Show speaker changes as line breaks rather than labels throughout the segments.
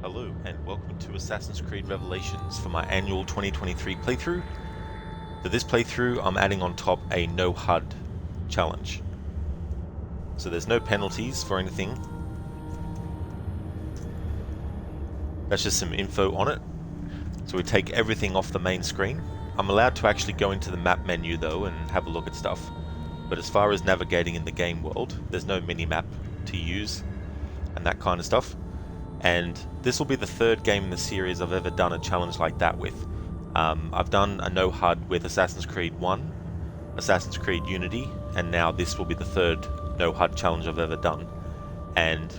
Hello and welcome to Assassin's Creed Revelations for my annual 2023 playthrough. For this playthrough I'm adding on top a No HUD challenge. So there's no penalties for anything. That's just some info on it. So we take everything off the main screen. I'm allowed to actually go into the map menu though and have a look at stuff. But as far as navigating in the game world, there's no mini-map to use and that kind of stuff. And this will be the third game in the series I've ever done a challenge like that with. I've done a No HUD with Assassin's Creed 1, Assassin's Creed Unity, and now this will be the third No HUD challenge I've ever done. And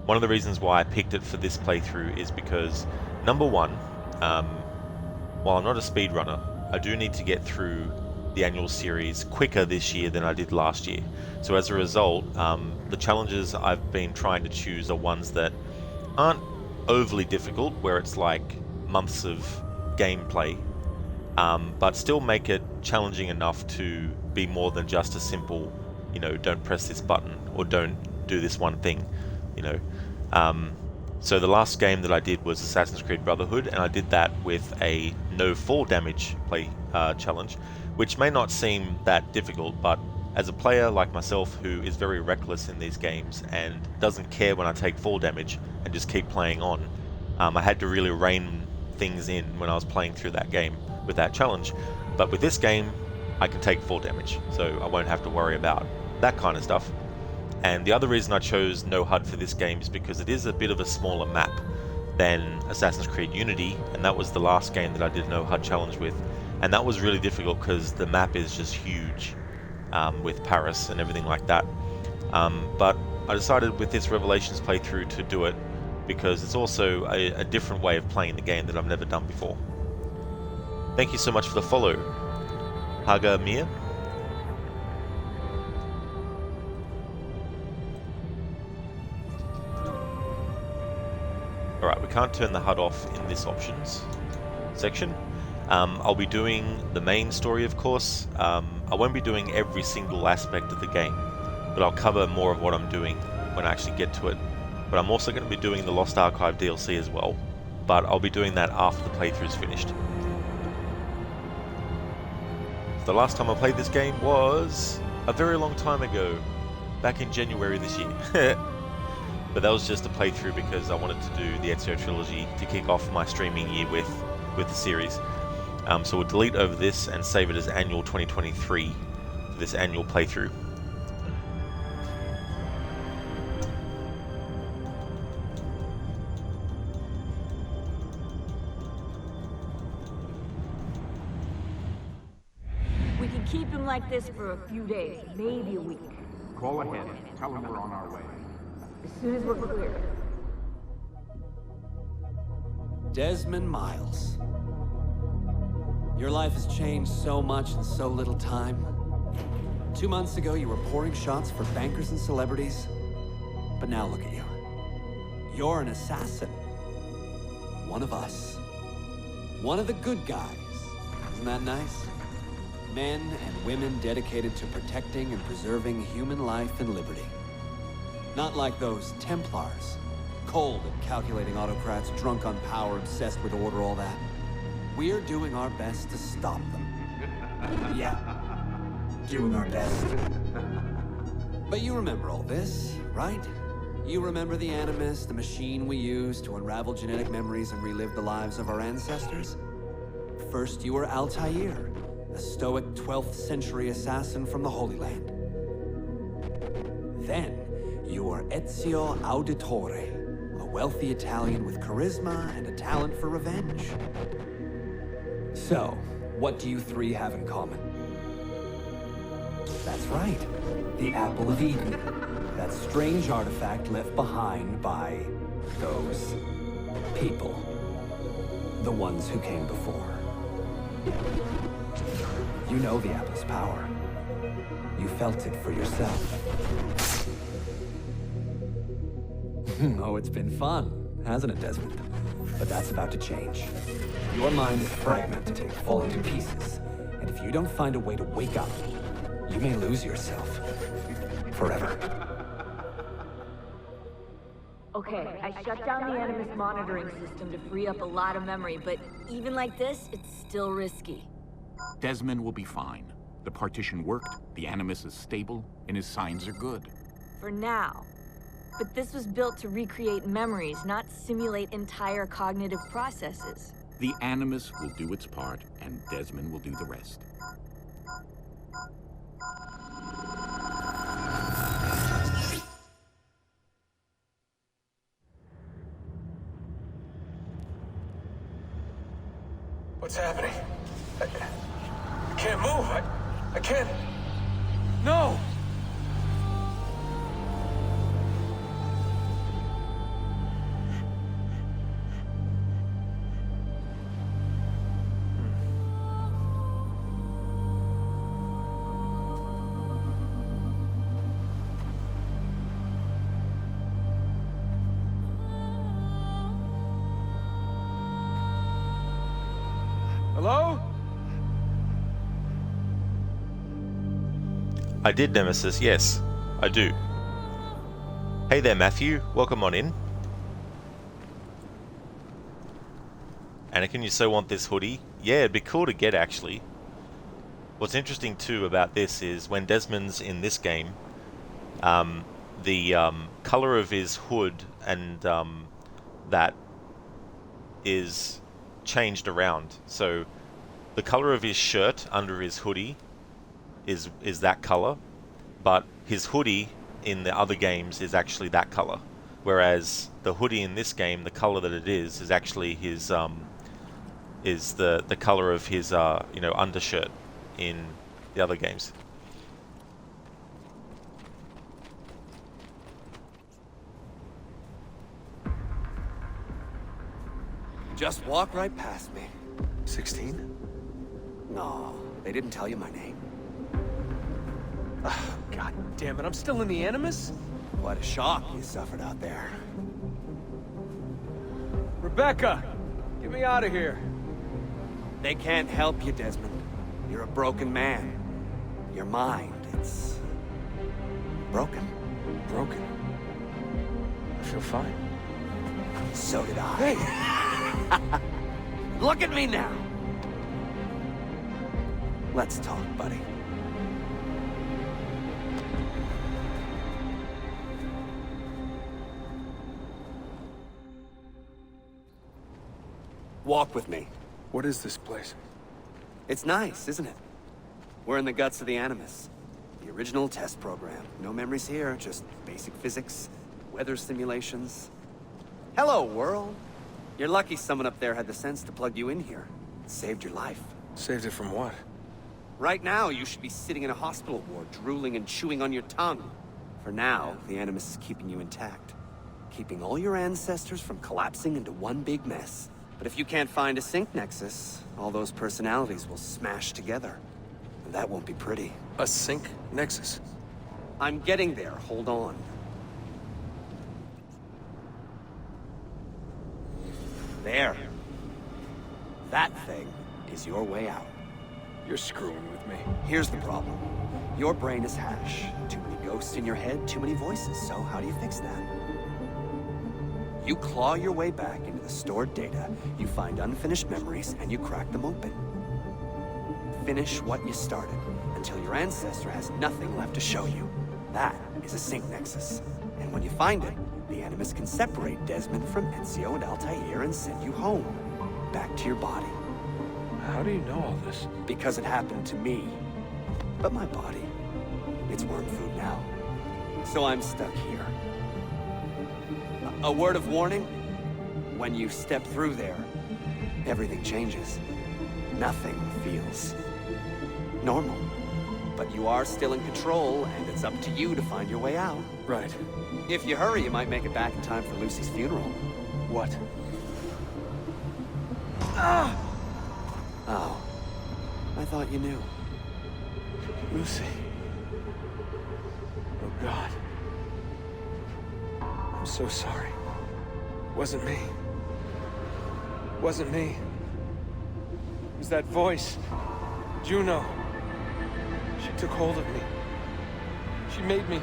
one of the reasons why I picked it for this playthrough is because, number one, while I'm not a speedrunner, I do need to get through the annual series quicker this year than I did last year. So as a result, the challenges I've been trying to choose are ones that aren't overly difficult, where it's like months of gameplay, but still make it challenging enough to be more than just a simple, don't press this button or don't do this one thing, So the last game that I did was Assassin's Creed Brotherhood, and I did that with a no fall damage play challenge, which may not seem that difficult, but as a player like myself who is very reckless in these games and doesn't care when I take fall damage and just keep playing on, I had to really rein things in when I was playing through that game with that challenge. But with this game, I can take fall damage, so I won't have to worry about that kind of stuff. And the other reason I chose No HUD for this game is because it is a bit of a smaller map than Assassin's Creed Unity, and that was the last game that I did No HUD challenge with. And that was really difficult because the map is just huge. With Paris and everything like that. But I decided with this Revelations playthrough to do it because it's also a different way of playing the game that I've never done before. Thank you so much for the follow, Haga Mia. Alright, we can't turn the HUD off in this options section. I'll be doing the main story, of course. I won't be doing every single aspect of the game, but I'll cover more of what I'm doing when I actually get to it. But I'm also going to be doing the Lost Archive DLC as well, but I'll be doing that after the playthrough is finished. The last time I played this game was a very long time ago, back in January this year. But that was just a playthrough because I wanted to do the Ezio trilogy to kick off my streaming year with the series. So we'll delete over this and save it as annual 2023 for this annual playthrough.
We can keep him like this for a few days, maybe a week.
Call ahead. Tell him we're on our way.
As soon as we're clear.
Desmond Miles. Your life has changed so much in so little time. 2 months ago, you were pouring shots for bankers and celebrities. But now look at you. You're an assassin. One of us. One of the good guys. Isn't that nice? Men and women dedicated to protecting and preserving human life and liberty. Not like those Templars. Cold and calculating autocrats, drunk on power, obsessed with order, all that. We're doing our best to stop them. Yeah. Doing our best. But you remember all this, right? You remember the Animus, the machine we used to unravel genetic memories and relive the lives of our ancestors? First, you were Altair, a stoic 12th century assassin from the Holy Land. Then, you were Ezio Auditore, a wealthy Italian with charisma and a talent for revenge. So, what do you three have in common? That's right, the Apple of Eden. That strange artifact left behind by those people. The ones who came before. You know the Apple's power. You felt it for yourself. Oh, it's been fun, hasn't it, Desmond? But that's about to change. Your mind is fragmented, falling to pieces. And if you don't find a way to wake up, you may lose yourself. Forever.
Okay, I shut down the Animus monitoring system to free up a lot of memory, but even like this, it's still risky.
Desmond will be fine. The partition worked, the Animus is stable, and his signs are good.
For now. But this was built to recreate memories, not simulate entire cognitive processes.
The Animus will do its part, and Desmond will do the rest.
What's happening? I can't move. I can't. No! Hello?
I did, Nemesis, yes. I do. Hey there, Matthew. Welcome on in. Anakin, you so want this hoodie? Yeah, it'd be cool to get, actually. What's interesting, too, about this is when Desmond's in this game, the color of his hood and that is changed around. So the color of his shirt under his hoodie is that color, but his hoodie in the other games is actually that color, whereas the hoodie in this game, the color that it is actually his is the color of his undershirt in the other games.
Just walk right past me.
16?
No, they didn't tell you my name.
Oh, God damn it, I'm still in the Animus?
What a shock you suffered out there.
Rebecca! Get me out of here.
They can't help you, Desmond. You're a broken man. Your mind, it's... broken.
Broken. I feel fine.
So did I.
Hey!
Look at me now! Let's talk, buddy. Walk with me.
What is this place?
It's nice, isn't it? We're in the guts of the Animus. The original test program. No memories here, just basic physics, weather simulations. Hello, world. You're lucky someone up there had the sense to plug you in here. It saved your life.
Saved it from what?
Right now, you should be sitting in a hospital ward, drooling and chewing on your tongue. For now, the Animus is keeping you intact. Keeping all your ancestors from collapsing into one big mess. But if you can't find a sync nexus, all those personalities will smash together. And that won't be pretty.
A sync nexus?
I'm getting there, hold on. There. That thing is your way out.
You're screwing with me.
Here's the problem. Your brain is hash. Too many ghosts in your head, too many voices. So how do you fix that? You claw your way back into the stored data, you find unfinished memories, and you crack them open. Finish what you started, until your ancestor has nothing left to show you. That is a sync nexus. And when you find it, the Animus can separate Desmond from Ezio and Altair and send you home. Back to your body.
How do you know all this?
Because it happened to me. But my body, it's worm food now. So I'm stuck here. A word of warning? When you step through there, everything changes. Nothing feels normal. But you are still in control, and it's up to you to find your way out.
Right.
If you hurry, you might make it back in time for Lucy's funeral.
What?
Ah! Oh. I thought you knew.
Lucy. Oh, God. I'm so sorry. Wasn't me. Wasn't me. It was that voice. Juno. She took hold of me. She made me...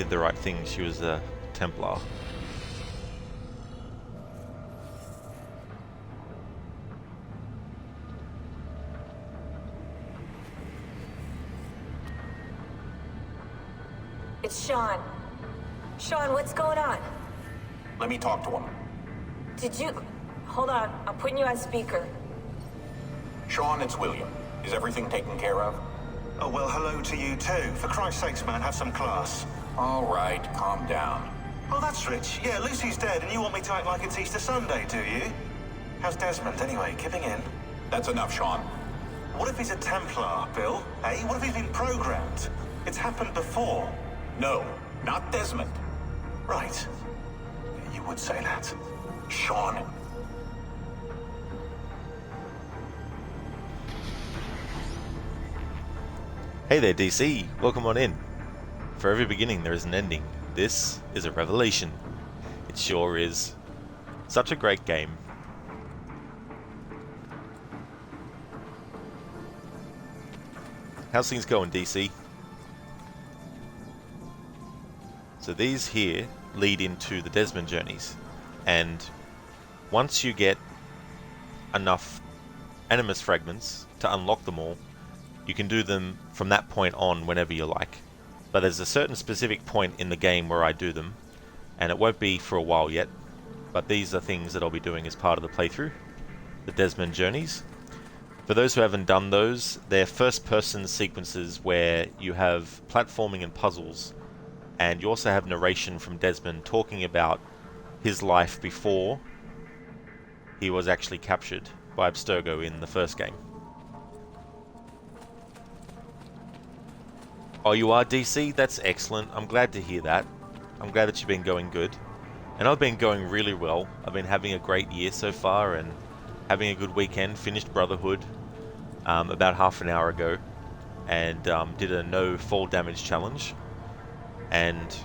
did the right thing. She was a Templar.
It's Sean. Sean, what's going on?
Let me talk to him.
Did you... Hold on, I'm putting you on speaker.
Sean, it's William. Is everything taken care of?
Oh, well, hello to you too. For Christ's sakes, man, have some class.
All right, calm down.
Oh, that's rich. Yeah, Lucy's dead, and you want me to act like it's Easter Sunday, do you? How's Desmond, anyway? Kipping in?
That's enough, Sean.
What if he's a Templar, Bill? Eh? What if he's been programmed? It's happened before.
No, not Desmond.
Right. You would say that.
Sean.
Hey there, DC. Welcome on in. For every beginning, there is an ending. This is a revelation. It sure is. Such a great game. How's things going, DC? So these here lead into the Desmond journeys, and once you get enough animus fragments to unlock them all, you can do them from that point on whenever you like. But there's a certain specific point in the game where I do them, and it won't be for a while yet, but these are things that I'll be doing as part of the playthrough, the Desmond journeys. For those who haven't done those, they're first-person sequences where you have platforming and puzzles, and you also have narration from Desmond talking about his life before he was actually captured by Abstergo in the first game. Oh, you are, DC? That's excellent. I'm glad to hear that. I'm glad that you've been going good. And I've been going really well. I've been having a great year so far and having a good weekend. Finished Brotherhood about half an hour ago, and did a no fall damage challenge. And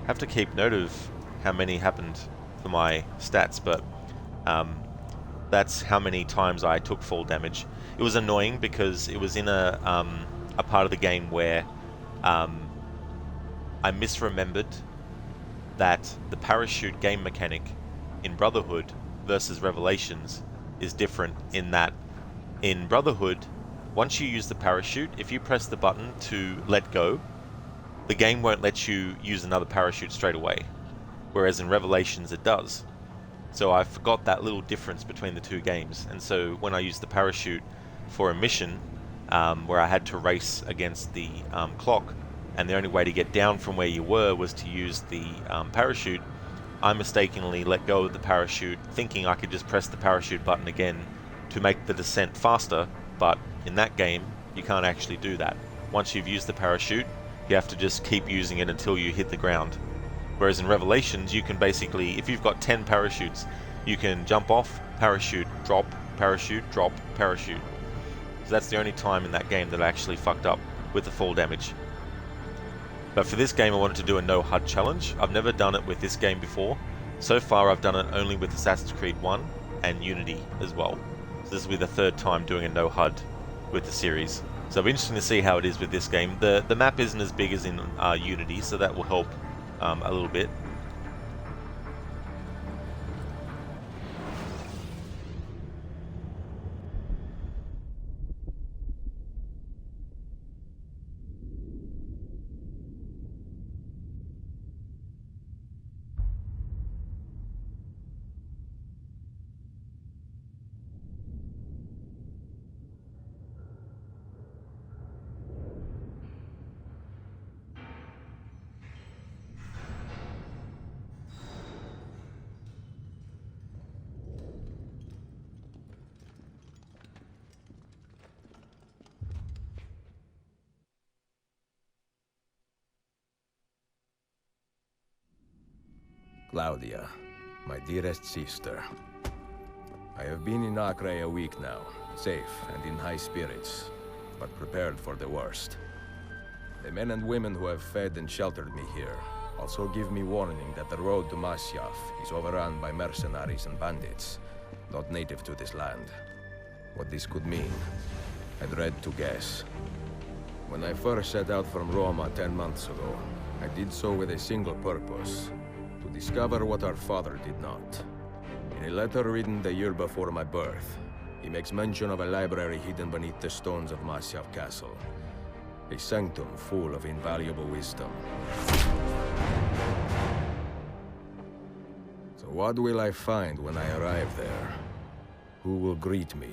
have to keep note of how many happened for my stats, but that's how many times I took fall damage. It was annoying because it was in a part of the game where I misremembered that the parachute game mechanic in Brotherhood versus Revelations is different, in that in Brotherhood, once you use the parachute, if you press the button to let go, the game won't let you use another parachute straight away, whereas in Revelations it does. So I forgot that little difference between the two games, and so when I used the parachute for a mission where I had to race against the clock, and the only way to get down from where you were was to use the parachute, I mistakenly let go of the parachute, thinking I could just press the parachute button again to make the descent faster, but in that game you can't actually do that. Once you've used the parachute, you have to just keep using it until you hit the ground. Whereas in Revelations, you can basically, if you've got 10 parachutes, you can jump off, parachute, drop, parachute. So that's the only time in that game that I actually fucked up with the fall damage. But for this game, I wanted to do a no HUD challenge. I've never done it with this game before. So far, I've done it only with Assassin's Creed 1 and Unity as well. So this will be the third time doing a no HUD with the series. So it'll be interesting to see how it is with this game. The map isn't as big as in Unity, so that will help a little bit.
Claudia, my dearest sister. I have been in Acre a week now, safe and in high spirits, but prepared for the worst. The men and women who have fed and sheltered me here also give me warning that the road to Masyaf is overrun by mercenaries and bandits, not native to this land. What this could mean, I dread to guess. When I first set out from Roma 10 months ago, I did so with a single purpose, to discover what our father did not. In a letter written the year before my birth, he makes mention of a library hidden beneath the stones of Masyav Castle. A sanctum full of invaluable wisdom. So what will I find when I arrive there? Who will greet me?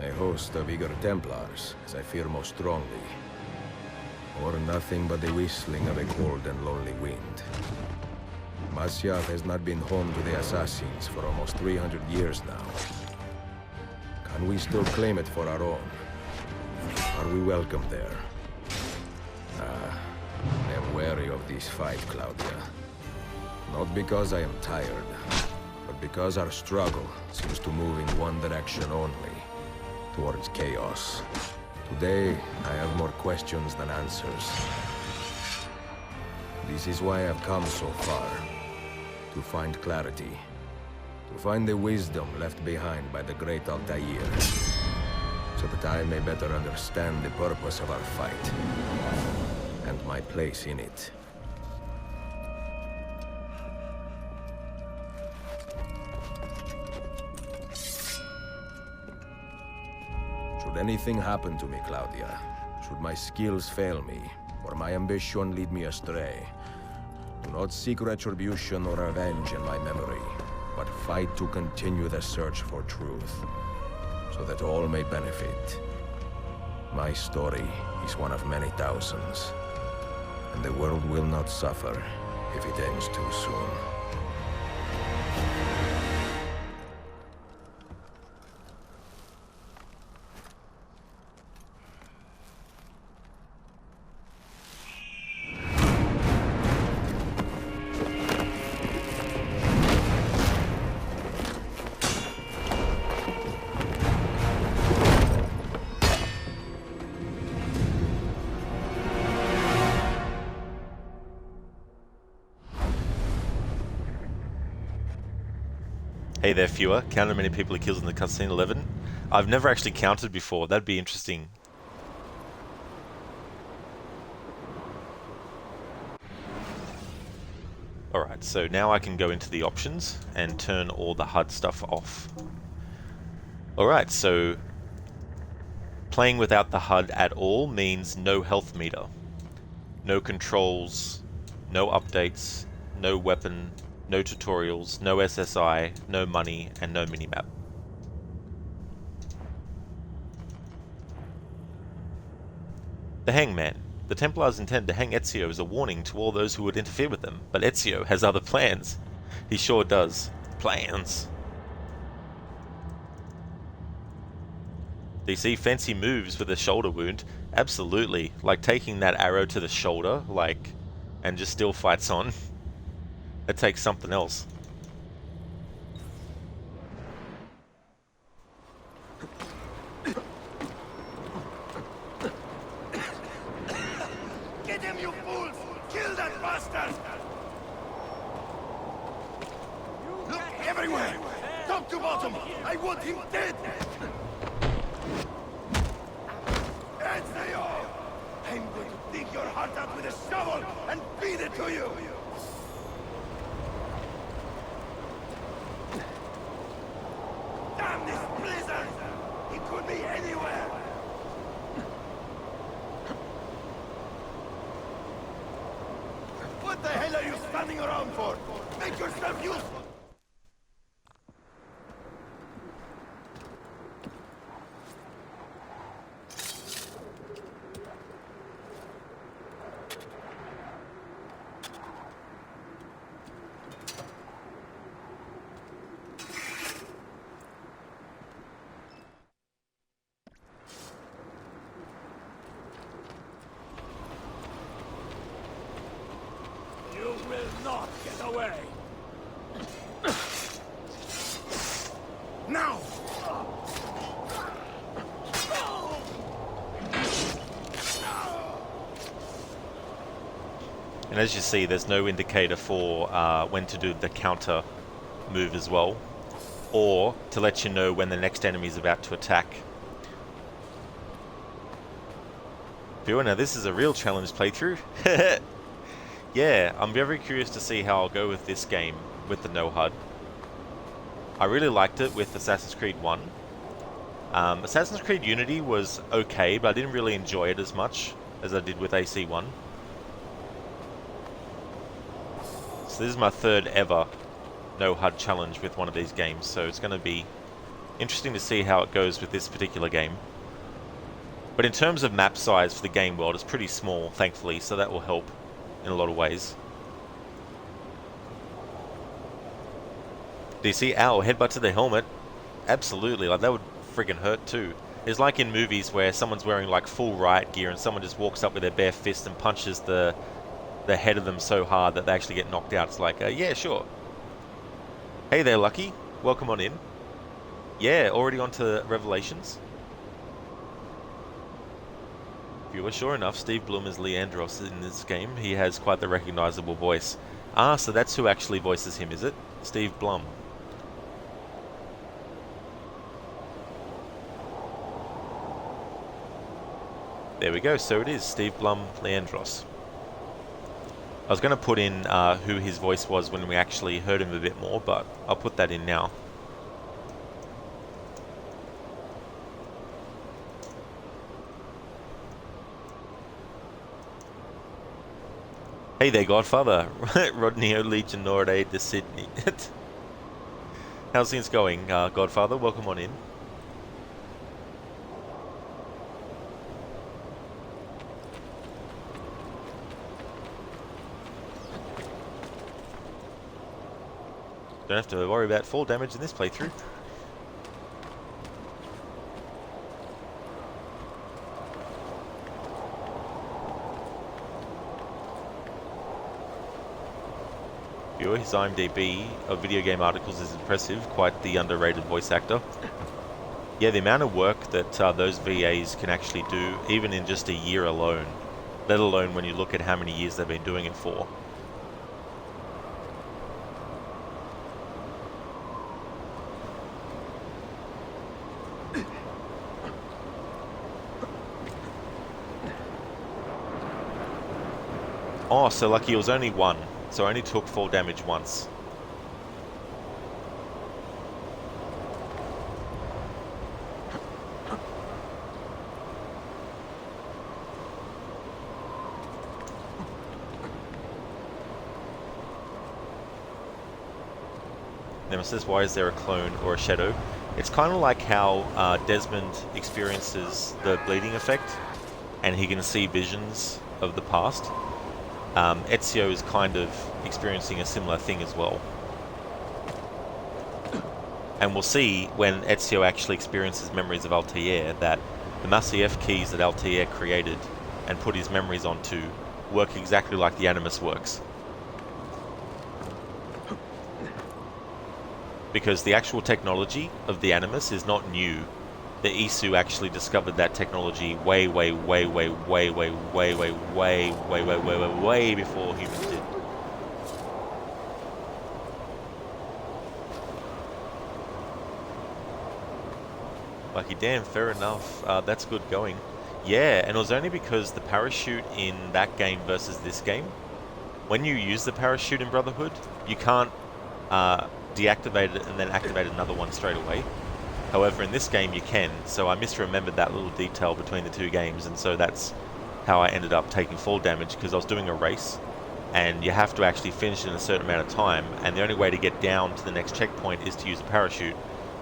A host of eager Templars, as I fear most strongly. Or nothing but the whistling of a cold and lonely wind. Masyav has not been home to the assassins for almost 300 years now. Can we still claim it for our own? Are we welcome there? I am wary of this fight, Claudia. Not because I am tired, but because our struggle seems to move in one direction only, towards chaos. Today, I have more questions than answers. This is why I've come so far. To find clarity. To find the wisdom left behind by the great Altair. So that I may better understand the purpose of our fight. And my place in it. Should anything happen to me, Claudia, should my skills fail me, or my ambition lead me astray, do not seek retribution or revenge in my memory, but fight to continue the search for truth, so that all may benefit. My story is one of many thousands, and the world will not suffer if it ends too soon.
Hey there, viewer. Count how many people he kills in the cutscene. 11. I've never actually counted before. That'd be interesting. Alright, so now I can go into the options and turn all the HUD stuff off. Alright, so playing without the HUD at all means no health meter, no controls, no updates, no weapon, no tutorials, no SSI, no money, and no minimap. The Hangman. The Templars intend to hang Ezio as a warning to all those who would interfere with them, but Ezio has other plans. He sure does. Plans. Do you see fancy moves with a shoulder wound? Absolutely. Like taking that arrow to the shoulder, and just still fights on. It takes something else.
Get him, you fools! Kill that bastard! Look everywhere! Top to bottom! I want him dead! Ezio! I'm going to dig your heart out with a shovel and feed it to you! Damn this blizzard! He could be anywhere! What the hell are you standing around for? Make yourself useful! Not get away! Now!
And as you see, there's no indicator for when to do the counter move as well, or to let you know when the next enemy is about to attack. Viewer, now this is a real challenge playthrough. Yeah, I'm very curious to see how I'll go with this game with the no HUD. I really liked it with Assassin's Creed 1. Assassin's Creed Unity was okay, but I didn't really enjoy it as much as I did with AC1. So this is my third ever no HUD challenge with one of these games, so it's going to be interesting to see how it goes with this particular game. But in terms of map size for the game world, it's pretty small, thankfully, so that will help in a lot of ways. Do you see? Ow, headbutt to the helmet. Absolutely, like that would friggin' hurt too. It's like in movies where someone's wearing like full riot gear and someone just walks up with their bare fist and punches the head of them so hard that they actually get knocked out. It's like, yeah, sure. Hey there, Lucky. Welcome on in. Yeah, already on to Revelations. Viewer, sure enough, Steve Blum is Leandros in this game. He has quite the recognizable voice. Ah, so that's who actually voices him, is it? Steve Blum. There we go, so it is Steve Blum Leandros. I was going to put in who his voice was when we actually heard him a bit more, but I'll put that in now. Hey there, Godfather. Rodney O'Legionore de Sydney. How's things going, Godfather? Welcome on in. Don't have to worry about fall damage in this playthrough. His IMDb of video game articles is impressive, quite the underrated voice actor. Yeah, the amount of work that those VAs can actually do, even in just a year alone, let alone when you look at how many years they've been doing it for. Oh, so lucky it was only one. So I only took fall damage once. Nemesis, why is there a clone or a shadow? It's kind of like how Desmond experiences the bleeding effect, and he can see visions of the past. Ezio is kind of experiencing a similar thing as well. And we'll see when Ezio actually experiences memories of Altair that the Massif keys that Altair created and put his memories onto work exactly like the Animus works. Because the actual technology of the Animus is not new. The Isu actually discovered that technology way before humans did. Lucky damn, fair enough. That's good going. Yeah, and it was only because the parachute in that game versus this game, when you use the parachute in Brotherhood, you can't deactivate it and then activate another one straight away. However, in this game you can, so I misremembered that little detail between the two games, and so that's how I ended up taking fall damage, because I was doing a race, and you have to actually finish in a certain amount of time, and the only way to get down to the next checkpoint is to use a parachute,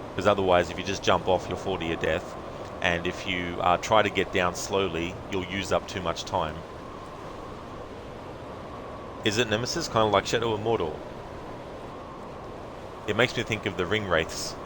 because otherwise if you just jump off you'll fall to your death, and if you try to get down slowly you'll use up too much time. Is it Nemesis? Kind of like Shadow of Mordor. It makes me think of the Ring Wraiths.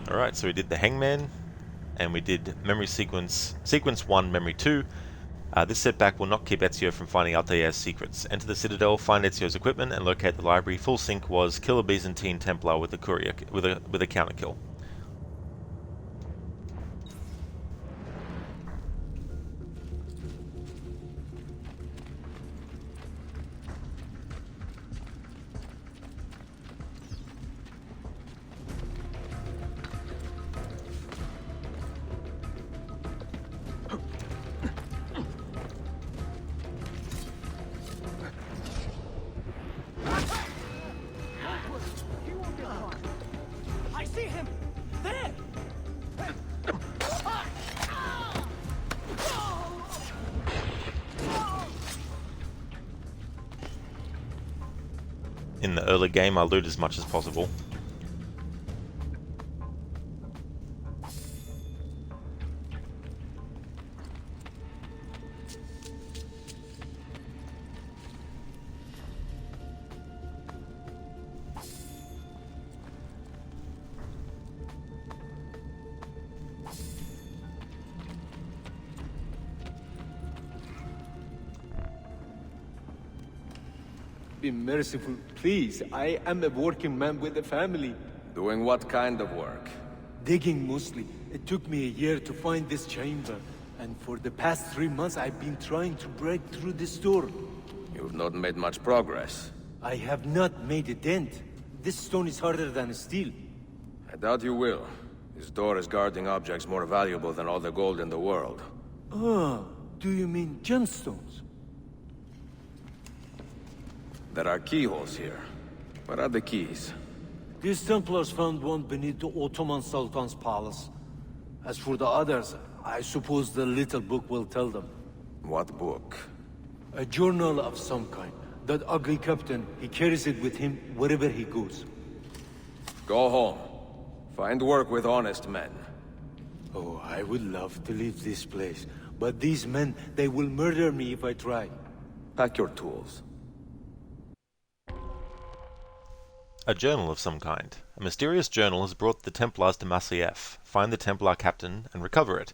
Alright, so we did the Hangman, and we did memory sequence 1, memory 2. This setback will not keep Ezio from finding Altair's secrets. Enter the Citadel, find Ezio's equipment, and locate the library. Full sync was kill a Byzantine Templar with a courier with a counter kill.
I see him! There!
In the early game, I loot as much as possible.
Be merciful, please. I am a working man with a family.
Doing what kind of work?
Digging mostly. It took me a year to find this chamber. And for the past 3 months, I've been trying to break through this door.
You've not made much progress.
I have not made a dent. This stone is harder than steel.
I doubt you will. This door is guarding objects more valuable than all the gold in the world.
Oh, do you mean gemstones?
There are keyholes here. Where are the keys?
These Templars found one beneath the Ottoman Sultan's palace. As for the others, I suppose the little book will tell them.
What book?
A journal of some kind. That ugly captain, he carries it with him wherever he goes.
Go home. Find work with honest men.
Oh, I would love to leave this place. But these men, they will murder me if I try.
Pack your tools.
A journal of some kind. A mysterious journal has brought the Templars to Masyaf. Find the Templar captain and recover it.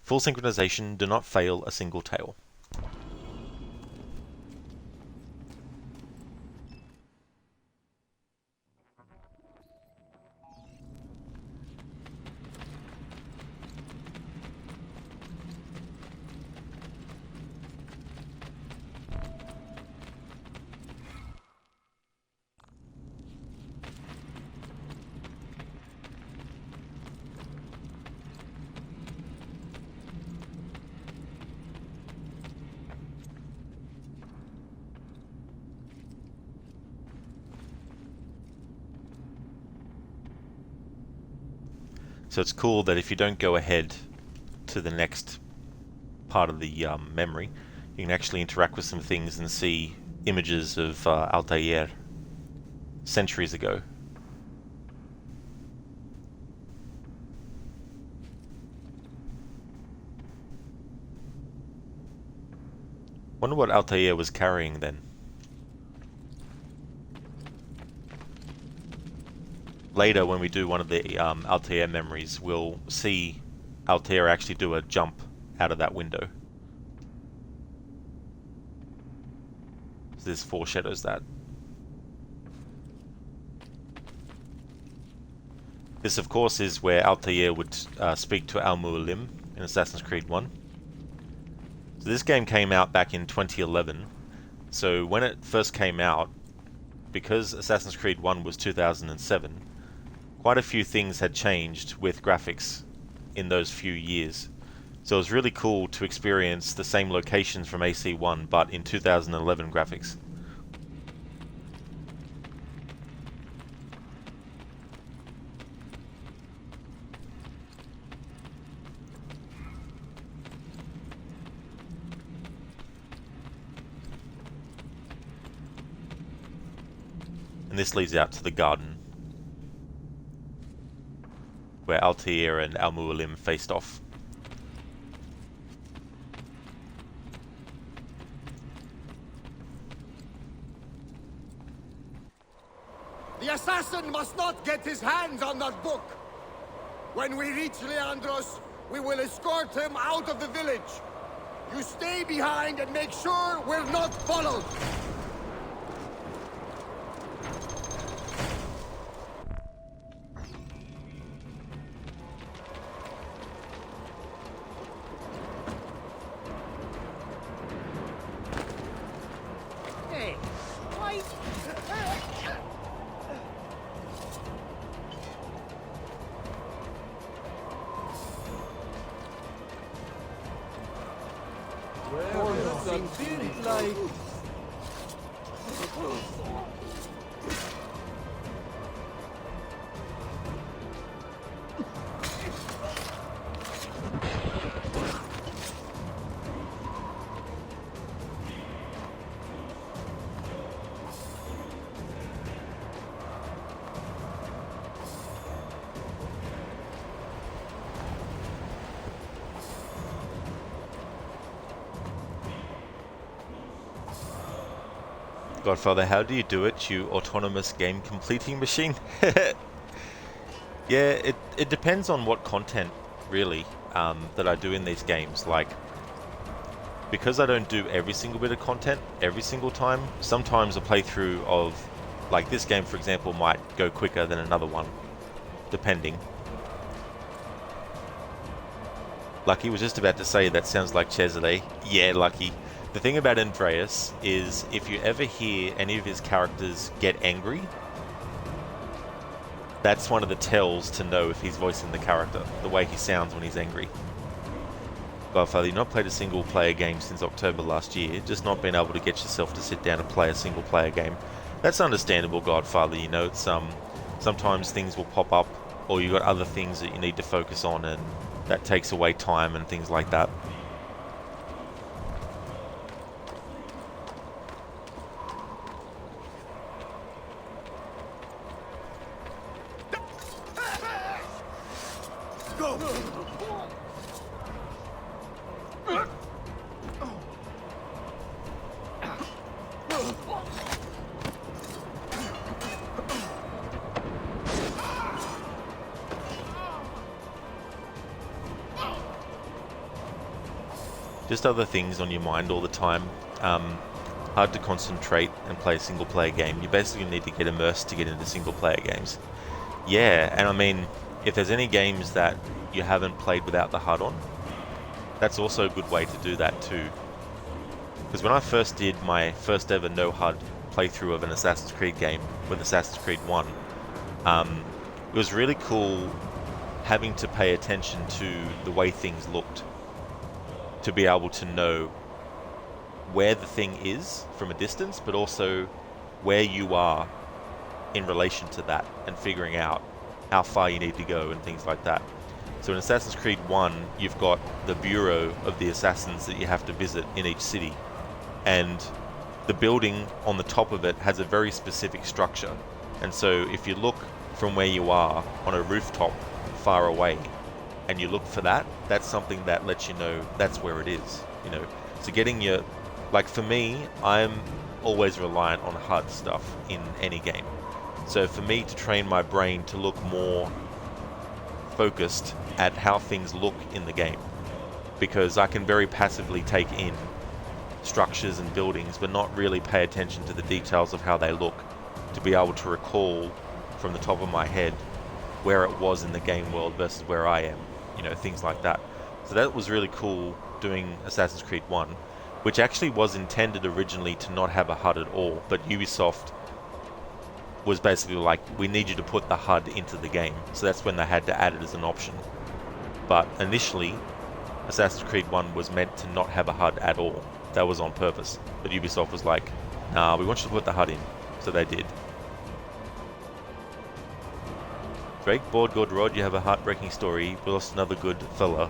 Full synchronization, do not fail a single tale. So it's cool that if you don't go ahead to the next part of the memory, you can actually interact with some things and see images of Altair centuries ago. Wonder what Altair was carrying then. Later, when we do one of the Altair memories, we'll see Altair actually do a jump out of that window. So this foreshadows that. This, of course, is where Altair would speak to Al-Mualim in Assassin's Creed 1. So this game came out back in 2011. So when it first came out, because Assassin's Creed 1 was 2007, quite a few things had changed with graphics in those few years. So it was really cool to experience the same locations from AC1, but in 2011 graphics. And this leads out to the garden, where Altair and Al-Mualim faced off.
The assassin must not get his hands on that book! When we reach Leandros, we will escort him out of the village. You stay behind and make sure we're not followed.
Hey, why? Seems like...
Godfather, how do you do it, you autonomous game completing machine? Yeah, it depends on what content, really, that I do in these games. Like, because I don't do every single bit of content every single time, sometimes a playthrough of, like this game, for example, might go quicker than another one, depending. Lucky was just about to say that sounds like Cesare. Yeah, Lucky. The thing about Andreas is if you ever hear any of his characters get angry, that's one of the tells to know if he's voicing the character, the way he sounds when he's angry. Godfather, you've not played a single player game since October last year, just not been able to get yourself to sit down and play a single player game. That's understandable, Godfather, you know, it's sometimes things will pop up or you've got other things that you need to focus on and that takes away time and things like that. Just other things on your mind all the time. Hard to concentrate and play a single player game. You basically need to get immersed to get into single player games. Yeah, and I mean, if there's any games that you haven't played without the HUD on, that's also a good way to do that too. Because when I first did my first ever No HUD playthrough of an Assassin's Creed game with Assassin's Creed 1, it was really cool having to pay attention to the way things looked, to be able to know where the thing is from a distance, but also where you are in relation to that, and figuring out how far you need to go and things like that. So in Assassin's Creed 1, you've got the Bureau of the Assassins that you have to visit in each city, and the building on the top of it has a very specific structure. And so if you look from where you are on a rooftop far away, and you look for that, that's something that lets you know that's where it is, you know. So getting your, like for me, I'm always reliant on HUD stuff in any game. So for me to train my brain to look more focused at how things look in the game, because I can very passively take in structures and buildings but not really pay attention to the details of how they look, to be able to recall from the top of my head where it was in the game world versus where I am, you know, things like that. So that was really cool doing Assassin's Creed 1, which actually was intended originally to not have a HUD at all, but Ubisoft was basically like, we need you to put the HUD into the game, so that's when they had to add it as an option. But initially, Assassin's Creed 1 was meant to not have a HUD at all. That was on purpose, but Ubisoft was like, nah, we want you to put the HUD in, so they did. Drake, bored God Rod, you have a heartbreaking story. We lost another good fella,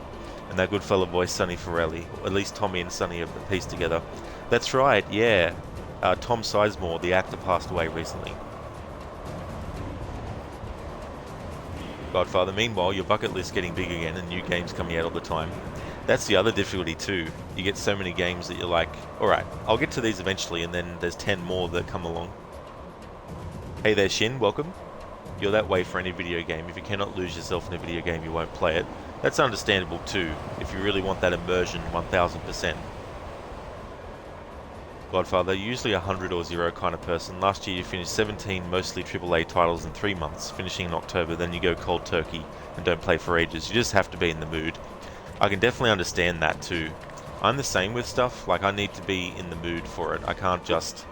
and that good fella voiced Sonny Forelli. Or at least Tommy and Sonny are pieced together. That's right, yeah. Tom Sizemore, the actor, passed away recently. Godfather, meanwhile, your bucket list getting big again and new games coming out all the time. That's the other difficulty too. You get so many games that you're like, alright, I'll get to these eventually, and then there's 10 more that come along. Hey there, Shin, welcome. You're that way for any video game. If you cannot lose yourself in a video game, you won't play it. That's understandable too, if you really want that immersion 1000%. Godfather, usually a 100 or 0 kind of person. Last year you finished 17 mostly AAA titles in 3 months, finishing in October, then you go cold turkey and don't play for ages. You just have to be in the mood. I can definitely understand that too. I'm the same with stuff, like I need to be in the mood for it. I can't just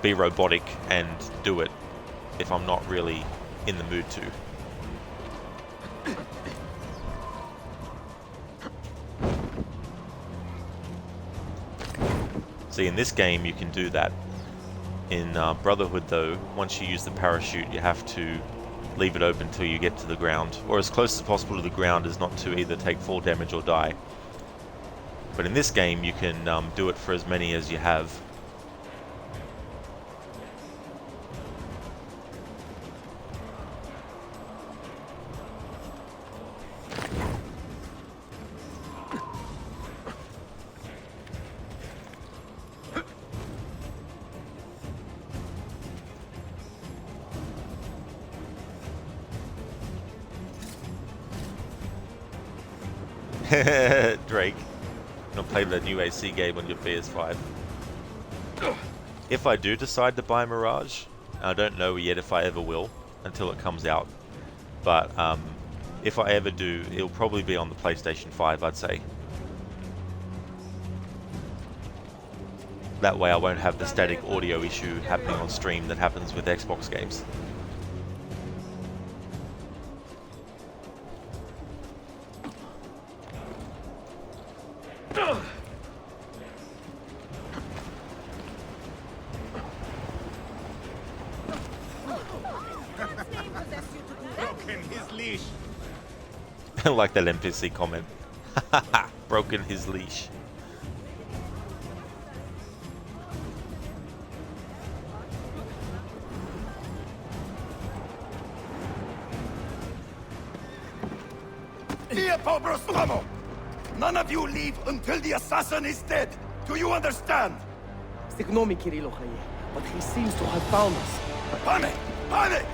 be robotic and do it if I'm not really in the mood to. See, in this game you can do that. In Brotherhood though, once you use the parachute you have to leave it open until you get to the ground, or as close as possible to the ground as not to either take fall damage or die. But in this game you can do it for as many as you have. Drake, not play the new AC game on your PS5. If I do decide to buy Mirage, I don't know yet if I ever will until it comes out. But if I ever do, it'll probably be on the PlayStation 5, I'd say. That way I won't have the static audio issue happening on stream that happens with Xbox games. Like that NPC comment. Broken his leash.
None of you leave until the assassin is dead. Do you understand?
Ignore me, Kirilo, but he seems to have found us.
Panic! Panic!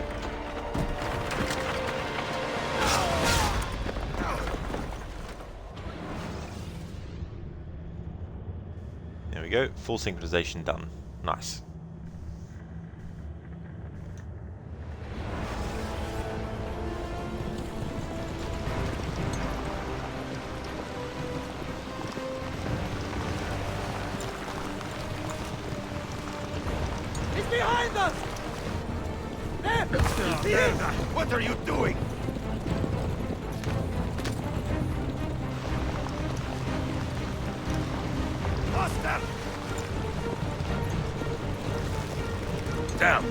There we go, full synchronization done. Nice.
He's behind us! There!
What are you doing? Faster! Damn!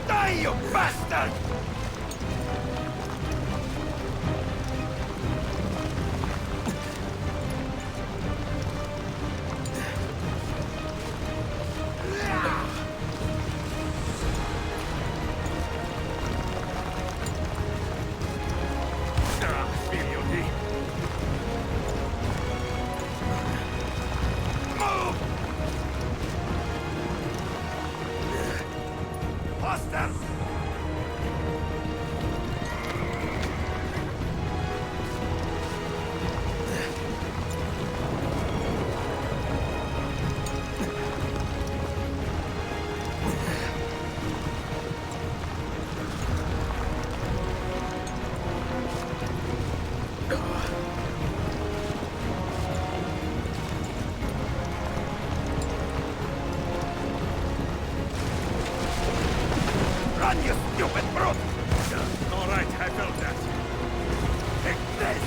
Die, you bastard! Run, you stupid brute! All right, I felt that. Take this!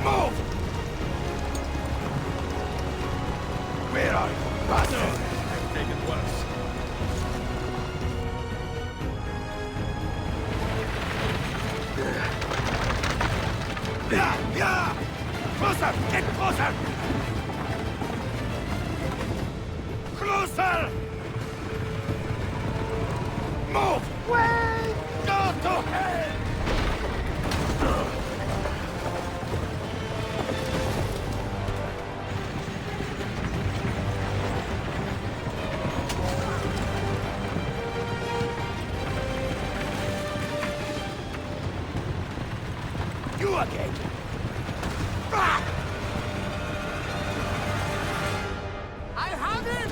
Move! Where are you, bastard? I've taken worse. Yeah, yeah! Closer! Get closer! Closer! Move! Wait! Go to hell! again! Ah! I have him!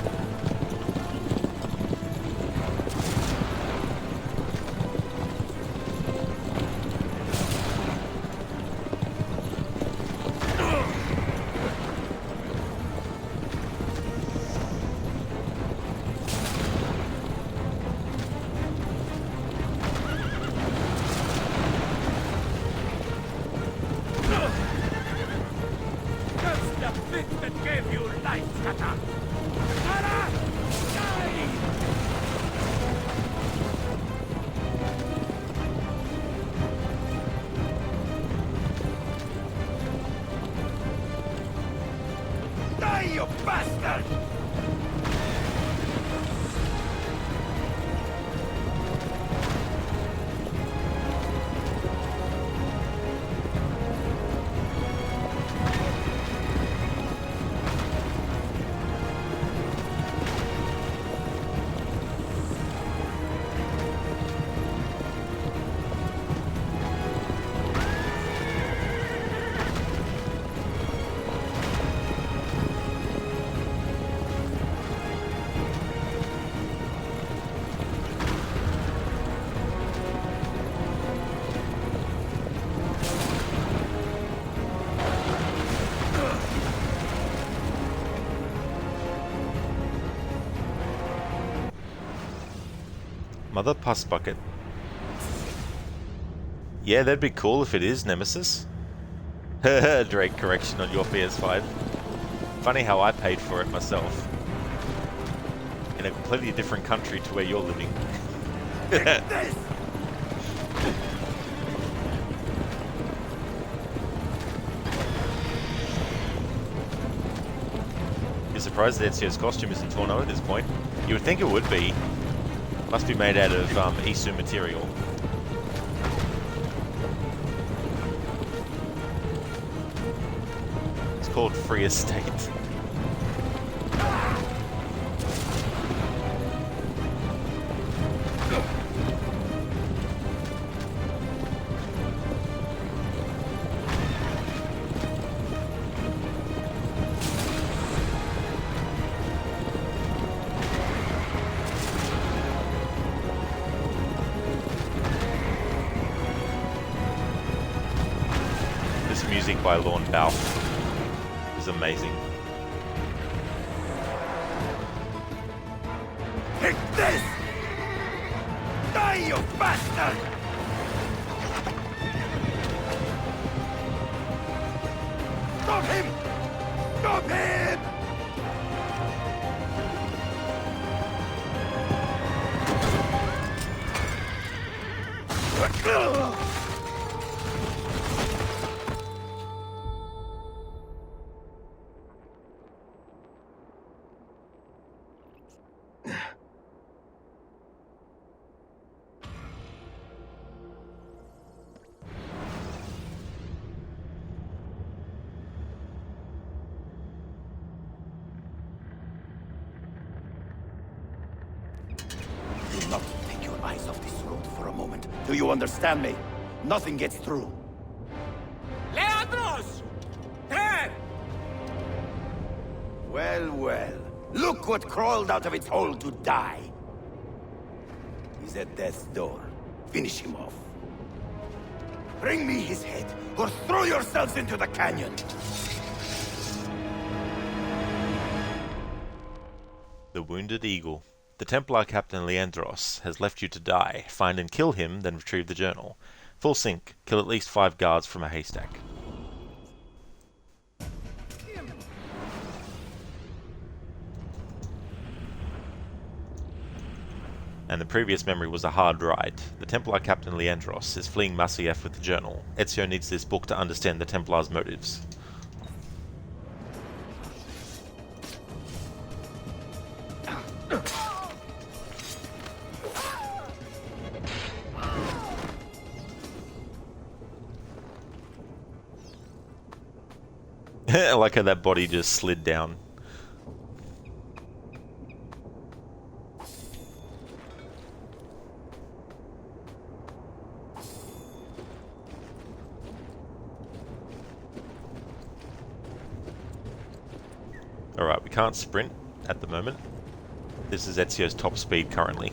You bastard!
Mother Pus Bucket. Yeah, that'd be cool if it is Nemesis. Drake correction on your PS5. Funny how I paid for it myself. In a completely different country to where you're living. You're surprised that Ezio's costume isn't torn out at this point? You would think it would be. Must be made out of Isu material. It's called Free Estate. Music by Lorne Balfe is amazing.
Take this! Die, you bastard! Stop him! Stop him!
Do not take your eyes off this road for a moment. Do you understand me? Nothing gets through.
Leandros! There!
Well, well. Look what crawled out of its hole to die. He's at death's door. Finish him off. Bring me his head, or throw yourselves into the canyon!
The Wounded Eagle. The Templar Captain Leandros has left you to die. Find and kill him, then retrieve the journal. Full sync. Kill at least 5 guards from a haystack. And the previous memory was a hard ride. The Templar Captain Leandros is fleeing Masyaf with the journal. Ezio needs this book to understand the Templars' motives. I like how that body just slid down. Alright, we can't sprint at the moment. This is Ezio's top speed currently.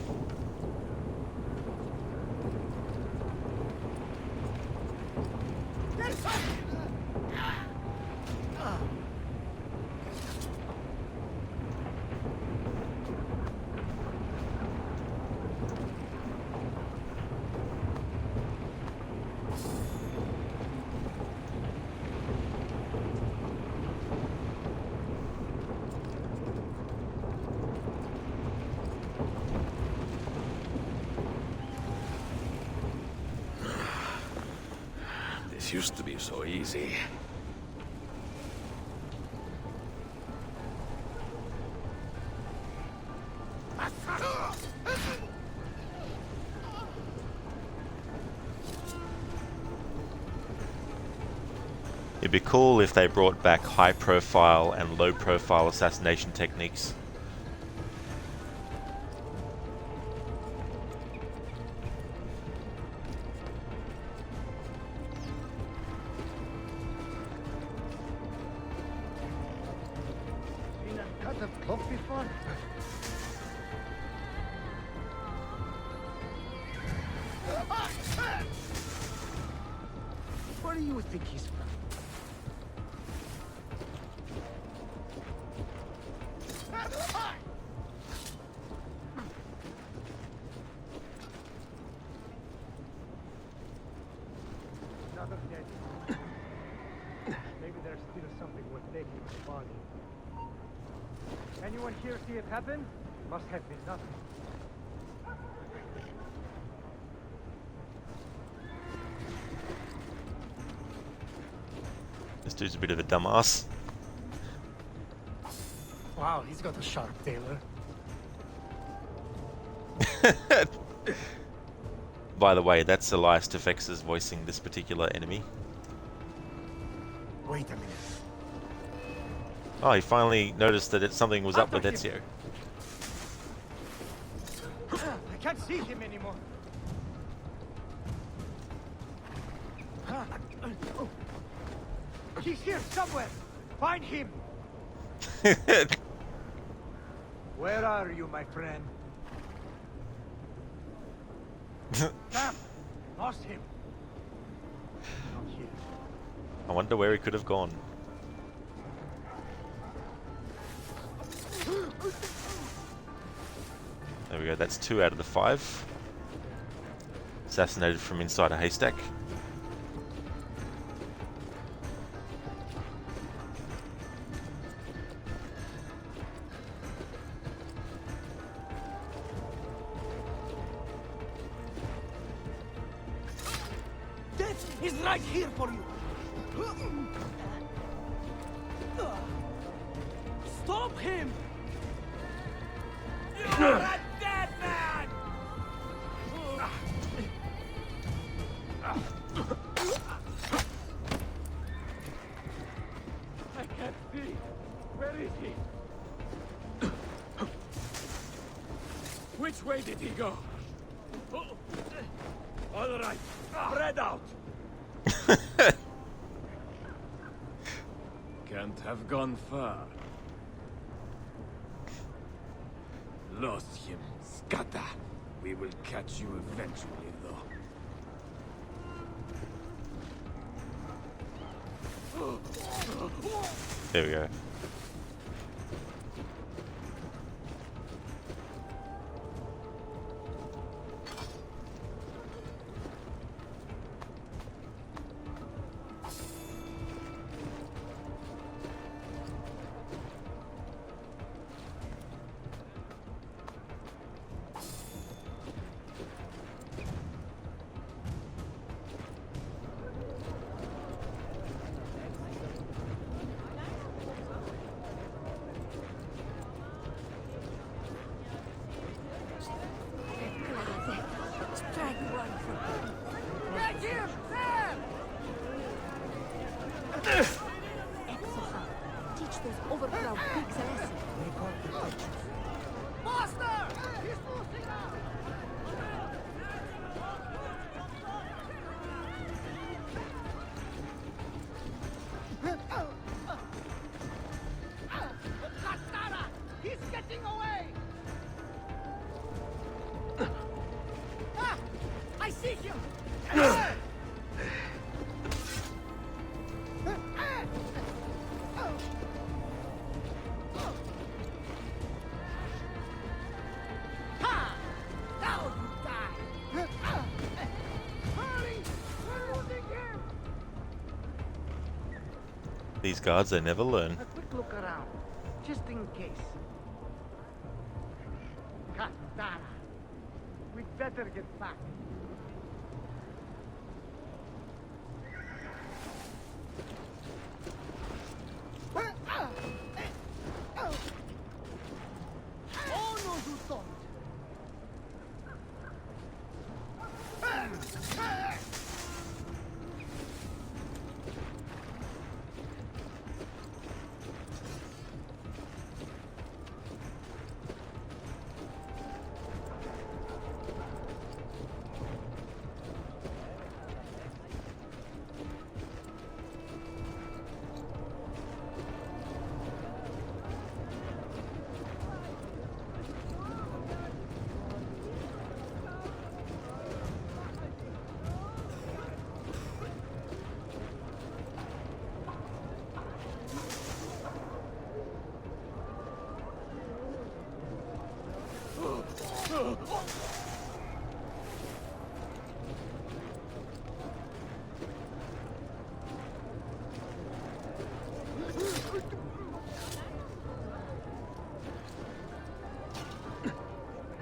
This used to be so easy.
It'd be cool if they brought back high profile and low profile assassination techniques.
Seen a cut of cloth before? Where do you think he's from? Another dead. Maybe there's still something worth taking in the body. Anyone here see it happen? Must have been nothing.
This dude's a bit of a dumbass.
Wow, he's got a sharp tailor.
By the way, that's Elias Tefex's voicing this particular enemy.
Wait a minute.
Oh, he finally noticed that something was up with Ezio.
I can't see him anymore. He's here somewhere. Find him. Where are you, my friend? Damn, lost him. Not here.
I wonder where he could have gone. There we go, that's 2 out of the 5. Assassinated from inside a haystack.
Death is right here for you. Stop him! You're a dead man! I can't see. Where is he? Which way did he go? All right, spread out. Can't have gone far. Lost him, scatter. We will catch you eventually, though.
There we go.
Teach those overproud pigs a lesson.
Master! He's losing out!
These guards, they never learn.
A quick look around, just in case. Katana. We'd better get back. Oh no, you don't.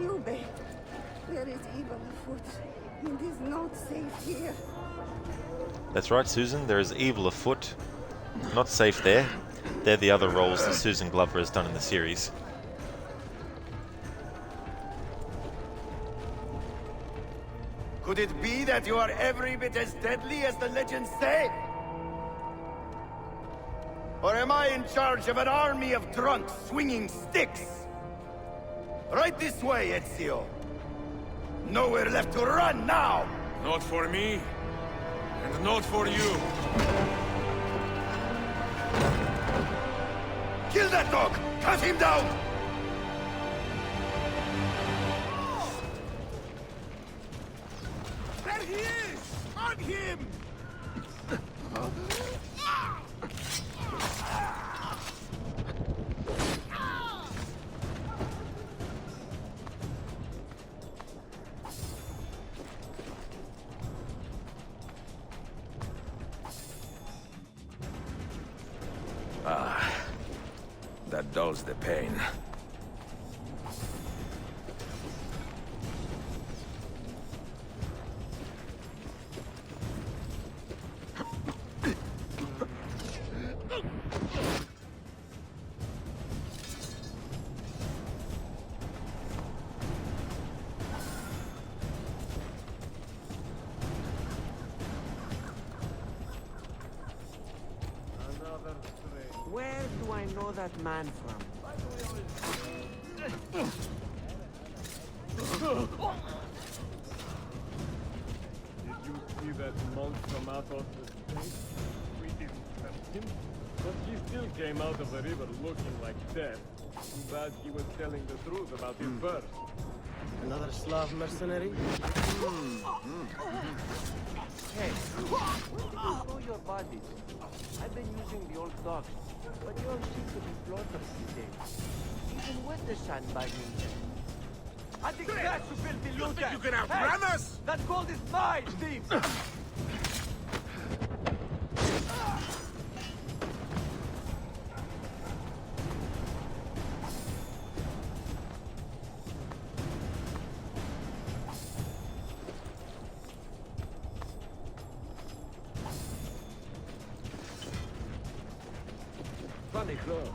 Yube, there is evil afoot. It is not safe here.
That's right, Susan. There is evil afoot. Not safe there. They're the other roles that Susan Glover has done in the series.
Could it be that you are every bit as deadly as the legends say? Or am I in charge of an army of drunks swinging sticks? Right this way, Ezio. Nowhere left to run now!
Not for me, and not for you.
Kill that dog! Cut him down!
There he is! On him!
That dulls the pain.
Where do I know that man from?
Did you see that monk come out of the snake? We didn't tempt him, but he still came out of the river looking like death. Too bad he was telling the truth about his birth.
Another Slav mercenary?
Hey, show your body. I've been using the old dogs, but yours seem to be floaters these days. Even with the sandbagging there. I think that's you filthy looter!
You can outrun us?
That gold is mine, thief!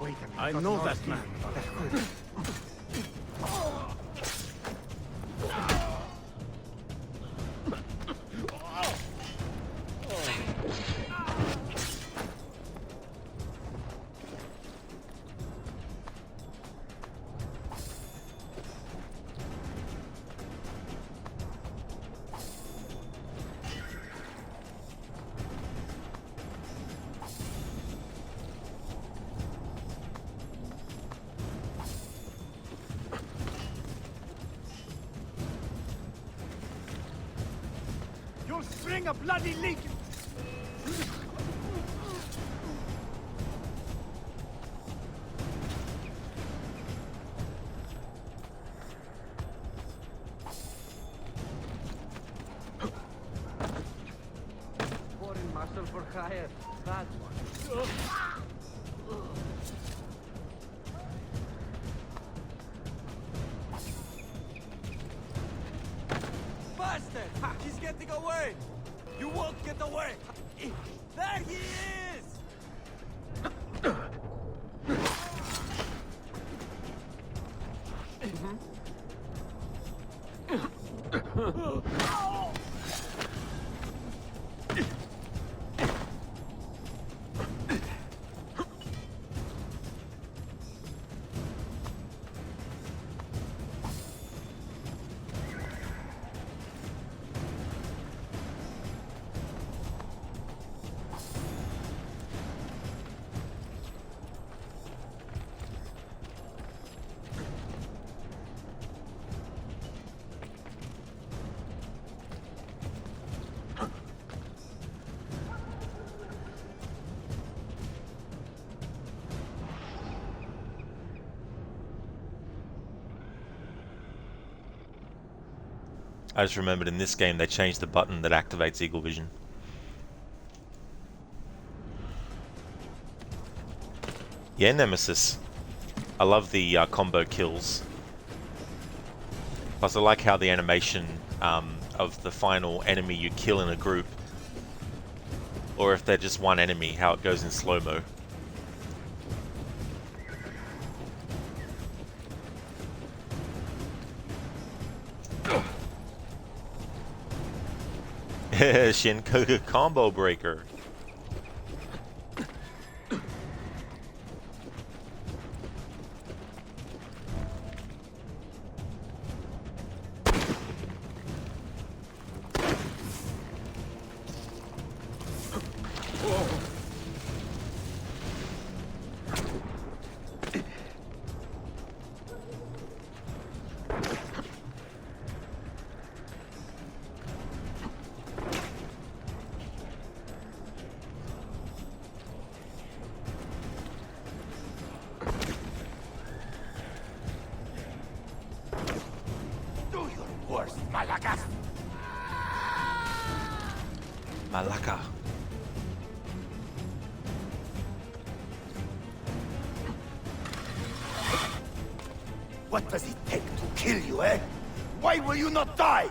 Wait, I know that man.
You'll string a bloody leak!
Foreign muscle for hire. That one.
away! You won't get away! There he is!
I just remembered in this game they changed the button that activates Eagle Vision. Yeah, Nemesis. I love the combo kills. Plus I like how the animation of the final enemy you kill in a group, or if they're just one enemy, how it goes in slow-mo. Shinkoga combo breaker. Malaka.
What does it take to kill you, eh? Why will you not die?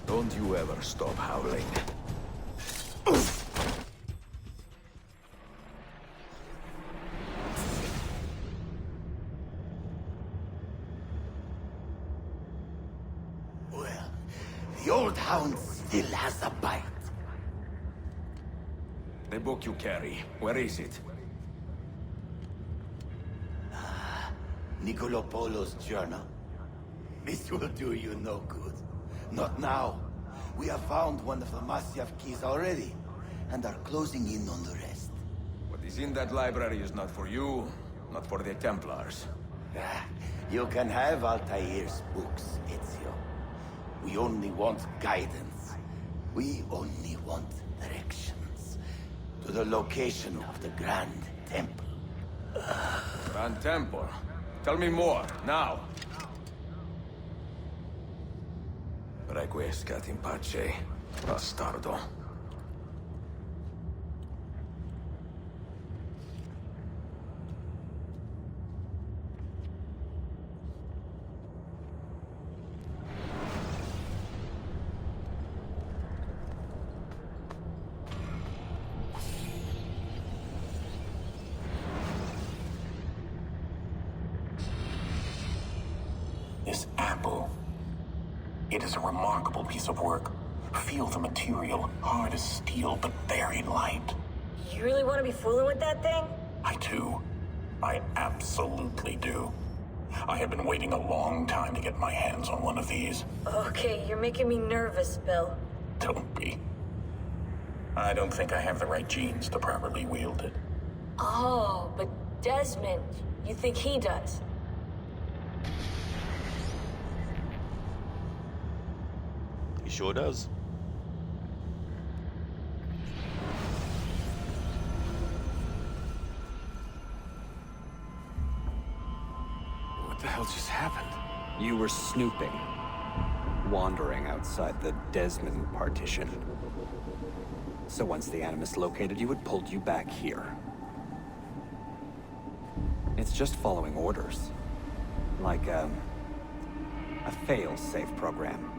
Don't you ever stop howling.
Well, the old hound still has a bite.
The book you carry, where is it?
Niccolo Polo's journal. This will do you no good. Not now. We have found one of the Masyaf keys already, and are closing in on the rest.
What is in that library is not for you, not for the Templars.
You can have Altair's books, Ezio. We only want guidance. We only want directions. To the location of the Grand Temple.
Grand Temple? Tell me more, now! Requiescat in pace, bastardo.
This apple. It is a remarkable piece of work. Feel the material, hard as steel, but very light.
You really want to be fooling with that thing?
I do. I absolutely do. I have been waiting a long time to get my hands on one of these.
Okay, you're making me nervous, Bill.
Don't be. I don't think I have the right genes to properly wield it.
Oh, but Desmond, you think he does?
He sure does.
What the hell just happened?
You were snooping. Wandering outside the Desmond partition. So once the Animus located you, it pulled you back here. It's just following orders. Like a fail-safe program.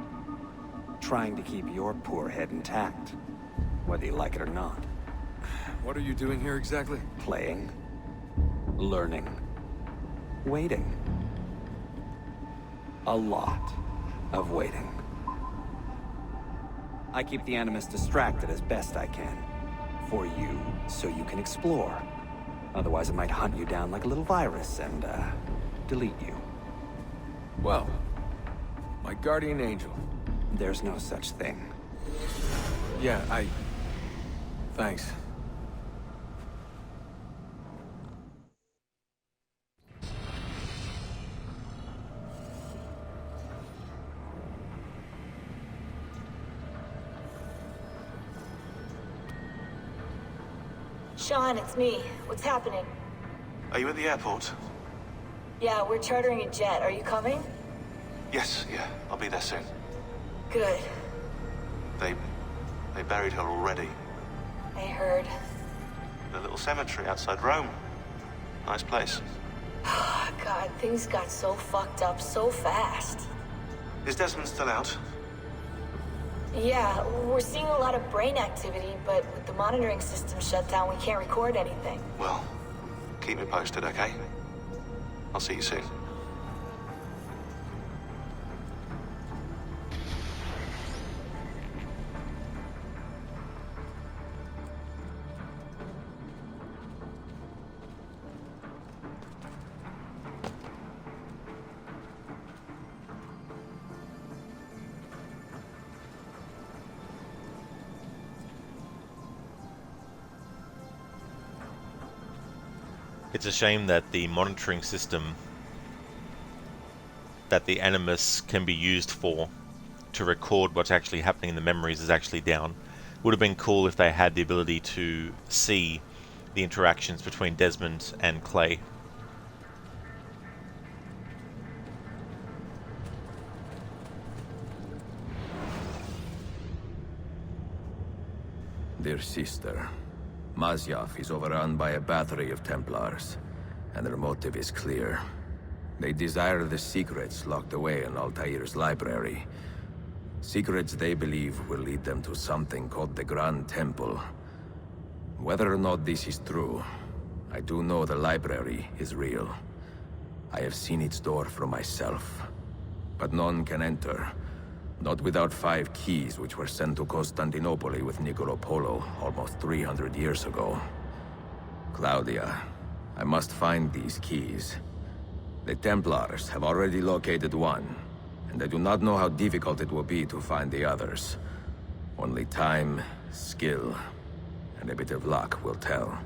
Trying to keep your poor head intact, whether you like it or not.
What are you doing here exactly?
Playing. Learning. Waiting. A lot of waiting. I keep the Animus distracted as best I can. For you, so you can explore. Otherwise it might hunt you down like a little virus and, delete you.
Well, my guardian angel.
There's no such thing.
Yeah, Thanks.
Sean, it's me. What's happening?
Are you at the airport?
Yeah, we're chartering a jet. Are you coming?
Yes, yeah. I'll be there soon.
Good.
They buried her already.
I heard.
The little cemetery outside Rome. Nice place.
God, things got so fucked up so fast.
Is Desmond still out?
Yeah, we're seeing a lot of brain activity, but with the monitoring system shut down, we can't record anything.
Well, keep me posted, okay? I'll see you soon.
It's a shame that the monitoring system that the Animus can be used for to record what's actually happening in the memories is actually down. Would have been cool if they had the ability to see the interactions between Desmond and Clay.
Dear sister, Masyaf is overrun by a battery of Templars, and their motive is clear. They desire the secrets locked away in Altair's library. Secrets they believe will lead them to something called the Grand Temple. Whether or not this is true, I do know the library is real. I have seen its door for myself. But none can enter. Not without 5 keys which were sent to Constantinople with Niccolo Polo almost 300 years ago. Claudia, I must find these keys. The Templars have already located one, and I do not know how difficult it will be to find the others. Only time, skill, and a bit of luck will tell.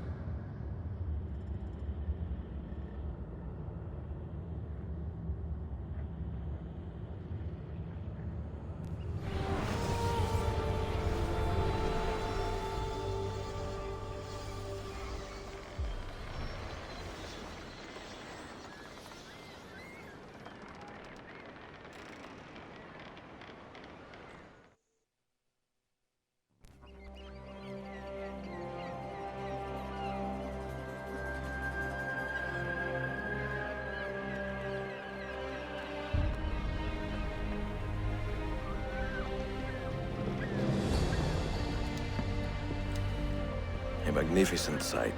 A magnificent sight.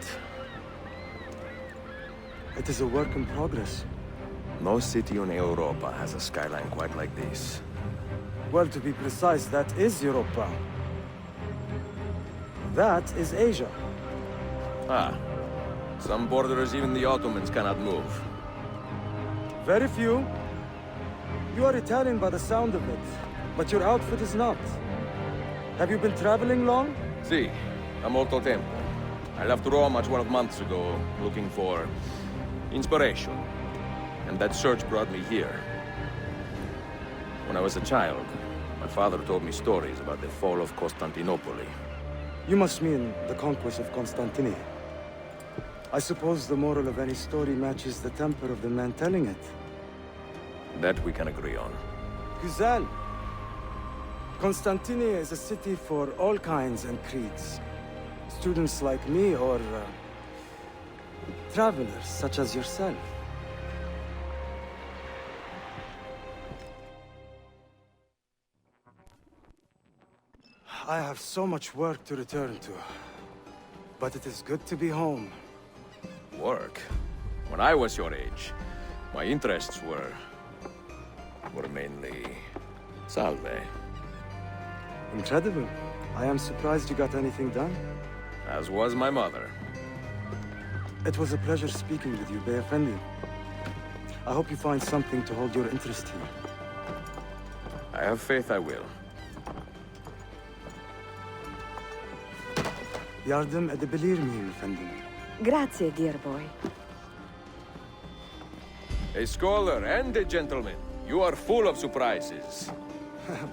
It is a work in progress.
No city in Europa has a skyline quite like this.
Well, to be precise, that is Europa. That is Asia.
Ah, Some borders even the Ottomans cannot move.
Very few. You are Italian by the sound of it, but your outfit is not. Have you been traveling long?
Si, a molto tempo. I left Rome 12 months ago, looking for inspiration. And that search brought me here. When I was a child, my father told me stories about the fall of Constantinople.
You must mean the conquest of Constantinople. I suppose the moral of any story matches the temper of the man telling it.
That we can agree on.
Güzel. Constantinople is a city for all kinds and creeds. Students like me or travelers such as yourself. I have so much work to return to, but it is good to be home.
Work? When I was your age, my interests were mainly salve.
Incredible. I am surprised you got anything done.
As was my mother.
It was a pleasure speaking with you, Bey Effendi. I hope you find something to hold your interest here.
I have faith I will.
Yardım edebilir miyim efendim?
Grazie, dear boy.
A scholar and a gentleman. You are full of surprises.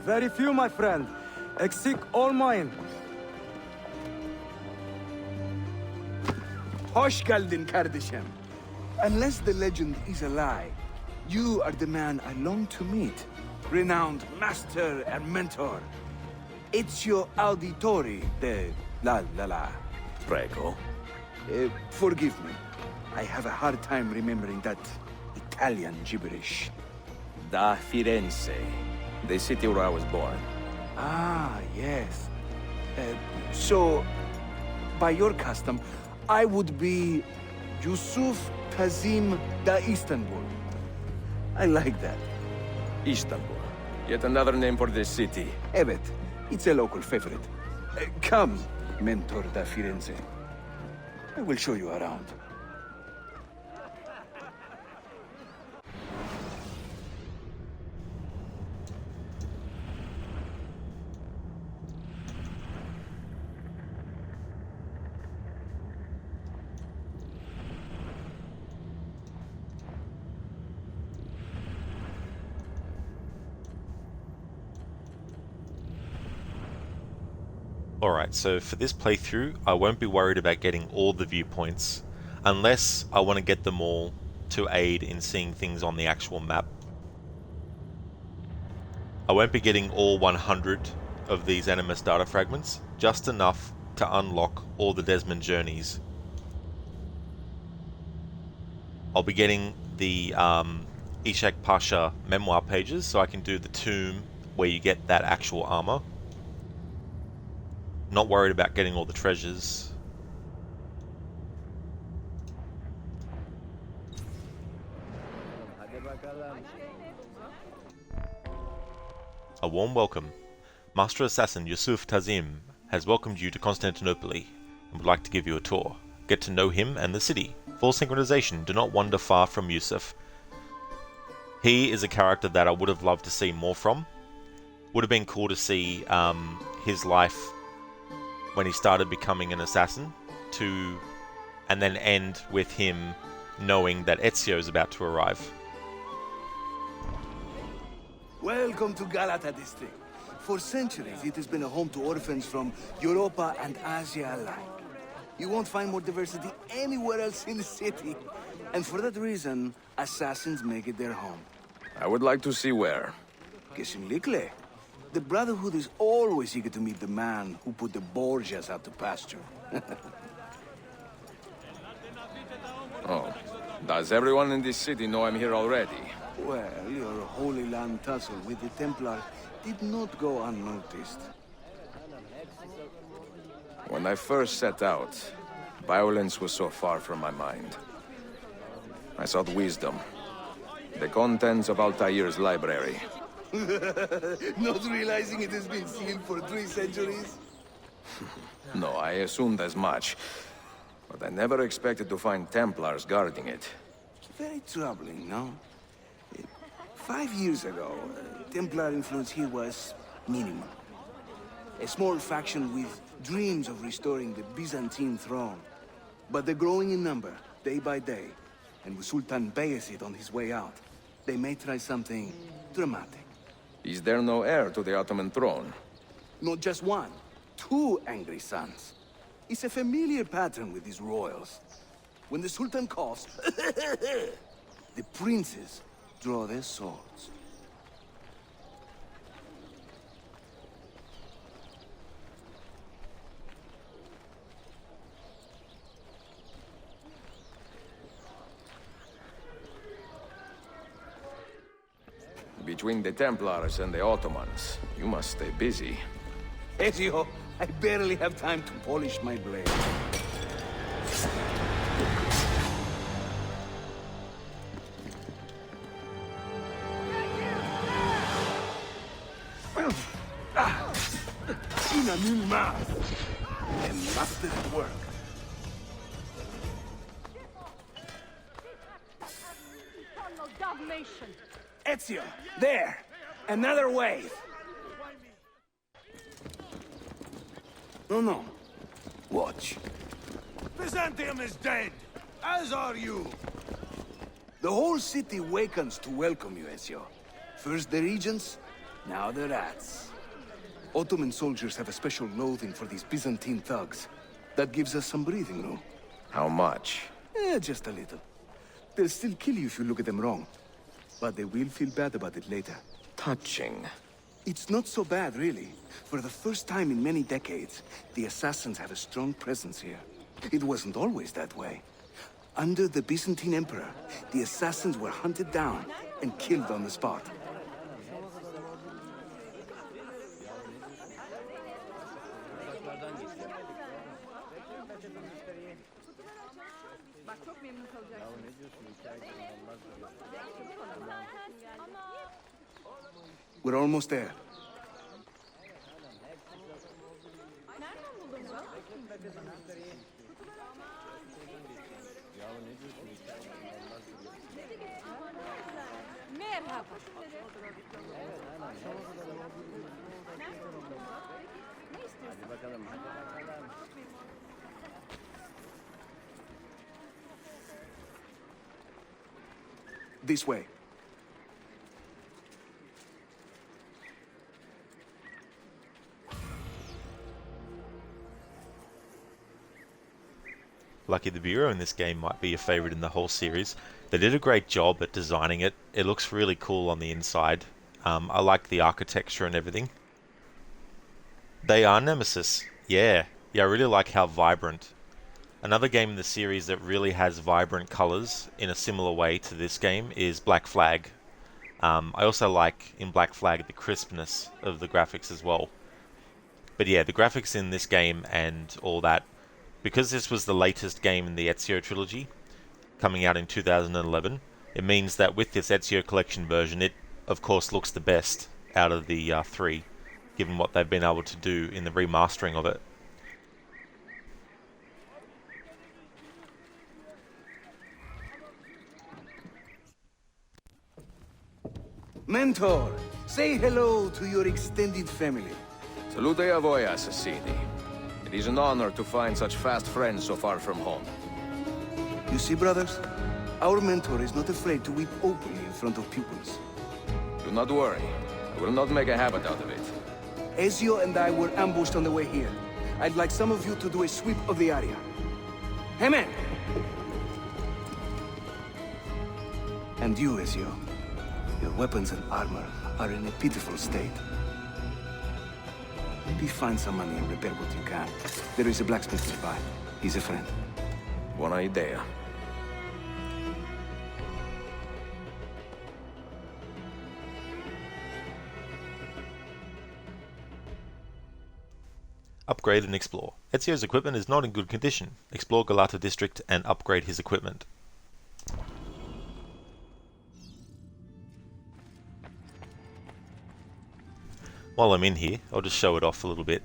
Very few, my friend. Eksik olmayın.
Hoş geldin kardeşim. Unless the legend is a lie, you are the man I long to meet. Renowned master and mentor. Ezio Auditori de la.
Prego.
Forgive me. I have a hard time remembering that Italian gibberish.
Da Firenze, the city where I was born.
Ah, yes. So, by your custom, I would be Yusuf Kazim da Istanbul. I like that.
Istanbul. Yet another name for this city.
Evet, it's a local favorite. Come, Mentor da Firenze. I will show you around.
Alright, so for this playthrough, I won't be worried about getting all the viewpoints, unless I want to get them all to aid in seeing things on the actual map. I won't be getting all 100 of these Animus data fragments, just enough to unlock all the Desmond journeys. I'll be getting the Ishak Pasha memoir pages, so I can do the tomb where you get that actual armor. Not worried about getting all the treasures. A warm welcome. Master Assassin Yusuf Tazim has welcomed you to Constantinople and would like to give you a tour. Get to know him and the city. Full synchronization, do not wander far from Yusuf. He is a character that I would have loved to see more from. Would have been cool to see his life when he started becoming an assassin, and then end with him knowing that Ezio is about to arrive.
Welcome to Galata district. For centuries, it has been a home to orphans from Europa and Asia alike. You won't find more diversity anywhere else in the city. And for that reason, assassins make it their home.
I would like to see where.
Kesinlikle. The Brotherhood is always eager to meet the man who put the Borgias out to pasture.
Oh, does everyone in this city know I'm here already?
Well, your Holy Land tussle with the Templars did not go unnoticed.
When I first set out, violence was so far from my mind. I sought wisdom. The contents of Altair's library.
Not realizing it has been sealed for 3 centuries?
No, I assumed as much. but I never expected to find Templars guarding it.
Very troubling, no? 5 years ago, Templar influence here was minimal. A small faction with dreams of restoring the Byzantine throne. But they're growing in number, day by day. And with Sultan Bayezid on his way out, they may try something dramatic.
Is there no heir to the Ottoman throne?
Not just one, 2 angry sons. It's a familiar pattern with these royals. When the Sultan coughs, the princes draw their swords.
Between the Templars and the Ottomans, you must stay busy.
Ezio, I barely have time to polish my blade. Una mil más. A master at work. Ezio, there! Another wave! No. Watch.
Byzantium is dead, as are you.
The whole city wakens to welcome you, Ezio. First the regents, now the rats. Ottoman soldiers have a special loathing for these Byzantine thugs. That gives us some breathing room.
How much?
Just a little. They'll still kill you if you look at them wrong. But they will feel bad about it later.
Touching.
It's not so bad, really. For the first time in many decades, the assassins have a strong presence here. It wasn't always that way. Under the Byzantine Emperor, the assassins were hunted down and killed on the spot. We're almost there. This way.
Lucky the Bureau in this game might be your favorite in the whole series. They did a great job at designing it. It looks really cool on the inside. I like the architecture and everything. They are Nemesis. Yeah, I really like how vibrant. Another game in the series that really has vibrant colors in a similar way to this game is Black Flag. I also like in Black Flag the crispness of the graphics as well. But yeah, the graphics in this game and all that, because this was the latest game in the Ezio trilogy, coming out in 2011, it means that with this Ezio Collection version, it of course looks the best out of the 3, given what they've been able to do in the remastering of it.
Mentor, say hello to your extended family.
Salute a voi, assassini. It is an honor to find such fast friends so far from home.
You see, brothers? Our mentor is not afraid to weep openly in front of pupils.
Do not worry. I will not make a habit out of it.
Ezio and I were ambushed on the way here. I'd like some of you to do a sweep of the area. Hey, man! And you, Ezio. Your weapons and armor are in a pitiful state. Maybe find some money and repair what you can. There is a blacksmith nearby. He's a friend.
Buona idea.
Upgrade and explore. Ezio's equipment is not in good condition. Explore Galata district and upgrade his equipment. While I'm in here, I'll just show it off a little bit.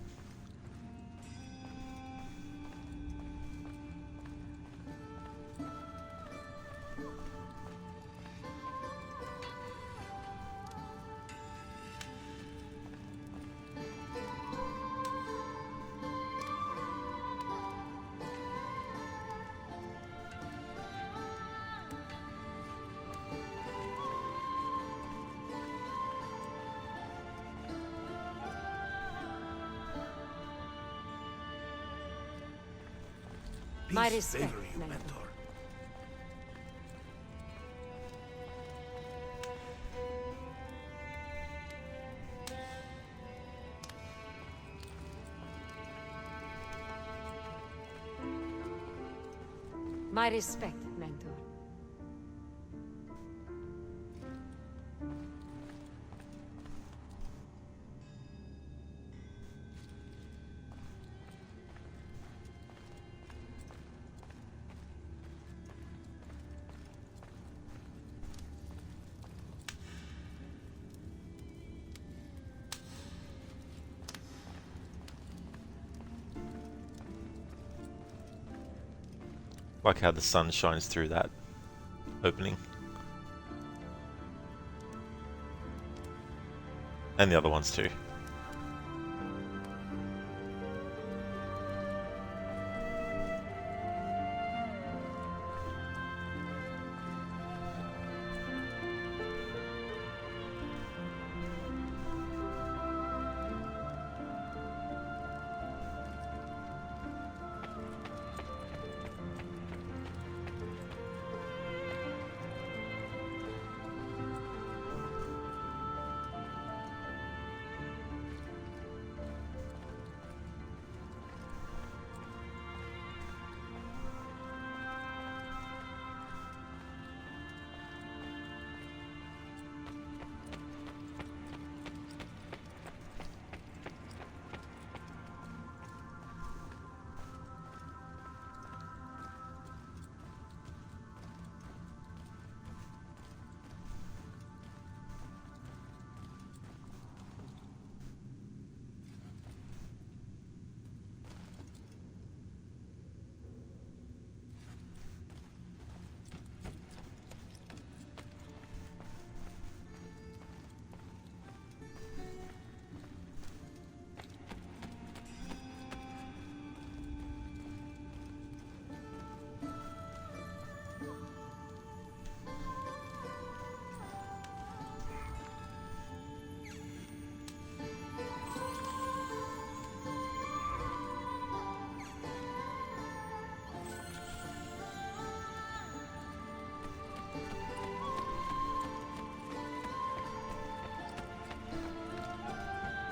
My respect, mentor. My respect, mentor.
Like how the sun shines through that opening. And the other ones too.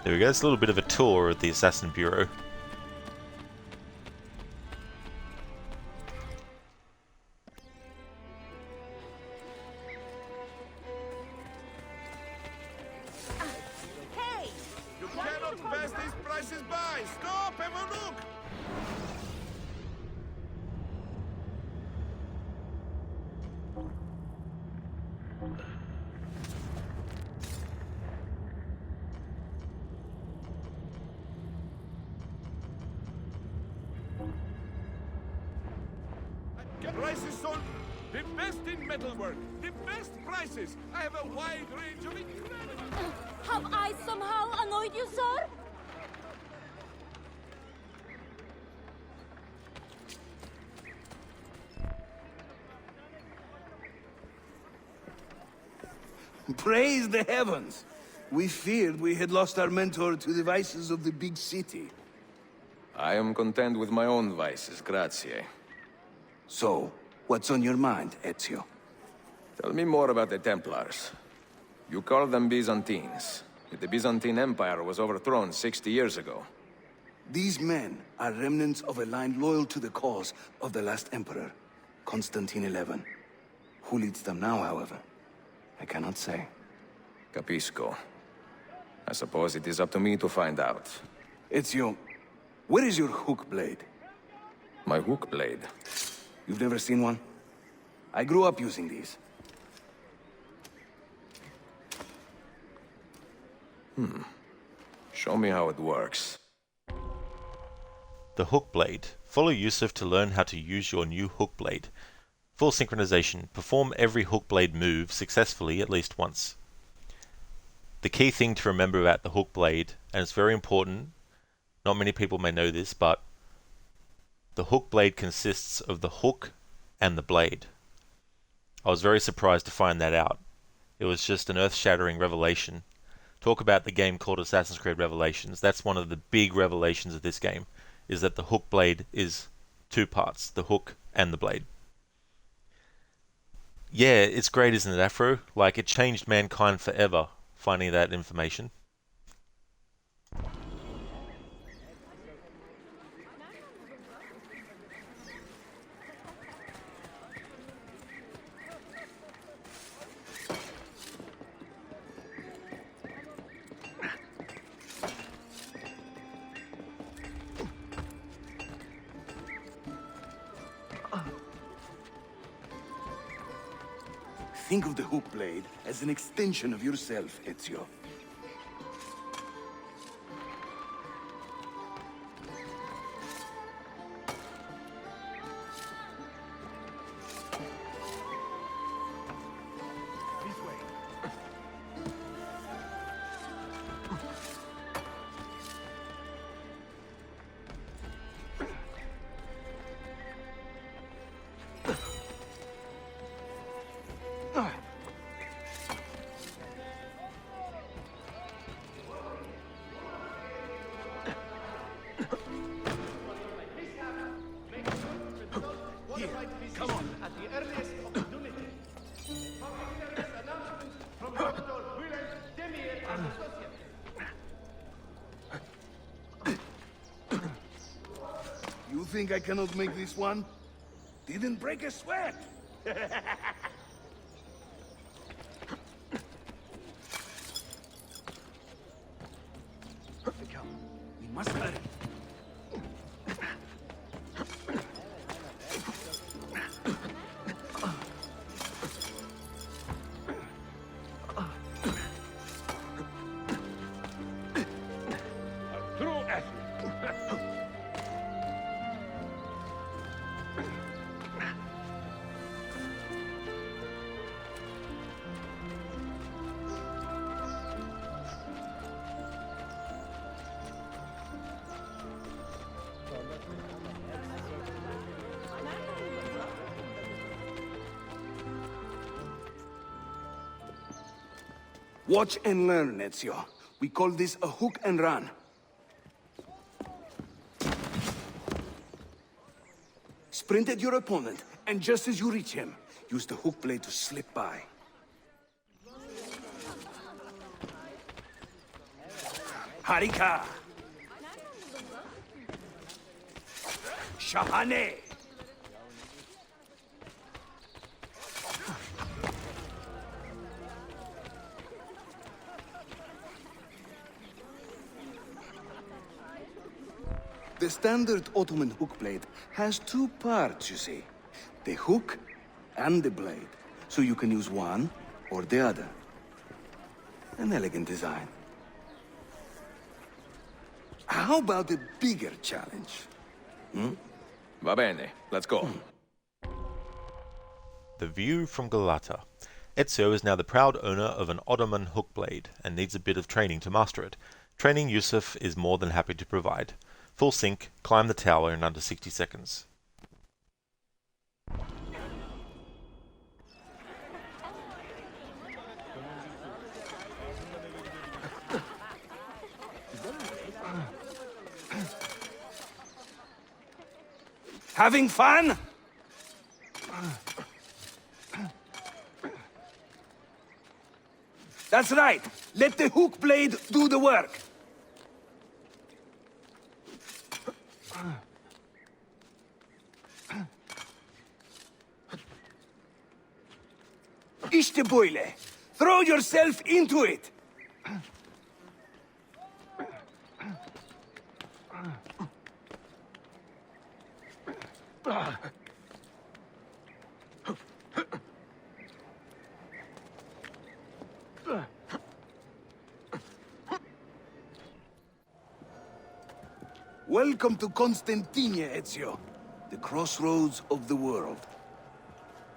There we go, it's a little bit of a tour of the Assassin Bureau.
Hey! You cannot pass these prices by! Stop! Have a look! Prices on the best in metalwork, the best prices. I have a wide range of incredible.
Have I somehow annoyed you, sir?
Praise the heavens! We feared we had lost our mentor to the vices of the big city.
I am content with my own vices, grazie.
So, what's on your mind, Ezio?
Tell me more about the Templars. You call them Byzantines. Yet the Byzantine Empire was overthrown 60 years ago.
These men are remnants of a line loyal to the cause of the last emperor, Constantine XI. Who leads them now, however? I cannot say.
Capisco. I suppose it is up to me to find out.
Ezio, where is your hook blade?
My hook blade?
You've never seen one? I grew up using these.
Show me how it works.
The hook blade. Follow Yusuf to learn how to use your new hook blade. Full synchronization. Perform every hook blade move successfully at least once. The key thing to remember about the hook blade, and it's very important, not many people may know this, but the hook blade consists of the hook and the blade. I was very surprised to find that out. It was just an earth-shattering revelation. Talk about the game called Assassin's Creed Revelations. That's one of the big revelations of this game, is that the hook blade is two parts, the hook and the blade. Yeah, it's great, isn't it, Afro? Like, it changed mankind forever, finding that information.
Think of the hook blade as an extension of yourself, Ezio. You think I cannot make this one? Didn't break a sweat! Come, we must hurry. Watch and learn, Ezio. We call this a hook and run. Sprint at your opponent, and just as you reach him, use the hook blade to slip by. Harika! Shahane! The standard Ottoman hook blade has two parts, you see. The hook and the blade. So you can use one or the other. An elegant design. How about a bigger challenge?
Va bene, let's go.
The view from Galata. Ezio is now the proud owner of an Ottoman hook blade and needs a bit of training to master it. Training Yusuf is more than happy to provide. Full sync, climb the tower in under 60 seconds.
Having fun? That's right. Let the hook blade do the work. İşte böyle. Throw yourself into it. Welcome to Constantinia, Ezio. The crossroads of the world.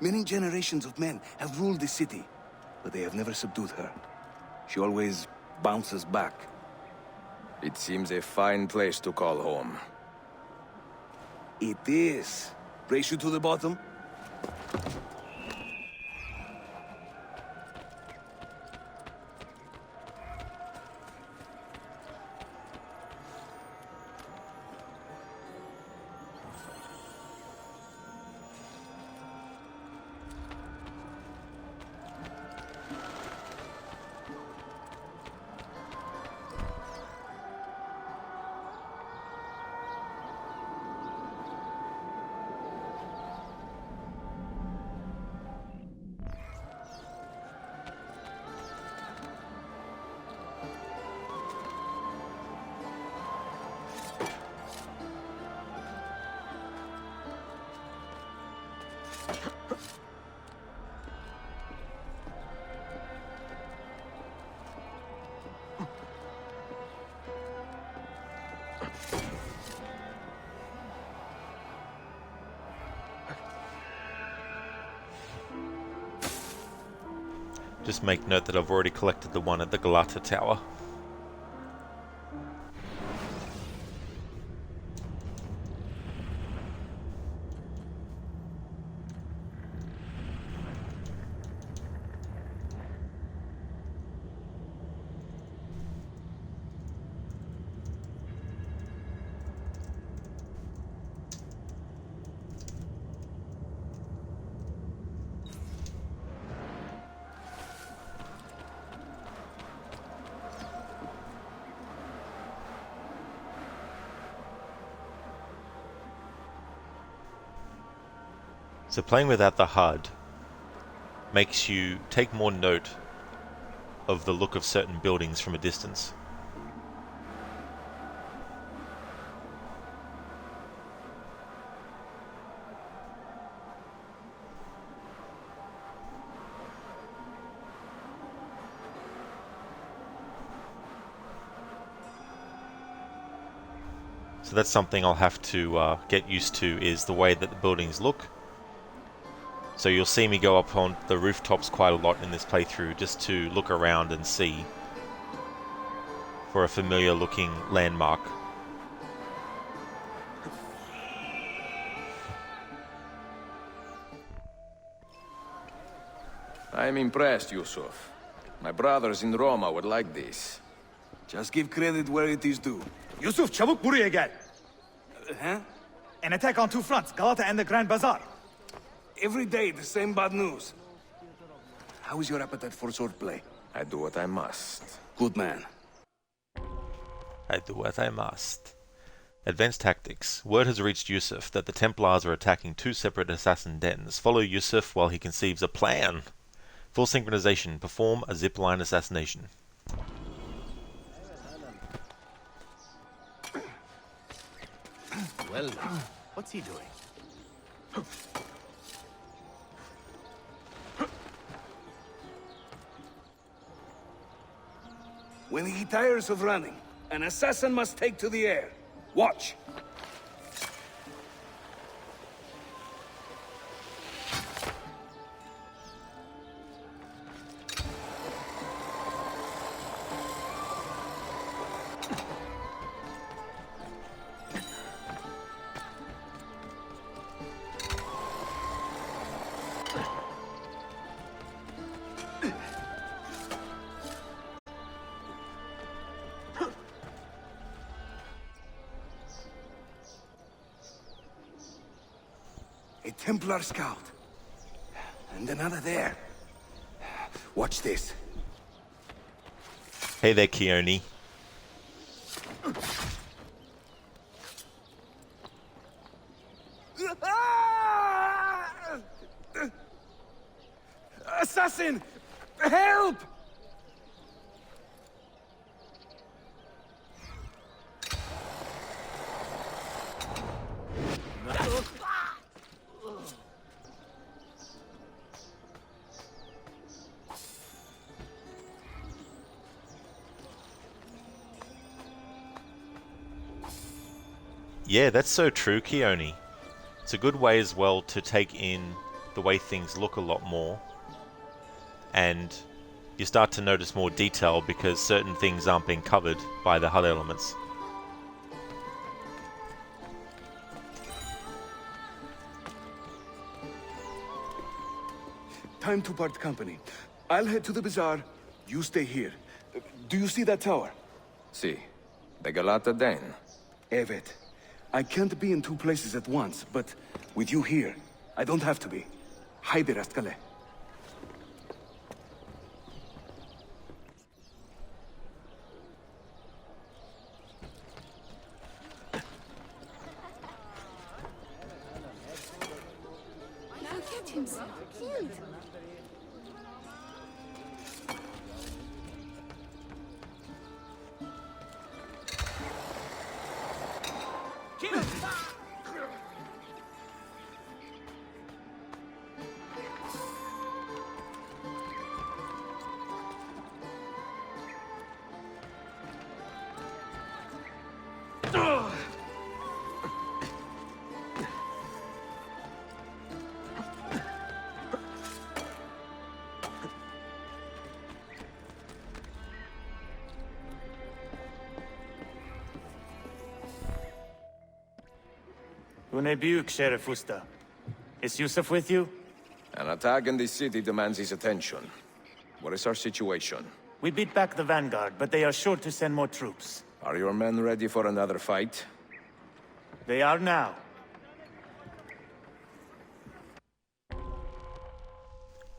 Many generations of men have ruled the city, but they have never subdued her. She always bounces back.
It seems a fine place to call home.
It is. Race you to the bottom?
Just make note that I've already collected the one at the Galata Tower. So playing without the HUD makes you take more note of the look of certain buildings from a distance. So that's something I'll have to get used to, is the way that the buildings look. So you'll see me go up on the rooftops quite a lot in this playthrough, just to look around and see for a familiar looking landmark.
I'm impressed, Yusuf. My brothers in Roma would like this.
Just give credit where it is due.
Yusuf, çabuk buraya gel.
Huh?
An attack on two fronts, Galata and the Grand Bazaar.
Every day, the same bad news. How is your appetite for swordplay?
I do what I must.
Good man.
I do what I must. Advanced tactics. Word has reached Yusuf that the Templars are attacking two separate assassin dens. Follow Yusuf while he conceives a plan. Full synchronization. Perform a zipline assassination.
Well, what's he doing?
When he tires of running, an assassin must take to the air. Watch. A Templar scout. And another there. Watch this.
Hey there, Keone.
Assassin! Help!
Yeah, that's so true, Keone. It's a good way as well to take in the way things look a lot more. And you start to notice more detail because certain things aren't being covered by the HUD elements.
Time to part company. I'll head to the bazaar. You stay here. Do you see that tower?
See, the Galata Den.
Evet. I can't be in two places at once, but with you here, I don't have to be. Haydi rastgele.
Look at him, so cute.
Unebiuk, Sheriff Usta. Is Yusuf with you?
An attack in the city demands his attention. What is our situation?
We beat back the Vanguard, but they are sure to send more troops.
Are your men ready for another fight?
They are now.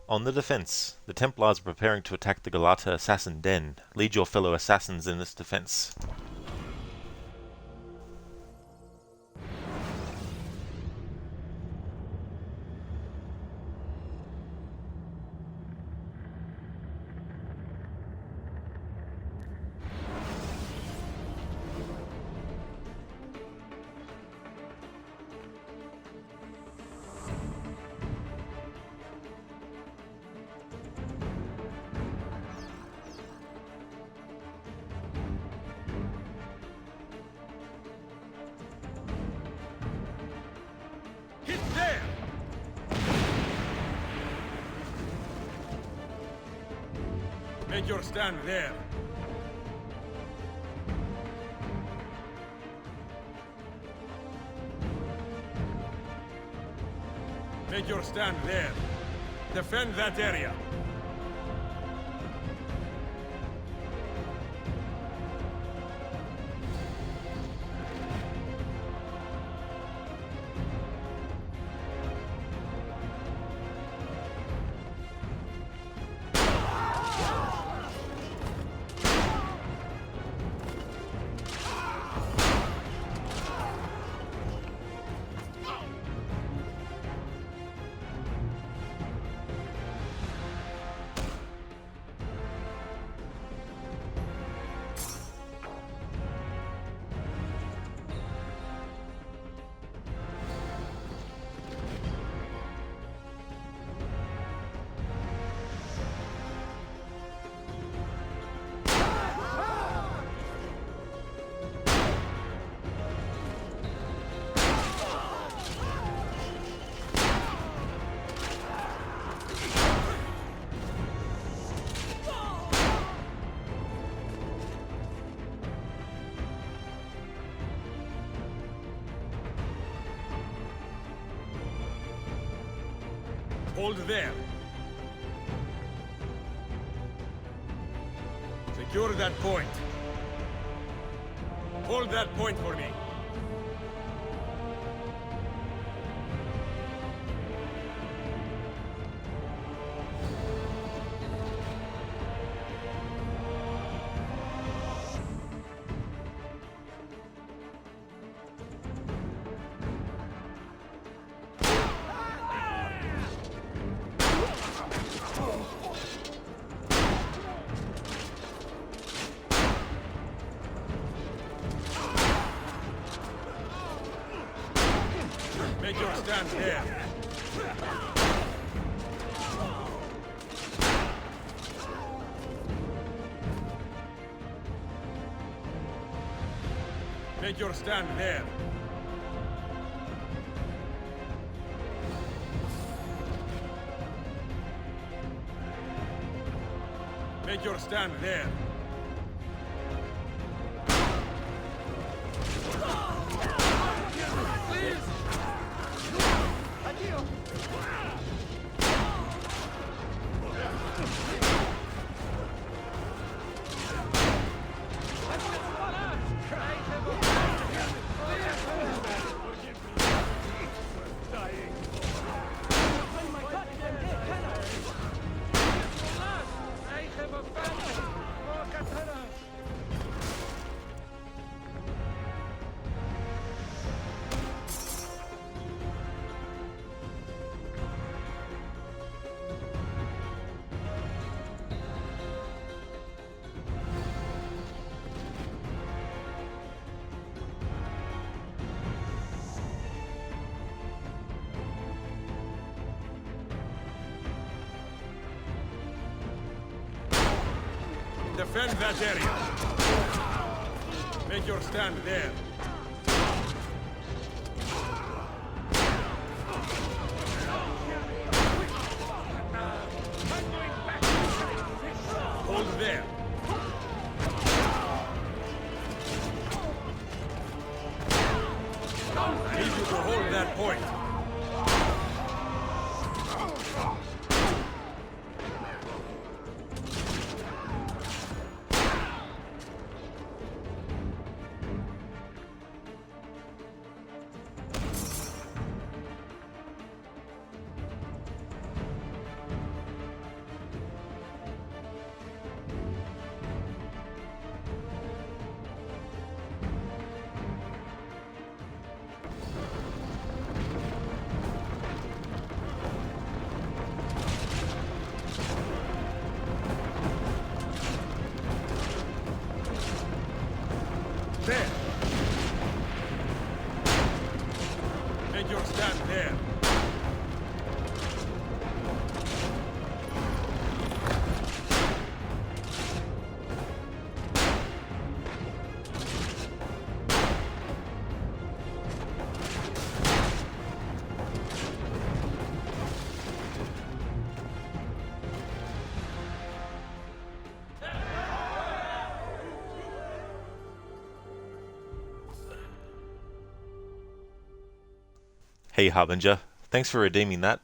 On the defense, the Templars are preparing to attack the Galata assassin den. Lead your fellow assassins in this defense.
Hit there! Make your stand there. Make your stand there. Defend that area. Hold there. Secure that point. Hold that point for me. Make your stand there. Make your stand there. Make your stand there. Defend that area. Make your stand there. Hold there. I need you to hold that point. There. Make your stand there.
Hey Harbinger, thanks for redeeming that.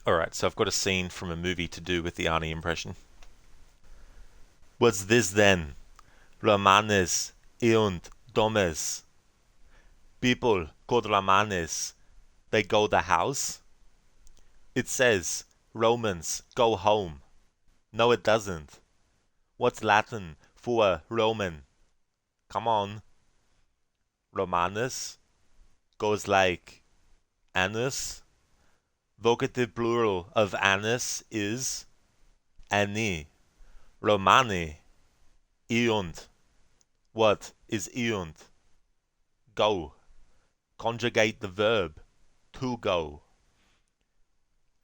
Alright, so I've got a scene from a movie to do with the Arnie impression. What's this then? Romanes und domes. People called Romanes, they go the house? It says, Romans, go home. No, it doesn't. What's Latin for Roman? Come on. Romanus goes like anus. Vocative plural of anus is ani. Romani. Iunt. What is iunt? Go. Conjugate the verb to go.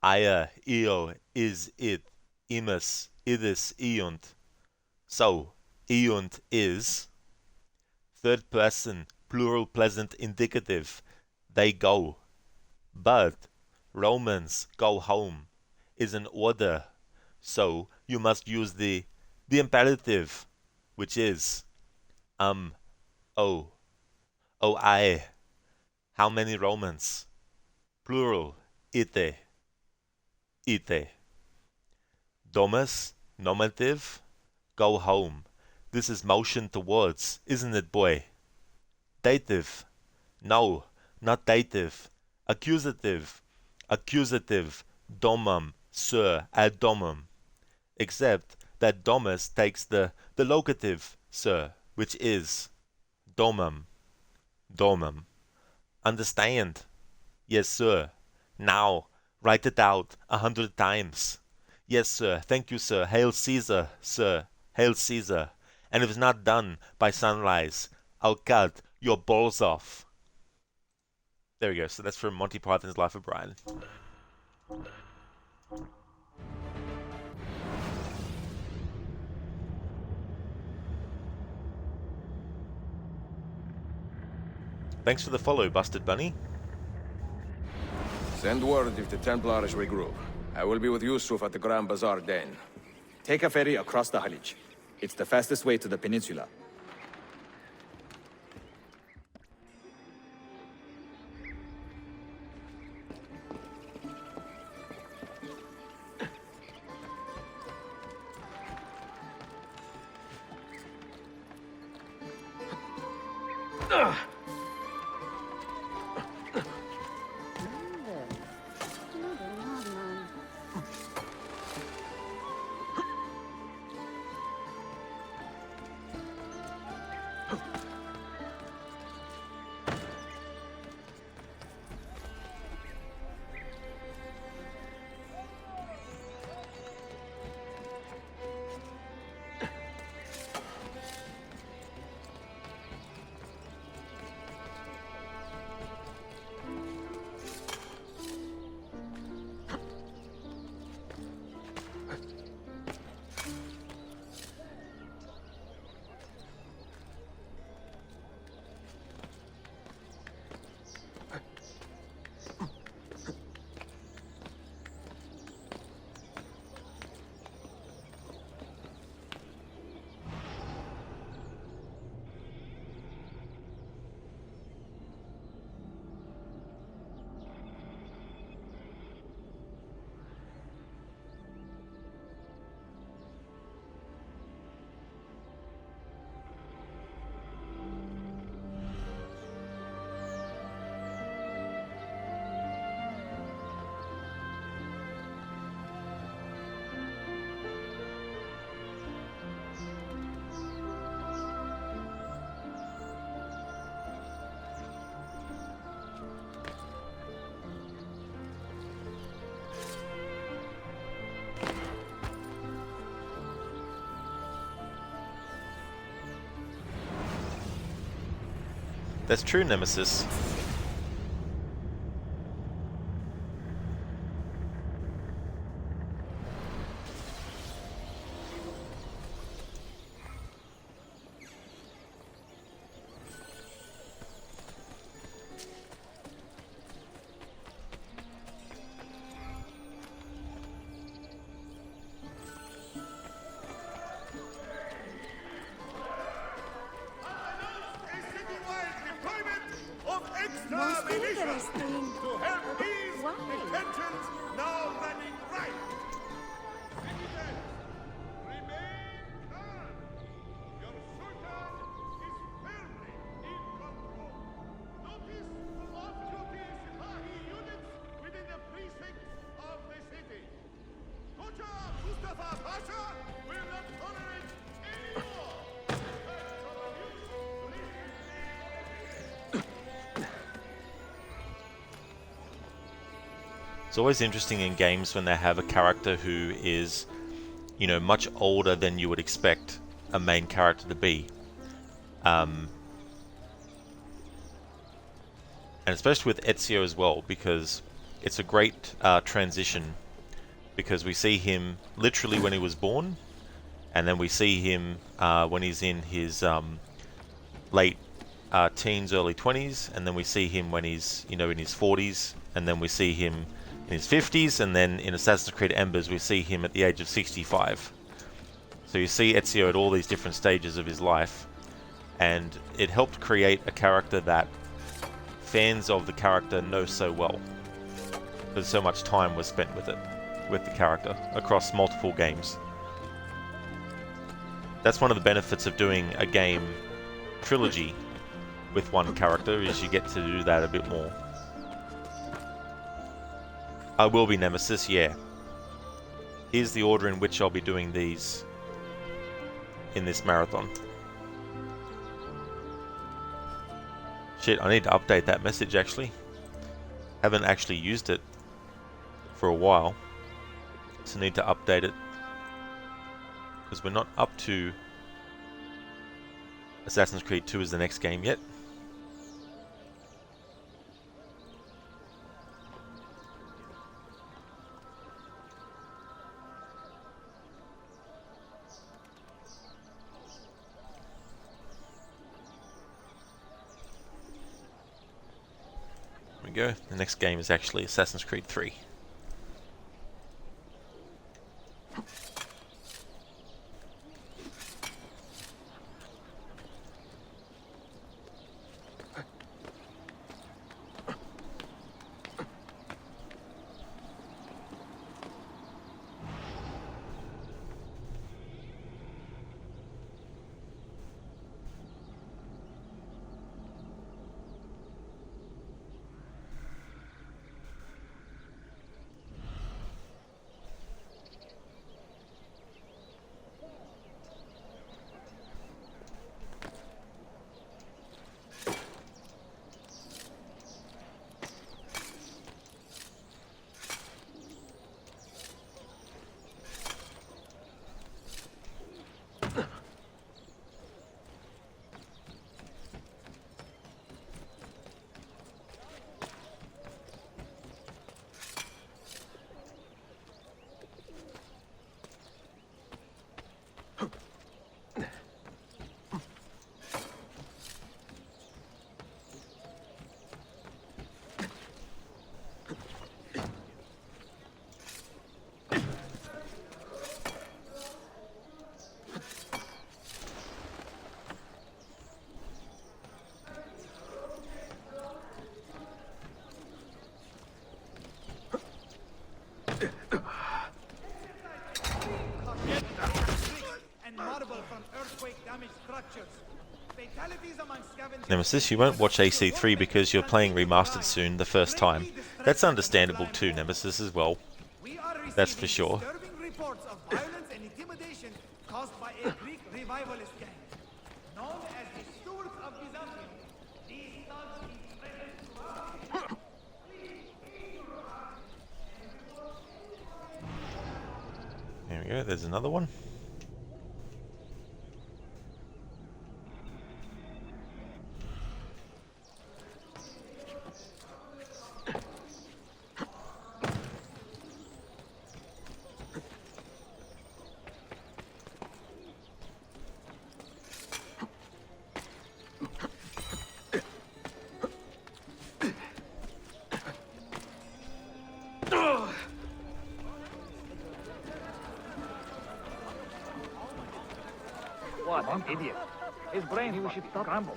Aya, io, is it, imus, idis, iunt. So, iunt is third person, plural present indicative. They go. But Romans go home is an order. So, you must use the imperative, which is oh, I. How many Romans? Plural, ite. Domus, nominative, go home. This is motion towards, isn't it, boy? Dative, no, not dative. Accusative, domum, sir, ad domum. Except that domus takes the locative, sir, which is domum. Understand? Yes, sir. Now, write it out 100 times. Yes, sir. Thank you, sir. Hail Caesar, sir. Hail Caesar. And if it's not done by sunrise, I'll cut your balls off. There we go. So that's from Monty Python's Life of Brian. Thanks for the follow, Busted Bunny.
Send word if the Templars regroup. I will be with Yusuf at the Grand Bazaar then.
Take a ferry across the Halij. It's the fastest way to the peninsula.
That's true, Nemesis.
Most interesting.
To help ease
Why?
the tensions now running right. Citizens, remain calm. Your sultan is firmly in control. Notice off-duty Sipahi units within the precincts of the city. Koca Mustafa Pasha will not tolerate any more acts of abuse.
It's always interesting in games when they have a character who is, you know, much older than you would expect a main character to be. And especially with Ezio as well, because it's a great transition, because we see him literally when he was born, and then we see him when he's in his late teens, early 20s, and then we see him when he's, you know, in his 40s, and then we see him in his 50s, and then in Assassin's Creed Embers we see him at the age of 65. So you see Ezio at all these different stages of his life, and it helped create a character that fans of the character know so well, because so much time was spent with it, with the character, across multiple games. That's one of the benefits of doing a game trilogy with one character, is you get to do that a bit more. I will be Nemesis, yeah. Here's the order in which I'll be doing these in this marathon. Shit, I need to update that message actually. Haven't actually used it for a while, so need to update it, because we're not up to Assassin's Creed 2 as the next game yet. There we go. The next game is actually Assassin's Creed 3.
And marble from earthquake-damaged structures. Fatalities among scavengers.
Nemesis, you won't watch AC3 because you're playing remastered soon the first time. That's understandable too, Nemesis, as well. That's for sure.
Disturbing reports of violence and intimidation caused by a Greek revivalist gang. Known as the Stewards of Byzantium, these thugs keep presents to us.
There we go, there's another one.
What an idiot. His brain, he should scramble.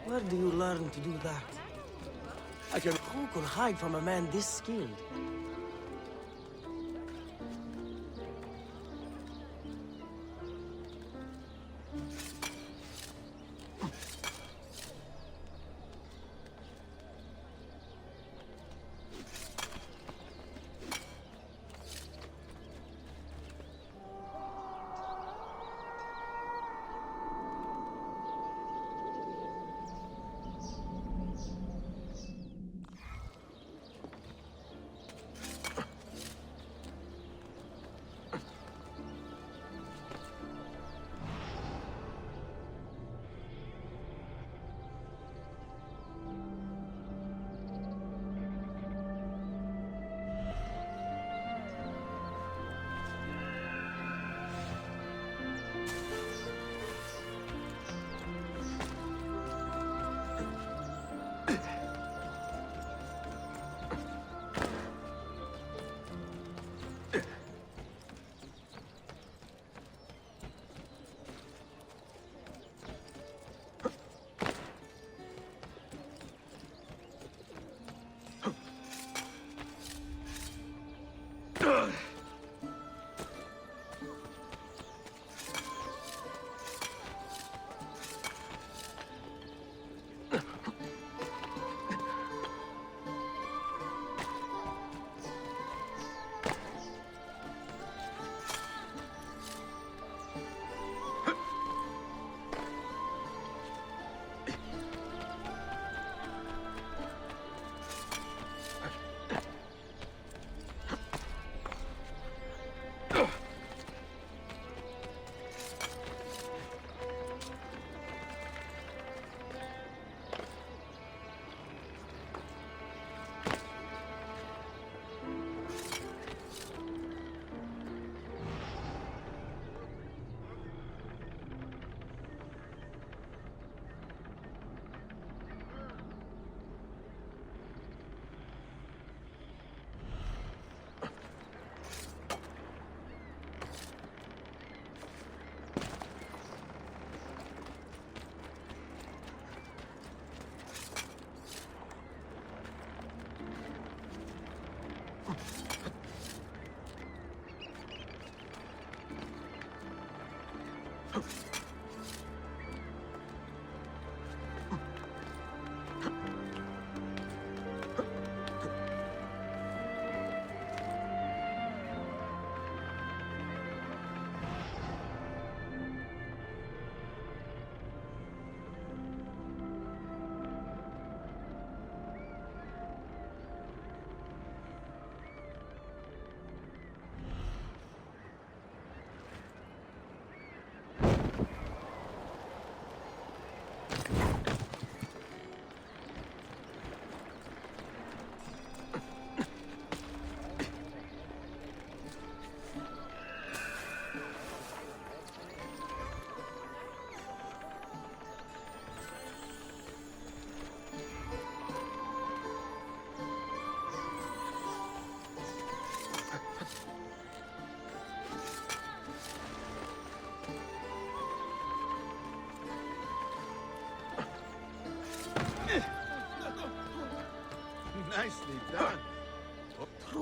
Where do you learn to do that? Who could hide from a man this skilled?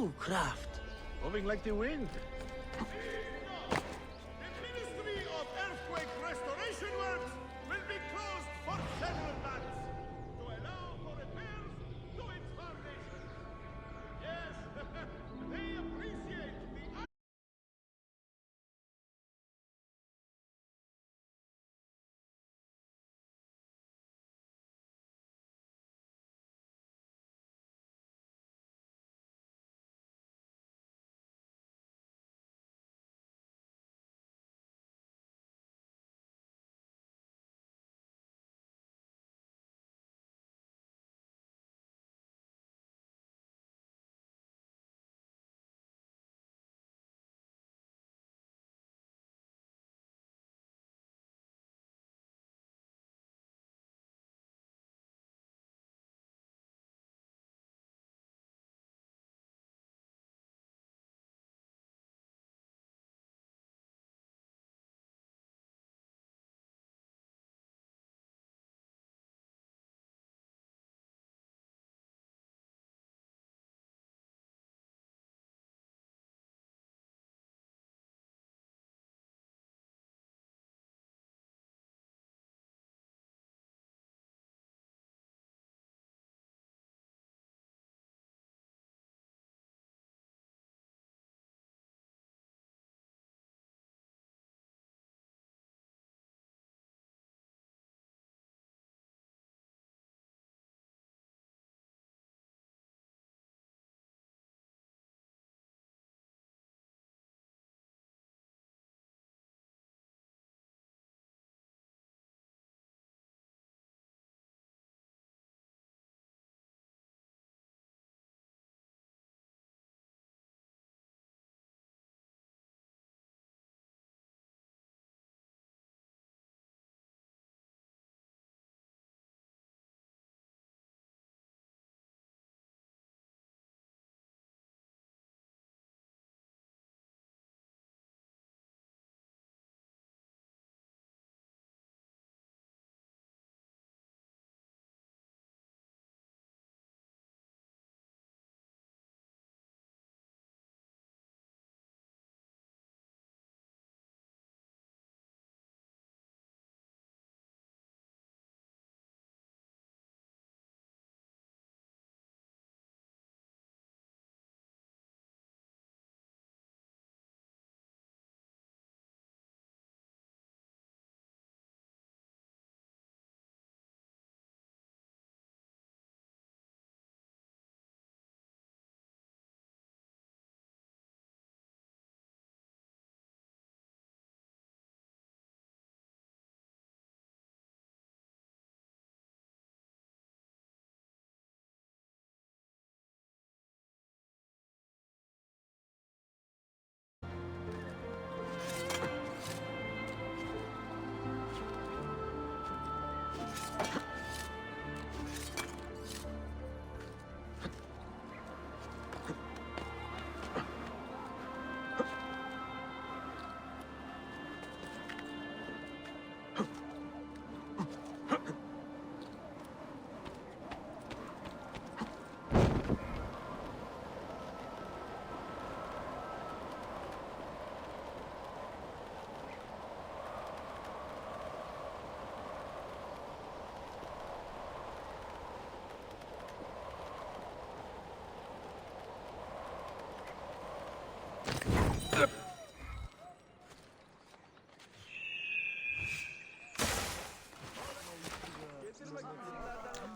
Oh, craft.
Moving like the wind.
Ministry of Earthquake Restoration Works will be closed for several months to allow for repairs to its foundation. Yes, they appreciate the...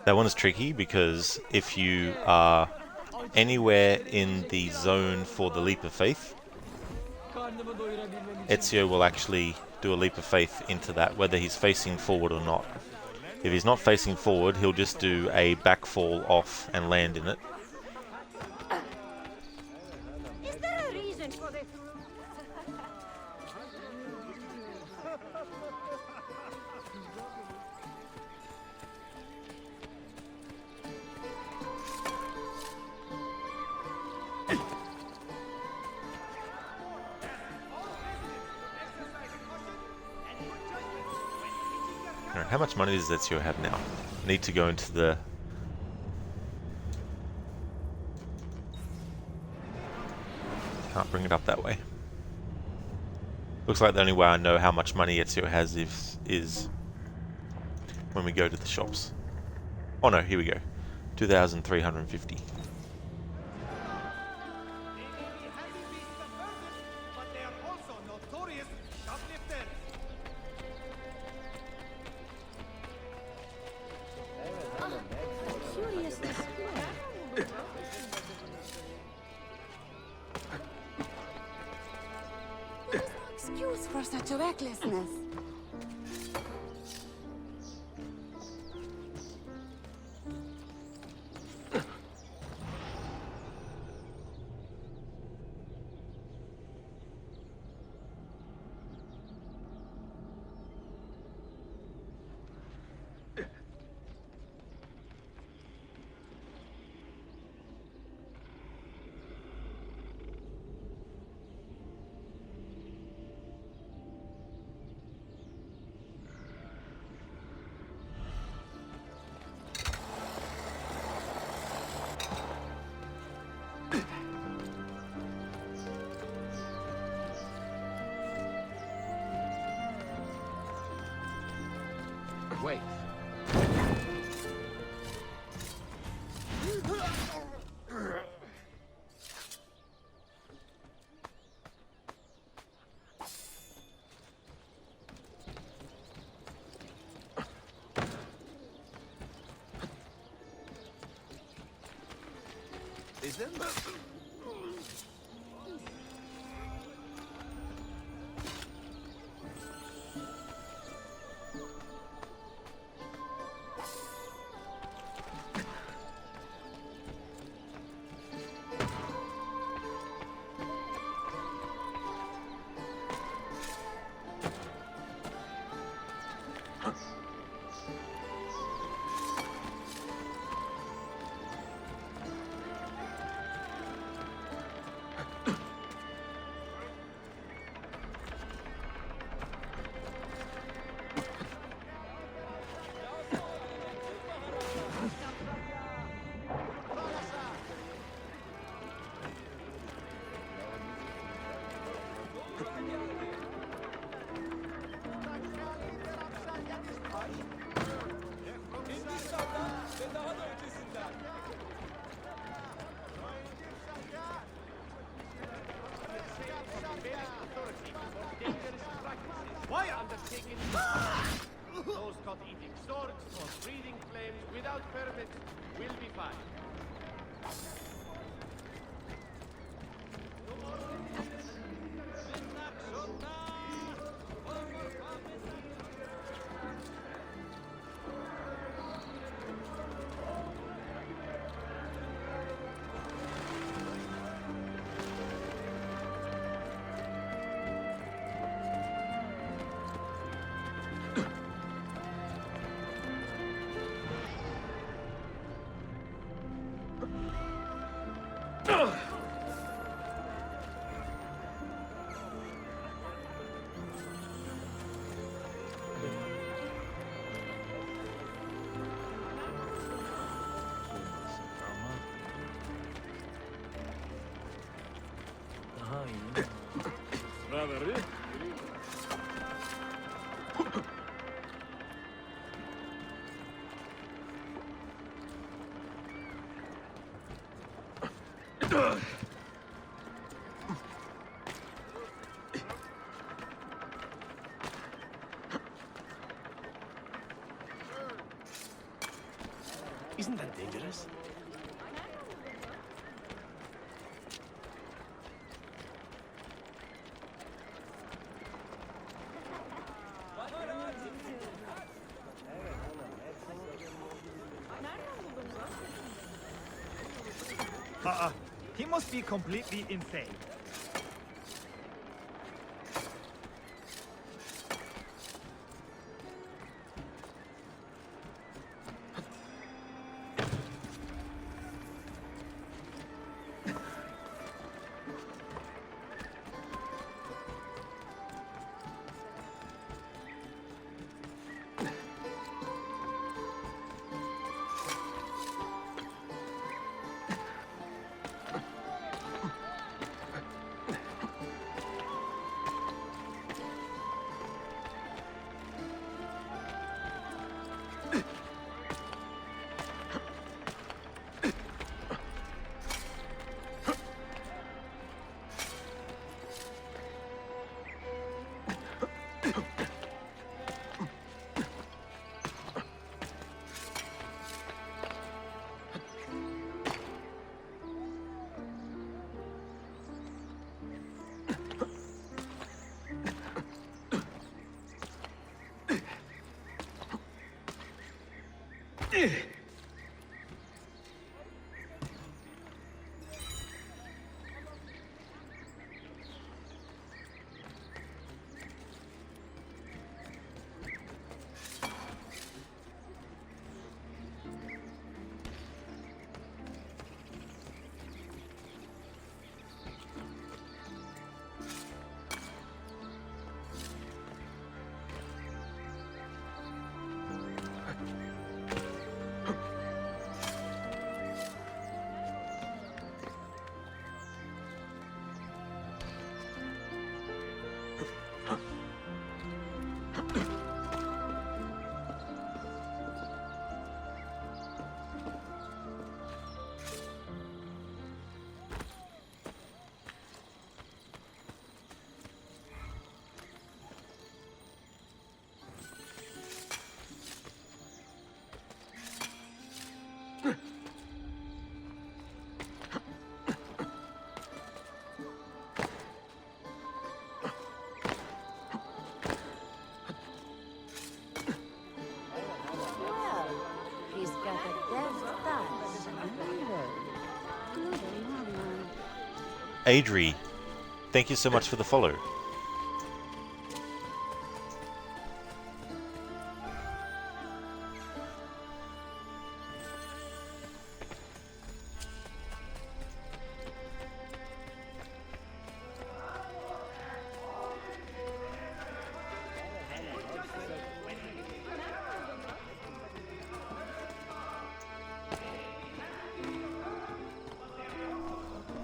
That one is tricky because if you are anywhere in the zone for the leap of faith, Ezio will actually do a leap of faith into that, whether he's facing forward or not. If he's not facing forward, he'll just do a backfall off and land in it.
Is there a reason for this?
Alright, how much money does Ezio have now? Need to go into the... Can't bring it up that way. Looks like the only way I know how much money Ezio has is when we go to the shops. Oh no, here we go. 2,350.
Curious display. Excuse for such a recklessness.
Wait.
Is there?
Why undertaking those caught eating swords or breathing flames without permits will be fined.
Rather,
Isn't that dangerous?
He must be completely insane.
Well, he's got a deft touch.
Adri, thank you so much for the follow.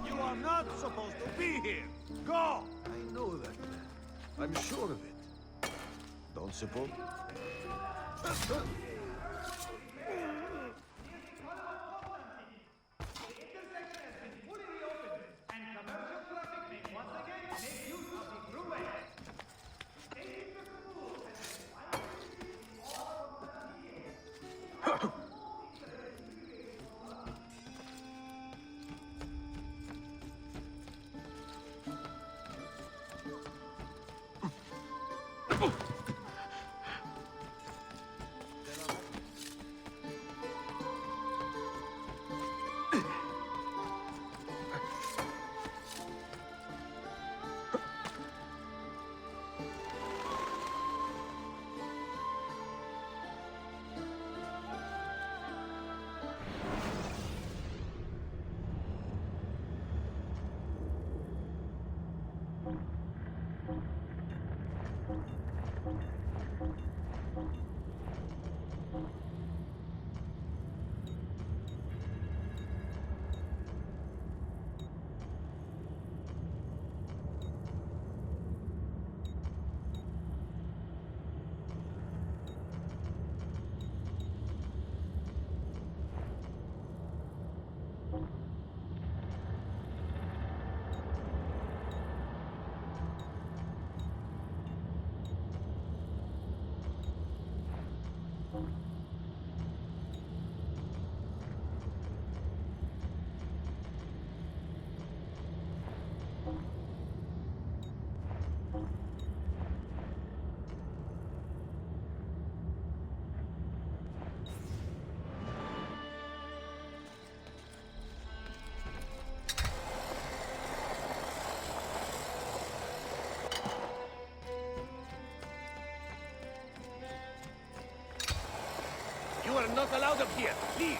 You are not supposed to be here. Go! I know that, man. I'm sure of it. Don't suppose?
You are not allowed up here. Leave.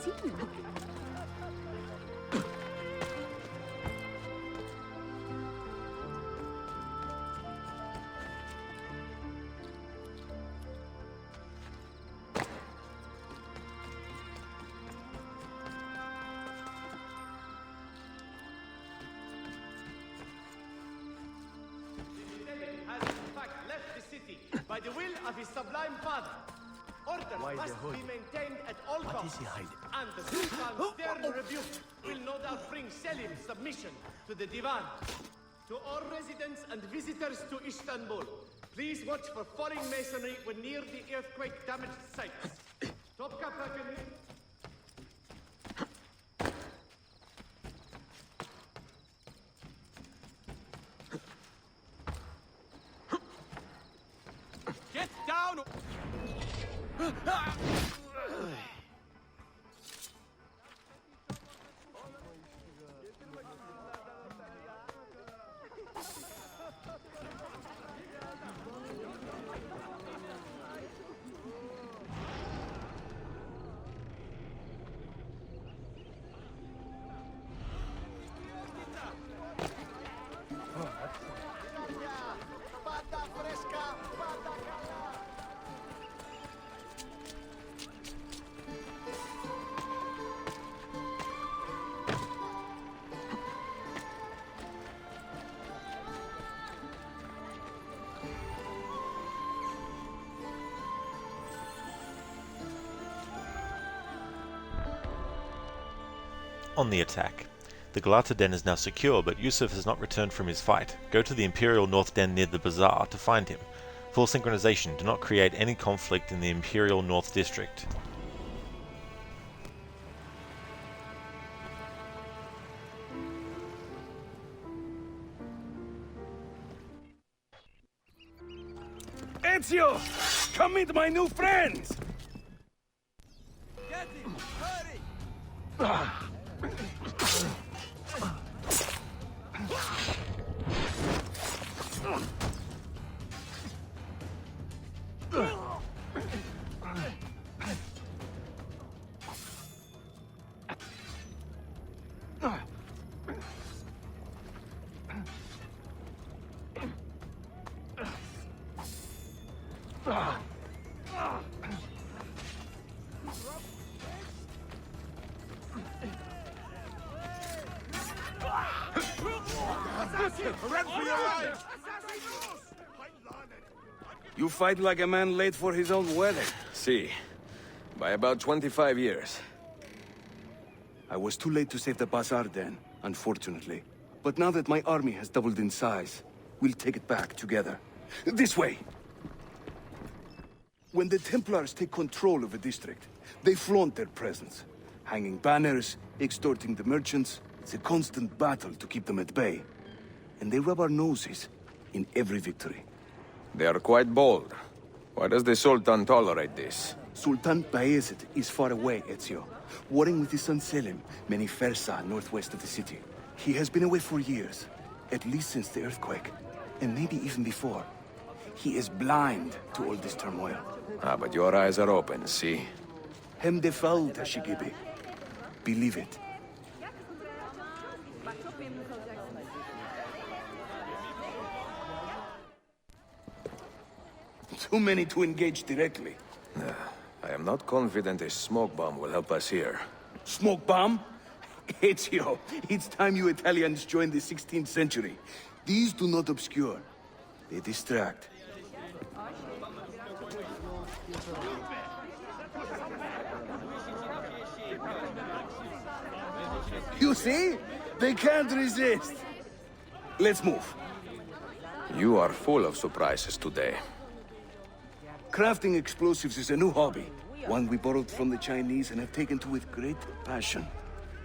seen.
Has in fact left the city by the will of his sublime father. Order must be maintained at all costs. And the Sultan's stern rebuke will no doubt bring Selim's submission to the Divan. To all residents and visitors to Istanbul, please watch for falling masonry when near the earthquake-damaged sites. Topkapı Akademi. Get down!
On the attack. The Galata Den is now secure, but Yusuf has not returned from his fight. Go to the Imperial North Den near the bazaar to find him. Full synchronization. Do not create any conflict in the Imperial North District.
Ezio! Come meet my new friends!
Get him! Hurry!
Run for your life! You fight like a man late for his own wedding.
See, by about 25 years.
I was too late to save the bazaar then, unfortunately. But now that my army has doubled in size, we'll take it back together. This way! When the Templars take control of a district, they flaunt their presence. Hanging banners, extorting the merchants. It's a constant battle to keep them at bay. And they rub our noses in every victory.
They are quite bold. Why does the Sultan tolerate this?
Sultan Bayezid is far away, Ezio. Warring with his son Selim, many Fersa northwest of the city. He has been away for years, at least since the earthquake, and maybe even before. He is blind to all this turmoil.
Ah, but your eyes are open, see?
Hem defal, Tashigibi. Believe it. Too many to engage directly.
I am not confident a smoke bomb will help us here.
Smoke bomb? Ezio, it's time you Italians joined the 16th century. These do not obscure. They distract. You see? They can't resist. Let's move.
You are full of surprises today.
Crafting explosives is a new hobby. One we borrowed from the Chinese and have taken to with great passion.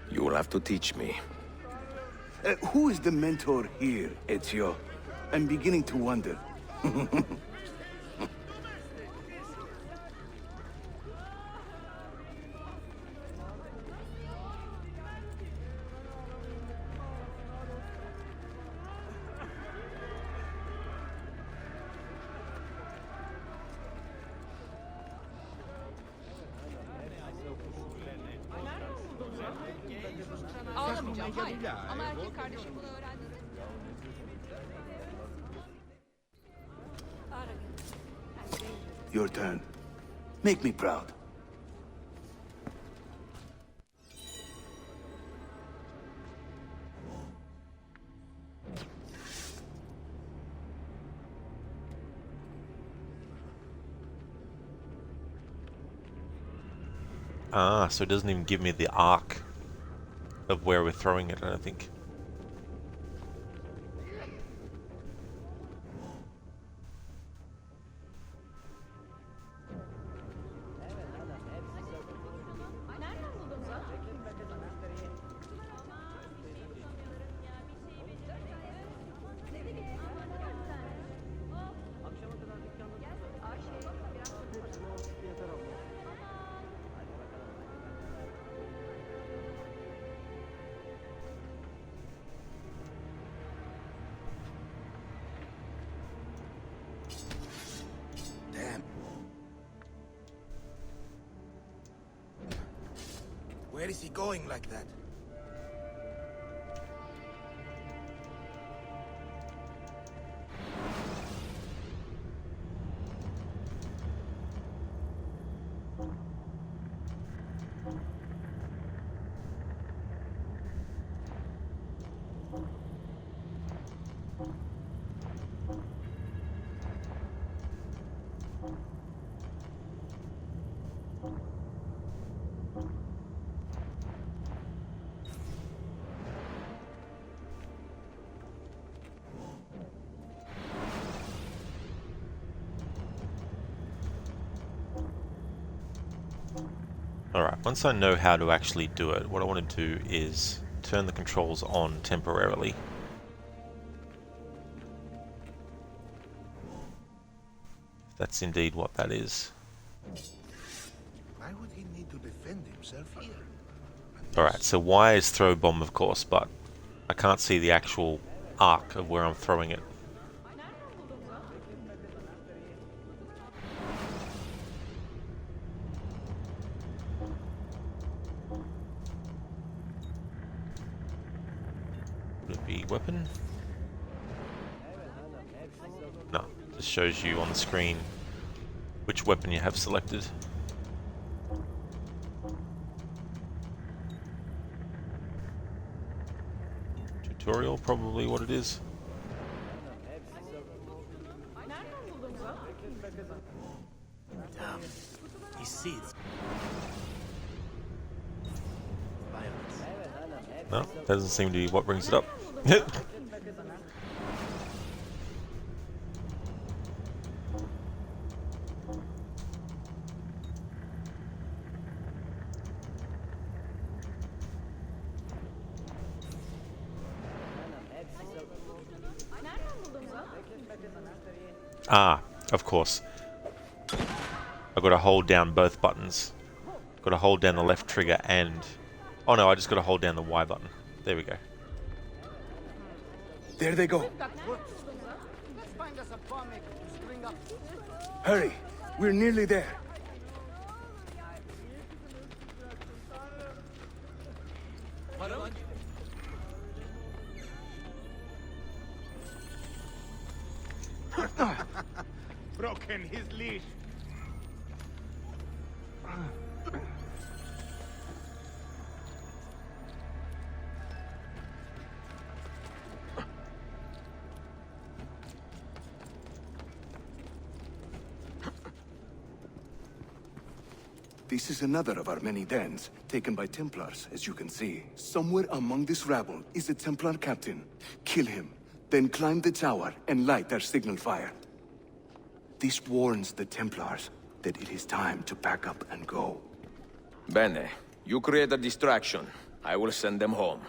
You will have to teach me.
Who is the mentor here, Ezio? I'm beginning to wonder.
Hayır. Ama erkek kardeşim bunu öğrendi.
Your turn. Make me proud.
Ah, so it doesn't even give me the arc of where we're throwing it, I don't think.
Damn. Where is he going like that?
Alright, once I know how to actually do it, what I want to do is turn the controls on temporarily. That's indeed what that is.
Why would he need to defend himself here?
Alright, so Y is throw bomb, of course, but I can't see the actual arc of where I'm throwing it. Would it be weapon? No, just shows you on the screen which weapon you have selected. Tutorial, probably what it is.
Damn. He sees.
No, doesn't seem to be what brings it up. Ah, of course. I've got to hold down both buttons. Got to hold down the left trigger and... Oh no, I just got to hold down the Y button. There we go.
There they go. Hurry, we're nearly there.
Broken his leash.
This is another of our many dens, taken by Templars, as you can see. Somewhere among this rabble is a Templar captain. Kill him, then climb the tower and light our signal fire. This warns the Templars that it is time to pack up and go.
Bene, you create a distraction. I will send them home.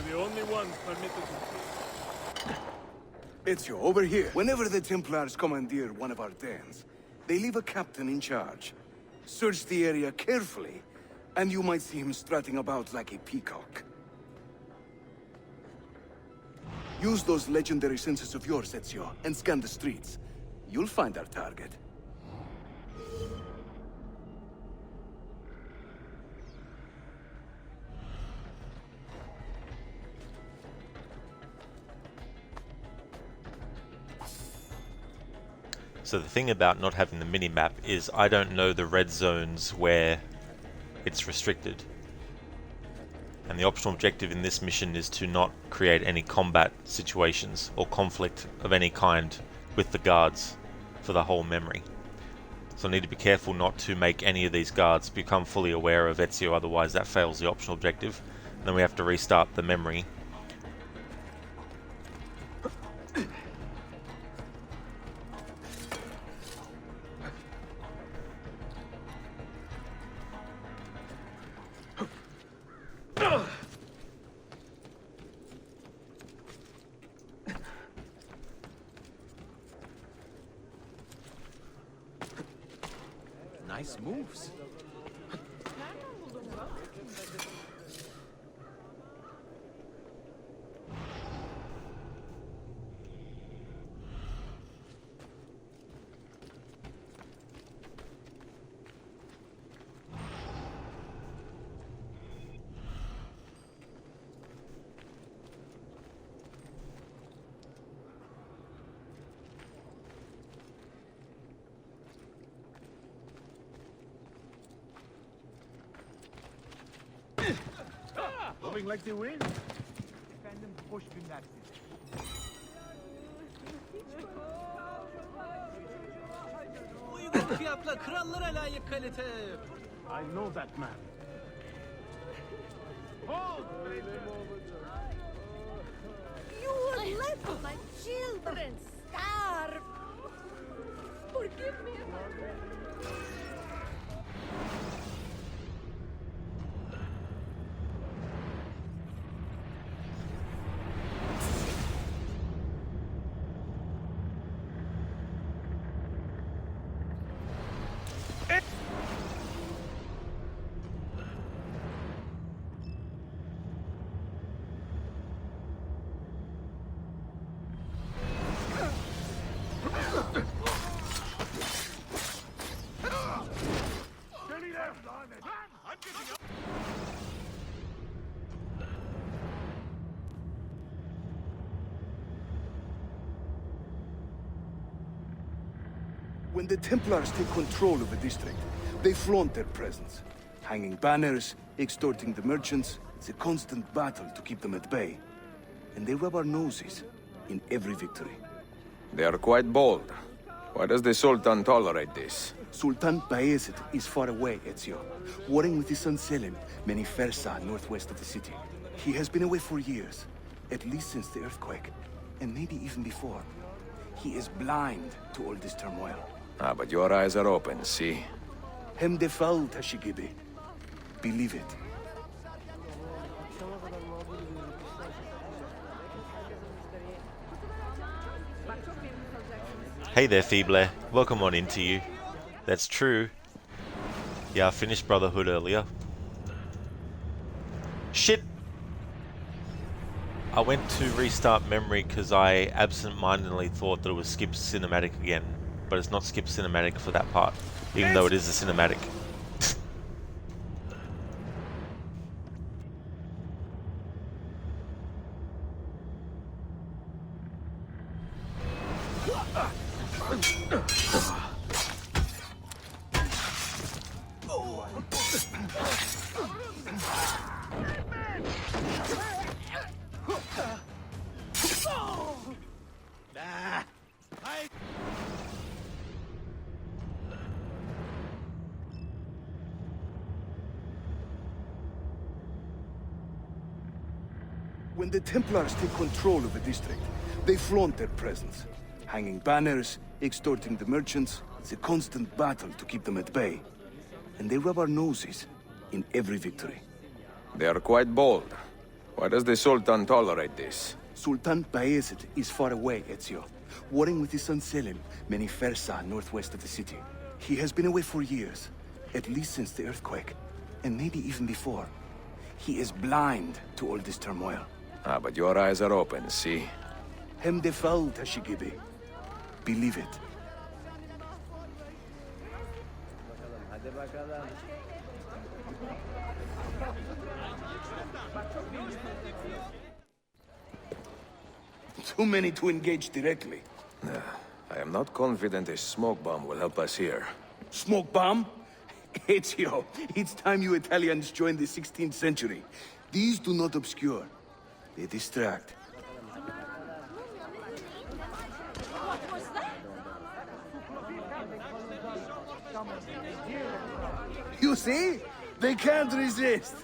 the only ones permitted to...
Ezio, over here. Whenever the Templars commandeer one of our dens, they leave a captain in charge. Search the area carefully, and you might see him strutting about like a peacock. Use those legendary senses of yours, Ezio, and scan the streets. You'll find our target.
So the thing about not having the mini-map is I don't know the red zones where it's restricted. And the optional objective in this mission is to not create any combat situations or conflict of any kind with the guards for the whole memory. So I need to be careful not to make any of these guards become fully aware of Ezio, otherwise that fails the optional objective. And then we have to restart the memory.
Nice moves.
Moving like the wind.
Efendim hoş günler size.
Uygun fiyatla krallara layık kalite.
I know that man. Hold!
You will let my children starve. Forgive me.
When the Templars take control of a district, they flaunt their presence. Hanging banners, extorting the merchants, it's a constant battle to keep them at bay. And they rub our noses in every victory.
They are quite bold. Why does the Sultan tolerate this?
Sultan Bayezid is far away, Ezio, warring with his son Selim, many Fersa northwest of the city. He has been away for years, at least since the earthquake, and maybe even before. He is blind to all this turmoil.
Ah, but your eyes are open, see?
Hem defal, Tashigibi. Believe it.
Hey there, Feebler. Welcome on into you. That's true. Yeah, I finished Brotherhood earlier. Shit! I went to restart memory because I absent-mindedly thought that it was skip cinematic again. But it's not skip cinematic for that part, even though it is a cinematic.
When the Templars take control of a district, they flaunt their presence. Hanging banners, extorting the merchants, it's a constant battle to keep them at bay. And they rub our noses in every victory.
They are quite bold. Why does the Sultan tolerate this?
Sultan Bayezid is far away, Ezio. Warring with his son Selim, many Fersa northwest of the city. He has been away for years, at least since the earthquake, and maybe even before. He is blind to all this turmoil.
Ah, but your eyes are open, see?
Hem defal, Tashigibi. Believe it. Too many to engage directly.
I am not confident a smoke bomb will help us here.
Smoke bomb? Ezio, it's time you Italians joined the 16th century. These do not obscure. They distract.
What was that?
You see? They can't resist.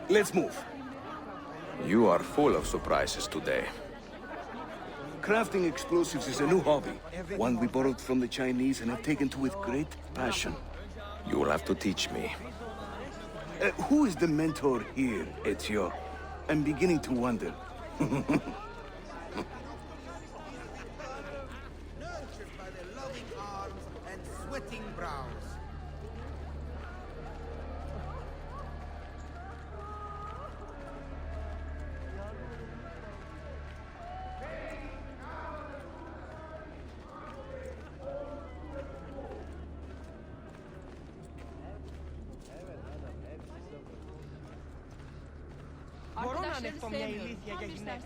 Let's move.
You are full of surprises today.
Crafting explosives is a new hobby. One we borrowed from the Chinese and have taken to with great passion.
You will have to teach me.
Who is the mentor here, Ezio? I'm beginning to wonder.
Nurtured by their loving arms and sweating brows.
Arkadaşları sevmiyorum. Tam bir serseri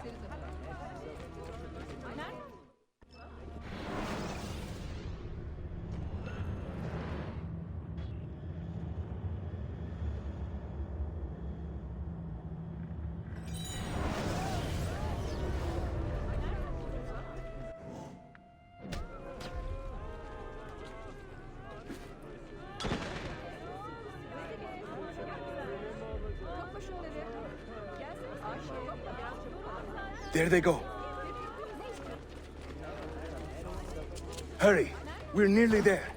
There they go. Hurry, we're nearly there.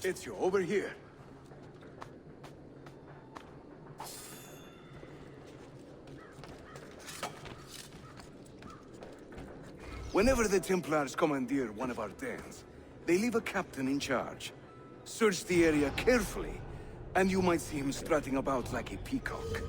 Ezio, over here. Whenever the Templars commandeer one of our dens, they leave a captain in charge. Search the area carefully, and you might see him strutting about like a peacock.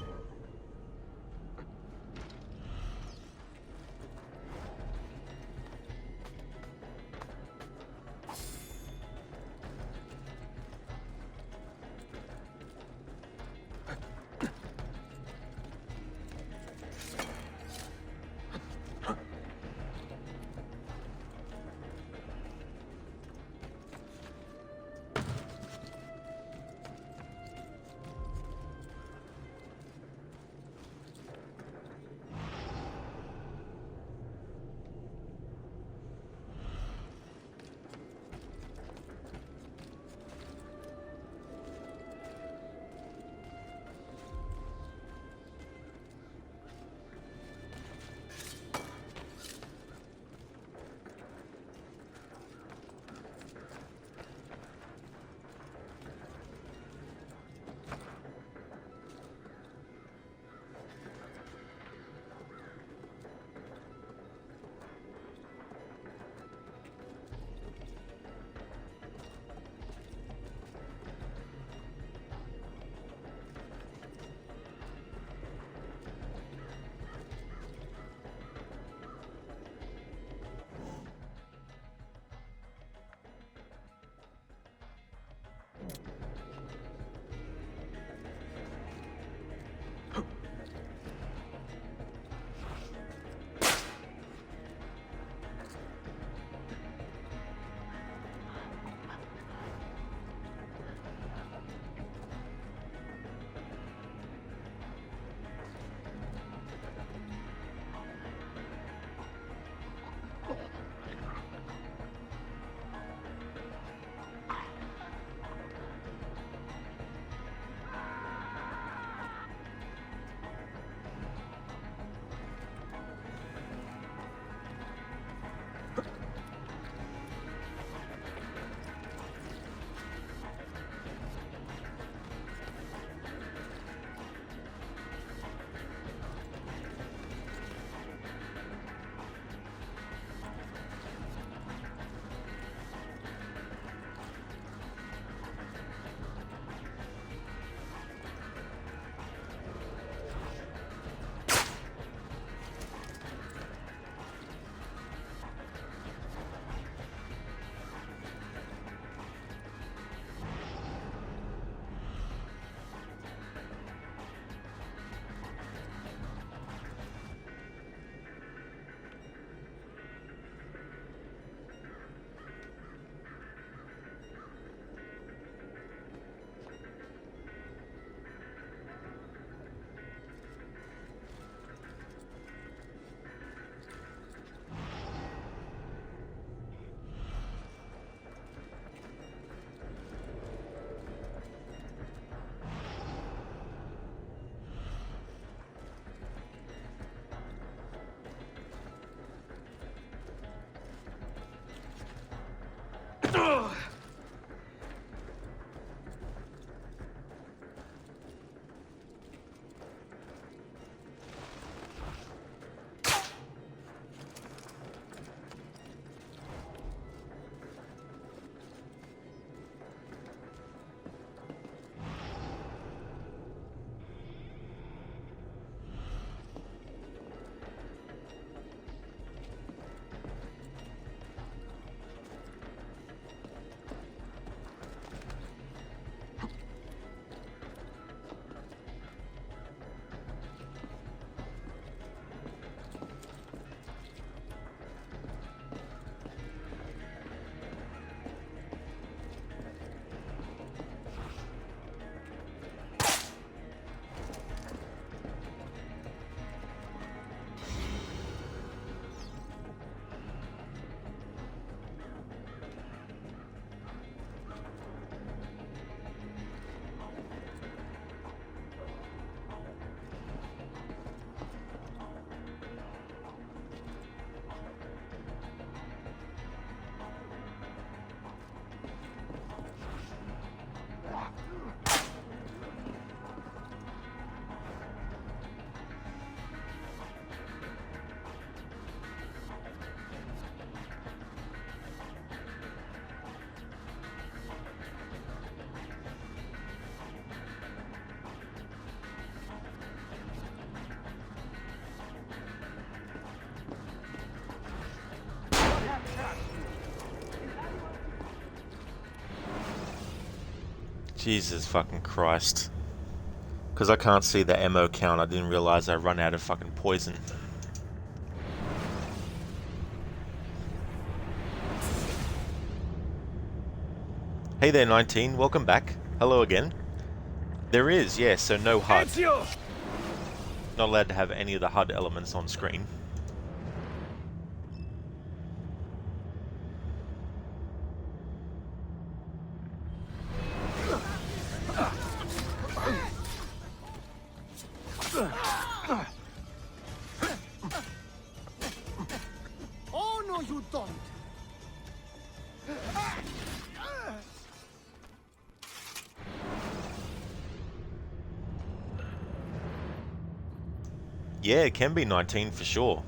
Jesus fucking Christ. Because I can't see the ammo count, I didn't realize I run out of fucking poison. Hey there, 19. Welcome back. Hello again. There is, yeah, so no HUD.
Ezio!
Not allowed to have any of the HUD elements on screen.
Oh, no, you don't.
Yeah, it can be 19 for sure.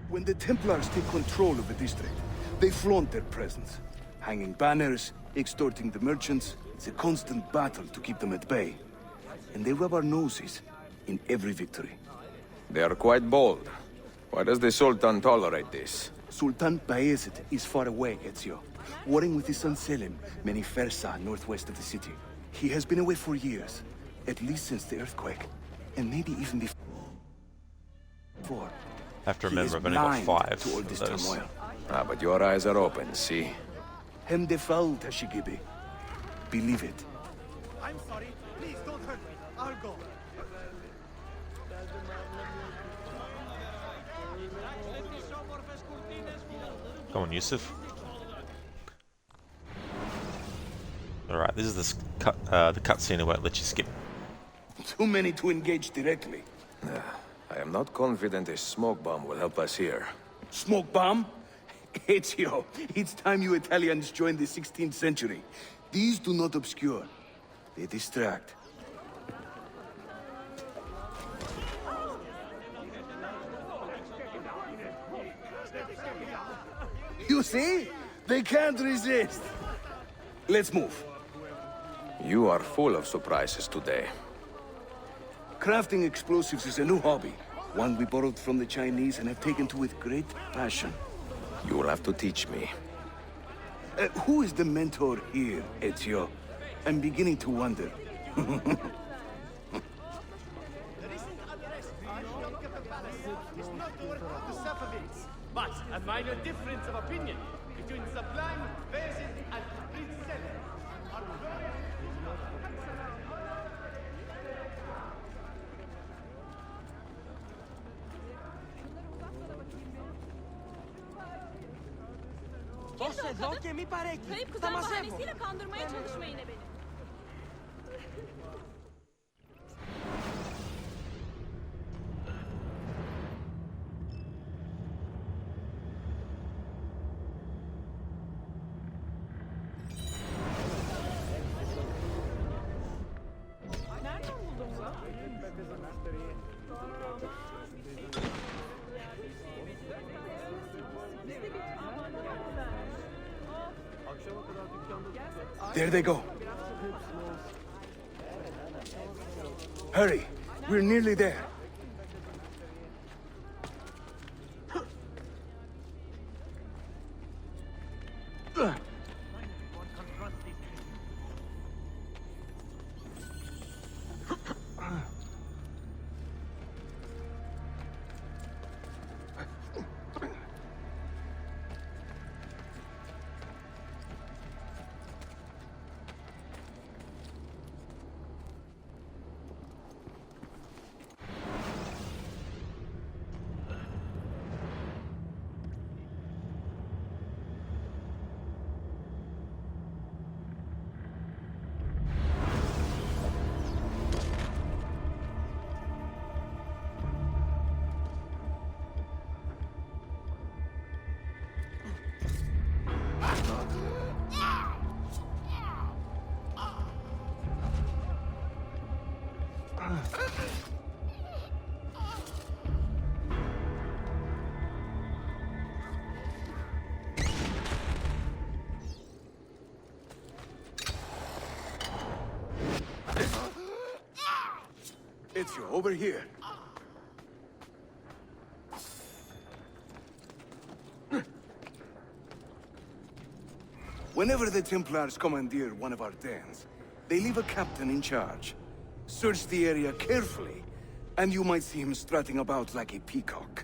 When the Templars take control of a district, they flaunt their presence. Hanging banners, extorting the merchants. It's a constant battle to keep them at bay. And they rub our noses in every victory.
They are quite bold. Why does the Sultan tolerate this?
Sultan Bayezid is far away, Ezio. Warring with his son Selim, many Fersa northwest of the city. He has been away for years, at least since the earthquake. And maybe even before.
I have to remember, I've only got 5
to all this
of those.
turmoil.
Ah, but your eyes are open, see?
Hem defal, Tashigibi. Believe it.
I'm sorry. Please don't hurt me. I'll go.
Come on, Yusuf. Alright, this is the cutscene I won't let you skip.
Too many to engage directly.
I am not confident a smoke bomb will help us here.
Smoke bomb? Ezio, it's time you Italians joined the 16th century. These do not obscure. They distract. You see? They can't resist. Let's move.
You are full of surprises today.
Crafting explosives is a new hobby. One we borrowed from the Chinese and have taken to with great passion.
You will have to teach me.
Who is the mentor here, Ezio? I'm beginning to wonder.
But a minor difference of opinion between Sublime, Basin, and Prince Selim are very...
Boss εδώ και μη παρέκει.
Kayıp
Τα
kuzen
μαζεύω.
bahanesiyle kandırmaya çalışma yine beni. Nereden buldun bunu?
There they go. Hurry, we're nearly there. Ezio, over here. Whenever the Templars commandeer one of our dens, they leave a captain in charge. Search the area carefully, and you might see him strutting about like a peacock.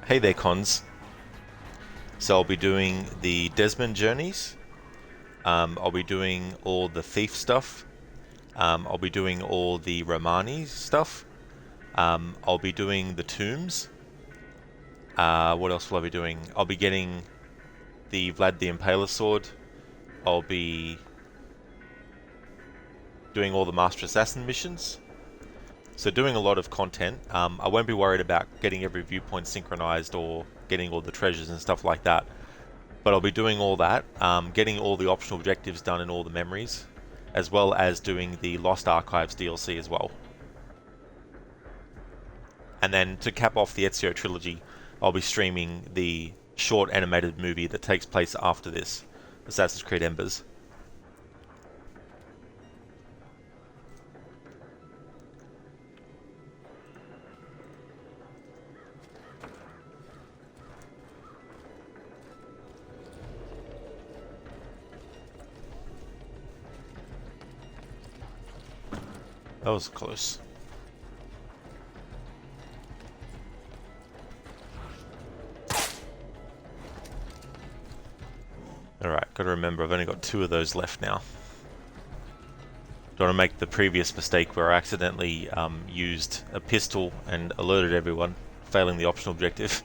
Hey there, cons. So I'll be doing the Desmond journeys. I'll be doing all the thief stuff. I'll be doing all the Romani stuff. I'll be doing the tombs. What else will I be doing? I'll be getting the Vlad the Impaler sword. I'll be doing all the Master Assassin missions. So doing a lot of content. I won't be worried about getting every viewpoint synchronized or getting all the treasures and stuff like that. But I'll be doing all that, getting all the optional objectives done and all the memories, as well as doing the Lost Archives DLC as well. And then to cap off the Ezio trilogy, I'll be streaming the short animated movie that takes place after this, Assassin's Creed Embers. That was close. Alright, gotta remember I've only got 2 of those left now. Don't want to make the previous mistake where I accidentally used a pistol and alerted everyone, failing the optional objective.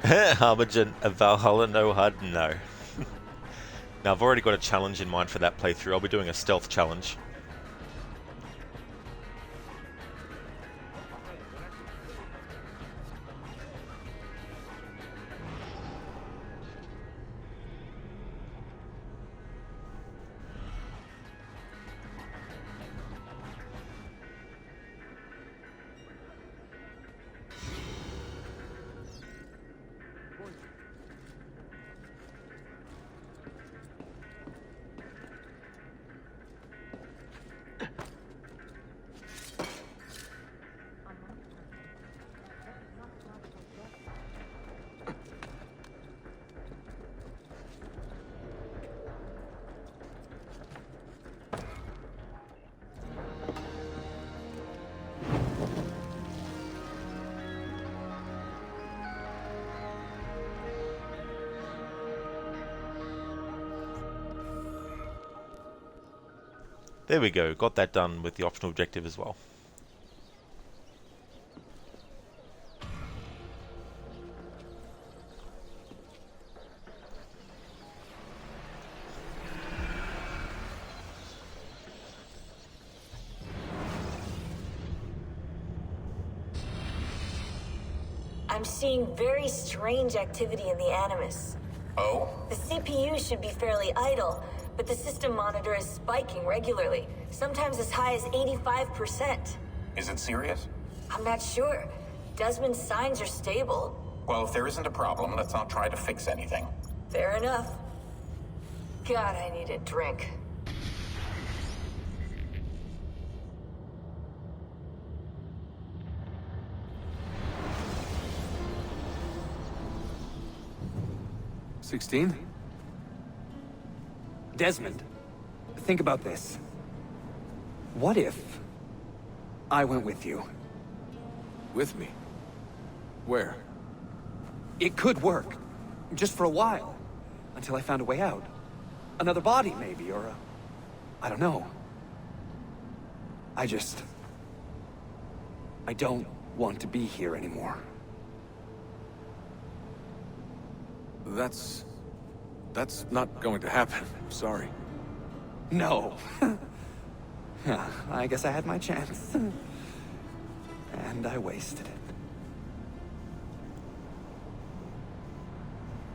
Harbinger of Valhalla, no HUD, no. Now I've already got a challenge in mind for that playthrough. I'll be doing a stealth challenge. There we go, got that done with the optional objective as well.
I'm seeing very strange activity in the Animus.
Oh?
The CPU should be fairly idle, but the system monitor is spiking regularly, sometimes as high as 85%.
Is it serious?
I'm not sure. Desmond's signs are stable.
Well, if there isn't a problem, let's not try to fix anything.
Fair enough. God, I need a drink.
$16?
Desmond, think about this. What if I went with you?
With me? Where?
It could work. Just for a while. Until I found a way out. Another body, maybe, or a... I don't know. I don't want to be here anymore.
That's not going to happen. Sorry.
No. Yeah, I guess I had my chance. And I wasted it.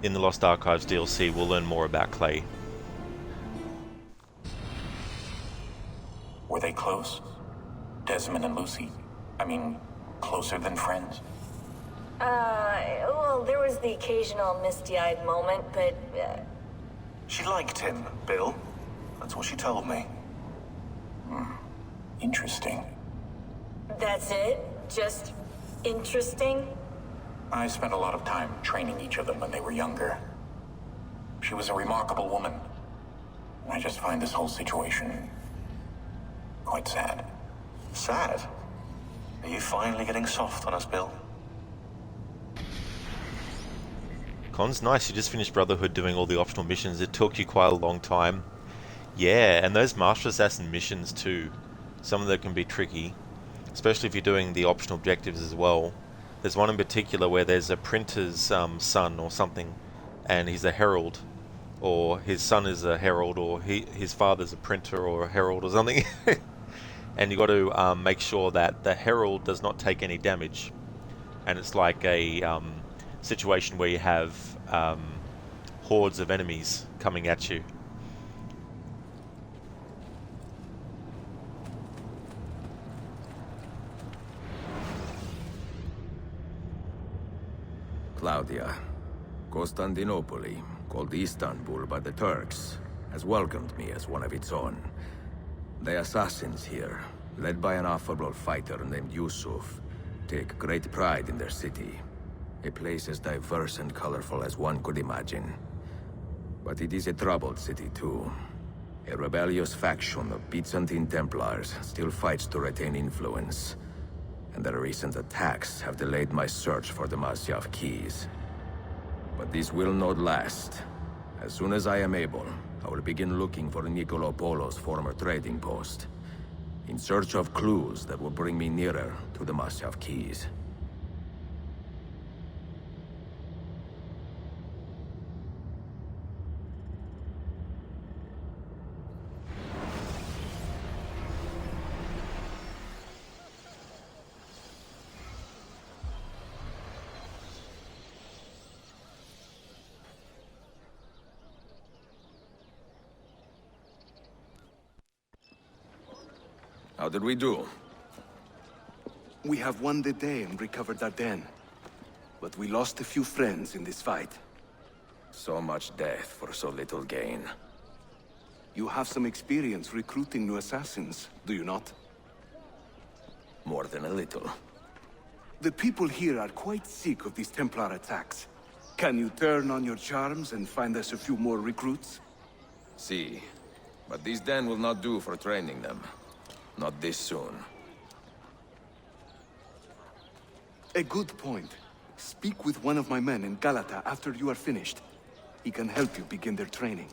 In the Lost Archives DLC, we'll learn more about Clay.
Were they close? Desmond and Lucy? I mean, closer than friends?
Well, there was the occasional misty-eyed moment, but,
She liked him, Bill. That's what she told me. Interesting.
that's it? Just interesting?
I spent a lot of time training each of them when they were younger. She was a remarkable woman. I just find this whole situation quite sad. Sad? Are you finally getting soft on us, Bill?
Con's nice, you just finished Brotherhood doing all the optional missions. It took you quite a long time. Yeah, and those Master Assassin missions too. Some of them can be tricky, especially if you're doing the optional objectives as well. There's one in particular where there's a printer's son or something, and he's a herald, or his son is a herald, or his father's a printer or a herald or something. And you got to make sure that the herald does not take any damage. And it's like a situation where you have hordes of enemies coming at you.
Claudia, Constantinople, called Istanbul by the Turks, has welcomed me as one of its own. The assassins here, led by an affable fighter named Yusuf, take great pride in their city. A place as diverse and colorful as one could imagine. But it is a troubled city too. A rebellious faction of Byzantine Templars still fights to retain influence. And their recent attacks have delayed my search for the Masyaf keys. But this will not last. As soon as I am able, I will begin looking for Nicolo Polo's former trading post, in search of clues that will bring me nearer to the Masyaf keys. How did we do?
We have won the day and recovered our den. But we lost a few friends in this fight.
So much death for so little gain.
You have some experience recruiting new assassins, do you not?
More than a little.
The people here are quite sick of these Templar attacks. Can you turn on your charms and find us a few more recruits?
See, but this den will not do for training them. Not this soon.
A good point. Speak with one of my men in Galata after you are finished. He can help you begin their training.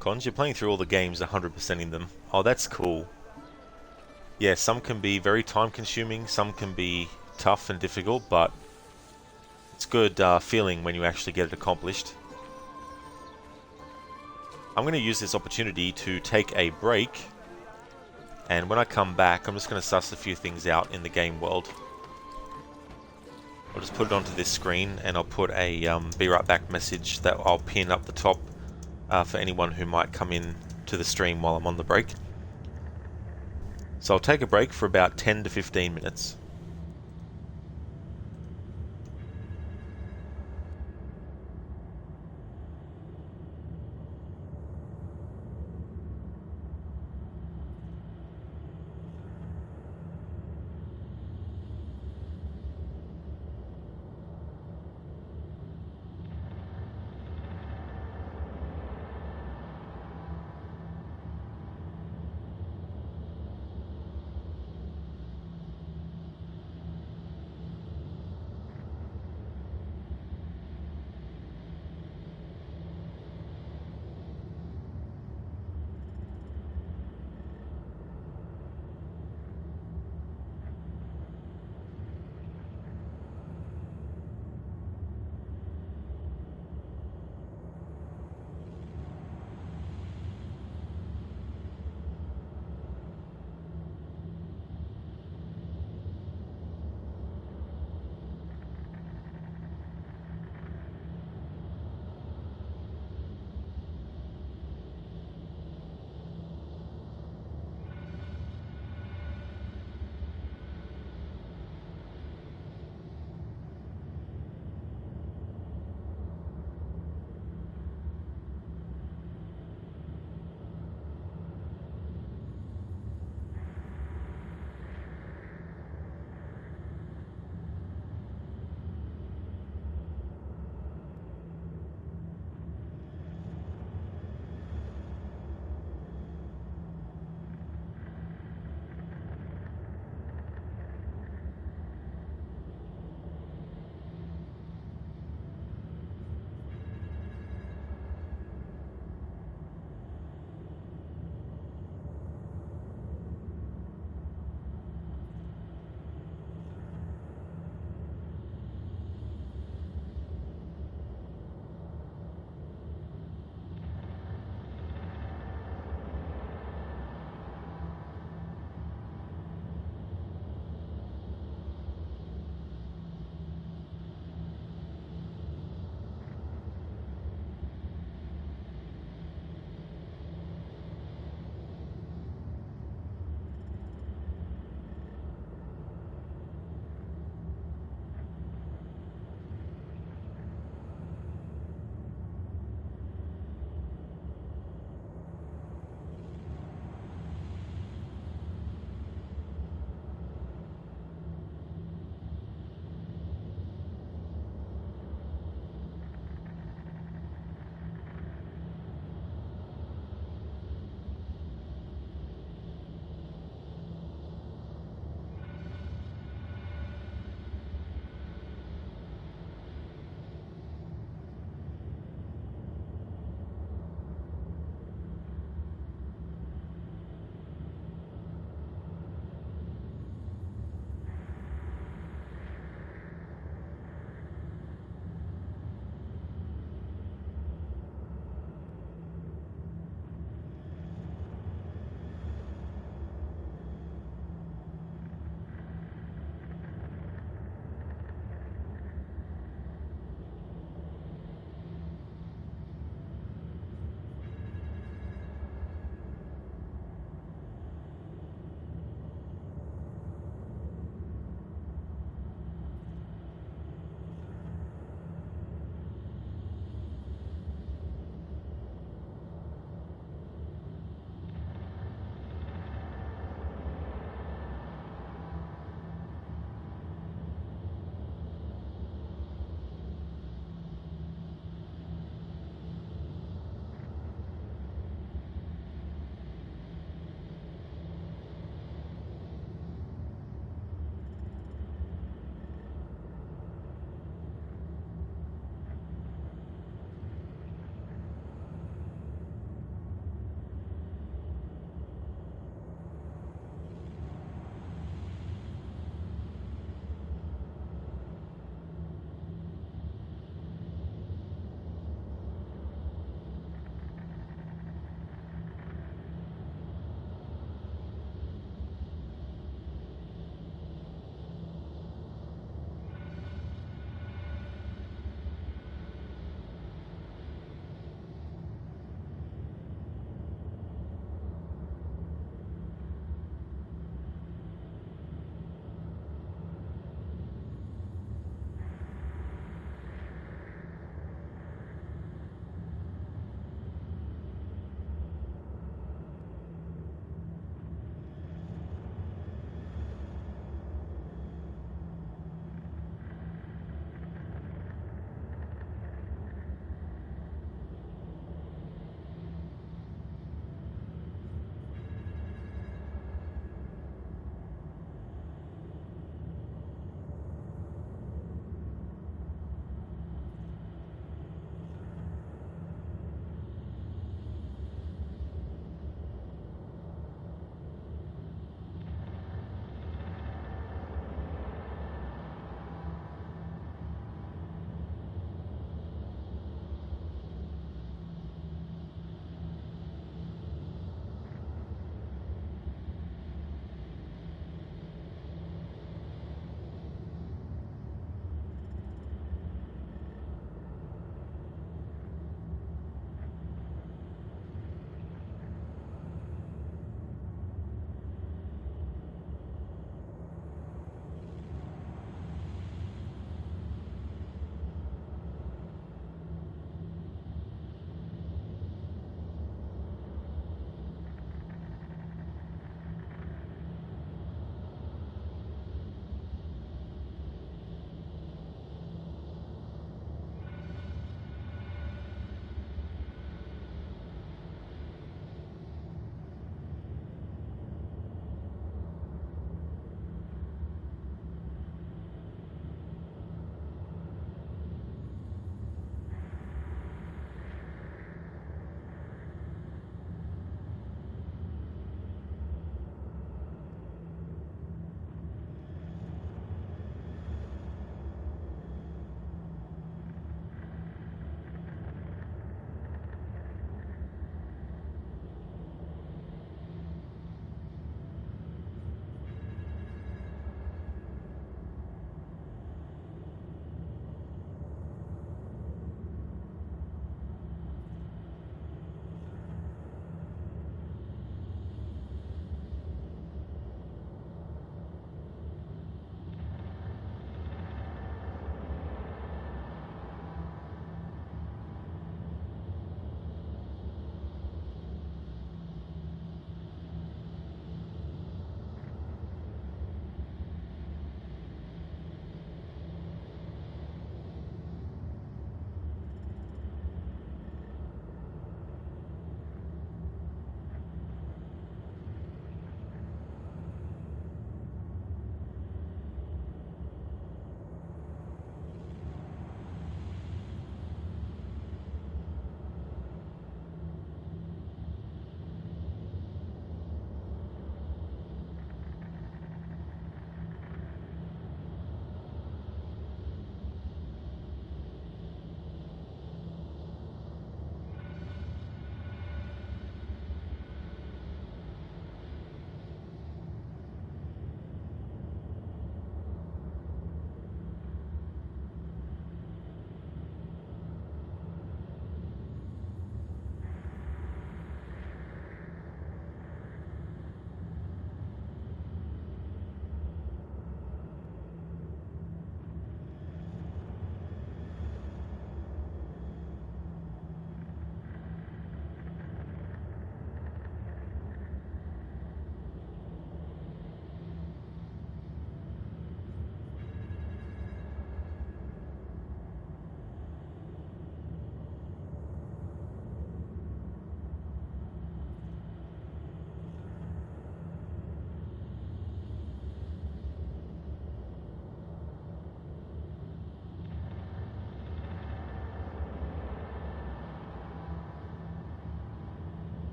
Cons, you're playing through all the games, 100%ing them. Oh, that's cool. Yeah, some can be very time-consuming, some can be tough and difficult, but it's good feeling when you actually get it accomplished. I'm going to use this opportunity to take a break, and when I come back, I'm just going to suss a few things out in the game world. I'll just put it onto this screen, and I'll put a be right back message that I'll pin up the top for anyone who might come in to the stream while I'm on the break. So I'll take a break for about 10 to 15 minutes.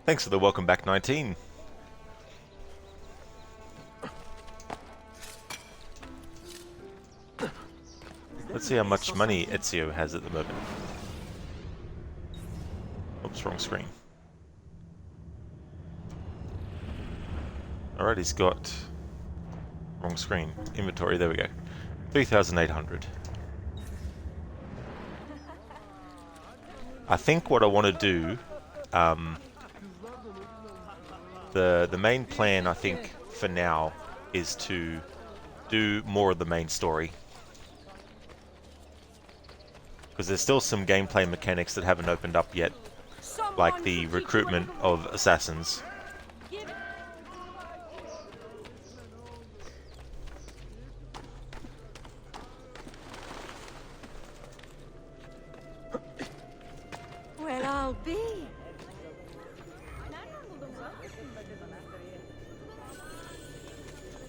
Thanks for the welcome back, 19. Let's see how much money Ezio has at the moment. Oops, wrong screen. Alright, he's got... wrong screen. Inventory, there we go. 3,800. I think what I want to do... the main plan, I think, for now, is to do more of the main story. Because there's still some gameplay mechanics that haven't opened up yet, like the recruitment of assassins.
Well, I'll be.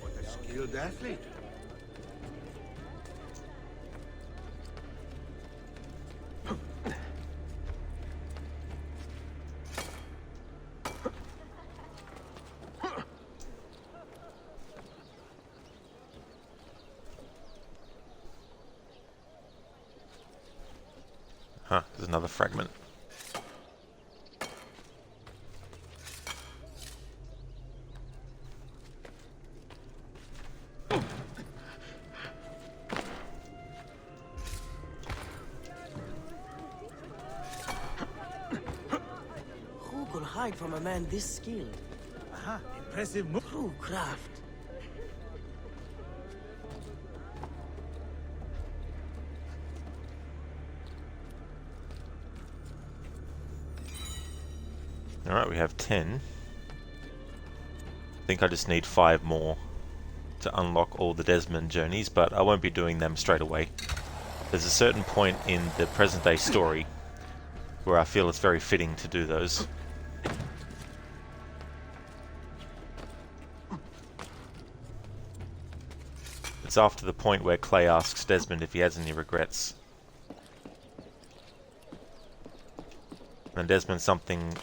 What a skilled athlete.
Huh, there's another fragment.
Who could hide from a man this skilled? Aha, impressive move. True craft.
Alright, we have 10. I think I just need 5 more to unlock all the Desmond journeys, but I won't be doing them straight away. There's a certain point in the present day story where I feel it's very fitting to do those. It's after the point where Clay asks Desmond if he has any regrets. And Desmond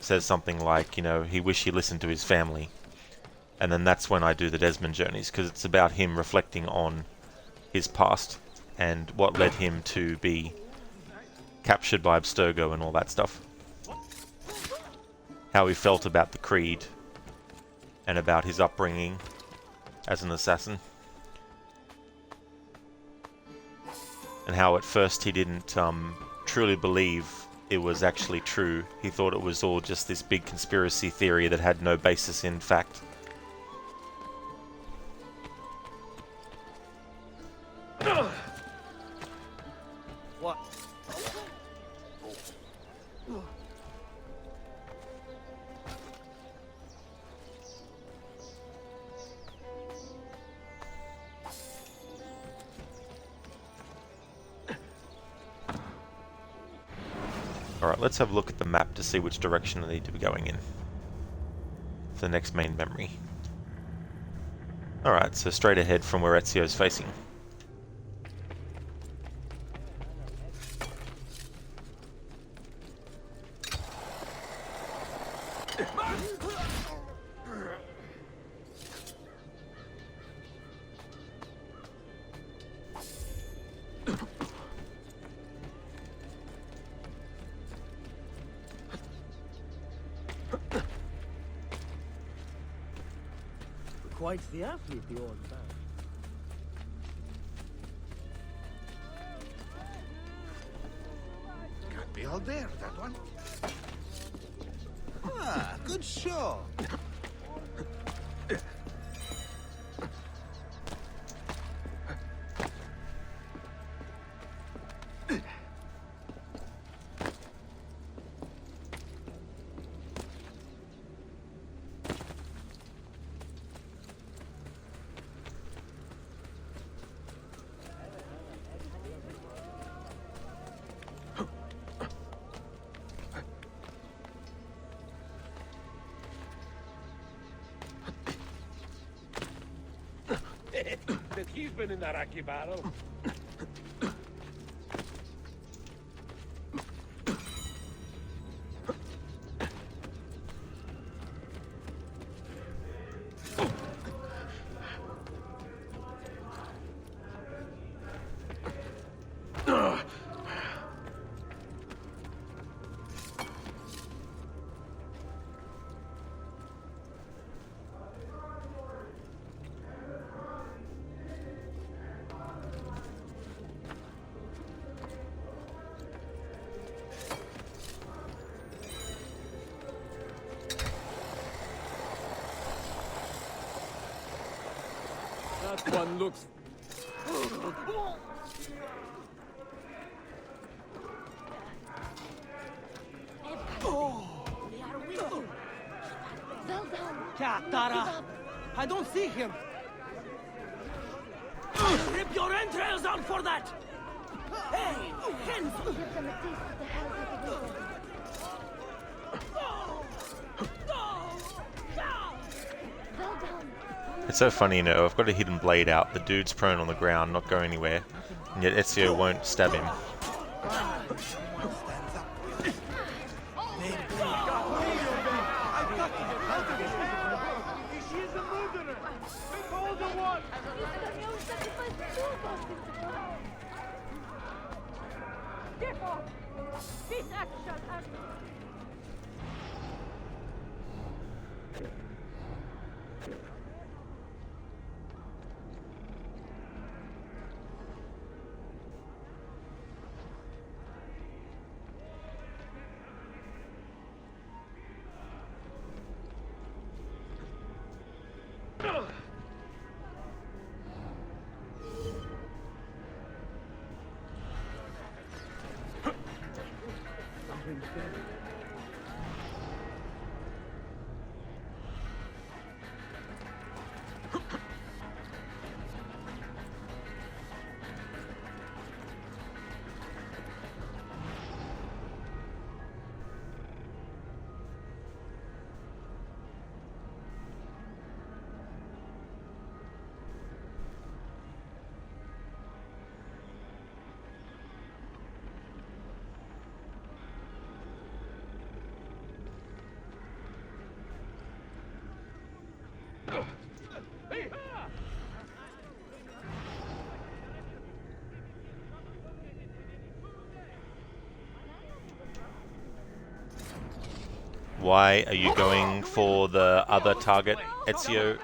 says something like, you know, he wished he listened to his family. And then that's when I do the Desmond journeys, because it's about him reflecting on his past and what led him to be captured by Abstergo and all that stuff. How he felt about the Creed and about his upbringing as an assassin. And how at first he didn't truly believe it was actually true. He thought it was all just this big conspiracy theory that had no basis in fact.
What?
Alright, let's have a look at the map to see which direction I need to be going in for the next main memory. Alright, so straight ahead from where Ezio's facing.
Quite the athlete, the old man.
Can't be all there, that one. Ah, good show.
That he's been in that Iraqi battle.
That one looks...
Tara, I don't see him. Rip your entrails out for that! Hey, hands!
It's so funny, you know, I've got a hidden blade out, the dude's prone on the ground, not going anywhere, and yet Ezio won't stab him.
This act shall have...
Why are you going for the other target, Ezio?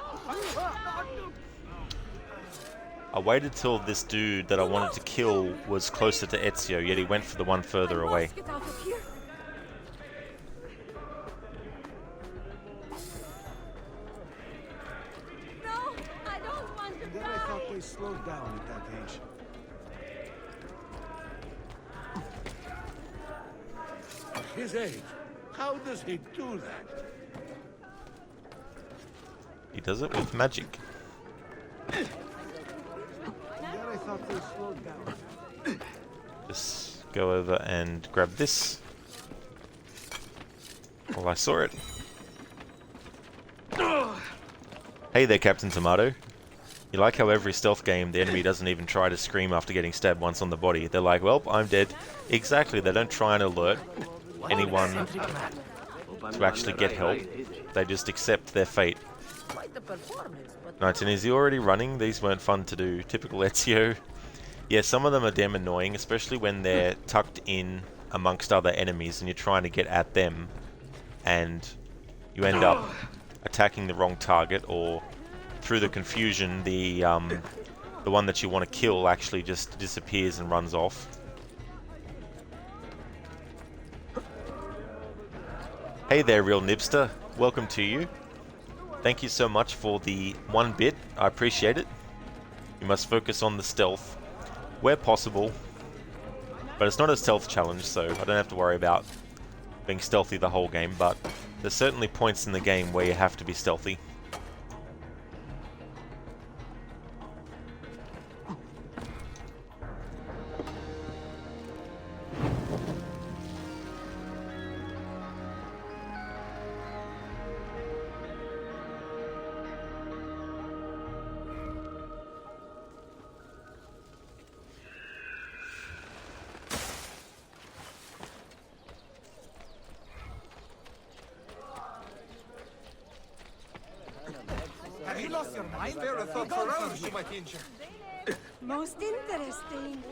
I waited till this dude that I wanted to kill was closer to Ezio, yet he went for the one further away.
No, I don't want to
Then I thought they slowed down at that age.
His age. How does he do that?
He does it with magic.
Then I thought they slowed down.
Just go over and grab this. Well, I saw it. Hey there, Captain Tomato. You like how every stealth game, the enemy doesn't even try to scream after getting stabbed once on the body. They're like, well, I'm dead. Exactly, they don't try and alert anyone to actually get help. They just accept their fate. 19, is he already running? These weren't fun to do. Typical Ezio. Yeah, some of them are damn annoying, especially when they're tucked in amongst other enemies and you're trying to get at them and you end up attacking the wrong target, or through the confusion the one that you want to kill actually just disappears and runs off. Hey there, real Nibster. Welcome to you. Thank you so much for the 1 bit. I appreciate it. You must focus on the stealth where possible, but it's not a stealth challenge, so I don't have to worry about being stealthy the whole game, but there's certainly points in the game where you have to be stealthy.
Have you lost your mind? Vera thought for hours you might injure.
Most interesting.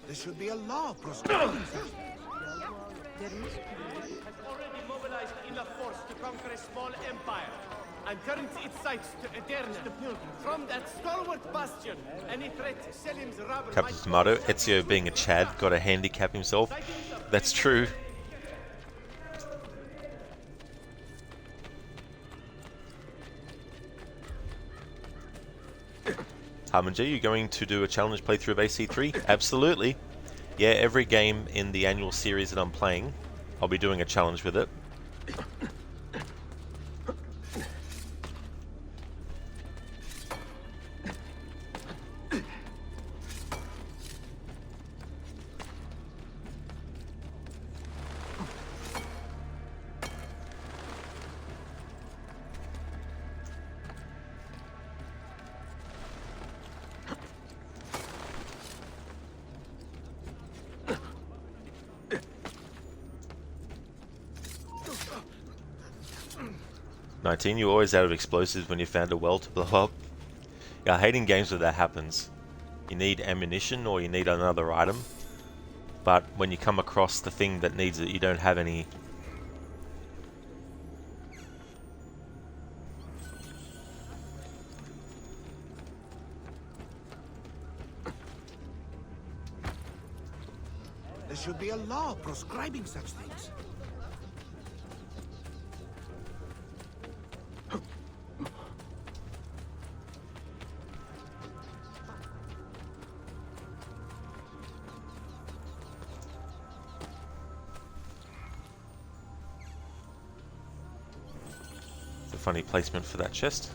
There should be a law proscribing such.
Has already mobilized enough force to conquer a small empire and turns its sights to Eterna. From that stalwart bastion, any threat Selim's rabble
Captain Tomato, Ezio being a Chad, got to handicap himself. That's true. Harmonger, you going to do a challenge playthrough of AC3? Absolutely. Yeah, every game in the annual series that I'm playing, I'll be doing a challenge with it. 19, you're always out of explosives when you found a well to blow up. Yeah, I hate in games where that happens. You need ammunition or you need another item, but when you come across the thing that needs it, you don't have any.
There should be a law proscribing such things.
It's a funny placement for that chest.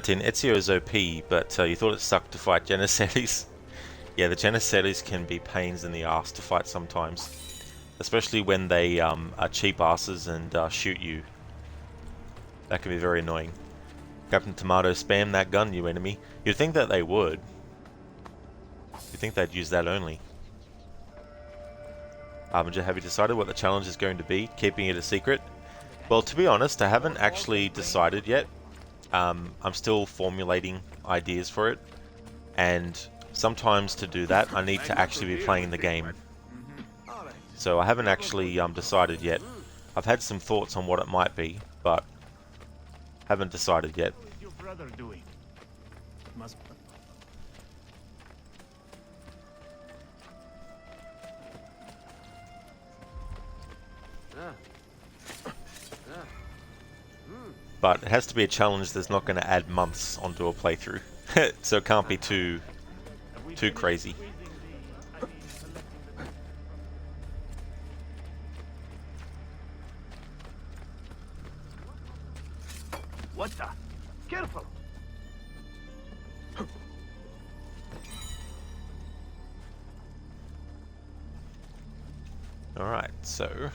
Ezio is OP, but you thought it sucked to fight Janissaries. Yeah, the Janissaries can be pains in the ass to fight sometimes, especially when they are cheap asses and shoot you. That can be very annoying. Captain Tomato, spam that gun, you enemy. You'd think that they would. You'd think they'd use that only. Harbinger, have you decided what the challenge is going to be? Keeping it a secret? Well, to be honest, I haven't actually decided yet. I'm still formulating ideas for it, and sometimes to do that I need to actually be playing the game. So I haven't actually decided yet. I've had some thoughts on what it might be, but haven't decided yet.
What is your brother doing? Must.
But it has to be a challenge that's not going to add months onto a playthrough, so it can't be too crazy.
What the? Careful!
Alright, so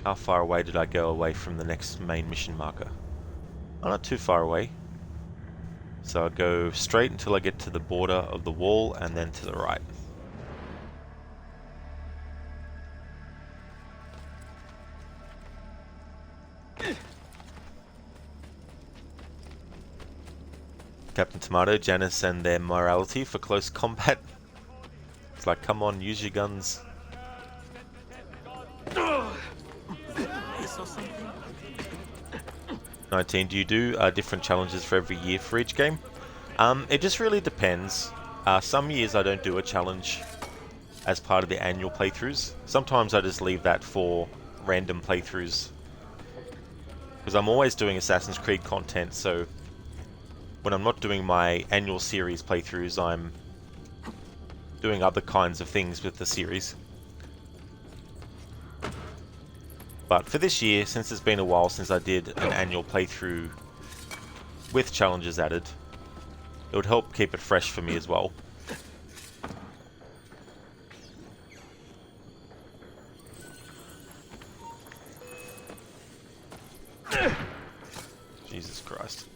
how far away did I go away from the next main mission marker? Oh, not too far away. So I'll go straight until I get to the border of the wall and then to the right. Captain Tomato, Janice and their morality for close combat. It's like, come on, use your guns. 19. Do you do different challenges for every year for each game? It just really depends. Some years I don't do a challenge as part of the annual playthroughs. Sometimes I just leave that for random playthroughs. Because I'm always doing Assassin's Creed content, so when I'm not doing my annual series playthroughs, I'm doing other kinds of things with the series. But for this year, since it's been a while since I did an annual playthrough with challenges added, it would help keep it fresh for me as well. Jesus Christ.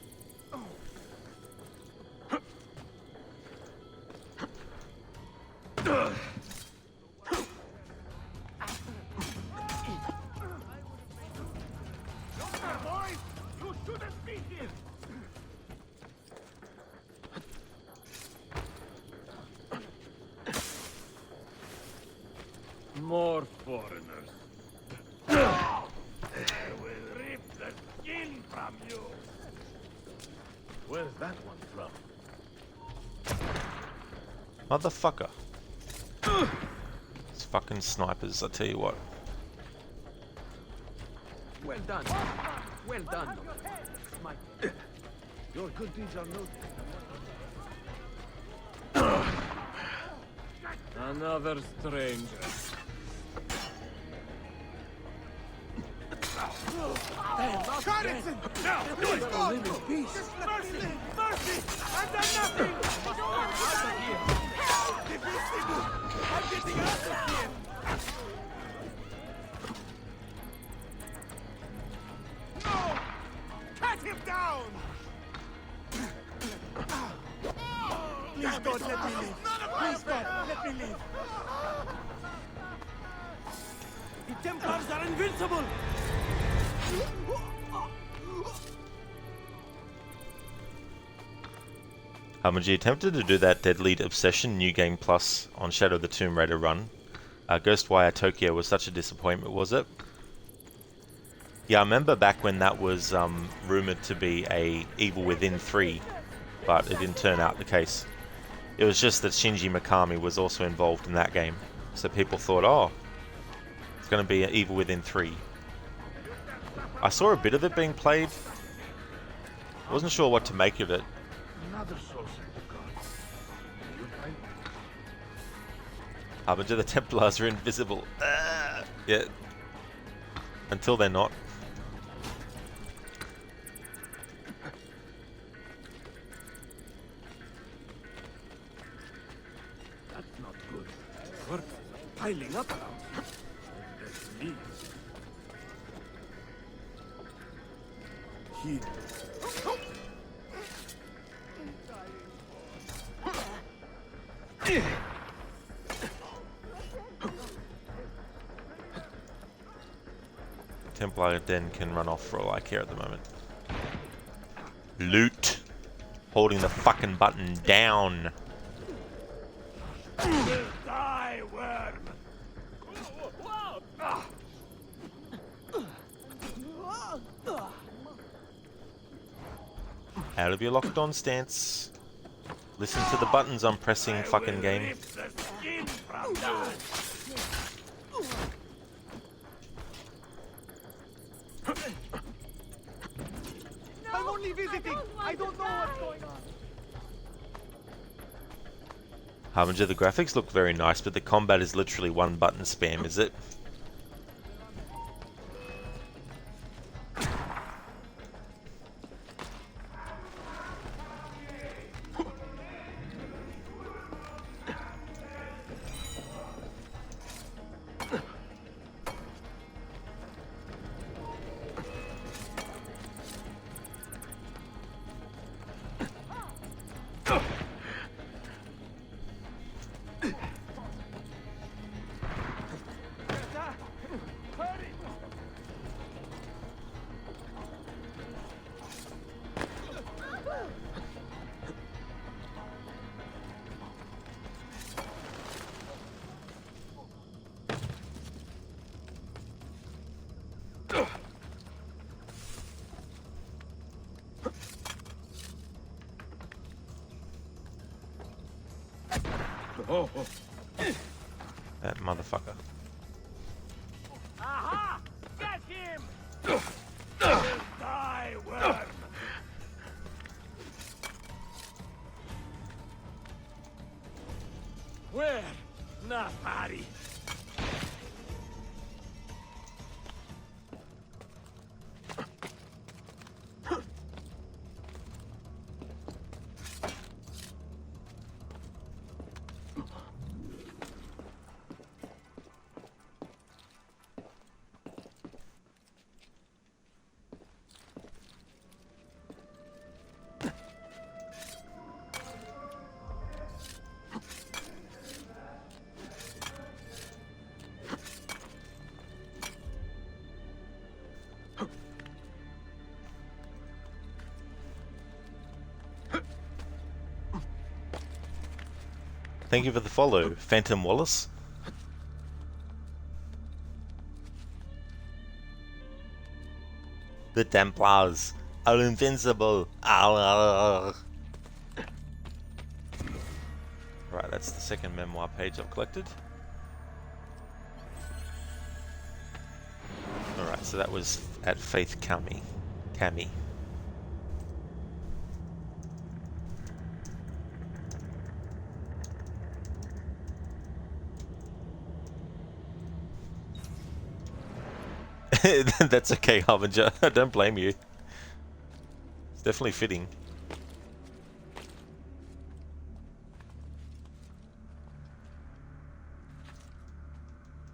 More foreigners. I will rip the skin from you. Where's that one from?
Motherfucker. It's fucking snipers, I tell you what.
Well done. Well done. Your good deeds are noted.
Another stranger.
Carrington! Now, do it! Just let me live! Mercy! I've done nothing! Out of here! Divisible! I'm getting out of here! No! Cut him down! Please, God, let me live! Please, God, let me live!
The Templars are invincible!
Hamaji attempted to do that Deadly Obsession New Game Plus on Shadow of the Tomb Raider run. Ghostwire Tokyo was such a disappointment, was it? Yeah, I remember back when that was rumoured to be a Evil Within 3, but it didn't turn out the case. It was just that Shinji Mikami was also involved in that game, so people thought, oh, it's going to be an Evil Within 3. I saw a bit of it being played. I wasn't sure what to make of it.
Another source of the gods. You find
Harbinger, the Templars are invisible. Yeah. Until they're not.
That's not good. Work piling up around here. Let's leave. Heed.
Templar Den can run off for all I care at the moment. Loot. Holding the fucking button down.
die, worm!
Out of your locked on stance. Listen to the buttons I'm pressing, fucking game.
I'm only visiting. I don't know what's going on.
Harbinger, the graphics look very nice, but the combat is literally one button spam, is it? That motherfucker.
Aha! Get him! Die, worm! Where? Not party.
Thank you for the follow, Phantom Wallace. The Templars are invincible. Right, that's the second memoir page I've collected. Alright, so that was at Faith Cami. That's okay, Harbinger. I don't blame you. It's definitely fitting.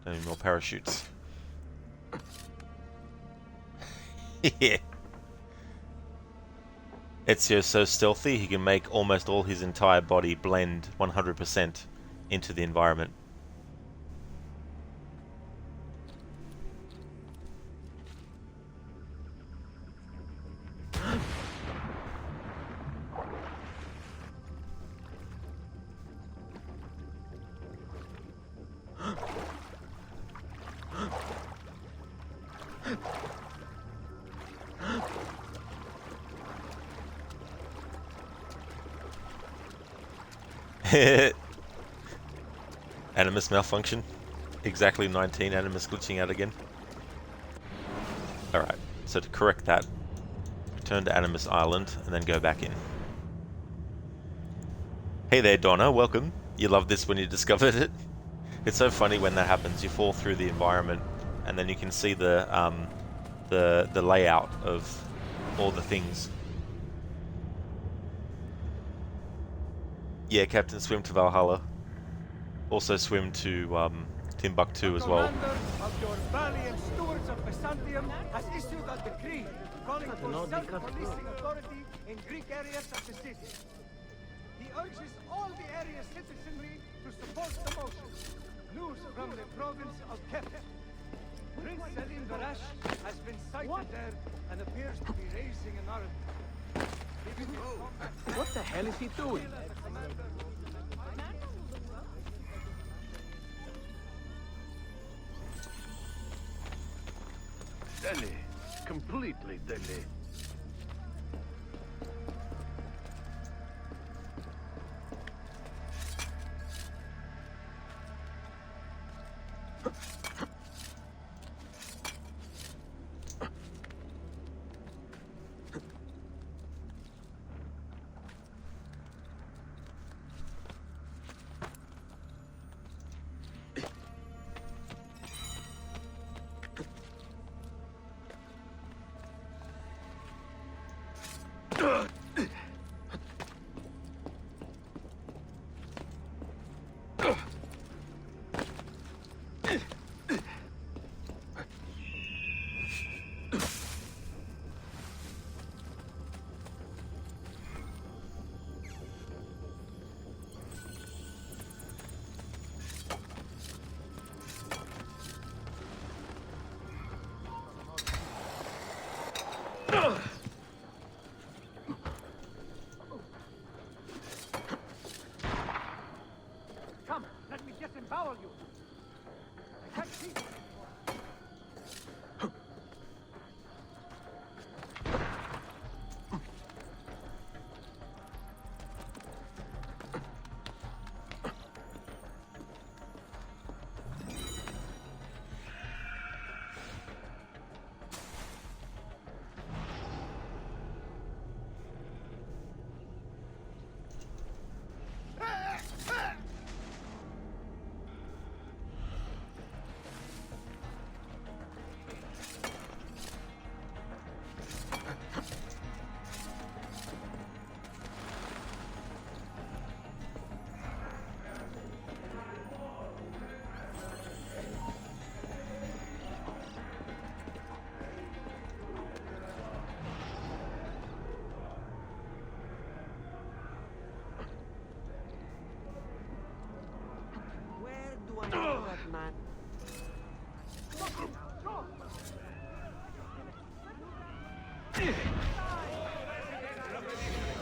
Don't need more parachutes. Yeah. Ezio's so stealthy he can make almost all his entire body blend 100% into the environment. Animus malfunction. Exactly 19 Animus glitching out again. Alright, so to correct that, return to Animus Island and then go back in. Hey there, Donna, welcome. You loved this when you discovered it. It's so funny when that happens. You fall through the environment and then you can see the layout of all the things. Yeah, Captain, swim to Valhalla. Also swim to Timbuktu as well.
Commander of your valiant stewards of Byzantium has issued a decree calling for self-policing authority in Greek areas of the city. He urges all the area's citizenry to support the motion. News from the province of Kep. Prince Selim Barash has been sighted there and appears to be raising an army.
What the hell is he doing?
Deli. Completely deli.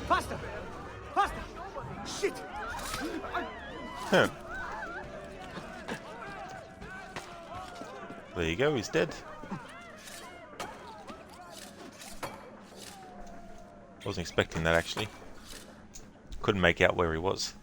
Faster! Faster! Shit!
Huh. There you go, he's dead. Wasn't expecting that actually. Couldn't make out where he was.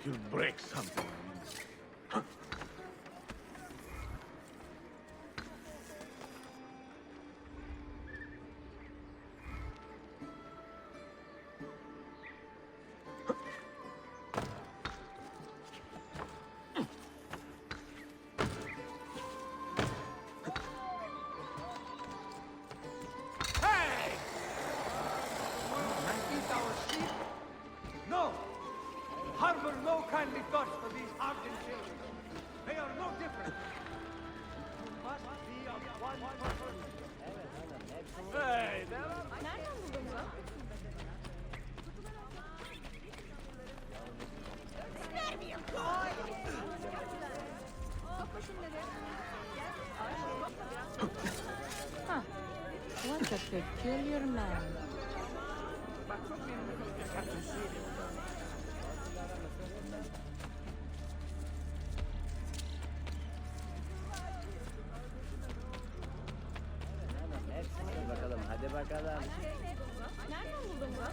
You'll break something.
No! Harbor no kindly thoughts for these hardened children. They are no different. Must be of one purpose. Hey, there are...
Nereden buldun bunu? Huh. What a peculiar man.
Hadi bakalım.
Nereden buldun bunu?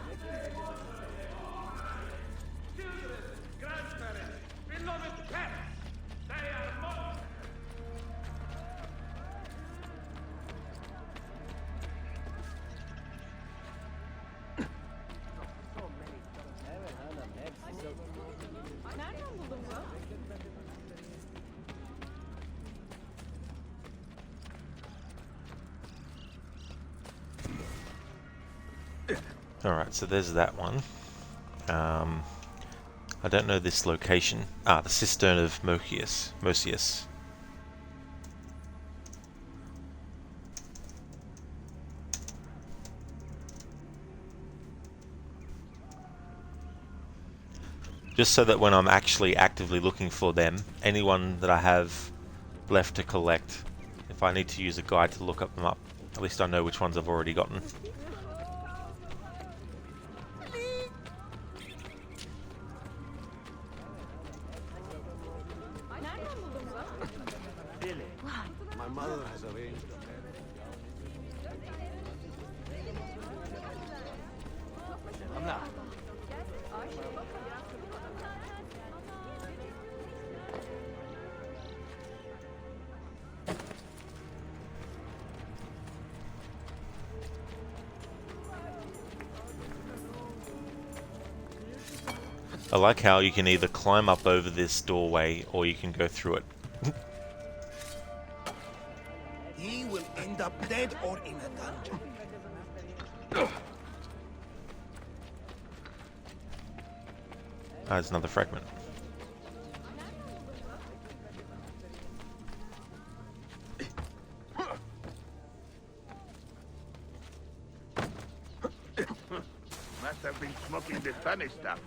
Grandparents, beloved parents, they are more.
Evet hanım, hepsi çok...
Nereden buldun bunu?
Alright, so there's that one. I don't know this location. Ah, the Cistern of Mosius. Just so that when I'm actually actively looking for them, anyone that I have left to collect, if I need to use a guide to look them up, at least I know which ones I've already gotten.
My mother has arranged a marriage.
I like how you can either climb up over this doorway or you can go through it.
He will end up dead or in a dungeon.
Ah, there's another fragment.
Must have been smoking the funny stuff.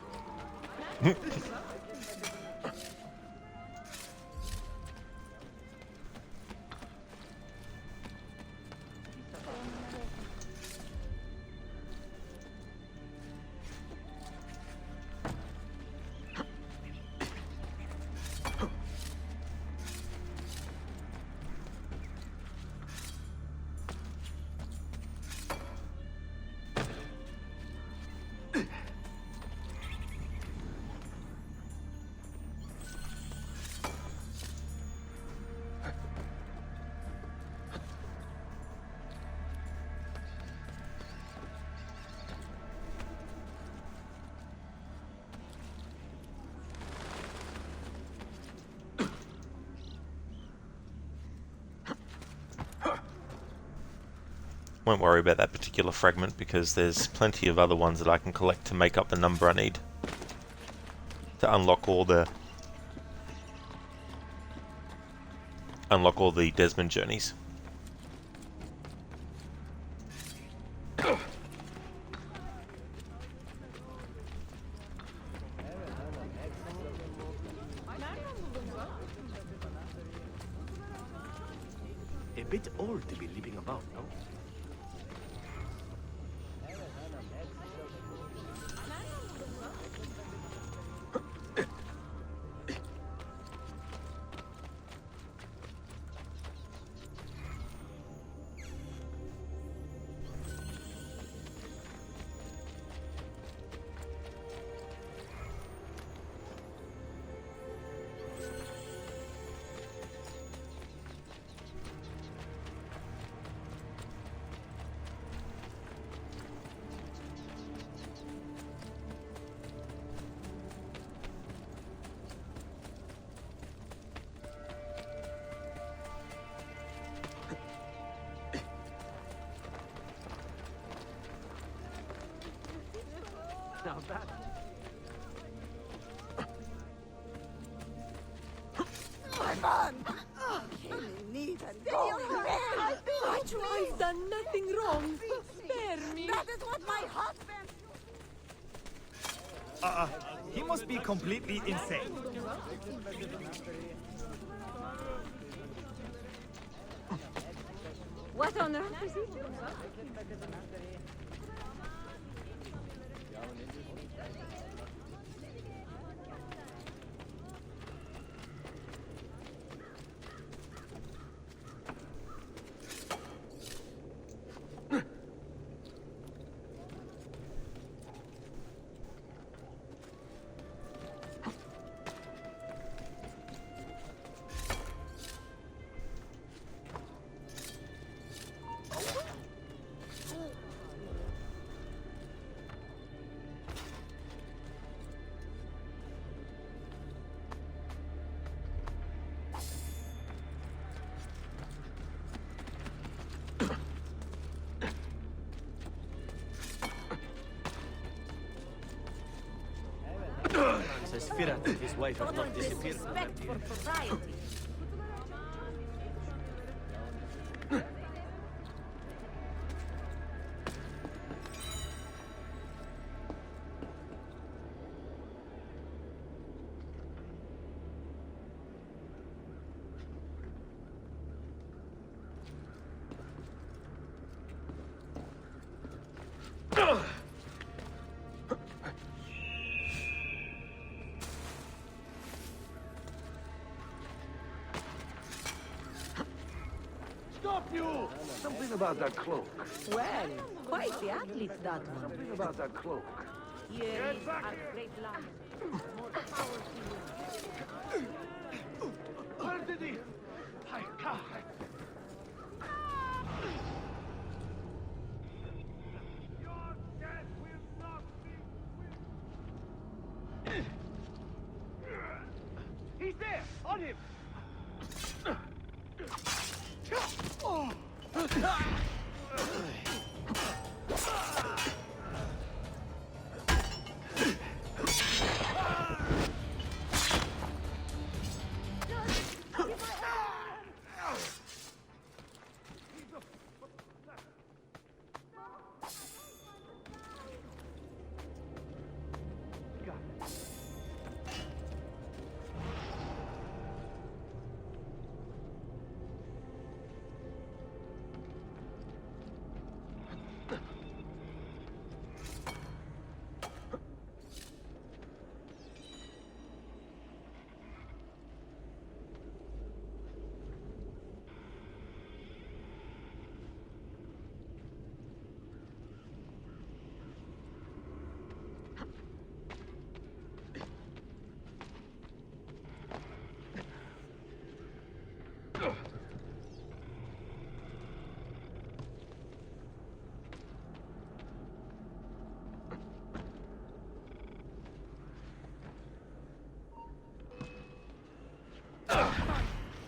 Won't worry about that particular fragment because there's plenty of other ones that I can collect to make up the number I need to unlock all the Desmond journeys.
A bit old to be leaping about, no? Now that...
My man! Oh, killing need and
I've done nothing wrong. Spare me.
That is what my husband...
He must be completely insane.
What on earth is it?
Says Firat that his wife has not disappeared.
Respect for propriety.
Stop you! Something about that cloak.
Well, quite the athlete, that one.
Something about that cloak.
Here is our great lion. More power to you.
Where did he? My God! Your death will not be. He's there! On him!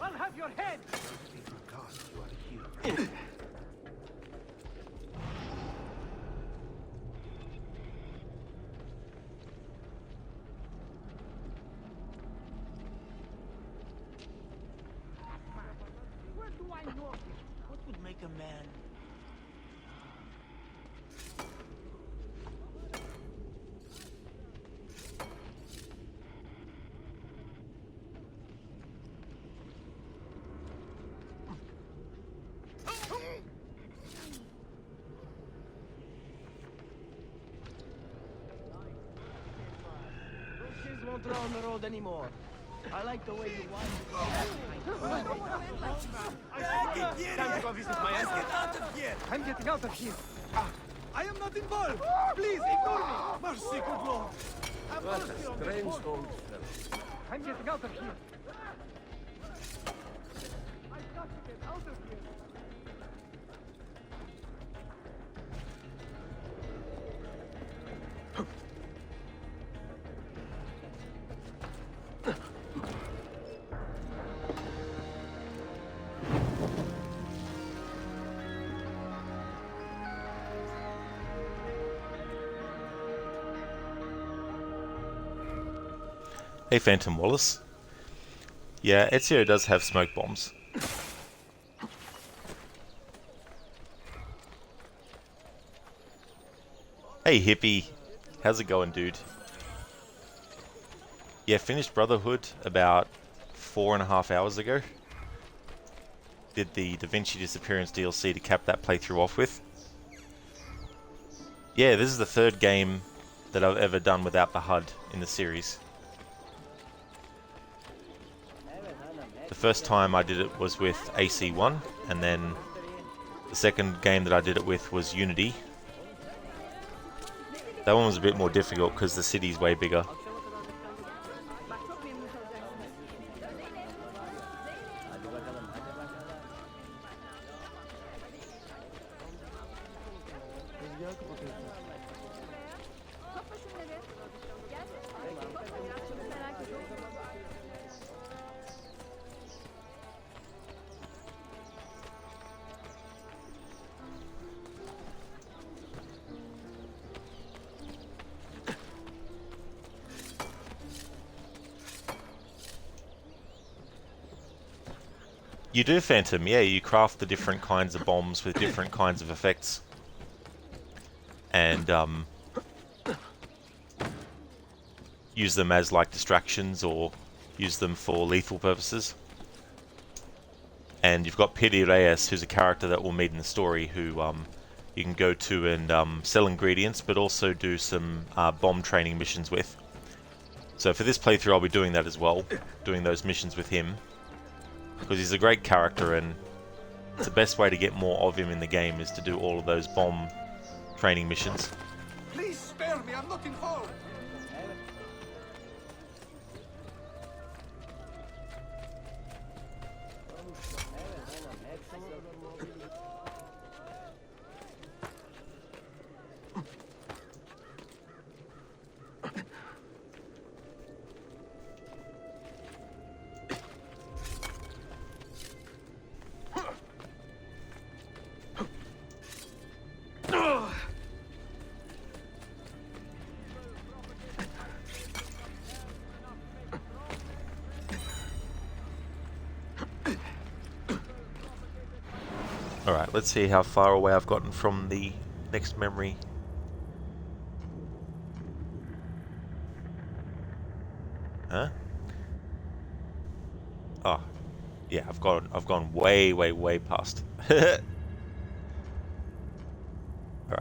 I'll have your head!
a man.
Those kids won't throw on the road anymore. I like the way you wind
Time to go visit my uncle. Get out of here! I'm getting out of here. I am not involved. Please ignore me. Mercy, good Lord. Have
What
mercy
a
on me.
strange old fellow.
I'm getting out of here. I've got to get out of here.
Hey, Phantom Wallace. Yeah, Ezio does have smoke bombs. Hey, hippie. How's it going, dude? Yeah, finished Brotherhood about 4.5 hours ago. Did the Da Vinci Disappearance DLC to cap that playthrough off with. Yeah, this is the third game that I've ever done without the HUD in the series. The first time I did it was with AC1, and then the second game that I did it with was Unity. That one was a bit more difficult because the city's way bigger. You do, Phantom, yeah, you craft the different kinds of bombs with different kinds of effects. And use them as like distractions or use them for lethal purposes. And you've got Piri Reyes, who's a character that we'll meet in the story, who you can go to and sell ingredients, but also do some bomb training missions with. So for this playthrough I'll be doing that as well, doing those missions with him. Because he's a great character, and it's the best way to get more of him in the game is to do all of those bomb training missions.
Please spare me. I'm not involved.
Alright, let's see how far away I've gotten from the next memory. Huh? Oh, yeah, I've gone way past. Alright,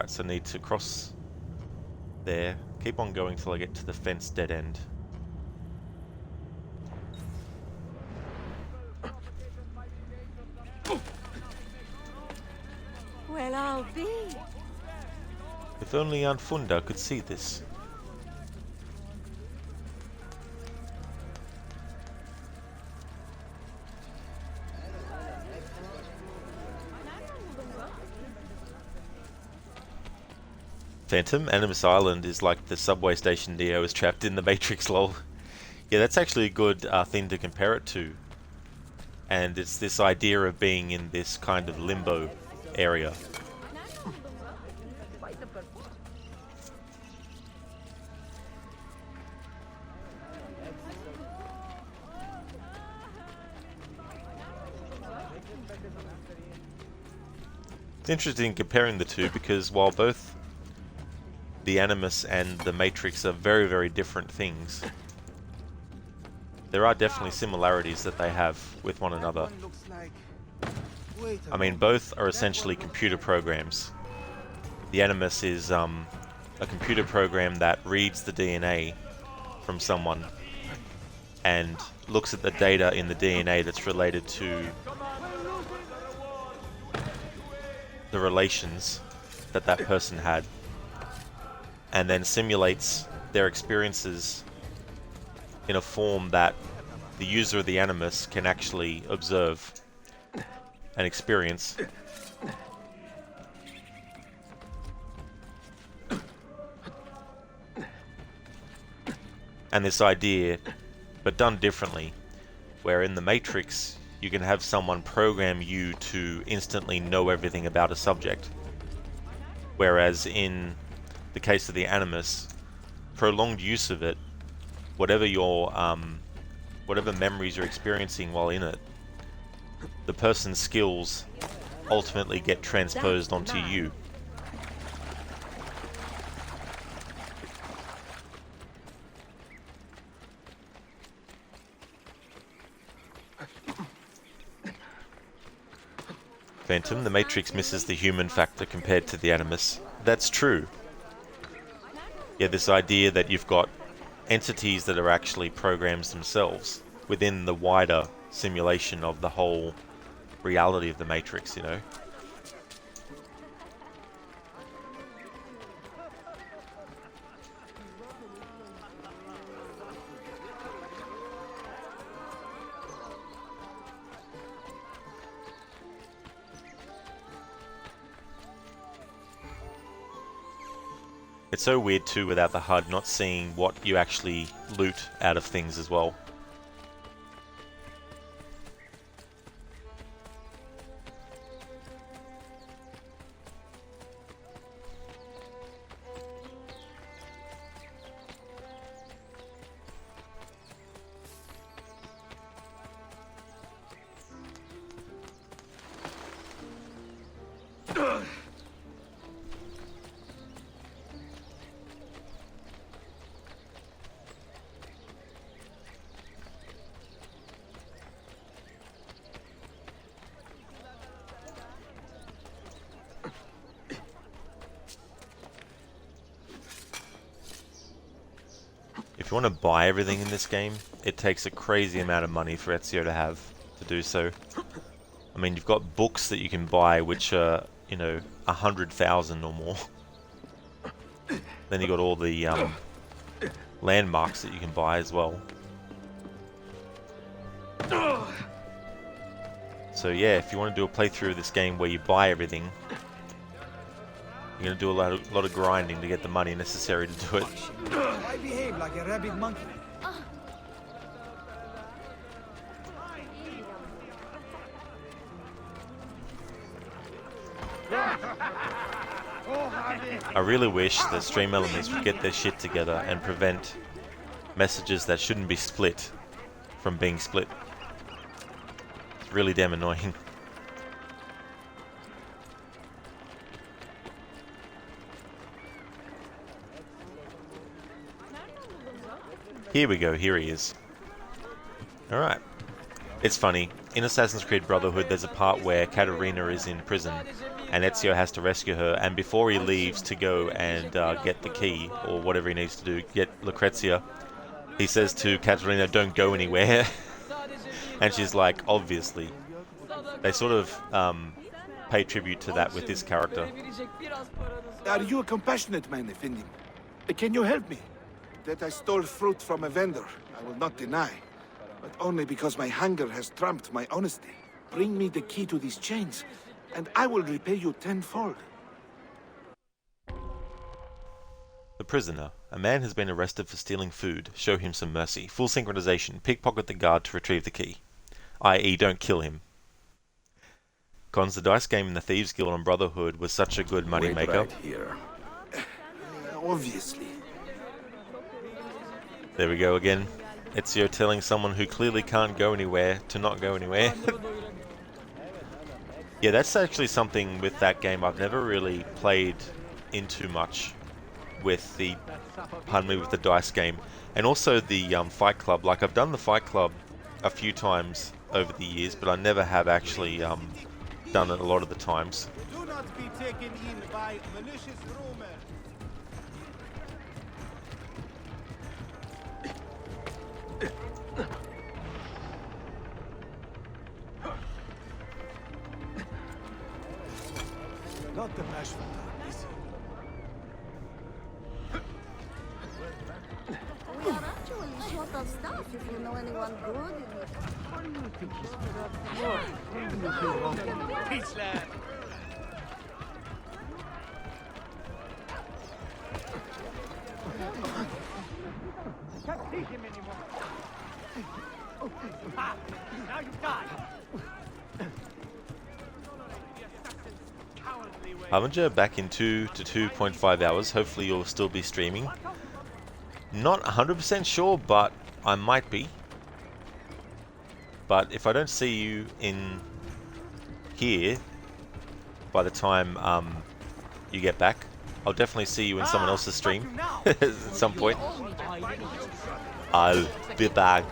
so I need to cross there. Keep on going till I get to the fence dead end.
Well, I'll be.
If only Aunt Funda could see this. Phantom, Animus Island is like the subway station Neo is trapped in the Matrix, lol. Yeah, that's actually a good thing to compare it to. And it's this idea of being in this kind of limbo area. It's interesting comparing the two because while both the Animus and the Matrix are very, very different things, there are definitely similarities that they have with one another. I mean, both are essentially computer programs. The Animus is a computer program that reads the DNA from someone and looks at the data in the DNA that's related to the relations that that person had, and then simulates their experiences in a form that the user of the Animus can actually observe and experience. And this idea, but done differently, where in the Matrix you can have someone program you to instantly know everything about a subject, whereas in the case of the Animus, prolonged use of it, whatever your whatever memories you're experiencing while in it, the person's skills ultimately get transposed onto you. Phantom, the Matrix misses the human factor compared to the Animus. That's true. Yeah, this idea that you've got entities that are actually programs themselves within the wider simulation of the whole reality of the Matrix, you know. It's so weird too without the HUD, not seeing what you actually loot out of things as well. If you want to buy everything in this game, it takes a crazy amount of money for Ezio to have to do so. I mean, you've got books that you can buy which are, you know, 100,000 or more. Then you got all the landmarks that you can buy as well. So yeah, if you want to do a playthrough of this game where you buy everything, you're going to do a lot of grinding to get the money necessary to do it.
Why behave like a rabid monkey?
I really wish the stream elements would get their shit together and prevent messages that shouldn't be split from being split. It's really damn annoying. Here we go, here he is. Alright. It's funny, in Assassin's Creed Brotherhood there's a part where Katarina is in prison and Ezio has to rescue her, and before he leaves to go and get the key, or whatever he needs to do, get Lucrezia, he says to Katarina, "Don't go anywhere." And she's like, obviously. They sort of pay tribute to that with this character.
Are you a compassionate man, Effendi? Can you help me? That I stole fruit from a vendor, I will not deny. But only because my hunger has trumped my honesty. Bring me the key to these chains, and I will repay you tenfold.
The prisoner. A man has been arrested for stealing food. Show him some mercy. Full synchronization. Pickpocket the guard to retrieve the key. I.e. don't kill him. Cons, the dice game in the Thieves Guild on Brotherhood was such a good money maker.
Right here. Obviously.
There we go again. Ezio telling someone who clearly can't go anywhere to not go anywhere. Yeah, that's actually something with that game I've never really played into much with the, pardon me, with the dice game. And also the Fight Club. Like, I've done the Fight Club a few times over the years, but I never have actually done it a lot of the times.
Do not be taken in by malicious rumors.
Not the bashful type, is
We are actually short of staff if you know anyone good in it.
What do you think he's for?
Peace, lad.
Can't see him anymore. Ah, now you die.
Harbinger back in 2 to 2.5 hours. Hopefully you'll still be streaming. Not 100% sure, but I might be. But if I don't see you in here by the time you get back, I'll definitely see you in someone else's stream at some point. I'll be back.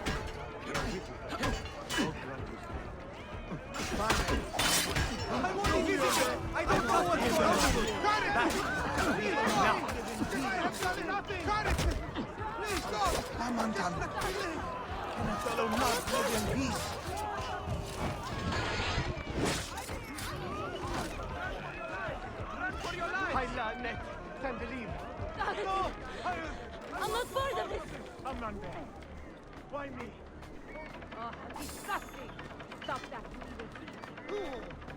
I don't know what to do. Got it! Got it! Please stop!
I'm undone. Can a fellow not live in peace?
Run for your life! Hi, Net. Can't believe.
No! I'm not part of this!
I'm not bad. Why me?
Oh, disgusting! Stop that, you evil thief.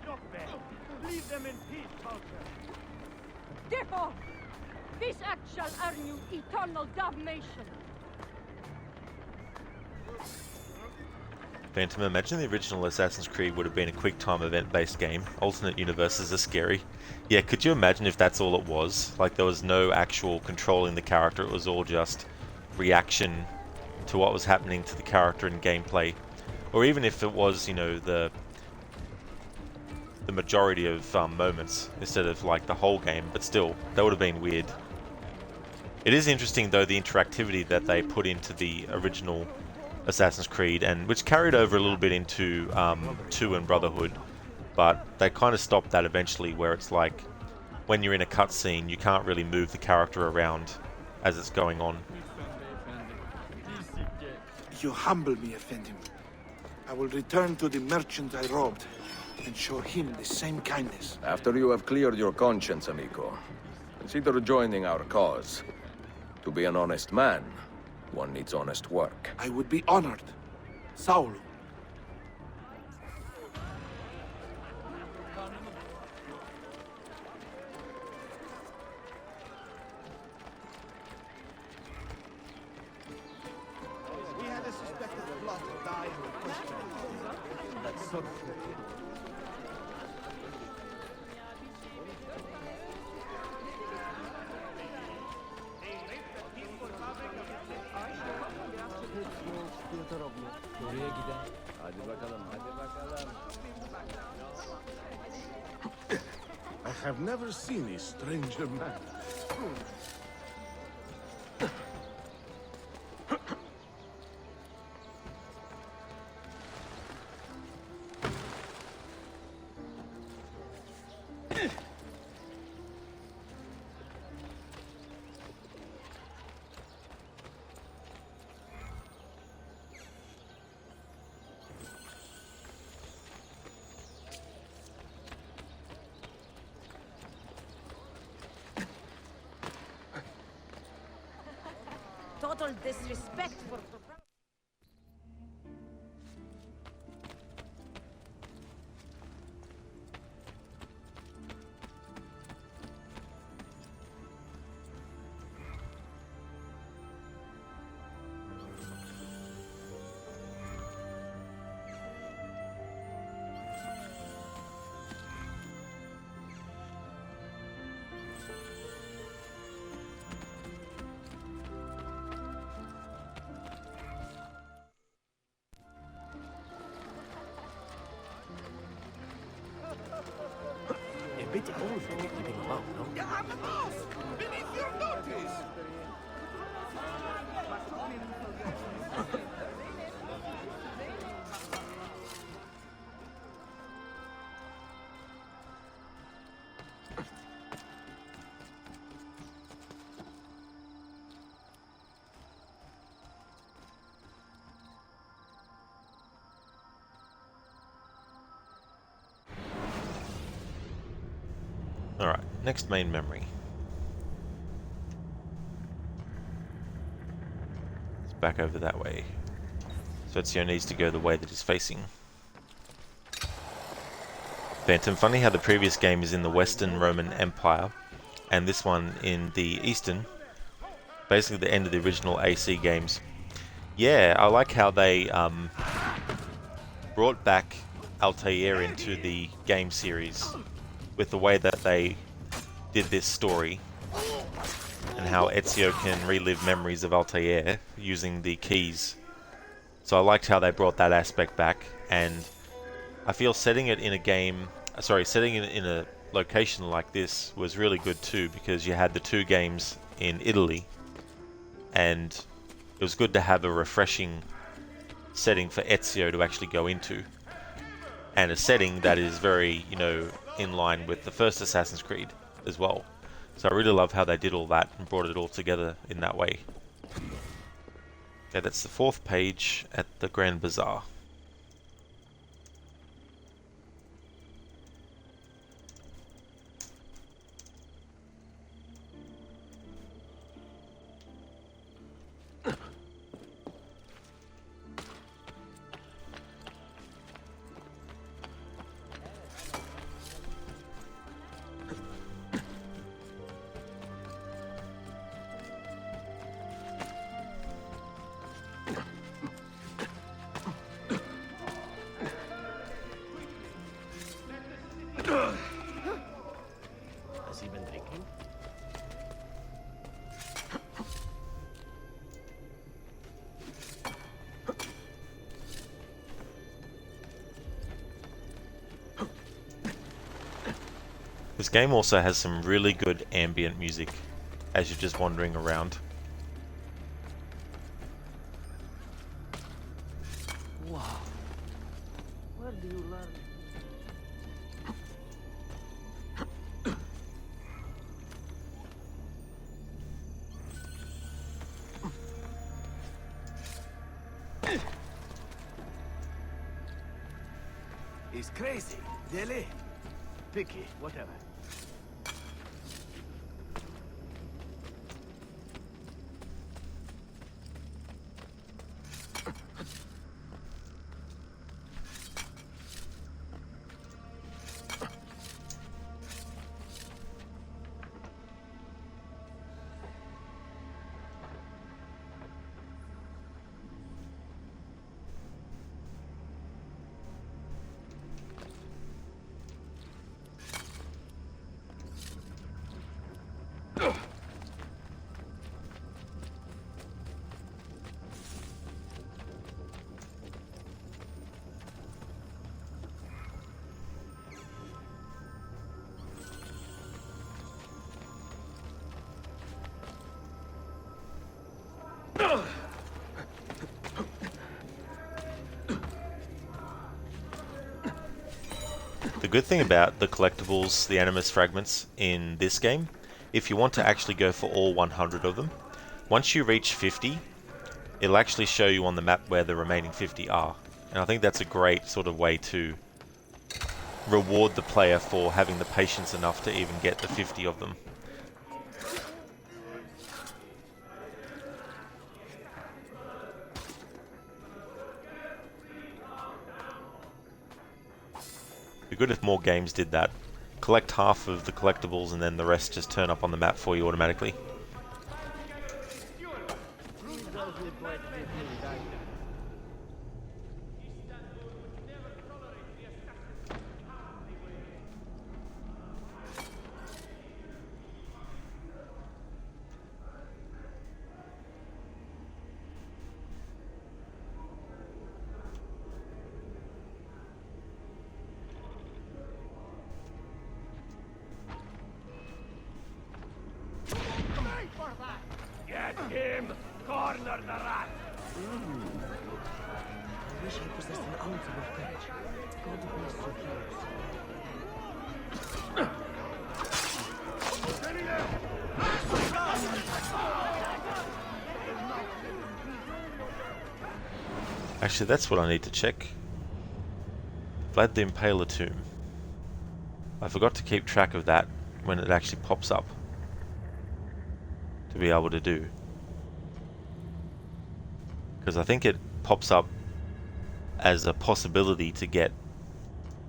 Not bad. Leave them in peace, Culture.
Therefore, this act shall earn you eternal damnation.
Phantom, imagine the original Assassin's Creed would have been a quick-time event-based game. Alternate universes are scary. Yeah, could you imagine if that's all it was? Like, there was no actual controlling the character, it was all just reaction to what was happening to the character in gameplay. Or even if it was, you know, the majority of moments, instead of, like, the whole game, but still, that would have been weird. It is interesting, though, the interactivity that they put into the original Assassin's Creed, and which carried over a little bit into 2 and Brotherhood, but they kind of stopped that eventually, where it's like when you're in a cutscene you can't really move the character around as it's going on.
You humble me, Effendim. I will return to the merchant I robbed and show him the same kindness.
After you have cleared your conscience, amico, consider joining our cause. To be an honest man, one needs honest work.
I would be honored. Saul.
We had a suspected plot to die in the question. That's so true.
Oraya giden. Hadi bakalım, hadi bakalım.
I have never seen a stranger man.
Total disrespect for propriety.
bit old to be keeping about, no?
Yeah, I'm the boss! Beneath your notice!
Alright, next main memory. It's back over that way. So Ezio needs to go the way that he's facing. Phantom, funny how the previous game is in the Western Roman Empire, and this one in the Eastern, basically the end of the original AC games. Yeah, I like how they brought back Altair into the game series with the way that they did this story, and how Ezio can relive memories of Altair using the keys. So I liked how they brought that aspect back, and I feel setting it in a game, setting it in a location like this was really good too, because you had the two games in Italy, and it was good to have a refreshing setting for Ezio to actually go into, and a setting that is very, you know, in line with the first Assassin's Creed as well. So I really love how they did all that and brought it all together in that way. Okay, that's the 4th page at the Grand Bazaar.
Has he been drinking?
This game also has some really good ambient music as you're just wandering around.
Wow. Where do you learn?
He's crazy. Dilly.
Picky, whatever.
The good thing about the collectibles, the animus fragments in this game, if you want to actually go for all 100 of them, once you reach 50, it'll actually show you on the map where the remaining 50 are. And I think that's a great sort of way to reward the player for having the patience enough to even get the 50 of them. It'd be good if more games did that. Collect half of the collectibles and then the rest just turn up on the map for you automatically.
corner the rat!
I wish I possessed an ounce of your courage. God bless your heroes.
Actually, that's what I need to check. Vlad the Impaler tomb. I forgot to keep track of that when it actually pops up to be able to do. Because I think it pops up as a possibility to get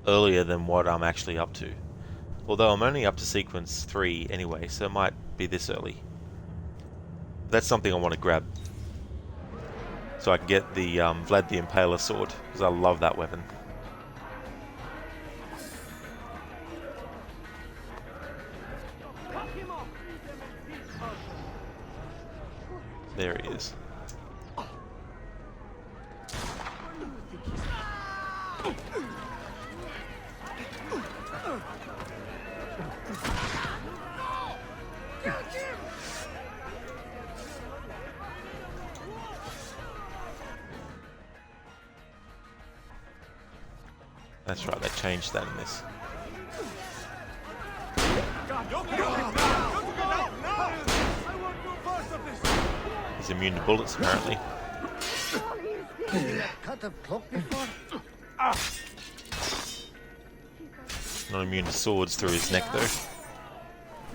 earlier than what I'm actually up to. Although I'm only up to sequence 3 anyway, so it might be this early. That's something I want to grab. So I can get the Vlad the Impaler sword, because I love that weapon. There he is. That's right, they changed that in this. He's immune to bullets, apparently.
Cut a clock before?
Not immune to swords through his neck, though.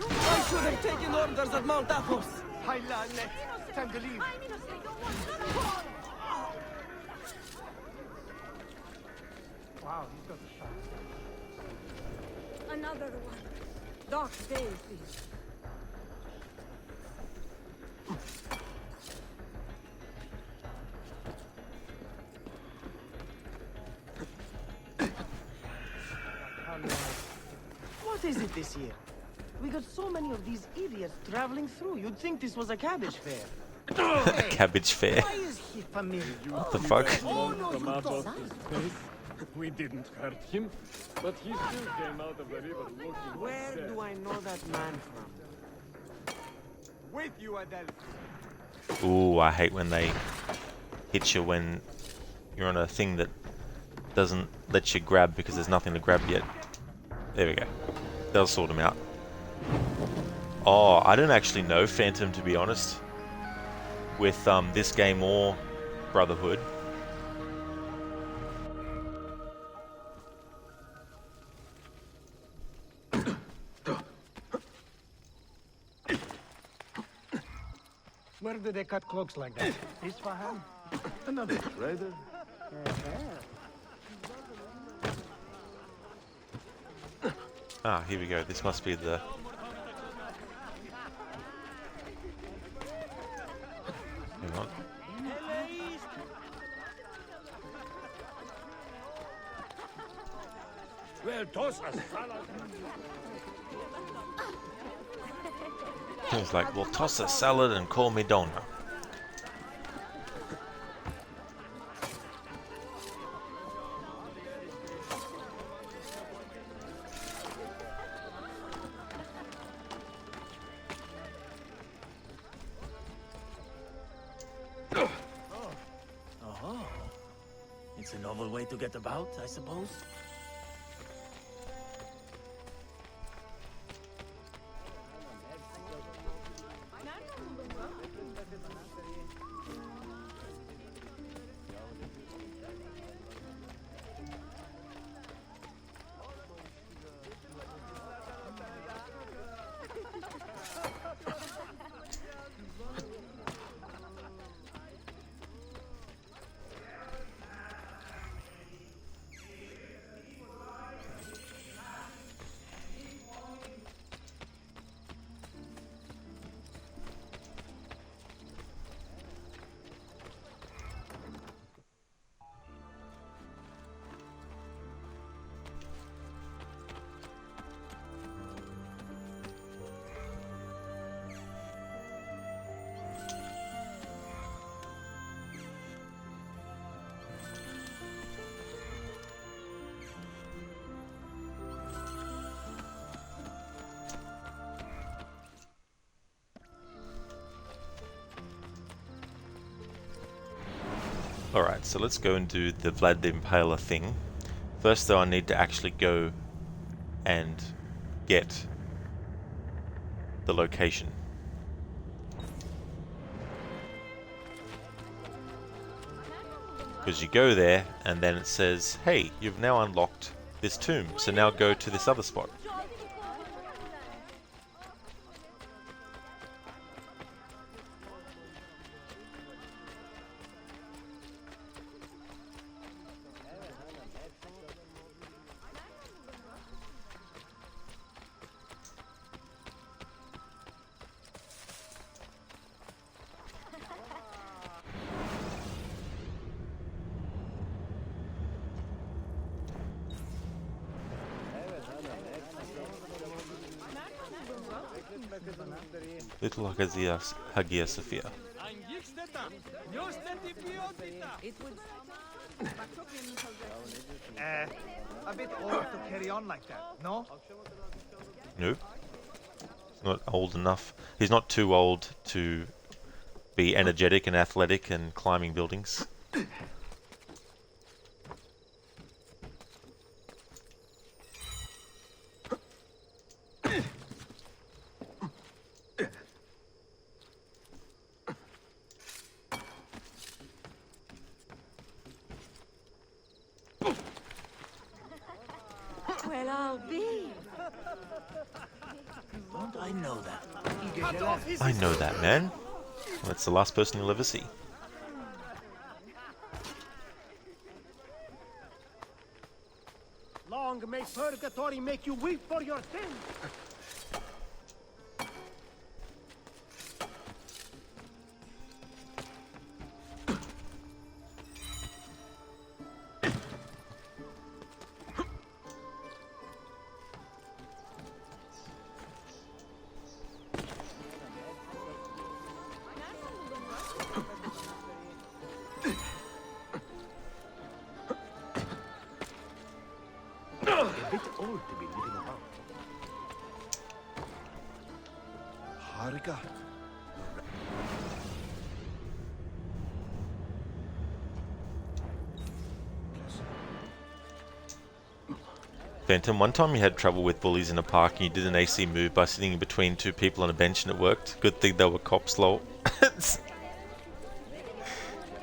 I should have taken orders at Mount Athos.
Time to leave. Wow, he's got the shot.
Another one. Doc, stay, please.
What is it this year? We got so many of these idiots traveling through. You'd think this was a cabbage fair.
Cabbage fair.
Why is he familiar?
What the fuck?
Oh, no,
From
you
out
don't.
of his face. We didn't hurt him, but he still came out of the river looking
Where
like death.
do I know that man from?
With you, Adele.
Ooh, I hate when they hit you when you're on a thing that doesn't let you grab because there's nothing to grab yet. There we go. They'll sort him out. Oh, I don't actually know Phantom, to be honest, with this game or Brotherhood.
Where do they cut cloaks like that? Isfahan? Another trader?
Ah, here we go. This must be the... Hang on.
Well, toss a salad.
He's like, well, toss a salad and call me Donna.
Oh, it's a novel way to get about, I suppose.
Alright, so let's go and do the Vlad the Impaler thing. First though, I need to actually go and get the location. Because you go there, and then it says, hey, you've now unlocked this tomb, so now go to this other spot. Little Hagia Sophia.
A bit old to carry on like that, no?
Nope. He's not old enough. He's not too old to be energetic and athletic and climbing buildings.
Well, I'll be.
Don't I know that?
I know that, man. That's the last person you'll ever see.
Long may purgatory make you weep for your sins.
A bit old to be living about. Harika.
Phantom, one time you had trouble with bullies in a park and you did an AC move by sitting in between two people on a bench and it worked. Good thing they were cops, lol.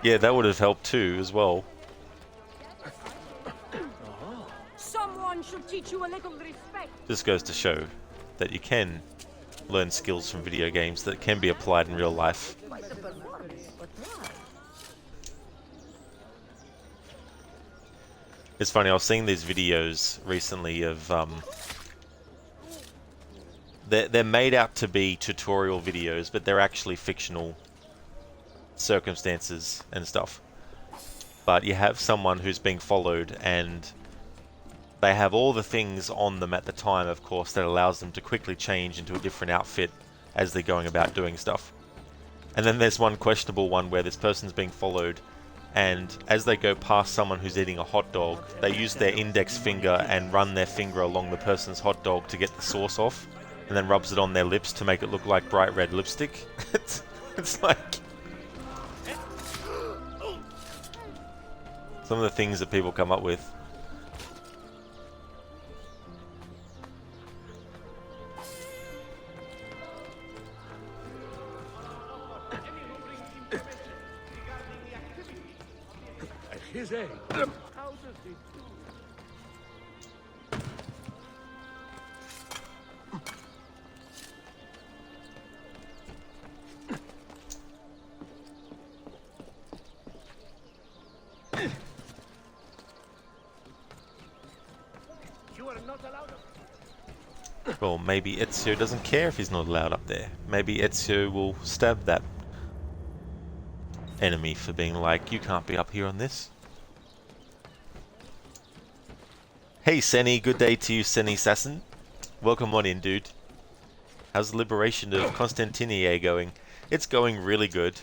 Yeah, that would have helped too, as well.
Someone should teach you a little respect.
Just goes to show that you can learn skills from video games that can be applied in real life.
Quite the performance, but why?
It's funny, I was seeing these videos recently of they're made out to be tutorial videos, but they're actually fictional circumstances and stuff. But you have someone who's being followed and they have all the things on them at the time, of course, that allows them to quickly change into a different outfit as they're going about doing stuff. And then there's one questionable one where this person's being followed, and as they go past someone who's eating a hot dog, they use their index finger and run their finger along the person's hot dog to get the sauce off, and then rubs it on their lips to make it look like bright red lipstick. It's like some of the things that people come up with.
At his age, how does he do? You are not allowed.
Well, maybe Ezio doesn't care if he's not allowed up there. Maybe Ezio will stab that enemy for being like, you can't be up here on this. Hey Senny, good day to you, Senny Sasson. Welcome on in, dude. How's the liberation of Constantinier going? It's going really good.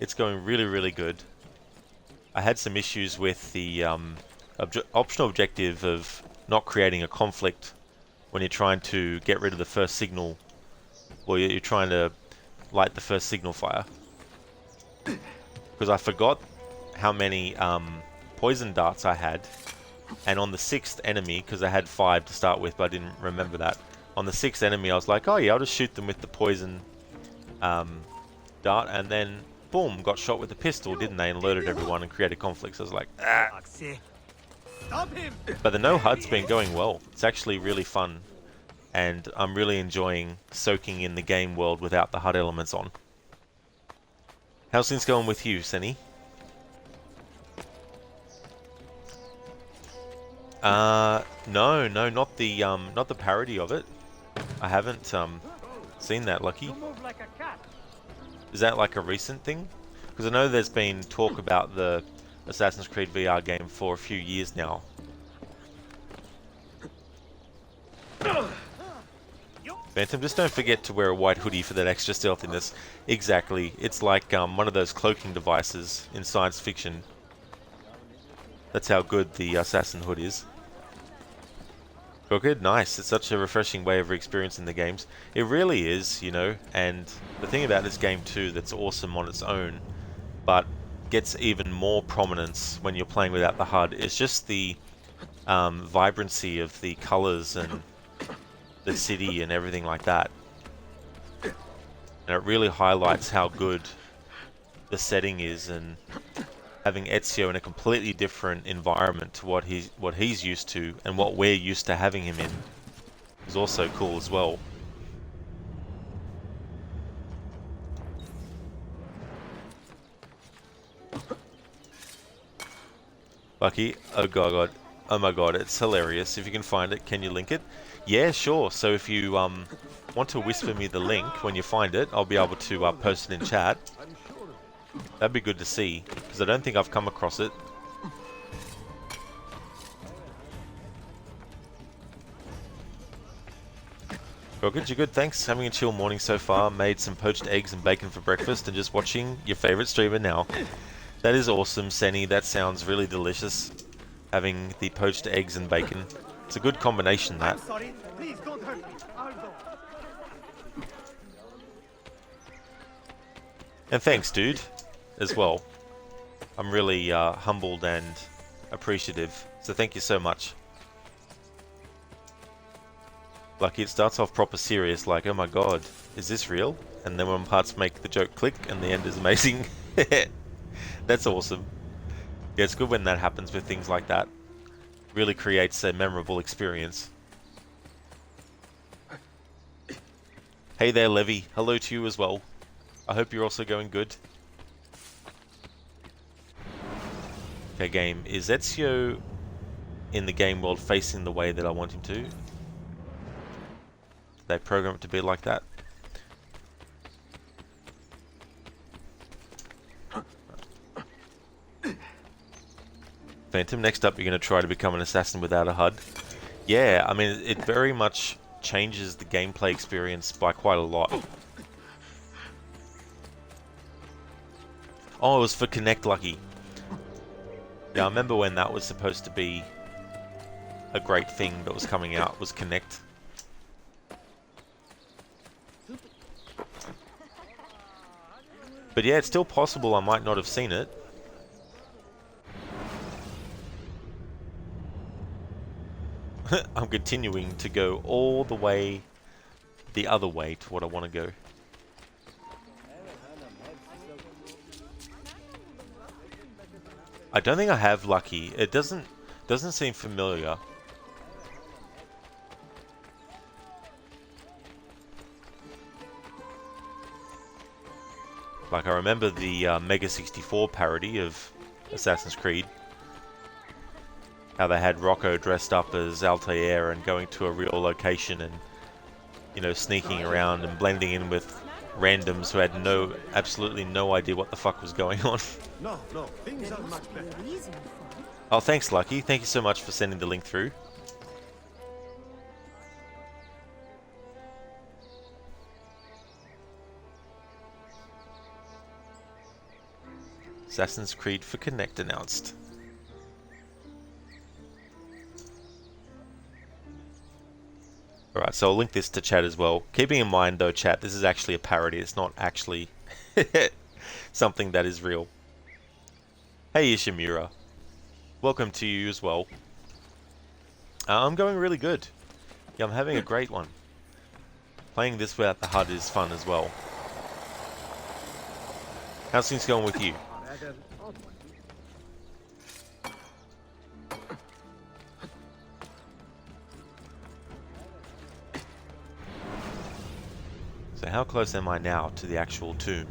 It's going really, really good. I had some issues with the optional objective of not creating a conflict when you're trying to get rid of the first signal, or you're trying to light the first signal fire. Because I forgot how many poison darts I had, and on the 6th enemy, because I had 5 to start with, but I didn't remember that. On the 6th enemy, I was like, oh yeah, I'll just shoot them with the poison dart, and then boom, got shot with a pistol, didn't they? And alerted everyone and created conflict. So I was like, ah.
Stop him!
But the No HUD's been going well. It's actually really fun, and I'm really enjoying soaking in the game world without the HUD elements on. How's things going with you, Senny? No, not the parody of it. I haven't seen that, Lucky. Is that like a recent thing? Because I know there's been talk about the Assassin's Creed VR game for a few years now. Phantom, just don't forget to wear a white hoodie for that extra stealthiness. Exactly. It's like one of those cloaking devices in science fiction. That's how good the Assassin hood is. Good, nice. It's such a refreshing way of experiencing the games. It really is, you know, and the thing about this game too that's awesome on its own, but gets even more prominence when you're playing without the HUD, is just the vibrancy of the colors and the city and everything like that. And it really highlights how good the setting is, and having Ezio in a completely different environment to what he's used to and what we're used to having him in is also cool as well. Lucky, oh my god, it's hilarious. If you can find it, can you link it? Yeah, sure. So if you want to whisper me the link when you find it, I'll be able to post it in chat. That'd be good to see, because I don't think I've come across it. Well, good, you're good, thanks. Having a chill morning so far. Made some poached eggs and bacon for breakfast and just watching your favourite streamer now. That is awesome, Senny. That sounds really delicious. Having the poached eggs and bacon. It's a good combination, that.
Sorry, please don't hurt me. I'll go.
And thanks, dude, as well. I'm really humbled and appreciative, so thank you so much. Lucky, it starts off proper serious, like, oh my god, is this real? And then when parts make the joke click and the end is amazing. That's awesome. Yeah, it's good when that happens with things like that. Really creates a memorable experience. Hey there, Levy. Hello to you as well. I hope you're also going good. Okay, game. Is Ezio in the game world facing the way that I want him to? They program it to be like that? Phantom, next up you're going to try to become an assassin without a HUD. Yeah, I mean, it very much changes the gameplay experience by quite a lot. Oh, it was for Connect, Lucky. Yeah, I remember when that was supposed to be a great thing that was coming out, was Connect. But yeah, it's still possible I might not have seen it. I'm continuing to go all the way the other way to what I want to go. I don't think I have, Lucky. It doesn't seem familiar. Like, I remember the Mega 64 parody of Assassin's Creed. How they had Rocco dressed up as Altair and going to a real location and, you know, sneaking around and blending in with randoms who had absolutely no idea what the fuck was going on.
No, things are much better.
Oh, thanks, Lucky. Thank you so much for sending the link through. Assassin's Creed for Connect announced. Alright, so I'll link this to chat as well. Keeping in mind though, chat, this is actually a parody. It's not actually something that is real. Hey Ishimura. Welcome to you as well. I'm going really good. Yeah, I'm having a great one. Playing this without the HUD is fun as well. How's things going with you? So how close am I now to the actual tomb?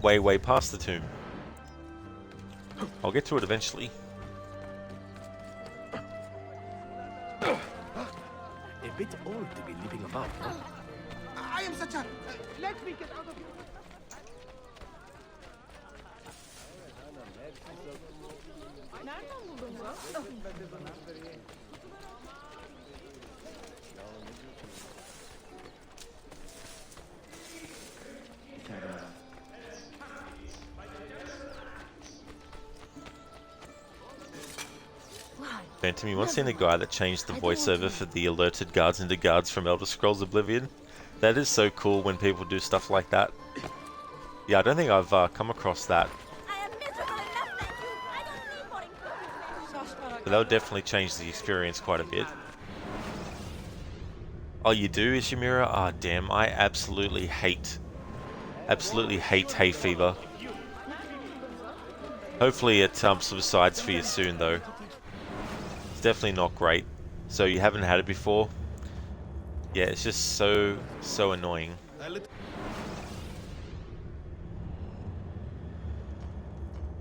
Way past the tomb. I'll get to it eventually.
A bit old to be leaping about, huh?
I am such a... let me get out of here.
Man, Timmy, once seen a guy that changed the voiceover for the alerted guards into guards from Elder Scrolls Oblivion. That is so cool when people do stuff like that. Yeah, I don't think I've come across that. But that would definitely change the experience quite a bit. Oh, you do, Ishimura? Ah, oh, damn, I absolutely hate hay fever. Hopefully it subsides for you soon, though. It's definitely not great. So you haven't had it before? Yeah, it's just so annoying.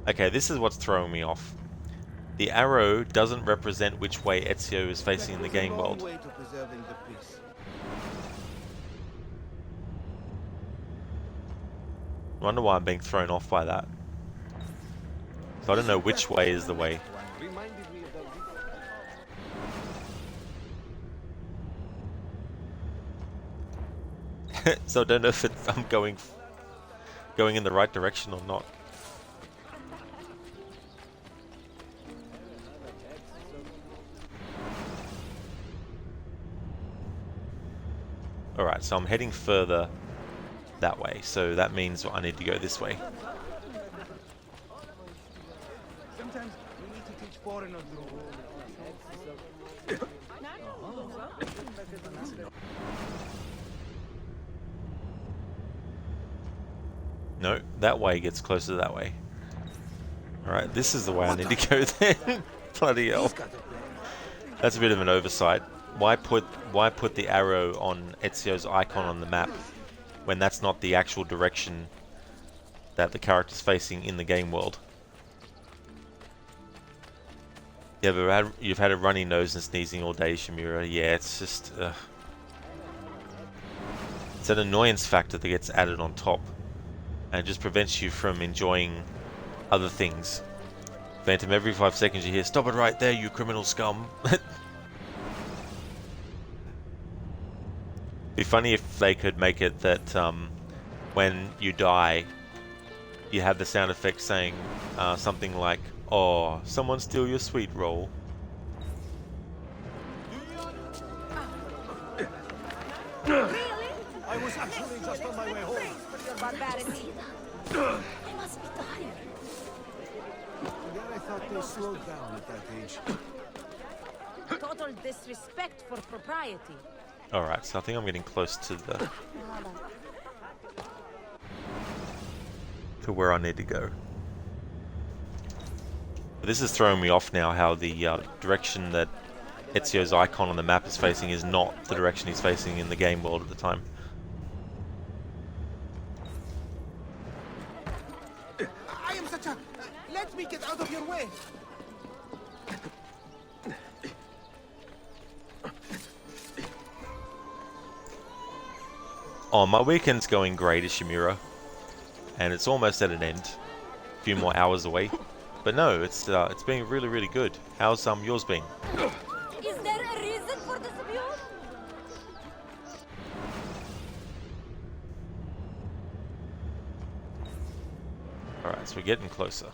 Okay, this is what's throwing me off. The arrow doesn't represent which way Ezio is facing in the game world. I wonder why I'm being thrown off by that. So I don't know which way is the way. So I don't know if I'm going in the right direction or not. Alright, so I'm heading further that way, so that means I need to go this way.
Sometimes we need to teach foreigners
No, that way gets closer that way. Alright, this is the way I need to go then. Bloody hell. That's a bit of an oversight. Why put the arrow on Ezio's icon on the map when that's not the actual direction that the character's facing in the game world? You've had a runny nose and sneezing all day, Shimura. Yeah, it's just... it's an annoyance factor that gets added on top. And it just prevents you from enjoying other things. Phantom, every 5 seconds you hear, "Stop it right there, you criminal scum." Be funny if they could make it that when you die, you have the sound effect saying something like, "Oh, someone steal your sweet roll."
I was actually just on my way home.
Barbarity. I must be tired.
I thought they slowed down at that age.
Total disrespect for propriety.
Alright, so I think I'm getting close to where I need to go. But this is throwing me off now, how the direction that Ezio's icon on the map is facing is not the direction he's facing in the game world at the time.
I am such a... let me get out of your way.
Oh, my weekend's going great, Ishimura. And it's almost at an end. A few more hours away. But no, it's been really, really good. How's yours been?
Is there a reason for this abuse?
Alright, so we're getting closer.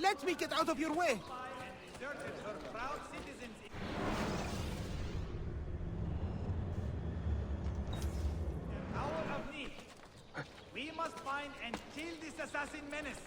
Let me get out of your way! Hour of need. We must find and kill this assassin menace.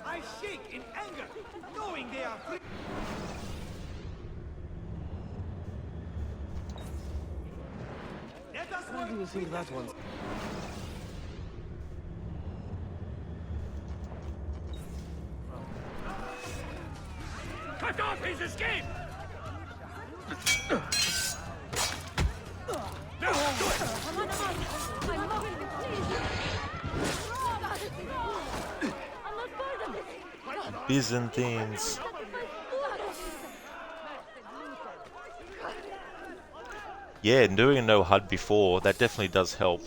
I shake in anger, knowing they are free. Let us
How do you think that one?
Cut off his escape! No, do it!
Byzantines. Yeah, doing a no HUD before, that definitely does help.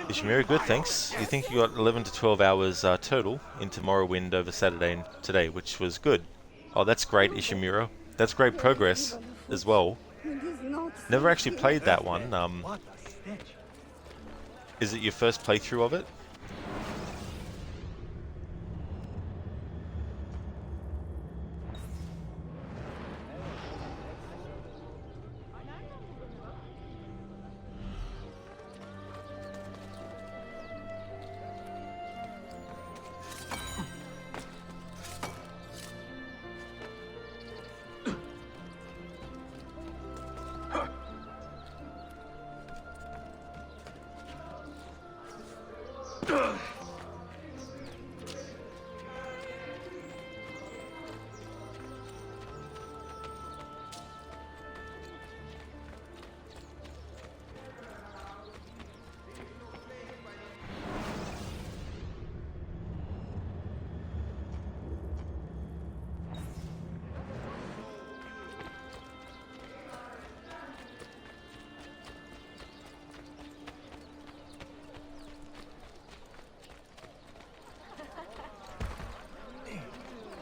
Ishimura, good, thanks. You think you got 11 to 12 hours total into Morrowind over Saturday and today, which was good. Oh, that's great, Ishimura. That's great progress as well. Never actually played that one. Is it your first playthrough of it?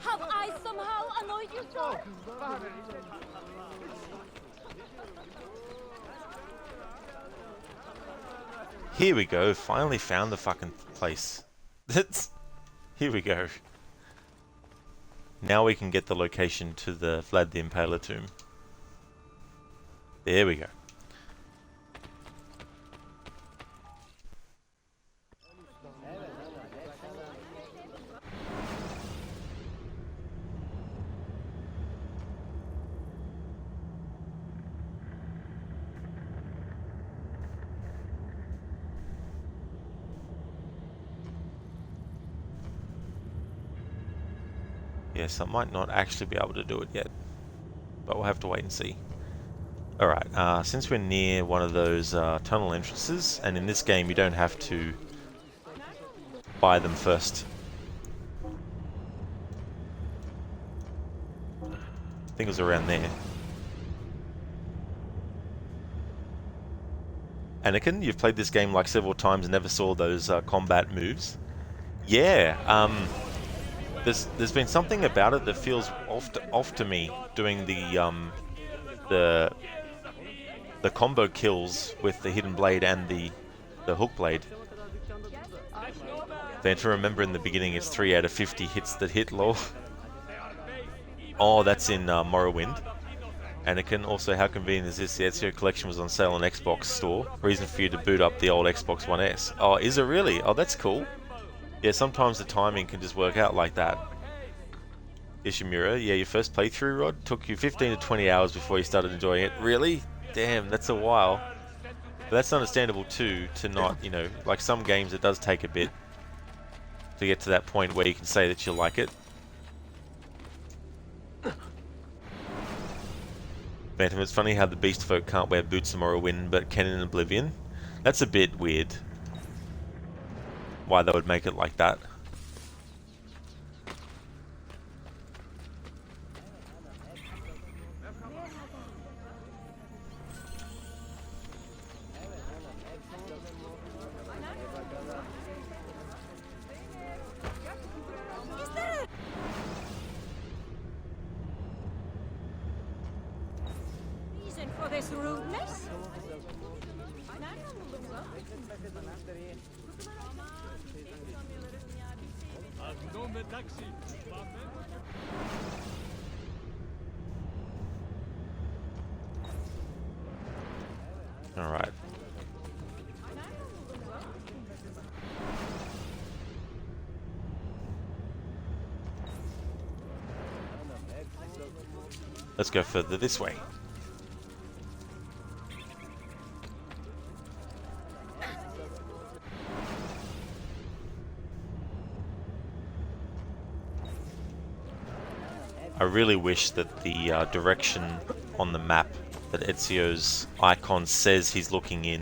Have I somehow annoyed you, sir?
Here we go, finally found the fucking place. Here we go. Now we can get the location to the Vlad the Impaler tomb. There we go. Yes, I might not actually be able to do it yet, but we'll have to wait and see. Alright, since we're near one of those tunnel entrances, and in this game you don't have to buy them first. I think it was around there. Anakin, you've played this game like several times and never saw those combat moves? Yeah, there's been something about it that feels off to me, doing the combo kills with the hidden blade and the hook blade. Then to remember in the beginning it's 3 out of 50 hits that hit low. Oh, that's in Morrowind. Anakin, also how convenient is this? The Ezio Collection was on sale on Xbox Store. Reason for you to boot up the old Xbox One S. Oh, is it really? Oh, that's cool. Yeah, sometimes the timing can just work out like that. Ishimura, yeah, your first playthrough, Rod, took you 15 to 20 hours before you started enjoying it. Really? Damn, that's a while. But that's understandable too, to not, you know, like some games it does take a bit to get to that point where you can say that you like it. Phantom, it's funny how the beast folk can't wear boots in Morrowind but can in Oblivion. That's a bit weird. Why they would make it like that.
Excuse rudeness.
All right. Let's go further this way. I really wish that the direction on the map that Ezio's icon says he's looking in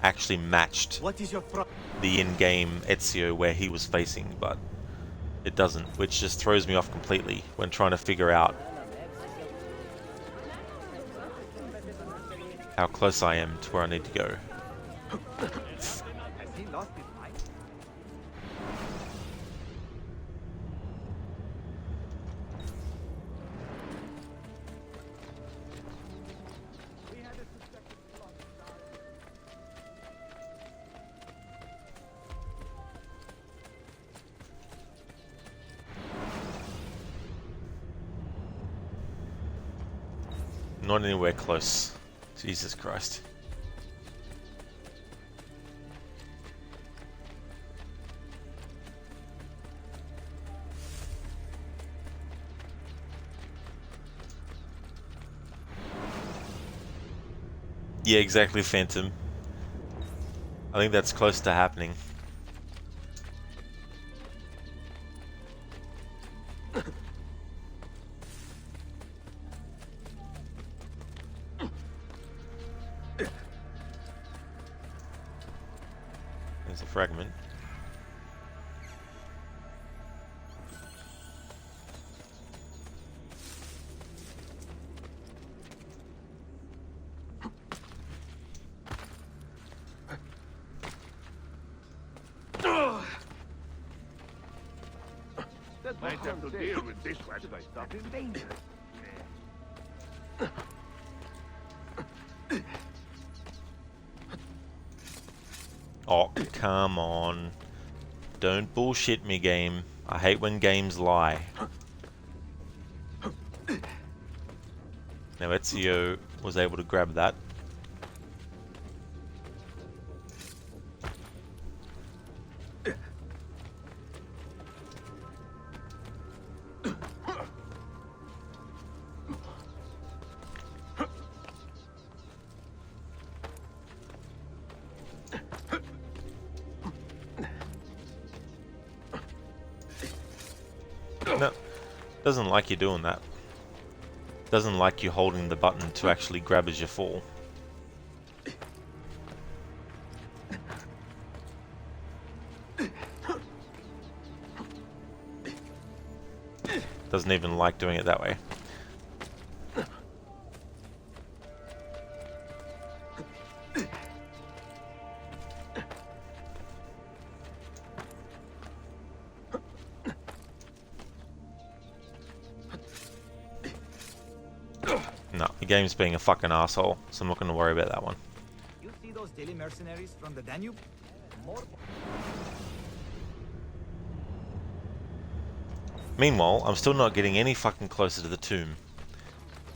actually matched the in-game Ezio where he was facing, but it doesn't, which just throws me off completely when trying to figure out how close I am to where I need to go. Not anywhere close. Jesus Christ. Yeah, exactly, Phantom. I think that's close to happening. There's a fragment.
Might have to deal with this one. Stop in danger.
Oh, come on. Don't bullshit me, game. I hate when games lie. Now Ezio was able to grab that. No, doesn't like you doing that. Doesn't like you holding the button to actually grab as you fall. Doesn't even like doing it that way. No, the game's being a fucking asshole, so I'm not going to worry about that one.
You see those daily mercenaries from the Danube?
Meanwhile, I'm still not getting any fucking closer to the tomb.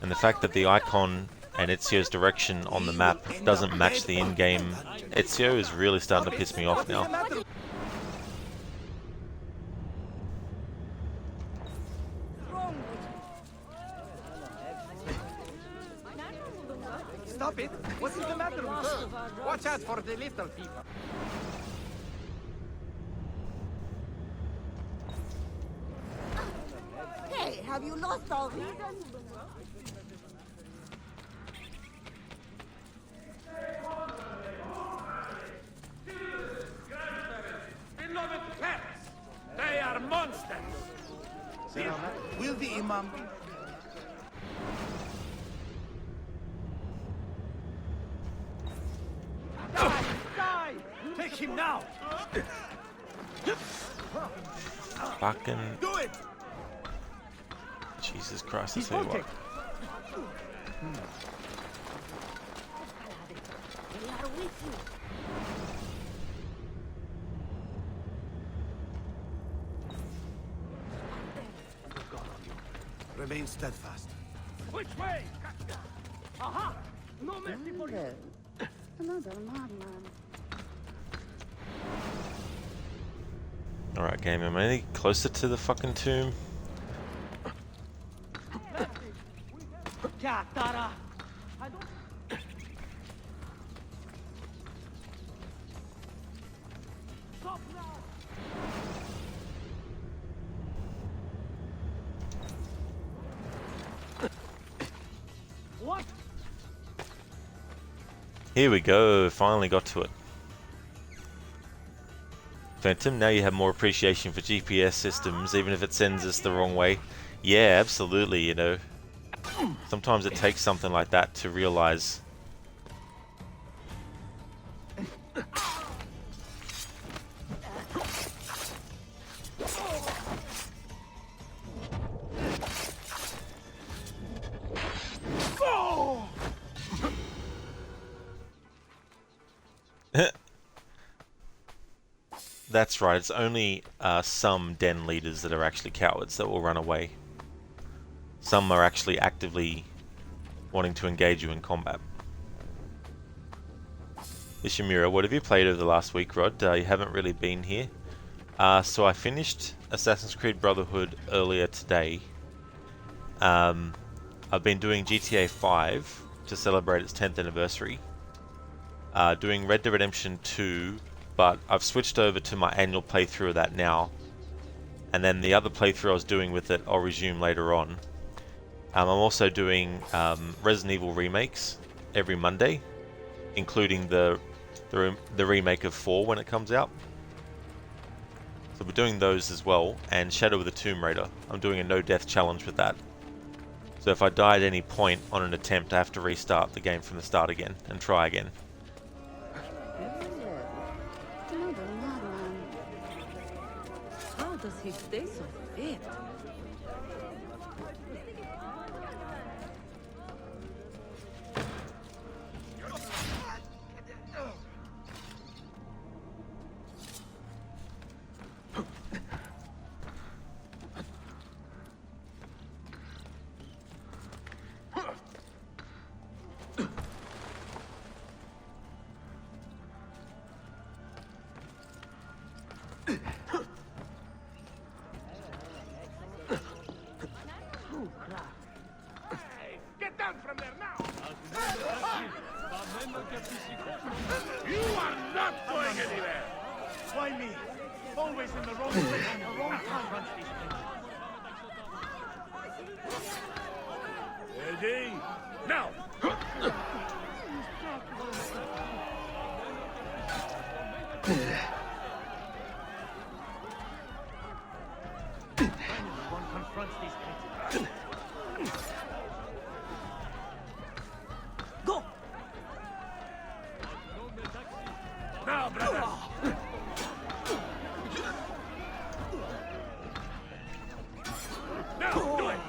And the fact that the icon and Ezio's direction on the map doesn't match the in-game Ezio is really starting to piss me off now.
Stop it! What is the matter with her? Watch out for the little people.
Hey, have you lost all reason?
Beloved parents, they are monsters.
Will the Imam... Die! Take him now!
Fucking...
Do it!
Jesus Christ, I tell you what.
with you.
Good God on you. Remain steadfast.
Which way? Aha! No mercy for you.
Another madman.
Alright, game, am I any closer to the fucking tomb?
Yeah, Tara.
Stop now.
What?
Here we go, finally got to it. Phantom, now you have more appreciation for GPS systems, even if it sends us the wrong way. Yeah, absolutely, you know. Sometimes it takes something like that to realize. That's right, it's only some den leaders that are actually cowards that will run away. Some are actually actively wanting to engage you in combat. Ishimura, what have you played over the last week, Rod? You haven't really been here. So I finished Assassin's Creed Brotherhood earlier today. I've been doing GTA 5 to celebrate its 10th anniversary. Doing Red Dead Redemption 2, but I've switched over to my annual playthrough of that now. And then the other playthrough I was doing with it, I'll resume later on. I'm also doing Resident Evil remakes every Monday, including the remake of 4 when it comes out. So we're doing those as well, and Shadow of the Tomb Raider. I'm doing a no-death challenge with that. So if I die at any point on an attempt, I have to restart the game from the start again and try again.
Another madman.
How does he stay so fit?
Get down from there now! You are not going anywhere!
Why me? Always in the wrong place and the wrong time.
Ready? Now!
One confronts these kids.
Go!
Now, brother! Now, do it!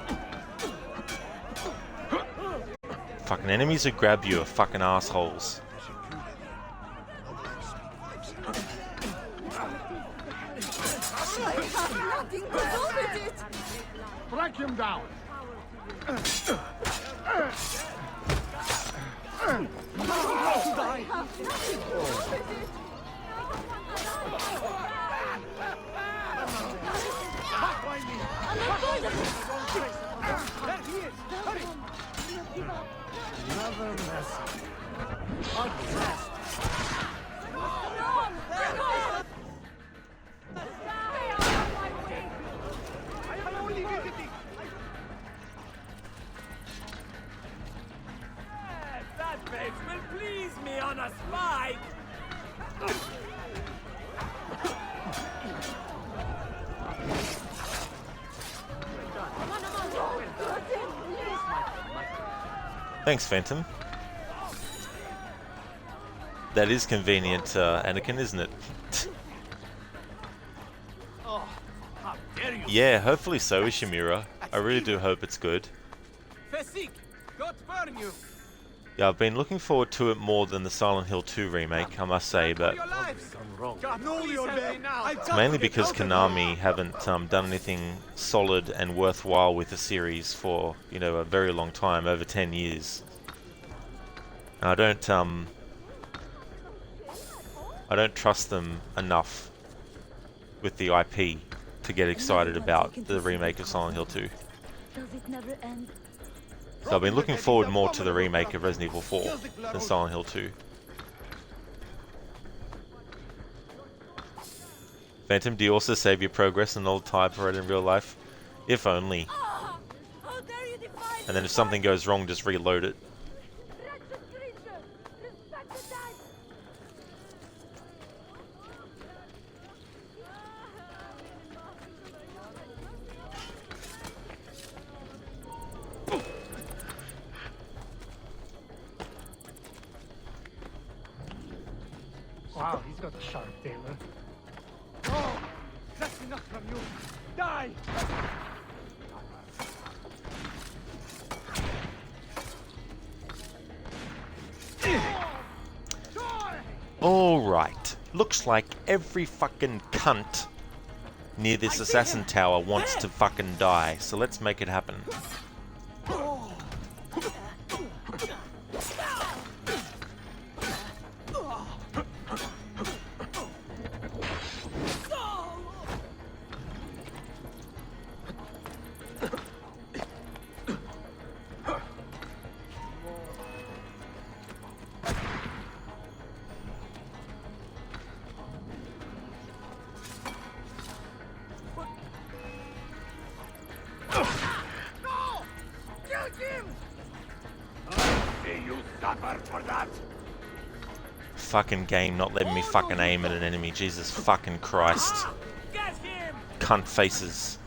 Fucking enemies who grab you are fucking assholes.
I have nothing to do with it.
Strike him down!
I have nothing to do with it.
Why me?
I'm not going to...
There he is! Hurry! Another mess. Undressed.
I am only visiting!
That face will please me on a spike!
Thanks, Phantom. That is convenient, Anakin, isn't it?
Oh, how dare you!
Yeah, hopefully so, Ishimura. I really do hope it's good.
Fesik, God burn you!
Yeah, I've been looking forward to it more than the Silent Hill 2 remake, I must say, but it's mainly because Konami haven't done anything solid and worthwhile with the series for, you know, a very long time, over 10 years. And I don't trust them enough with the IP to get excited about the remake of Silent Hill 2.
Does it never end?
So I've been looking forward more to the remake of Resident Evil 4 than Silent Hill 2. Phantom, do you also save your progress in old typewriter in real life? If only. And then if something goes wrong, just reload it.
Wow, he's got a sharp tail. Oh, that's enough from you. Die!
Alright. Looks like every fucking cunt near this assassin tower wants to fucking die, so let's make it happen. Fucking game not letting me fucking aim at an enemy. Jesus fucking Christ. Cunt faces.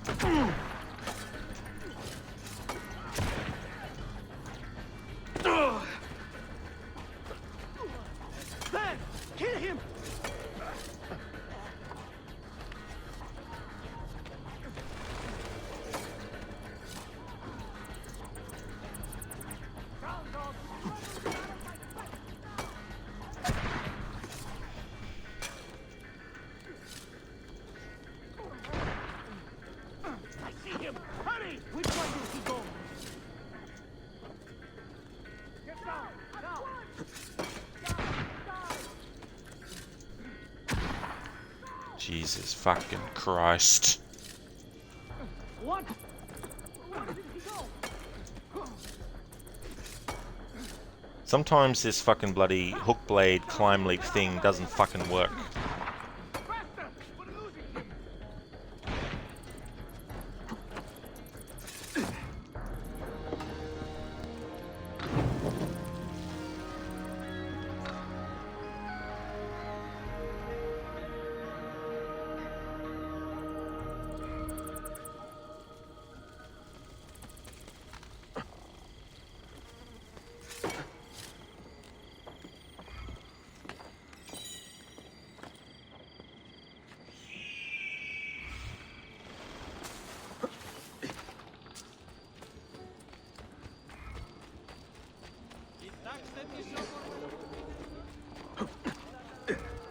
Ben, kill him!
Jesus fucking Christ.
What?
Sometimes this fucking bloody hook blade climb leap thing doesn't fucking work.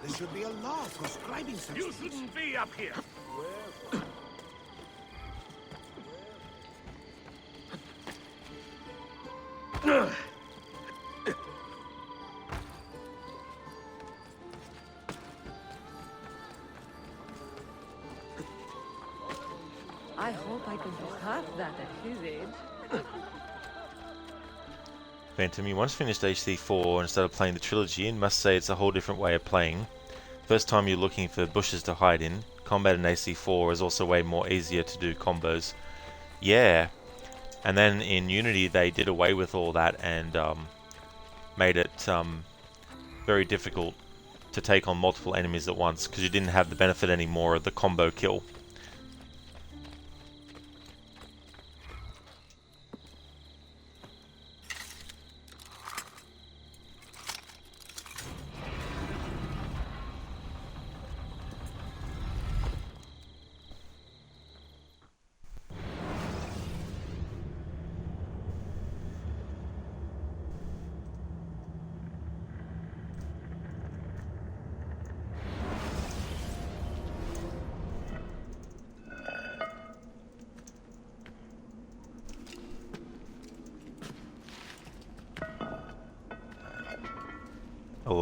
There should be a law prescribing such
You shouldn't be up here.
I hope I can do half that at his age.
Phantom, you once finished HC4 and started playing the trilogy and must say it's a whole different way of playing. First time you're looking for bushes to hide in. Combat in AC4 is also way more easier to do combos. Yeah. And then in Unity they did away with all that and made it very difficult to take on multiple enemies at once because you didn't have the benefit anymore of the combo kill.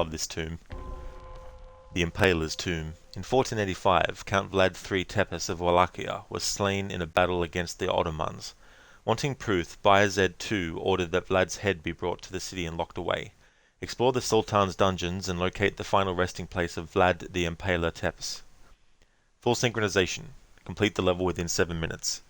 love this tomb. The Impaler's Tomb. In 1485, Count Vlad III Tepes of Wallachia was slain in a battle against the Ottomans. Wanting proof, Bayezid II ordered that Vlad's head be brought to the city and locked away. Explore the Sultan's dungeons and locate the final resting place of Vlad the Impaler Tepes. Full synchronization. Complete the level within 7 minutes.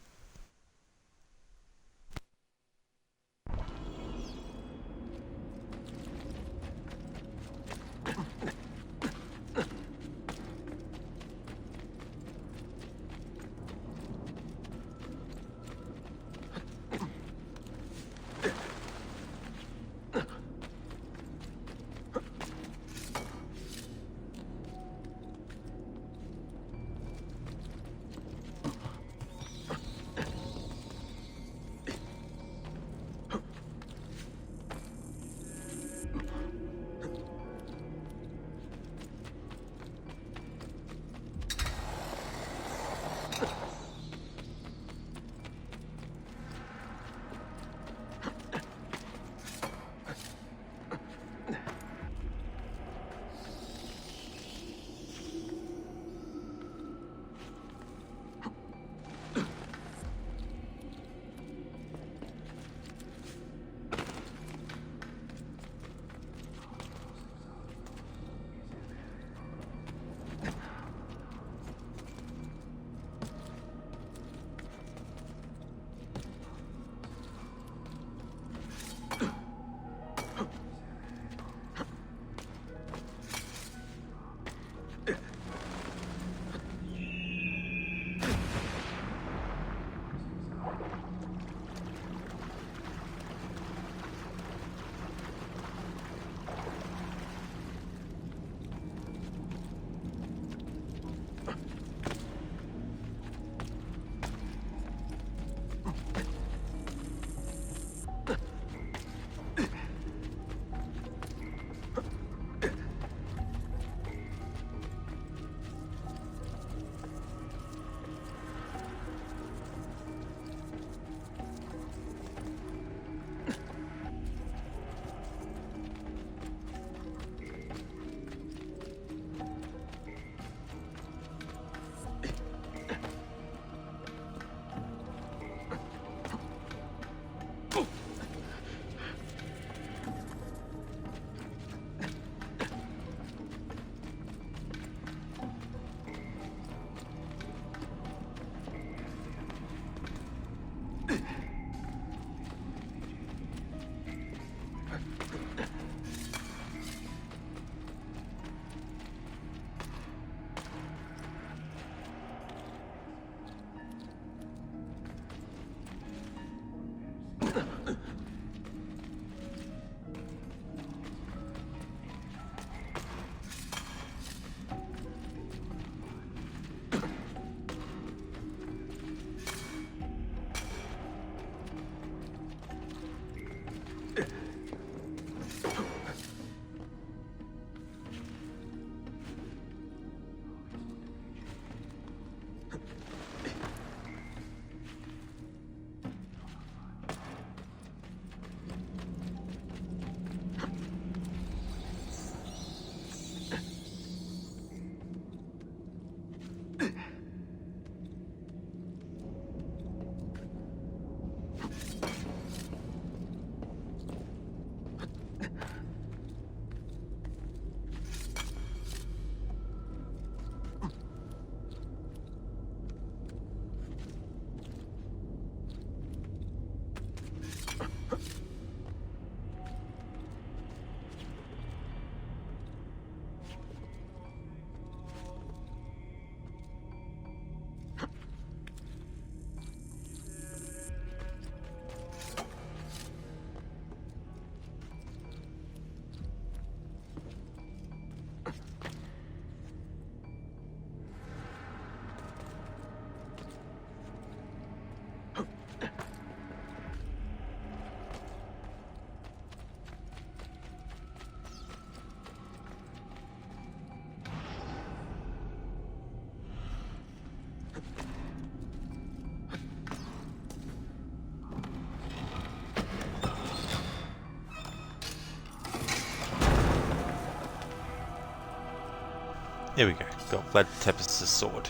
Here we go. Got Vlad Tepes' sword.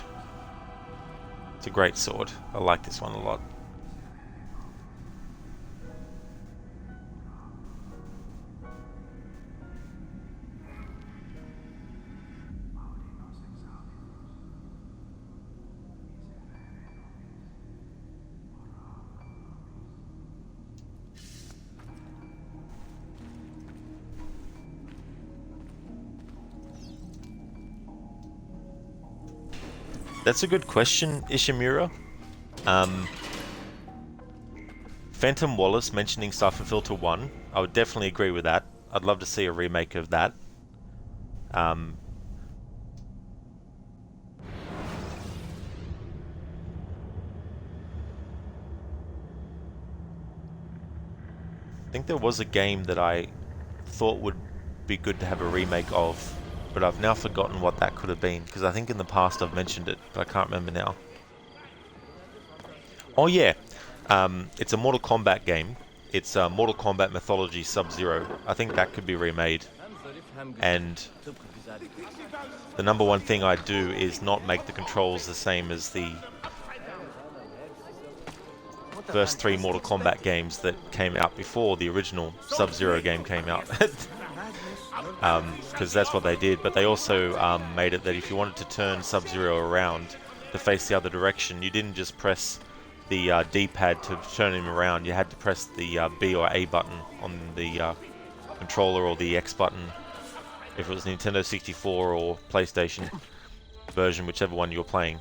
It's a great sword. I like this one a lot. That's a good question, Ishimura. Phantom Wallace mentioning Siphon Filter 1, I would definitely agree with that. I'd love to see a remake of that. I think there was a game that I thought would be good to have a remake of, but I've now forgotten what that could have been, because I think in the past I've mentioned it, but I can't remember now. Oh yeah, it's a Mortal Kombat game. It's Mortal Kombat Mythology Sub-Zero. I think that could be remade. And the number one thing I'd do is not make the controls the same as the first 3 Mortal Kombat games that came out before the original Sub-Zero game came out. Because that's what they did, but they also made it that if you wanted to turn Sub-Zero around to face the other direction, you didn't just press the D-pad to turn him around, you had to press the B or A button on the controller, or the X button if it was Nintendo 64 or PlayStation version, whichever one you were playing.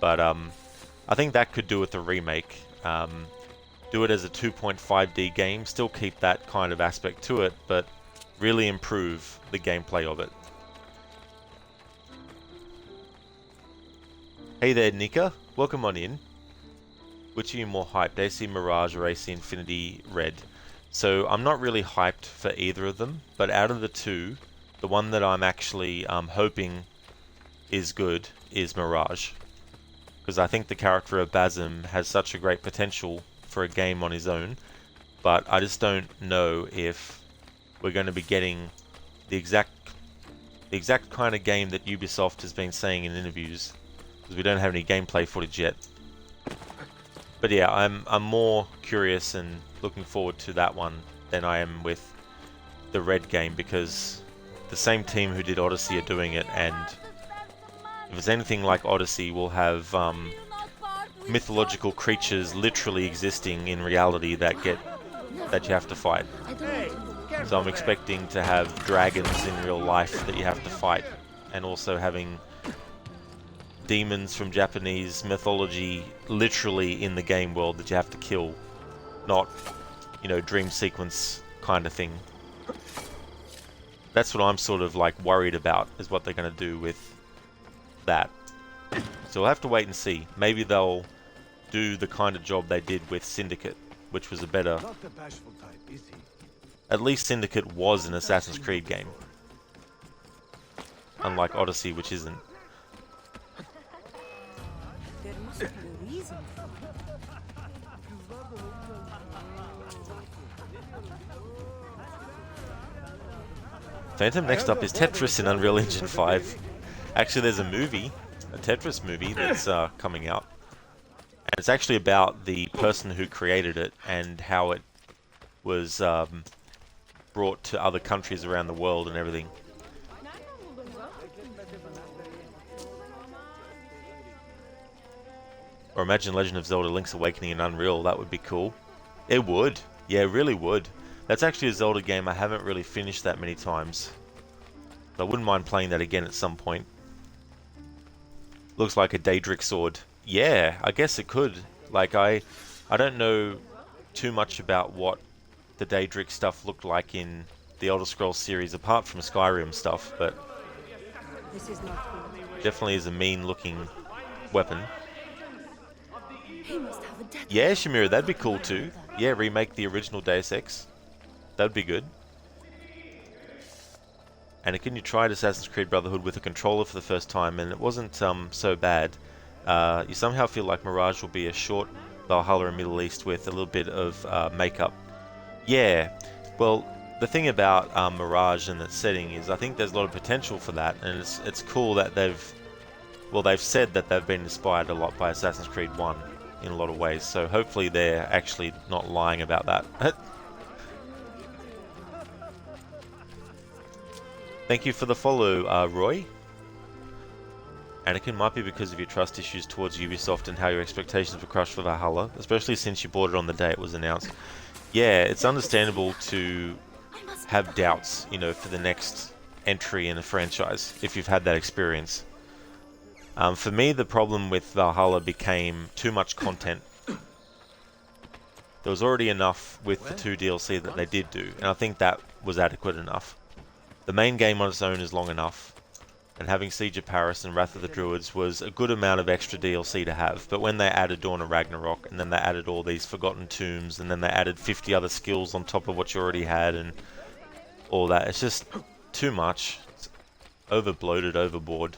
But I think that could do with the remake. Do it as a 2.5D game, still keep that kind of aspect to it, but really improve the gameplay of it. Hey there, Nika. Welcome on in. Which are you more hyped, AC Mirage or AC Infinity Red? So I'm not really hyped for either of them, but out of the two, the one that I'm actually hoping is good is Mirage. Because I think the character of Basim has such a great potential for a game on his own, but I just don't know if we're going to be getting the exact kind of game that Ubisoft has been saying in interviews, because we don't have any gameplay footage yet. But yeah, I'm more curious and looking forward to that one than I am with the Red game, because the same team who did Odyssey are doing it, and if it's anything like Odyssey, we'll have mythological creatures literally existing in reality that you have to fight. So I'm expecting to have dragons in real life that you have to fight, and also having demons from Japanese mythology literally in the game world that you have to kill, not, you know, dream sequence kind of thing. That's what I'm sort of like worried about, is what they're going to do with that. So we'll have to wait and see. Maybe they'll do the kind of job they did with Syndicate, which was a better... At least Syndicate was an Assassin's Creed game, unlike Odyssey, which isn't.
There must be a reason.
Phantom, next up is Tetris in Unreal Engine 5. Actually, there's a movie, a Tetris movie, that's coming out. And it's actually about the person who created it and how it was brought to other countries around the world and everything. Or imagine Legend of Zelda Link's Awakening in Unreal, that would be cool. It would. Yeah, it really would. That's actually a Zelda game I haven't really finished that many times. But I wouldn't mind playing that again at some point. Looks like a Daedric sword. Yeah, I guess it could. Like, I don't know too much about what the Daedric stuff looked like in the Elder Scrolls series, apart from Skyrim stuff, but
This is not good.
definitely is a mean-looking weapon.
He must have a death.
Yeah, Shamira, that'd be cool too. Yeah, remake the original Deus Ex. That'd be good. And again, you tried Assassin's Creed Brotherhood with a controller for the first time, and it wasn't so bad. You somehow feel like Mirage will be a short Valhalla in Middle East with a little bit of makeup. Yeah, well, the thing about Mirage and its setting is I think there's a lot of potential for that, and it's cool that they've said that they've been inspired a lot by Assassin's Creed 1 in a lot of ways, so hopefully they're actually not lying about that. Thank you for the follow, Roy. Anakin, might be because of your trust issues towards Ubisoft and how your expectations were crushed for Valhalla, especially since you bought it on the day it was announced. Yeah, it's understandable to have doubts, you know, for the next entry in a franchise, if you've had that experience. For me, the problem with Valhalla became too much content. There was already enough with the 2 DLC that they did do, and I think that was adequate enough. The main game on its own is long enough, and having Siege of Paris and Wrath of the Druids was a good amount of extra DLC to have, but when they added Dawn of Ragnarok, and then they added all these Forgotten Tombs, and then they added 50 other skills on top of what you already had, and all that, it's just too much. It's over-bloated, overboard.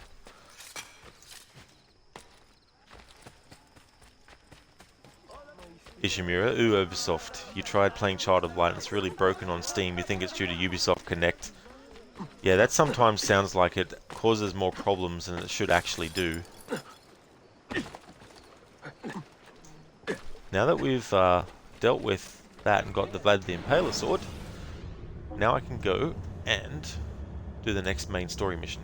Ishimura, ooh, Ubisoft. You tried playing Child of Light and it's really broken on Steam. You think it's due to Ubisoft Connect. Yeah, that sometimes sounds like it causes more problems than it should actually do. Now that we've dealt with that and got the Vlad the Impaler sword, now I can go and do the next main story mission.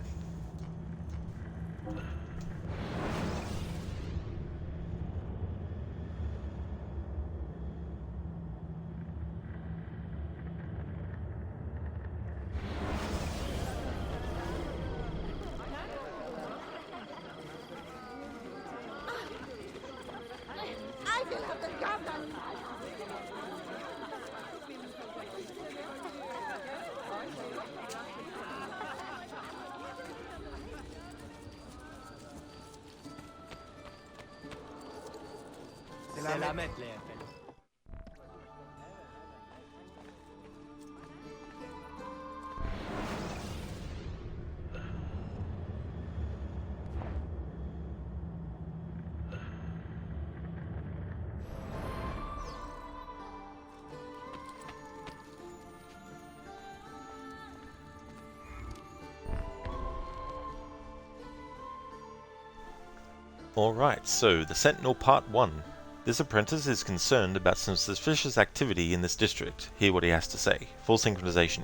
Alright, so the Sentinel Part 1. This apprentice is concerned about some suspicious activity in this district. Hear what he has to say. Full synchronization.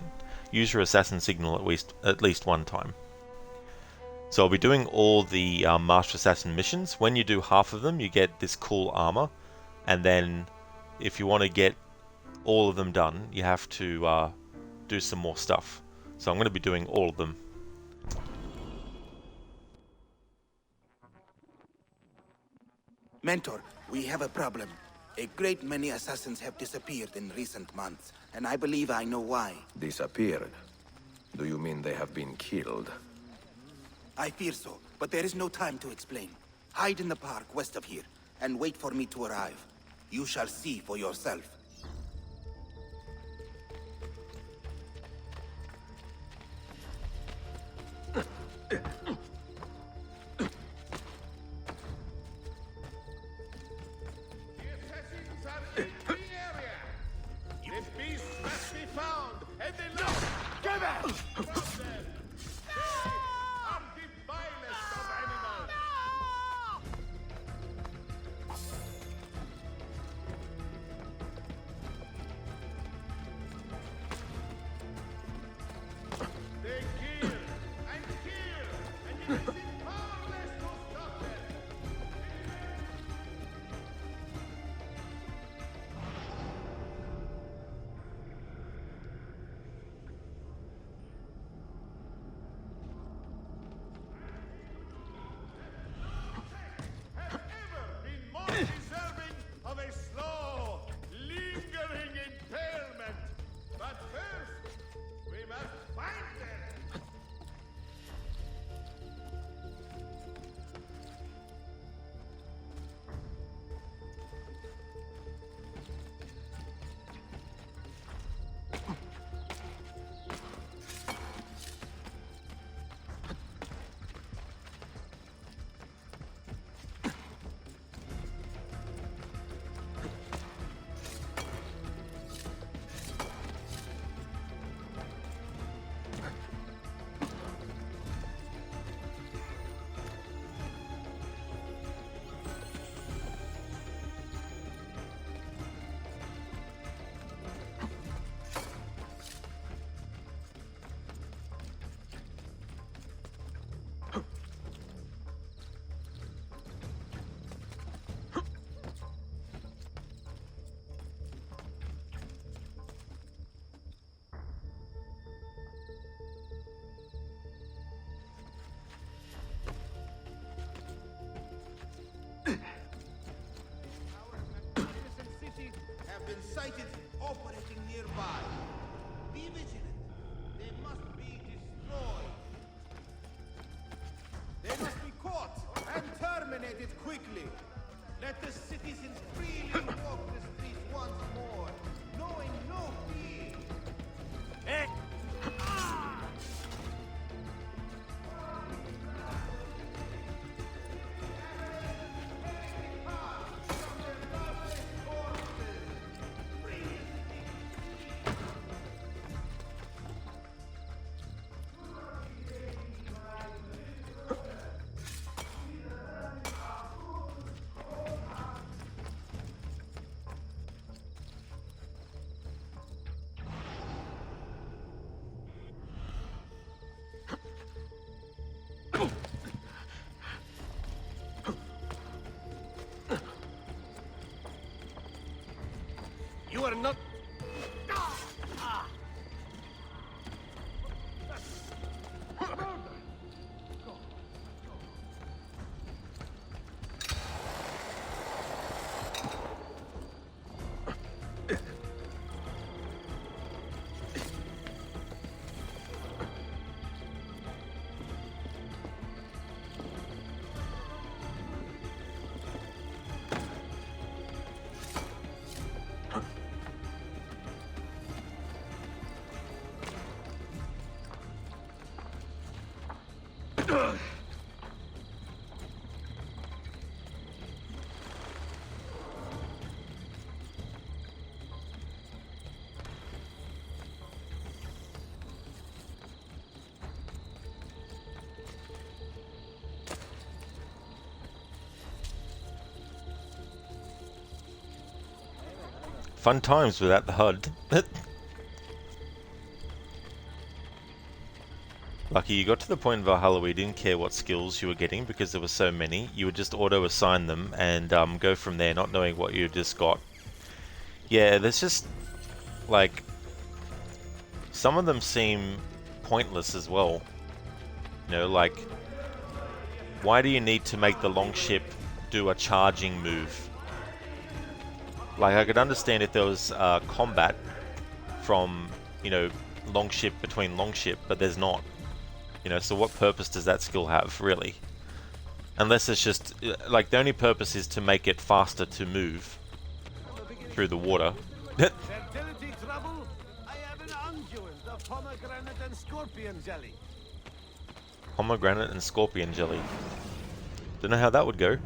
Use your assassin signal at least one time. So I'll be doing all the Master Assassin missions. When you do half of them, you get this cool armor. And then, if you want to get all of them done, you have to do some more stuff. So I'm going to be doing all of them.
Mentor, we have a problem. A great many assassins have disappeared in recent months, and I believe I know why.
Disappeared? Do you mean they have been killed?
I fear so, but there is no time to explain. Hide in the park west of here, and wait for me to arrive. You shall see for yourself.
Deserving of a slow, lingering impairment. But first, we must find them. sighted operating nearby. Be vigilant. They must be destroyed. They must be caught and terminated quickly. Let the citizens freely walk the streets once more, knowing no fear.
Hey!
You are not...
Fun times without the HUD. Lucky you got to the point in Valhalla where you didn't care what skills you were getting because there were so many. You would just auto-assign them and go from there, not knowing what you just got. Yeah, there's just... like... some of them seem pointless as well. You know, like... why do you need to make the longship do a charging move? Like, I could understand if there was combat from, you know, longship between longship, but there's not. You know, so what purpose does that skill have, really? Unless it's just, like, the only purpose is to make it faster to move through the water.
Fertility trouble? I have an unguent of pomegranate and scorpion jelly.
Pomegranate and scorpion jelly. Don't know how that would go.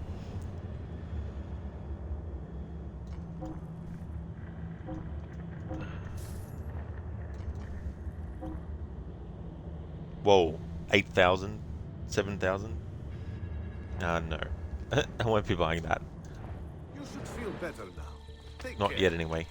Whoa, 8,000? 7,000? No. I won't be buying that.
You should feel better now. Take
Not
care.
yet, anyway.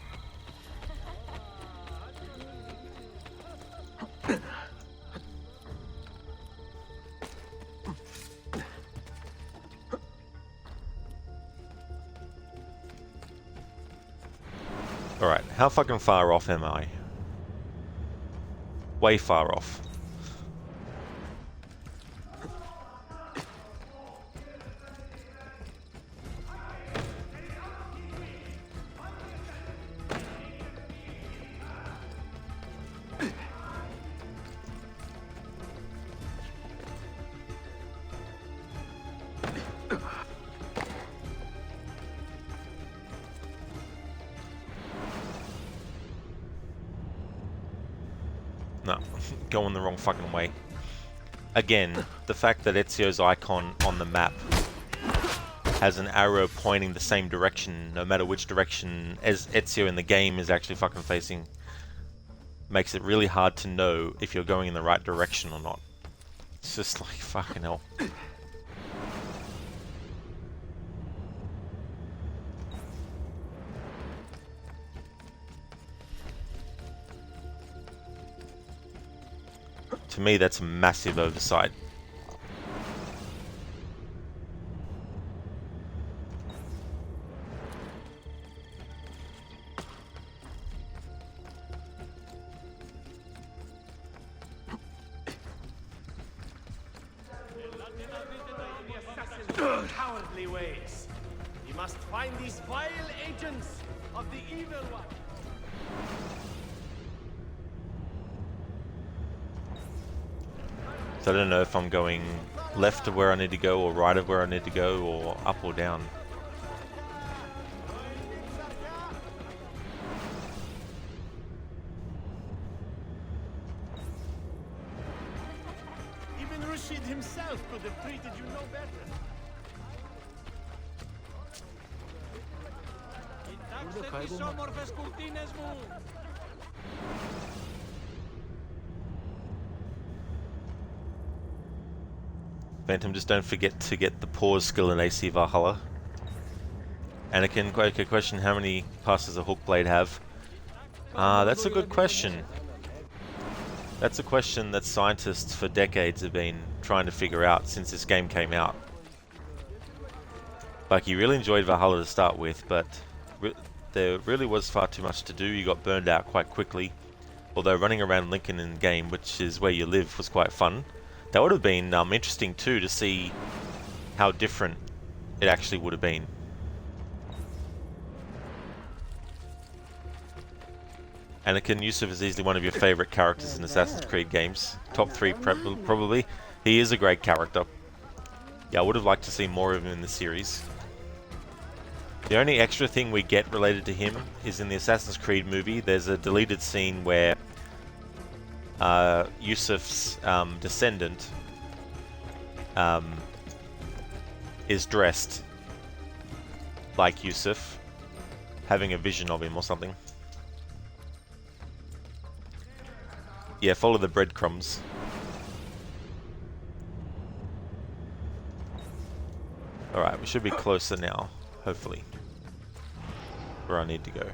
Alright, how fucking far off am I? Way far off. No, going the wrong fucking way. Again, the fact that Ezio's icon on the map has an arrow pointing the same direction, no matter which direction as Ezio in the game is actually fucking facing, makes it really hard to know if you're going in the right direction or not. It's just like, fucking hell. To me, that's a massive oversight.
Cowardly ways. We must find these vile agents of the evil one.
So I don't know if I'm going left of where I need to go, or right of where I need to go, or up or down.
Even Rashid himself could have treated you no better.
Phantom, just don't forget to get the pause skill in AC Valhalla. Anakin, okay, question, how many passes a hook blade have? That's a good question. That's a question that scientists for decades have been trying to figure out since this game came out. Like, you really enjoyed Valhalla to start with, but there really was far too much to do. You got burned out quite quickly. Although running around Lincoln in game, which is where you live, was quite fun. That would have been interesting too, to see how different it actually would have been. Anakin, Yusuf is easily one of your favourite characters in Assassin's Creed games. Top 3 probably. He is a great character. Yeah, I would have liked to see more of him in the series. The only extra thing we get related to him is in the Assassin's Creed movie. There's a deleted scene where Yusuf's descendant is dressed like Yusuf, having a vision of him or something. Yeah, follow the breadcrumbs. Alright, we should be closer now, hopefully, where I need to go.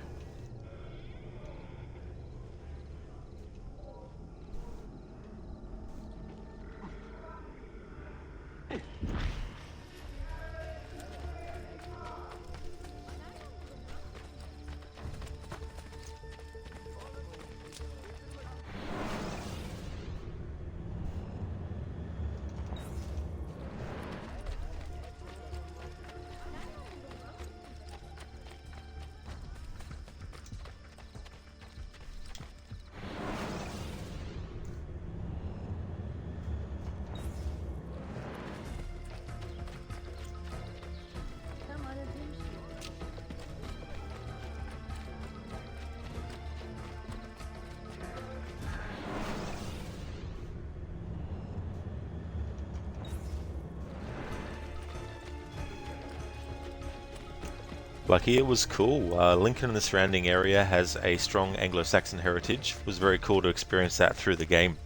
Lucky, it was cool. Lincoln and the surrounding area has a strong Anglo-Saxon heritage. It was very cool to experience that through the game.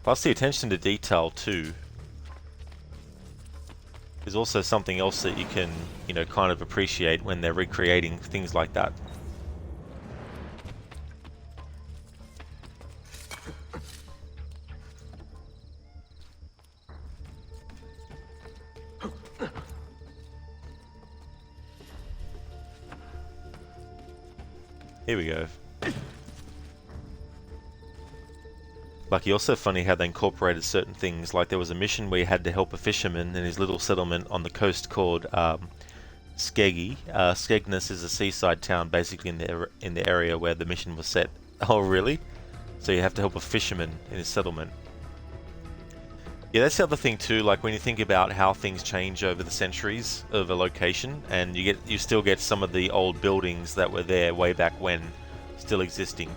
Plus the attention to detail too is also something else that you can, kind of appreciate when they're recreating things like that. Here we go. Lucky, also funny how they incorporated certain things, like there was a mission where you had to help a fisherman in his little settlement on the coast called Skeggy. Skegness is a seaside town basically in the area where the mission was set. Oh really? So you have to help a fisherman in his settlement. Yeah, that's the other thing too, like when you think about how things change over the centuries of a location, and you still get some of the old buildings that were there way back when still existing.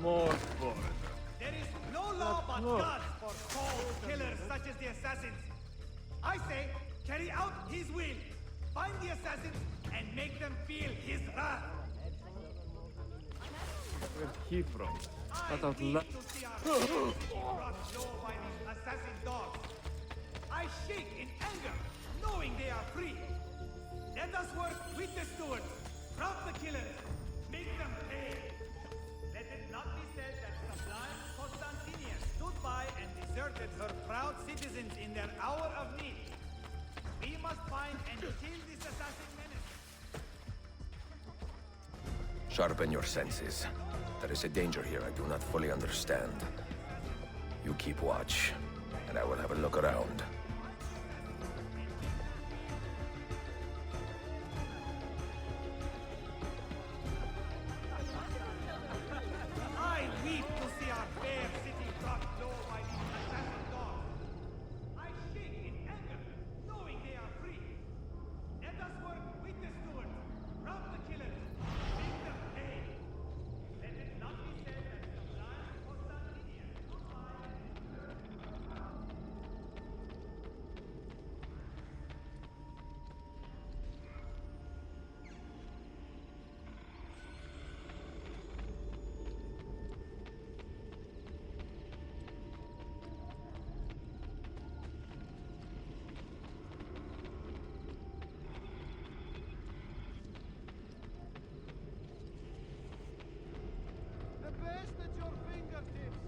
more foreigner.
There is no law but gods for cold killers such as the assassins. I say, carry out his will. Find the assassins and make them feel his wrath.
Where's he from? Not out loud.
Brought low by these assassin dogs. I shake in anger, knowing they are free. Let us work with the stewards. Rob the killers. Make them pay. Let it not be said that Sublime Constantinia stood by and deserted her proud citizens in their hour of need. We must find and kill this assassin menace.
Sharpen your senses. There is a danger here I do not fully understand. You keep watch, and I will have a look around.
I weep to see our fair city brought low by these assassin dogs. I shake in anger, knowing they are free. Let us work with the stewards. Rob the killers. Make them pay. Let it not be said that Sublime Constantinia stood by and
The best at your fingertips.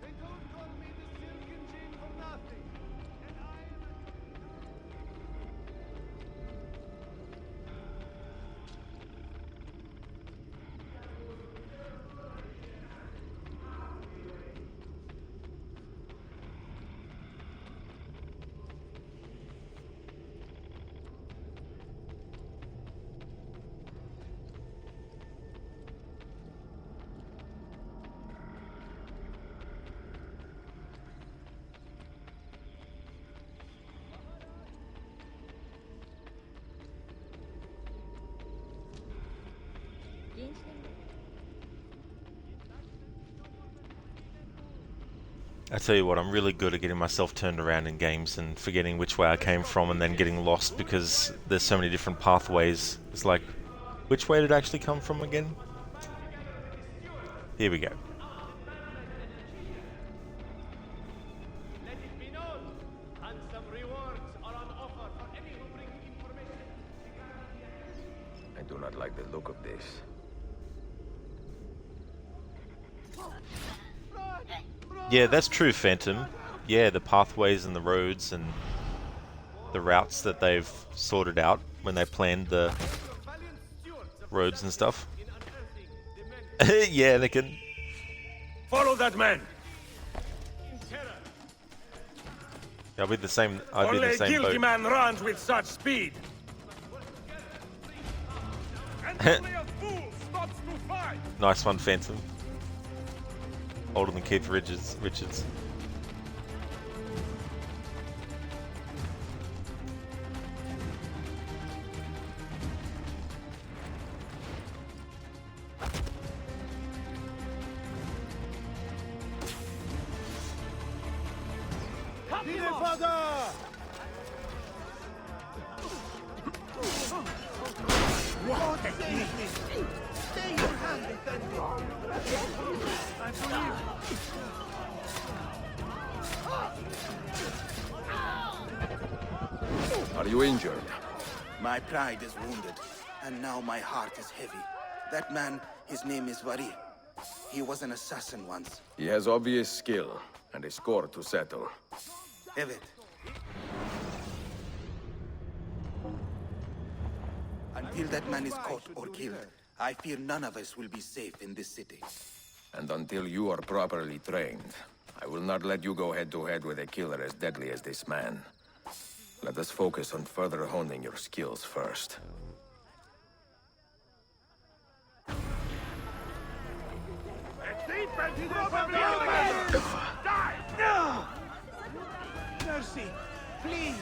They don't call me the Silken Chain for nothing. And I am
I tell you what, I'm really good at getting myself turned around in games and forgetting which way I came from and then getting lost because there's so many different pathways. It's like, which way did it actually come from again? Here we go.
Let it be known, handsome rewards are on offer for any who bring information.
I do not like the look of this.
Yeah, that's true, Phantom. Yeah, the pathways and the roads and the routes that they've sorted out when they planned the roads and stuff. Yeah, Anakin.
Follow that man.
I'll be the same. I'll be in
Only
the
a
same
guilty
boat.
man runs with such speed.
And only a fool stops to fight.
Nice one, Phantom. Older than Keith Richards.
What a Stay your hand, defender. I believe.
Are you injured?
My pride is wounded, and now my heart is heavy. That man, his name is Vari. He was an assassin once.
He has obvious skill and a score to settle.
Evet. Until that man is caught or killed, I fear none of us will be safe in this city.
And until you are properly trained, I will not let you go head-to-head with a killer as deadly as this man. Let us focus on further honing your skills first.
Mercy! Please!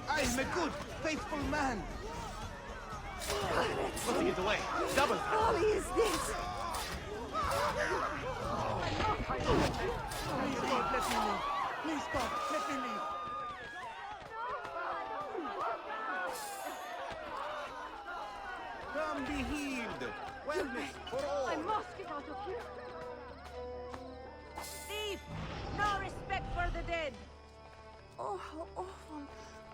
I'm a good, faithful man! Putting it away. Double.
What is this?
Please, God, let me leave. Please, God, let me leave. Come be healed. Wellness for all.
I must get out of here. Thief! No respect for the dead.
Oh, how awful.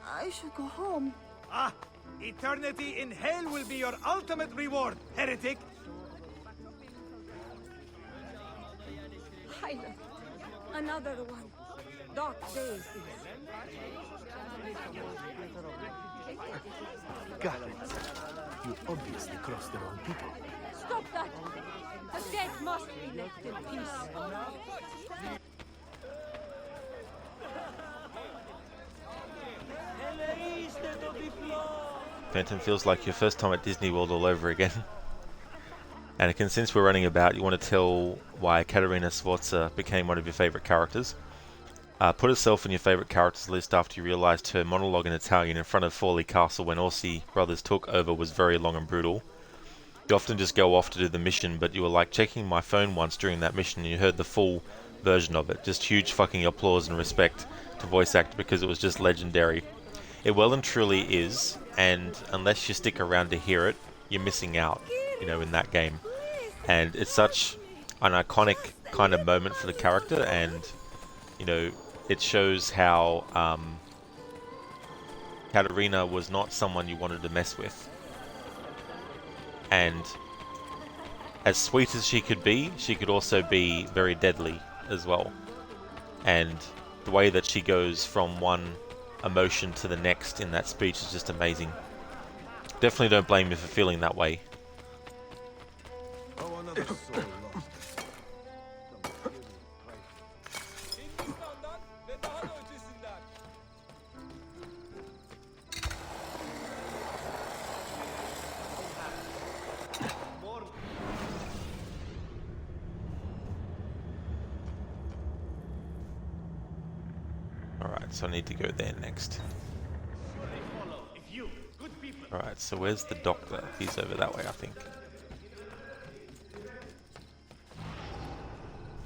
I should go home.
Ah! Eternity in hell will be your ultimate reward, heretic!
Hyla. Another one. Dark days.
Galant. You obviously crossed the wrong people.
Stop that! The dead must be left in peace.
Phantom feels like your first time at Disney World all over again. Anakin, since we're running about, you want to tell why Katarina Sforza became one of your favourite characters. Put herself in your favourite characters list after you realised her monologue in Italian in front of Forley Castle when Orsi brothers took over was very long and brutal. You often just go off to do the mission, but you were like checking my phone once during that mission and you heard the full version of it. Just huge fucking applause and respect to voice act because it was just legendary. It well and truly is, and unless you stick around to hear it, you're missing out, you know, in that game. And it's such an iconic kind of moment for the character, and, you know, it shows how Katarina was not someone you wanted to mess with. And as sweet as she could also be very deadly as well. And the way that she goes from one emotion to the next in that speech is just amazing. Definitely don't blame me for feeling that way.
Oh, another soul lost.
Alright, so I need to go there next. Alright, so where's the doctor? He's over that way, I think.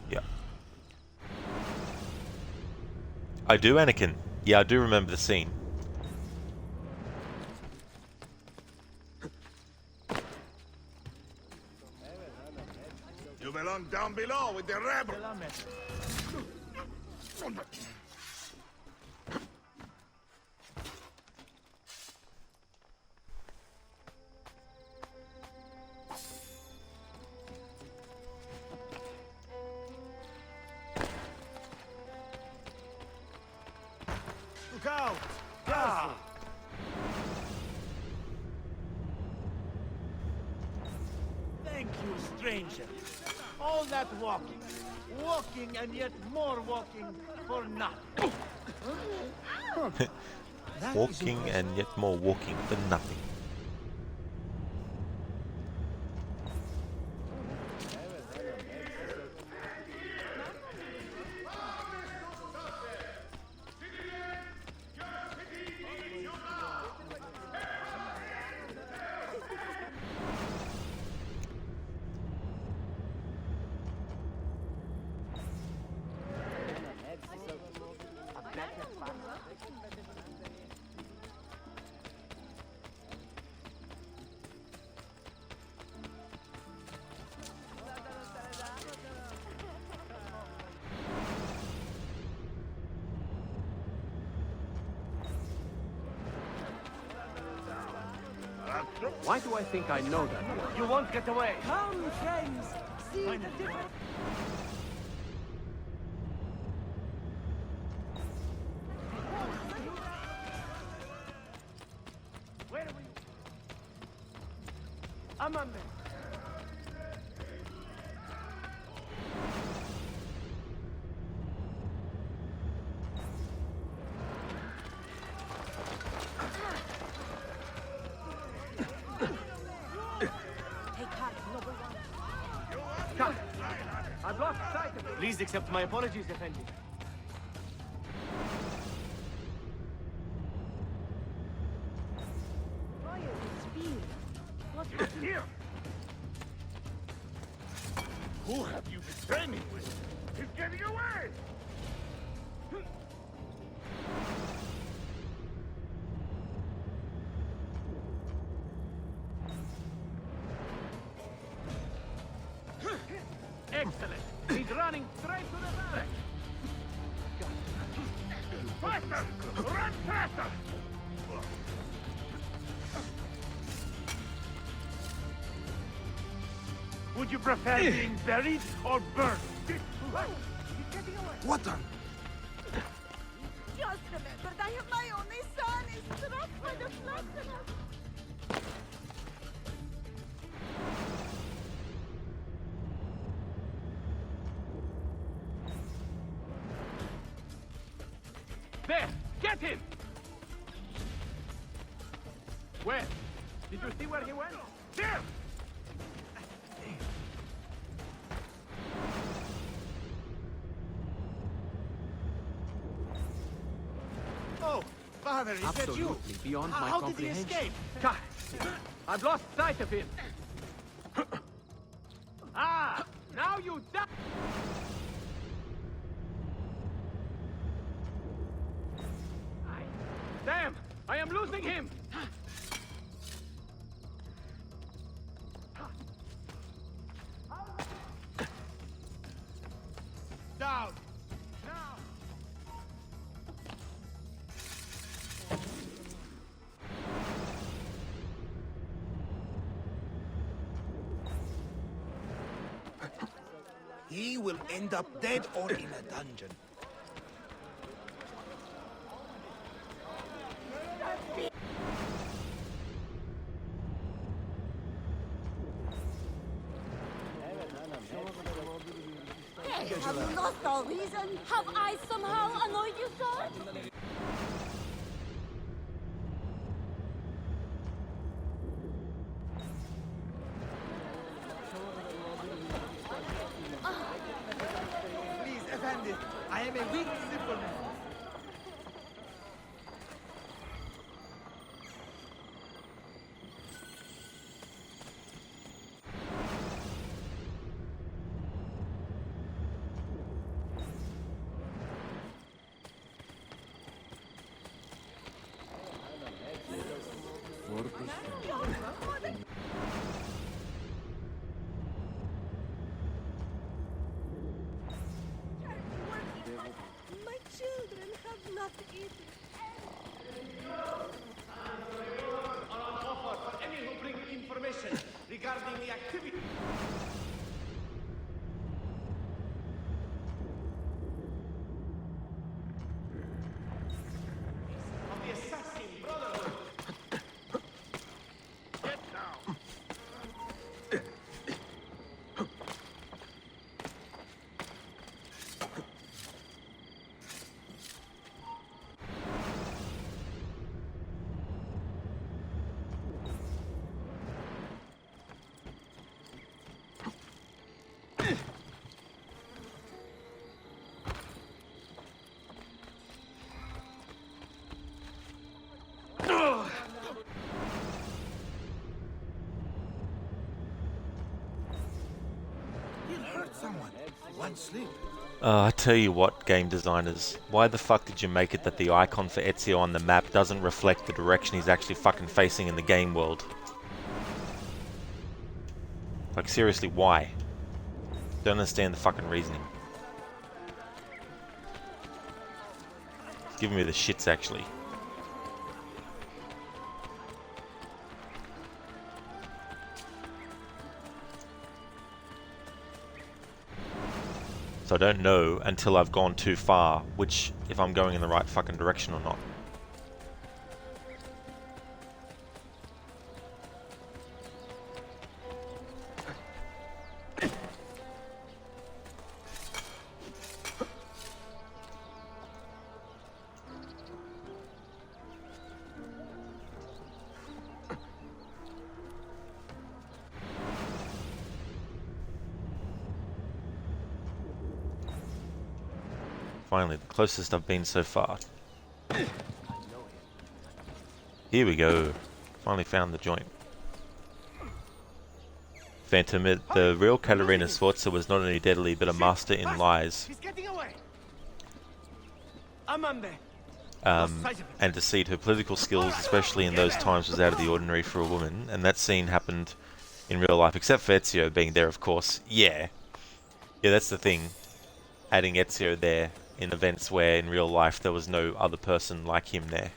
Yeah. I do, Anakin. Yeah, I do remember the scene.
You belong down below with the rebel.
Look out! Careful! Thank you, stranger. All that walking. Walking and yet more walking for nothing.
Walking and yet more walking for nothing.
Why do I think I know that? You won't get away.
Come, friends. See the difference.
Where are we? I'm on there. I've lost sight of it. Please accept my apologies, Effendi.
Who have you been training with? He's getting away!
Excellent. He's running straight to the barracks.
Faster! Run faster!
Would you prefer being buried or burned?
What on?
Just remembered I have my only son is trapped by the flatteners.
There! Get him! Where? Did you see where he went? There!
Oh, Father, is that you?
Absolutely beyond my
How did he
comprehension.
escape?
God, I've lost sight of him. Ah! Now you die! Damn! I am losing him!
Down! He will end up dead or in a dungeon.
Hey, have you lost all reason?
Have I somehow annoyed you, sir?
Please, Effendi, I am a weak, simple man.
My children have not eaten.
Are on offer for any who bring information regarding the activity. Of the assassin brotherhood. Get down.
He'll hurt someone. One slip.
I tell you what, game designers, why the fuck did you make it that the icon for Ezio on the map doesn't reflect the direction he's actually fucking facing in the game world? Like, seriously, why? Don't understand the fucking reasoning. It's giving me the shits, actually. So I don't know until I've gone too far, which, if I'm going in the right fucking direction or not. Finally, the closest I've been so far. Here we go. Finally found the joint. Phantom, the real Katarina Sforza was not only deadly, but a master in lies.
He's getting away. Amande.
And deceit. Her political skills, especially in those times, was out of the ordinary for a woman, and that scene happened in real life, except for Ezio being there, of course. Yeah, that's the thing. Adding Ezio there in events where in real life there was no other person like him there.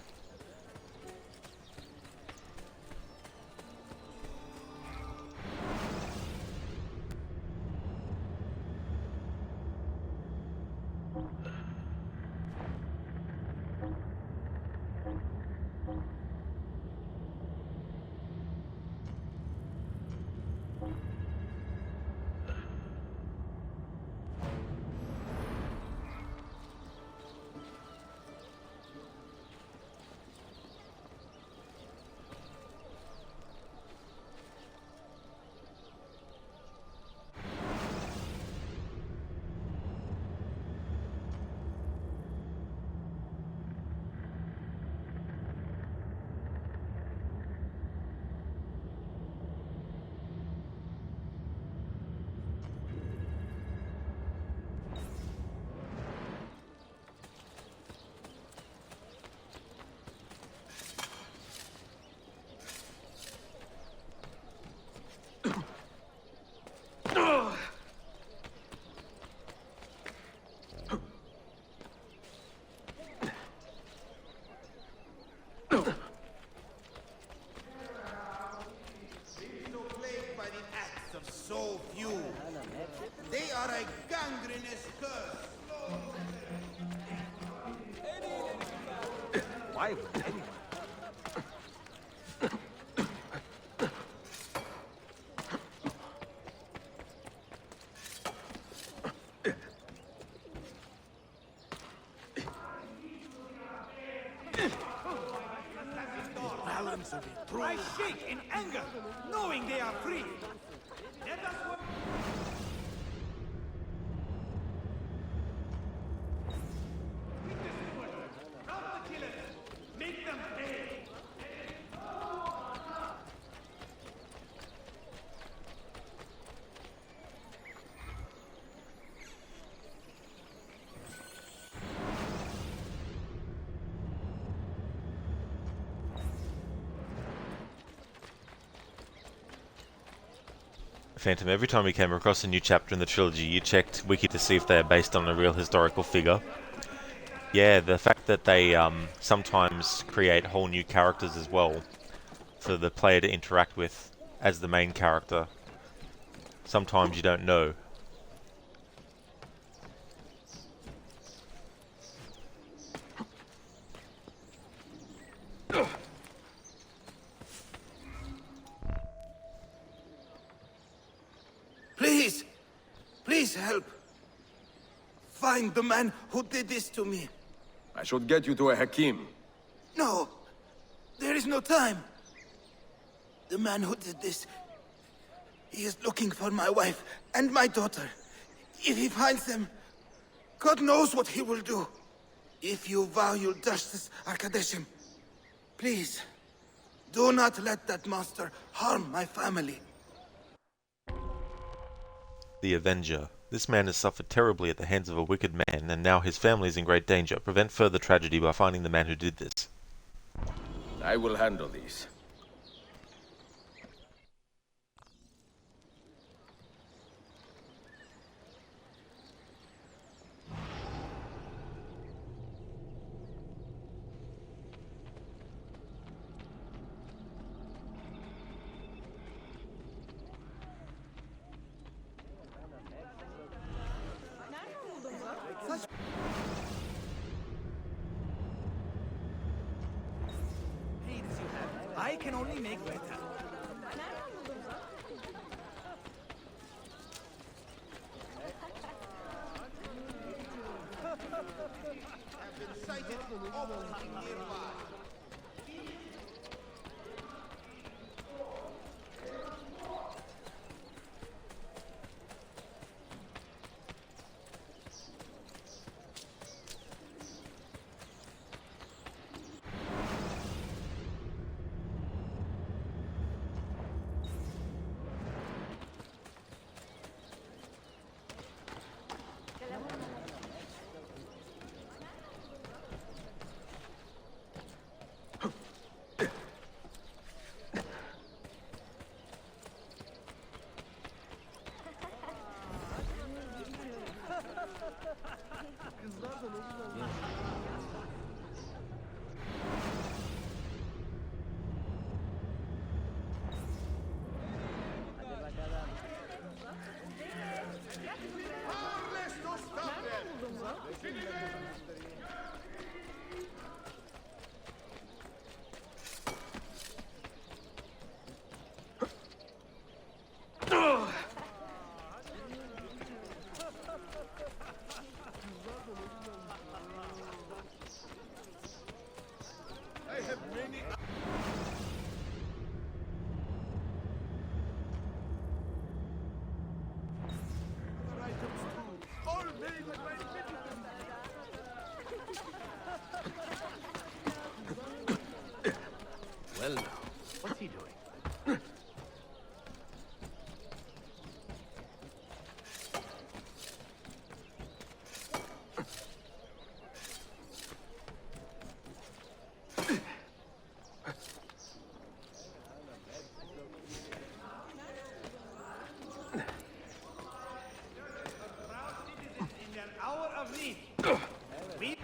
So few. They are a gangrenous curse.
Why would anyone?
Balance of it. I shake in anger, knowing they are free. Let us work. Rob the killers. Make them pay.
Phantom, every time we came across a new chapter in the trilogy, you checked Wiki to see if they are based on a real historical figure. Yeah, the fact that they sometimes create whole new characters as well for the player to interact with as the main character. Sometimes you don't know.
Please! Please help! Find the man who did this to me.
I should get you to a Hakim.
No! There is no time! The man who did this... He is looking for my wife and my daughter. If he finds them, God knows what he will do. If you value justice, Arkadeshim, please, do not let that monster harm my family.
The Avenger. This man has suffered terribly at the hands of a wicked man, and now his family is in great danger. Prevent further tragedy by finding the man who did this.
I will handle these.
I can only make better.
Have been sighted operating nearby.
Well now, what's he doing?
In their hour of need, we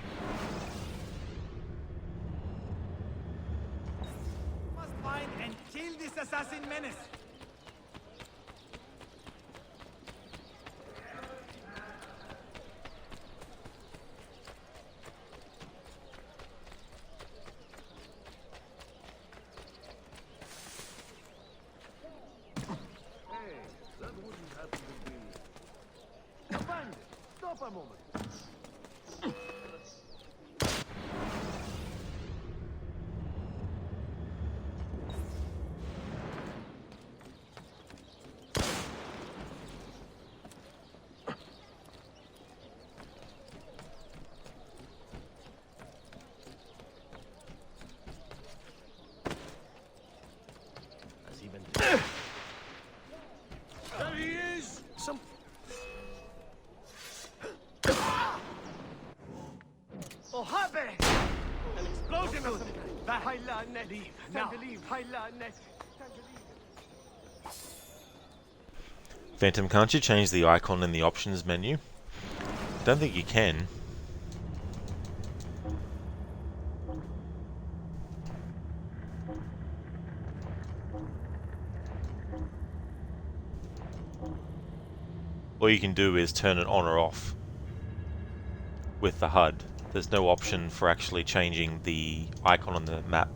must find and kill this assassin menace.
Hey, that wouldn't happen to be... A bandit! Stop a moment! Has he been... There he is! Some...
Oh, Habe! An explosion of some kind. Leave. Now. Leave.
Phantom, can't you change the icon in the options menu? Don't think you can. All you can do is turn it on or off with the HUD. There's no option for actually changing the icon on the map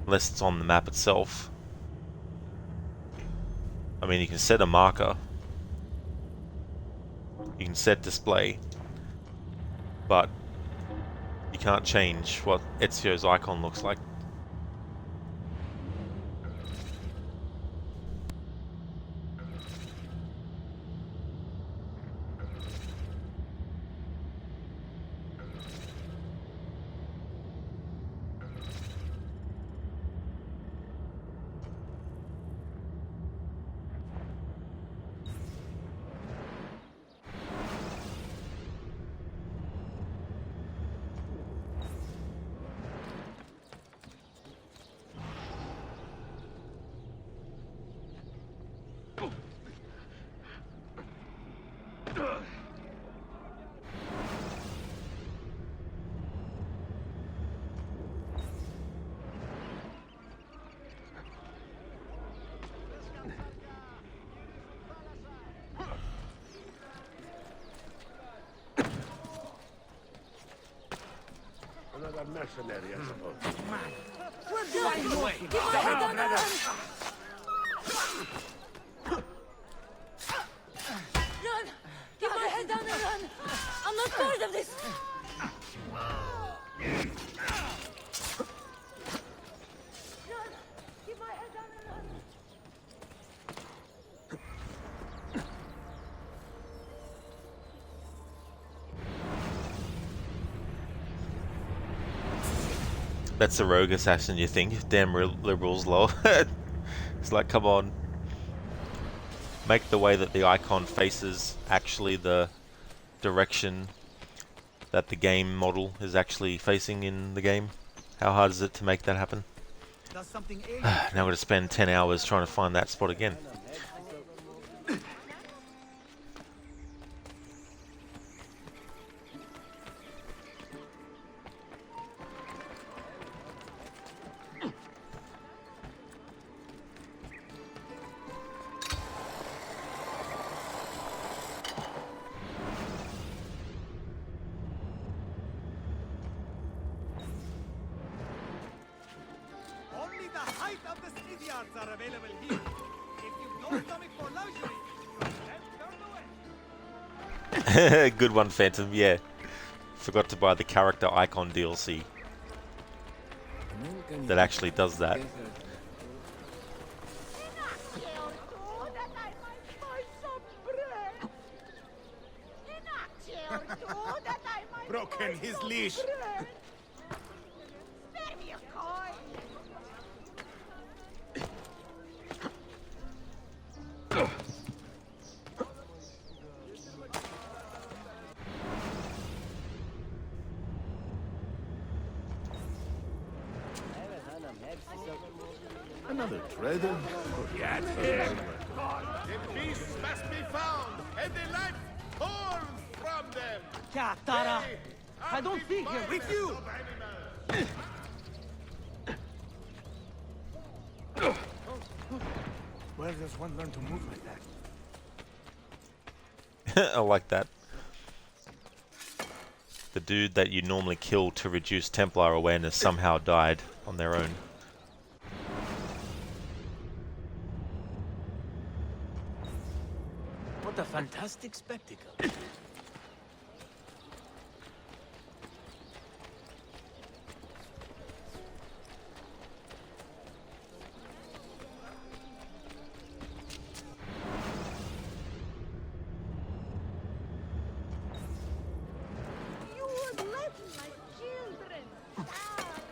unless it's on the map itself. I mean, you can set a marker, you can set display, but you can't change what Ezio's icon looks like.
Another mercenary, I suppose.
Where do I know?
Keep my head on the run! Run! Keep my head down and run! I'm not part of this! Run! Keep my head down and run!
That's a rogue assassin, you think? Damn liberals, lol. It's like, come on. Make the way that the icon faces actually the direction that the game model is actually facing in the game. How hard is it to make that happen? Now I'm going to spend 10 hours trying to find that spot again.
Only the height of the speed yards are available here. If you've no stomach for luxury, you're then turned away.
Good one, Phantom, yeah. Forgot to buy the character icon DLC that actually does that.
Broken his leash.
Spare me a coin!
Another trader?
Get him! The beasts must be found, and the life torn from them!
Katara! I don't think you're with you!
Where does one learn to move like that?
I like that. The dude that you normally kill to reduce Templar awareness somehow died on their own.
What a fantastic spectacle.
You would let my children starve.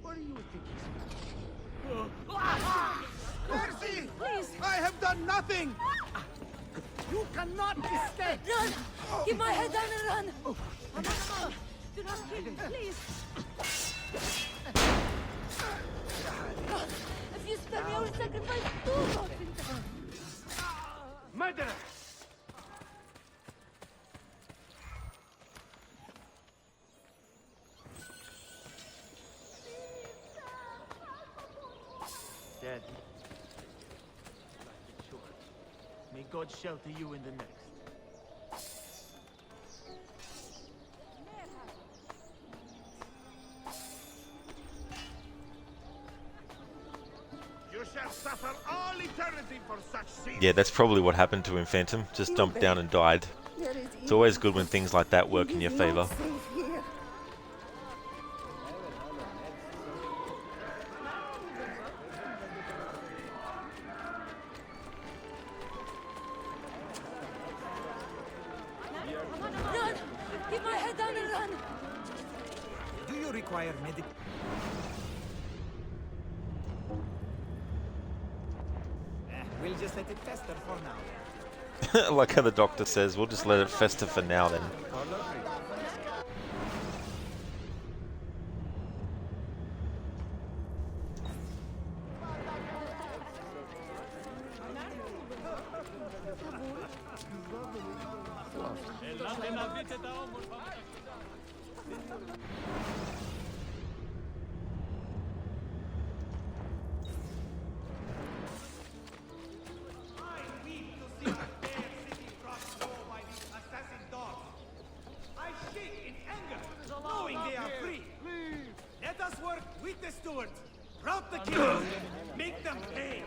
What do you think
Mercy! Please! I have done nothing! You cannot escape!
Run! Keep my head down and run! Aman, do not kill me, please! If you spare me, I will sacrifice two dolphins!
Murderer!
Dead. Sure. May God shelter you in the next.
You shall suffer all eternity for such sins.
Yeah, that's probably what happened to him, Phantom. Just jumped down and died. It's always good when things like that work in your favor.
Run! Keep my head down and run!
Do you require medic? We'll just let it fester for now.
Like how the doctor says, we'll just let it fester for now then.
I shake in anger, knowing they are free. Let us work with the stewards. Rout the killers. Make them pay.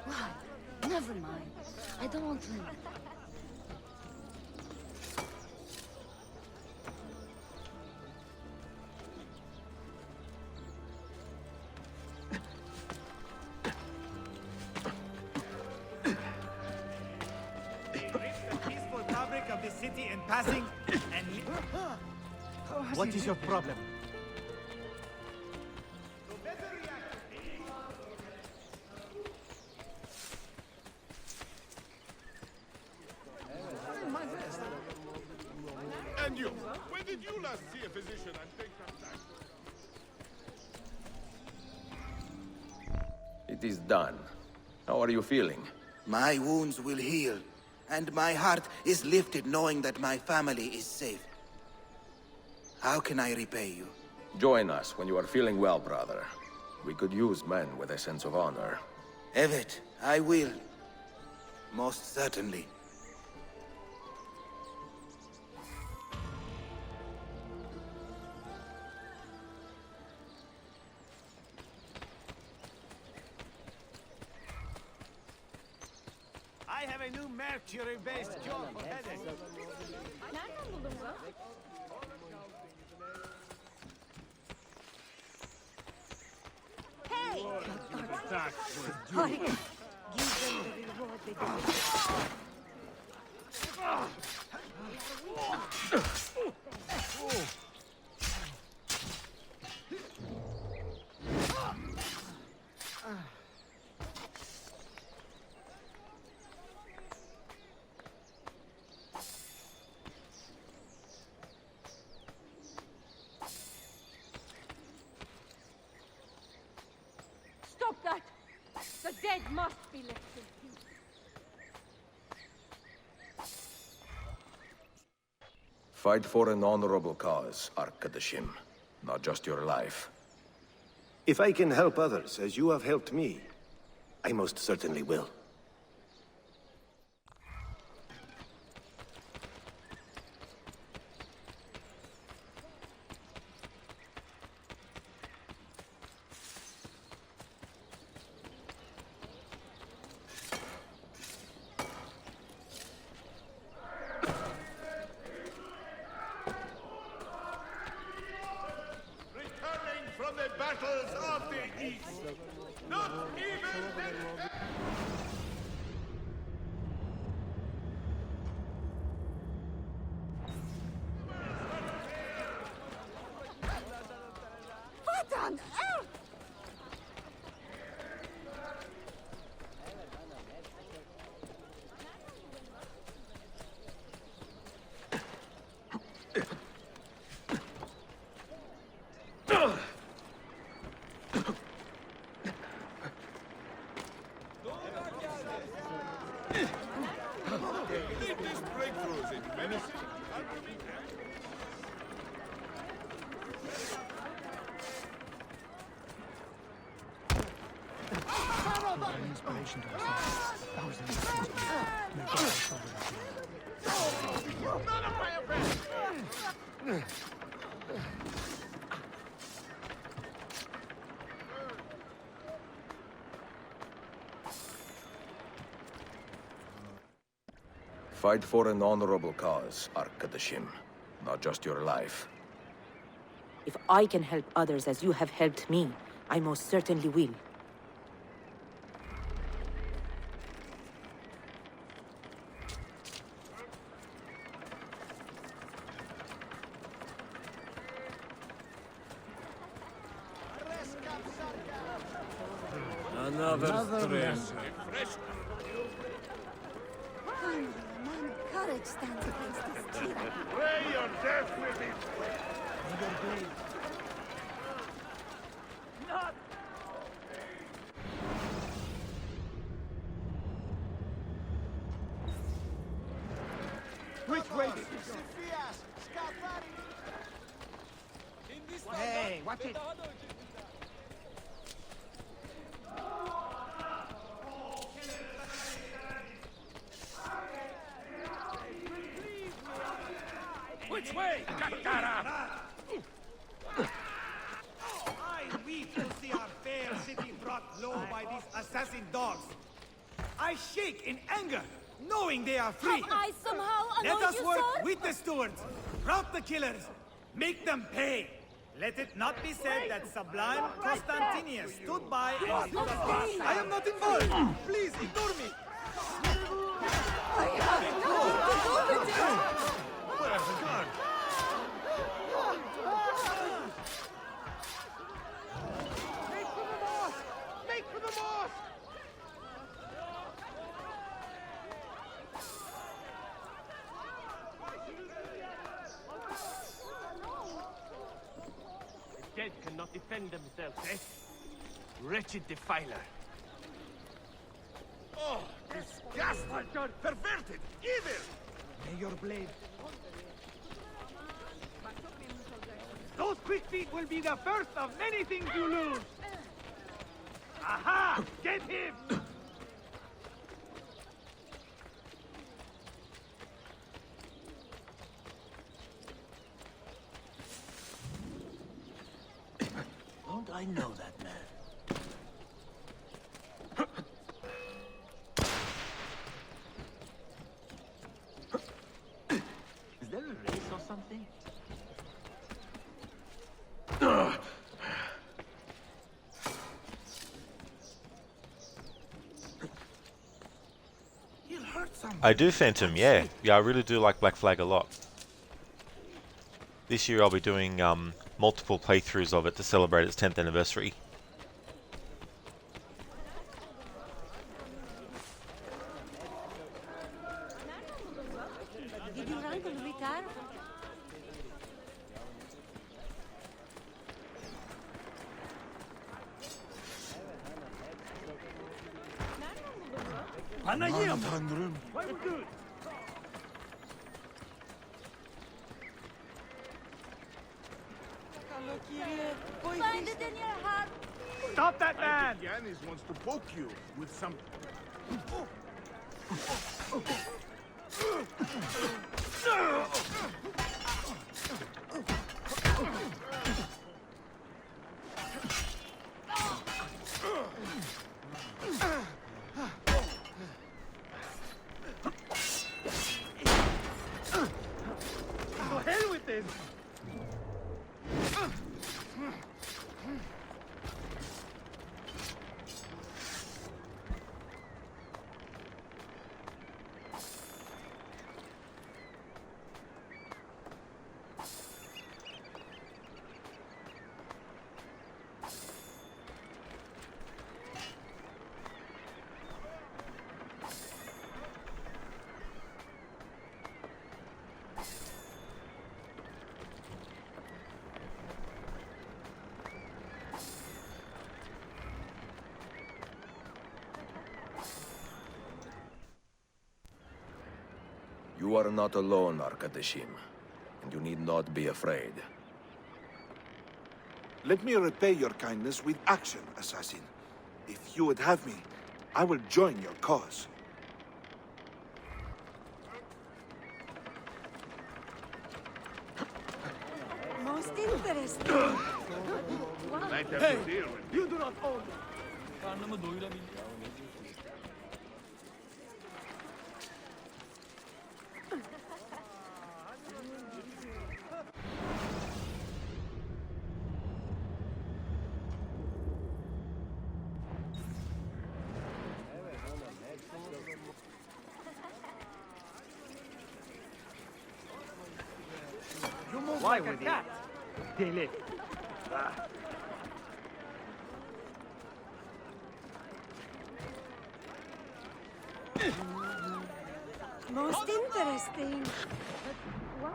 Why? Never mind. I don't want to.
Peaceful fabric of the city in passing and...
What is your problem?
And you, when did you last see a physician and take some time?
It is done. How are you feeling?
My wounds will heal, and my heart is lifted knowing that my family is safe. How can I repay you?
Join us when you are feeling well, brother. We could use men with a sense of honor.
Evet, I will. Most certainly.
I have a new mercury-based cure for headache.
Nereden buldun bunu? Hey! Harika. Give them the reward they deserve. Stop that! The dead must be left in peace.
Fight for an honorable cause, Arkadashim. Not just your life.
If I can help others as you have helped me, I most certainly will.
Returning from the battles of the East. Not even the...
What on earth?
Latest breakthroughs in medicine are moving
Inspiration to ourselves. Thousands of sins may God discover
None of my affairs!
Fight for an honorable cause, Arkadashim. Not just your life.
If I can help others as you have helped me, I most certainly will.
Another stream.
Finally, a man of courage stands against this tyranny.
Pray your death with me!
Not!
Which way did you go? Hey, watch it!
Which way, Kakara?
I weep to see our fair city brought low by these assassin dogs. I shake in anger, knowing they are free.
Have I somehow
Let
annoyed
us
you,
work
sir?
with the stewards, rout the killers, make them pay. Let it not be said that Sublime Constantinius stood by and did us. I am not involved. Please ignore me.
I have nothing to do with it!
Where have you gone?
Make for the mosque! Make for the mosque! The dead cannot defend themselves, eh? Wretched defiler.
Oh, disgusting! Perverted! Evil!
May your blade quick feet will be the first of many things you lose. Aha! Get him!
Don't I know that man?
Is there a race or something?
He'll hurt someone.
I do Phantom, yeah. Yeah, I really do like Black Flag a lot. This year I'll be doing multiple playthroughs of it to celebrate its 10th anniversary.
Did your uncle retire?
Tanrım. Why would do it?
Find it in your heart.
Stop that man!
Yanis wants to poke you with some...
To hell with this!
You are not alone, Arkadashim, and you need not be afraid.
Let me repay your kindness with action, assassin. If you would have me, I will join your cause.
Most interesting.
Hey, you do not own me. You move like a cat. Delete.
Most interesting. Why?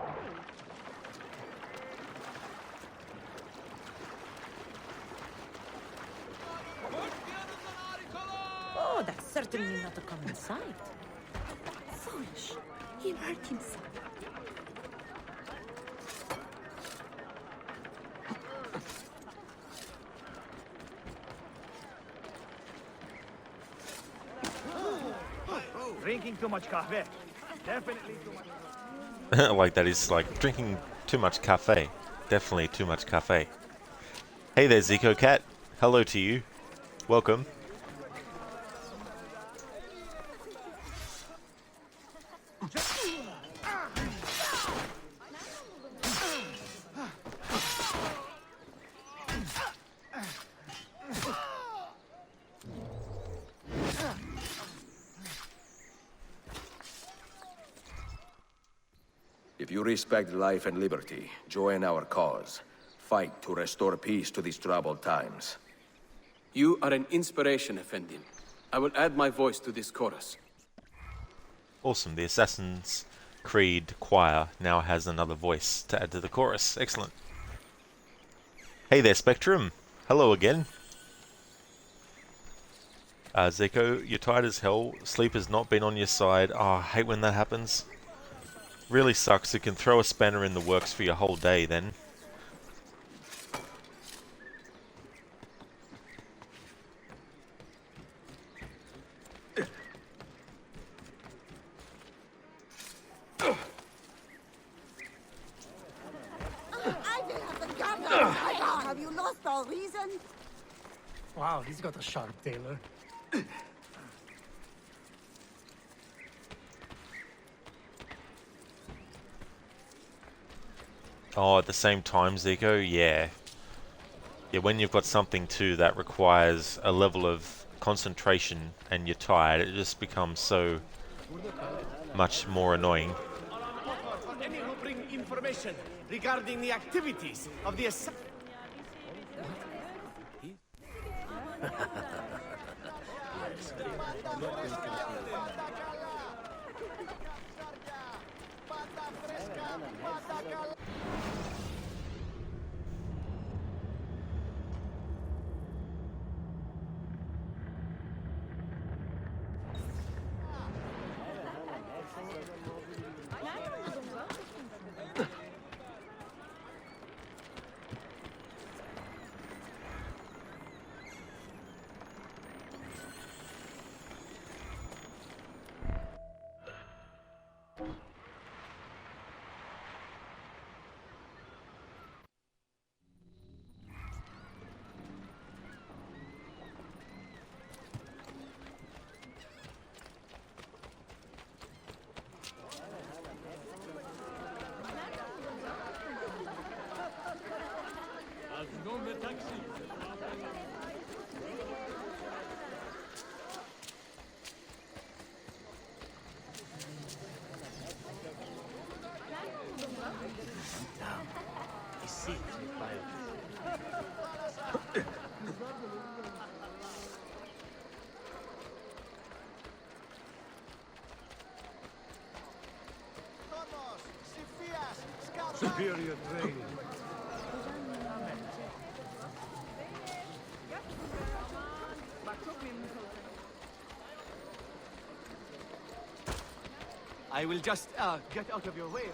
Oh, that's certainly not a common sight.
Foolish. He'll hurt himself.
Drinking too much coffee. Definitely too much.
Like that is like drinking too much cafe. Definitely too much cafe. Hey there, Zico Cat. Hello to you. Welcome.
If you respect life and liberty, join our cause. Fight to restore peace to these troubled times.
You are an inspiration, Effendim. I will add my voice to this chorus.
Awesome. The Assassin's Creed choir now has another voice to add to the chorus. Excellent. Hey there, Spectrum. Hello again. Zeko, you're tired as hell. Sleep has not been on your side. Oh, I hate when that happens. Really sucks. It can throw a spanner in the works for your whole day then.
all reason?
Wow, he's got a sharp tailor.
Oh, at the same time, Zico, yeah. Yeah, when you've got something too that requires a level of concentration and you're tired, it just becomes so much more annoying.
For any who bring information regarding the activities of the
Superior training.
I will just get out of your way.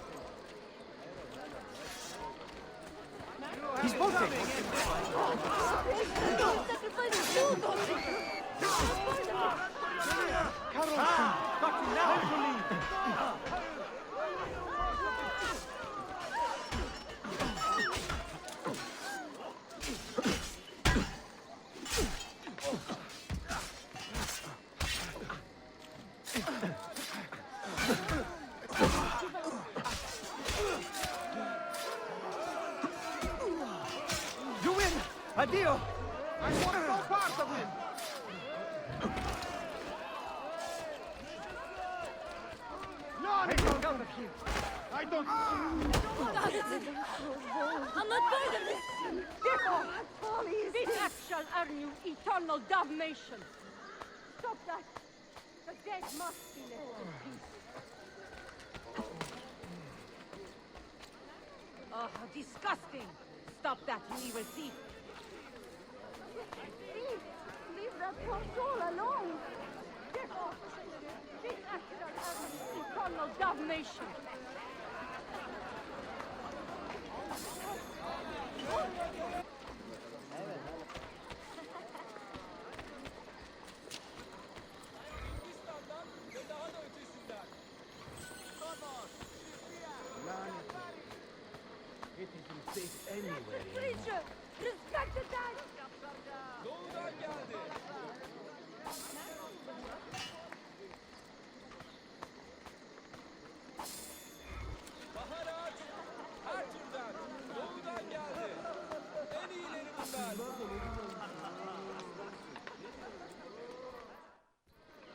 He's bolting! Carlson! Got him now! You win! Addio! I want no part of him! No, I don't out of here! I don't...
I'm not part of this! This act shall earn you eternal damnation! Stop that! The dead must be left in peace. Oh, disgusting! Stop that, you evil thief!
Leave that poor soul alone!
Get off! This act shall earn you eternal damnation!
It isn't safe anywhere.
Preacher! Respect the dead!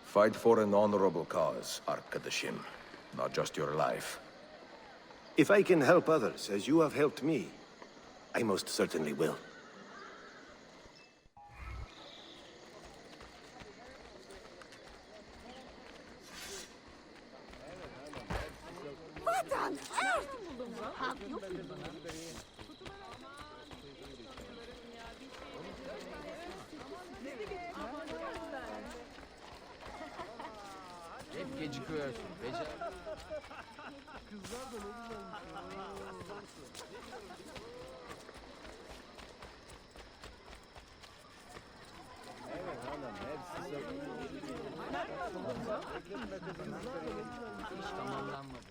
Fight for an honorable cause, Arkadashim. Not just your life.
If I can help others as you have helped me, I most certainly will.
What on earth? Have you...
Hep gecikiyorsun. Becer. İş tamamlanmadı.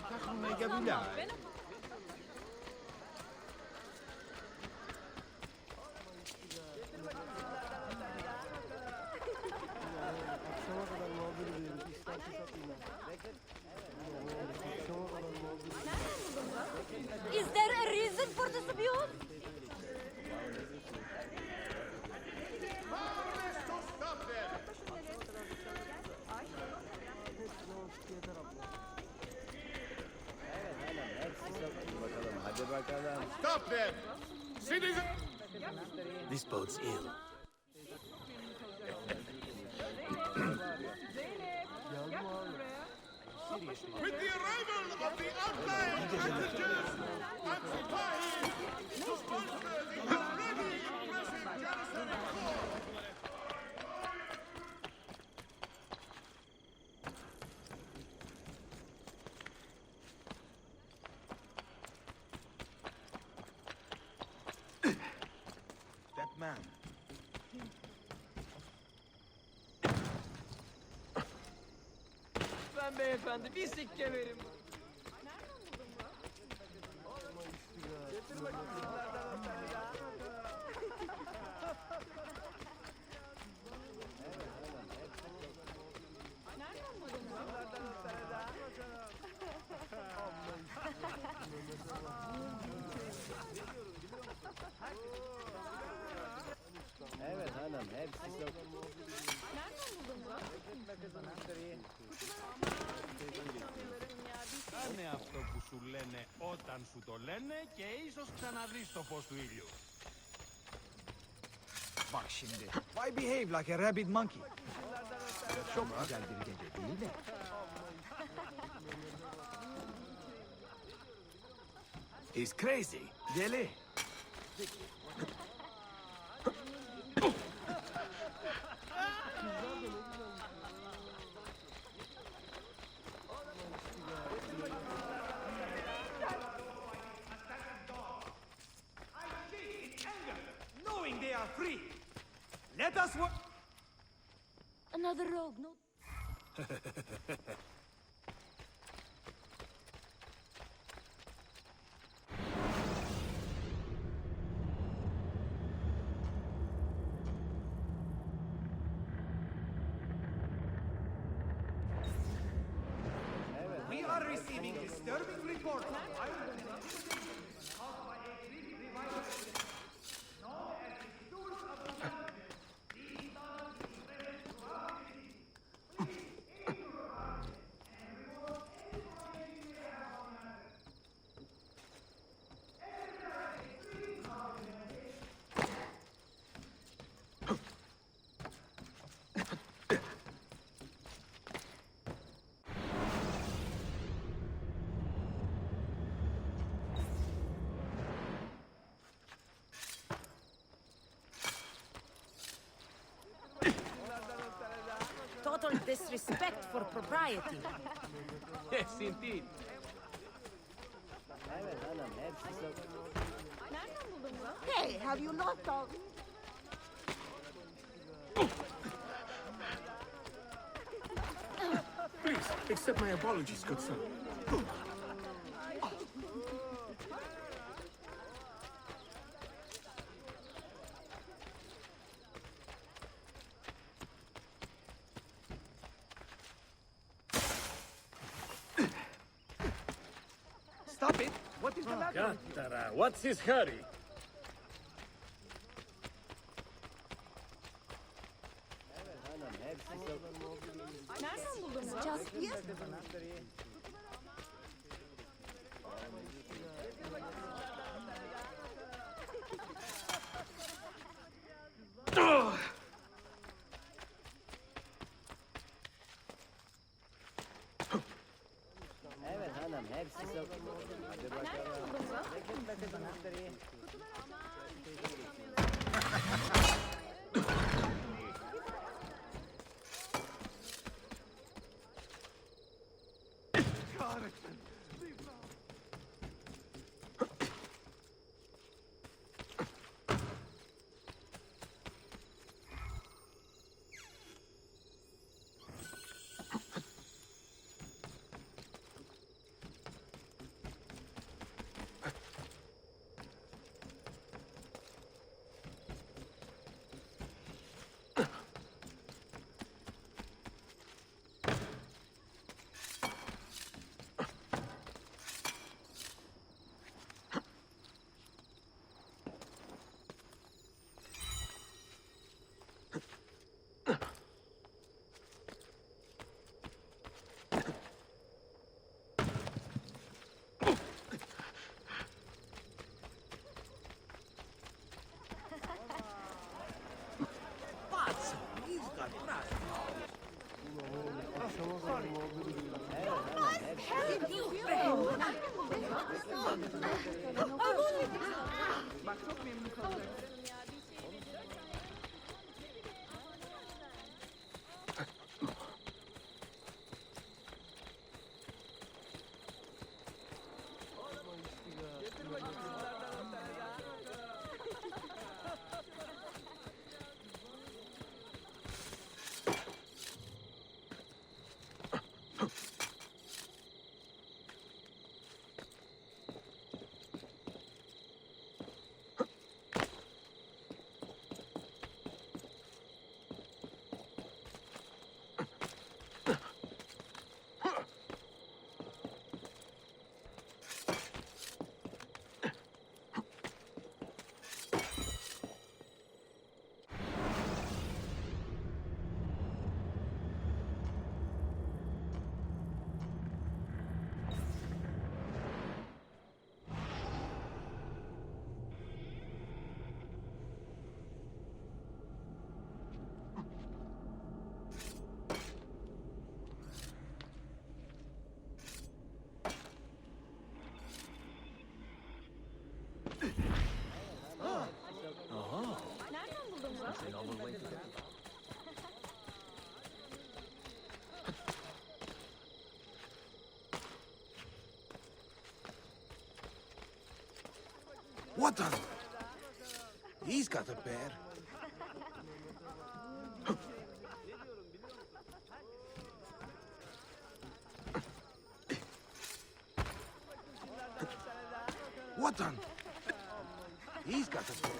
Takılmaya
dai.
Is there a reason for this abuse?
Stop them! Stop them! Citizen!
This bodes ill.
With the arrival of the outlying packages and supplies, the monsters in the already impressive Janissary Corps!
That man.
Ben beyefendi bir sikke verin.
Evet hanım, hepsi çok...
Κάνε αυτό που σου λένε όταν σου το λένε και ίσως ξαναδείς το φως του ήλιου.
Bak şimdi. Why behave like a rabid monkey? Çok güzel bir gece değil mi?
He's crazy. Deli.
Knowing they are free. Let us work.
Another rogue, no?
We are receiving disturbing reports.
Total disrespect for propriety.
Yes, indeed.
Evet hanım, hepsi çok...
Hey, have you not thought?
Please, accept my apologies, good son.
Stop it! What is the matter?
Gattara, what's his hurry?
Hanım, hepsi çok...
Nereden buldun bunu?
Just yes.
Evet hanım, hepsi çok... Hadi bakalım. Bakın bakın anahtarı.
What on? He's got a pair. What on? He's got a pair.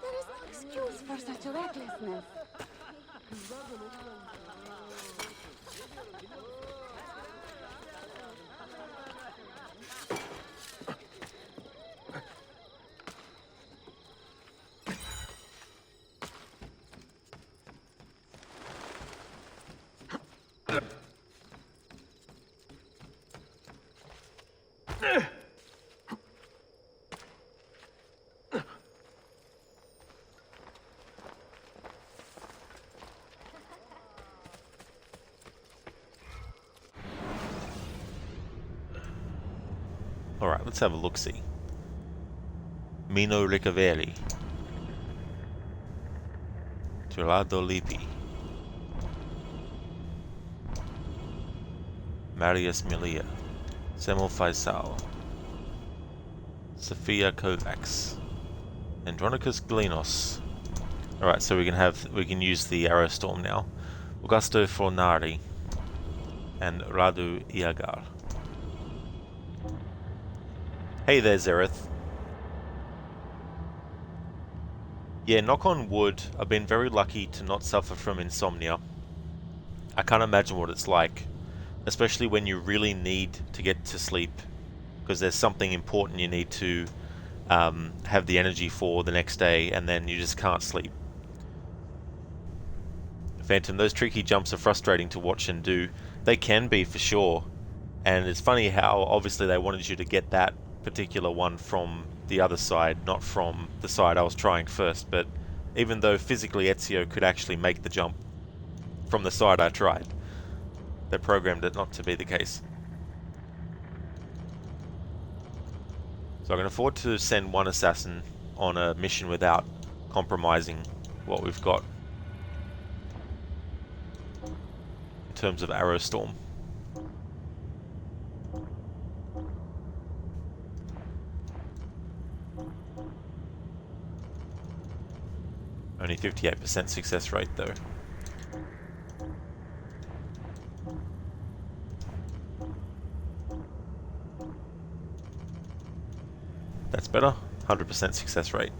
There is no excuse for such recklessness.
Alright, let's have a look-see. Mino Ricaveri. Gerardo Lippi. Marius Milia. Semel Faisal. Sofia Kovacs. Andronicus Glinos. Alright, so we can use the Arrow Storm now. Augusto Fornari. And Radu Iagar. Hey there, Zereth. Yeah, knock on wood, I've been very lucky to not suffer from insomnia. I can't imagine what it's like, especially when you really need to get to sleep, because there's something important you need to have the energy for the next day, and then you just can't sleep. Phantom, those tricky jumps are frustrating to watch and do. They can be, for sure. And it's funny how obviously they wanted you to get that particular one from the other side, not from the side I was trying first, but even though physically Ezio could actually make the jump from the side I tried, they programmed it not to be the case. So I can afford to send one assassin on a mission without compromising what we've got in terms of Arrow Storm. Only 58% success rate though. That's better. 100% success rate.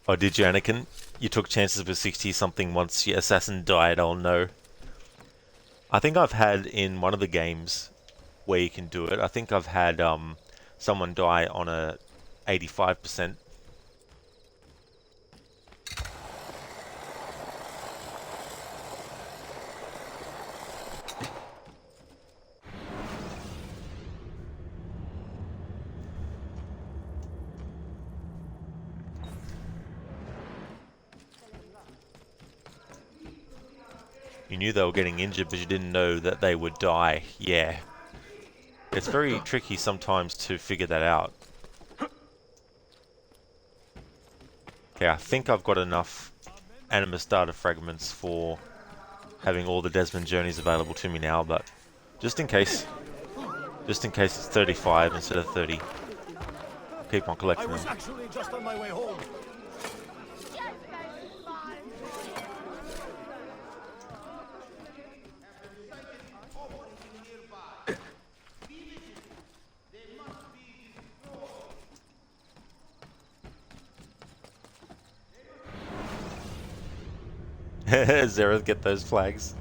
Oh, did you, Anakin? you took chances with 60 something once your assassin died. Oh no. I think I've had in one of the games where you can do it. I think I've had someone die on a 85%. You knew they were getting injured, but you didn't know that they would die. Yeah. It's very tricky sometimes to figure that out. Okay, I think I've got enough Animus data fragments for having all the Desmond journeys available to me now, but just in case it's 35 instead of 30, keep on collecting them.
I was actually just on my way home.
Zereth, get those flags.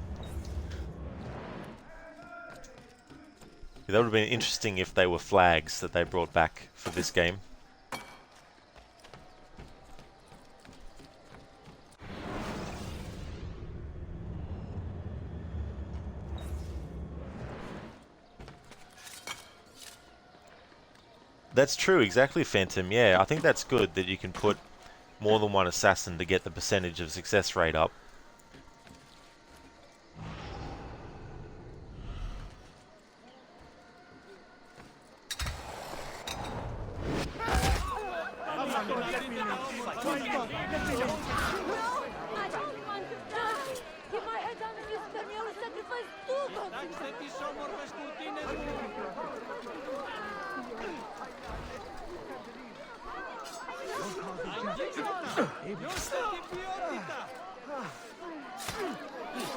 Yeah, that would have been interesting if they were flags that they brought back for this game. That's true, exactly, Phantom. Yeah, I think that's good that you can put more than one assassin to get the percentage of success rate up.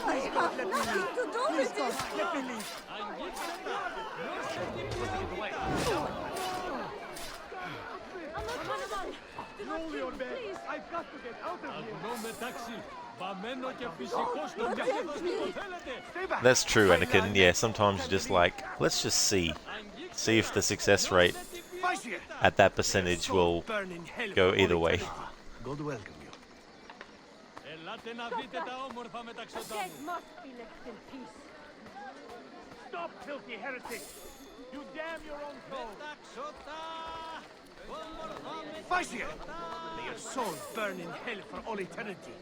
I have nothing to do with this.
Roll your bed. I've got to get out of here.
That's true, Anakin. Yeah, sometimes you just like, let's just see if the success rate at that percentage will go either way.
God welcome you.
The dead must be left in peace.
Stop, filthy heretic! You damn your own soul! Faisia! May your soul burn in hell for all eternity.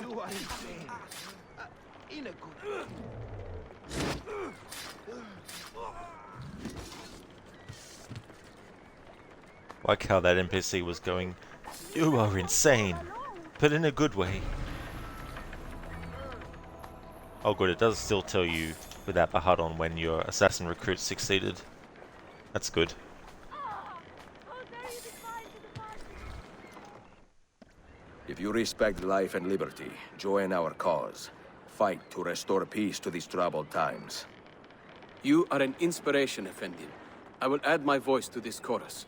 You are insane. In a good.
Like how that NPC was going, "You are insane," but in a good way. Oh good, it does still tell you without the HUD on when your assassin recruit succeeded. That's good.
If you respect life and liberty, join our cause. Fight to restore peace to these troubled times.
You are an inspiration, Effendi. I will add my voice to this chorus.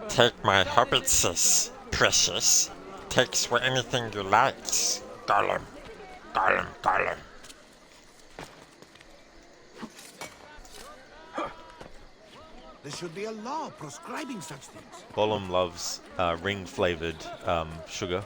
Take my hobbit, sis, precious. Takes for anything you likes. Gollum, Gollum, Gollum.
There should be a law proscribing such things.
Gollum loves ring-flavored sugar.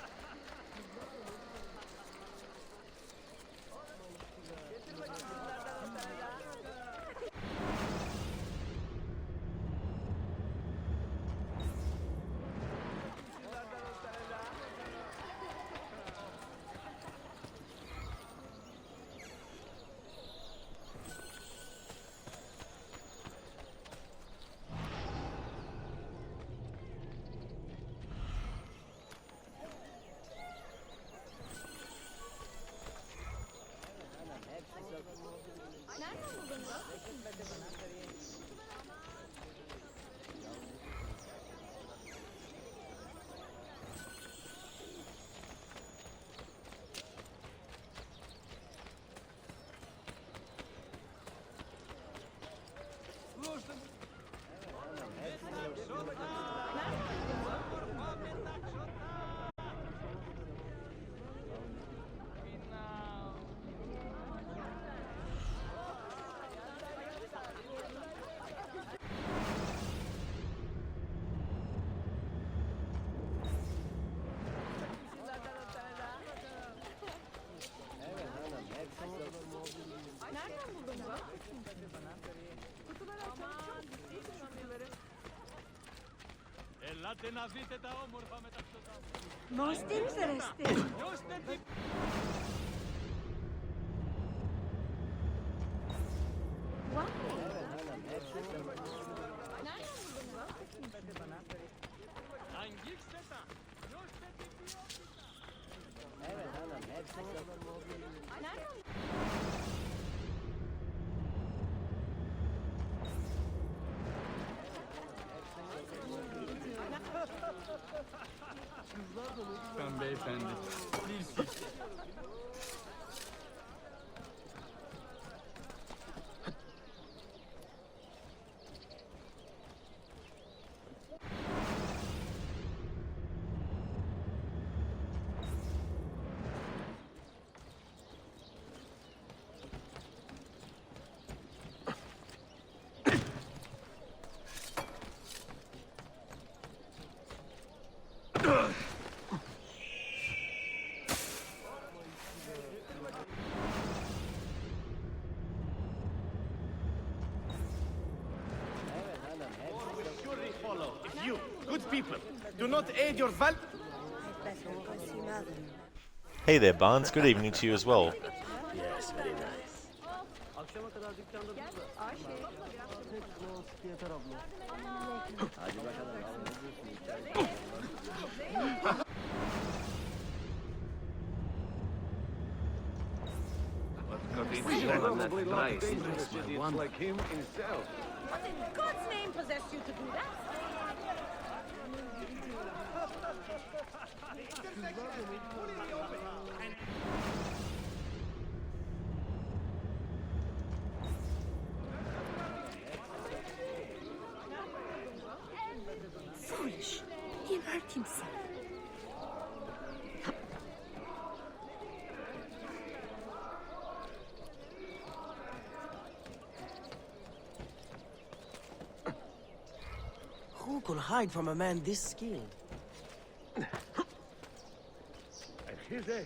Most interesting. Why?
Ben beyefendi. Değilsin.
Surely follow if you, good people, do not aid your val.
Hey there, Barnes. Good evening to you as well.
Yes, very nice.
Akşama kadar dükkanda durdular.
Hadi bakalım.
Like him himself.
What in God's name possessed you to do that?
Foolish. He hurt himself.
Who could hide from a man this skilled?
At his age.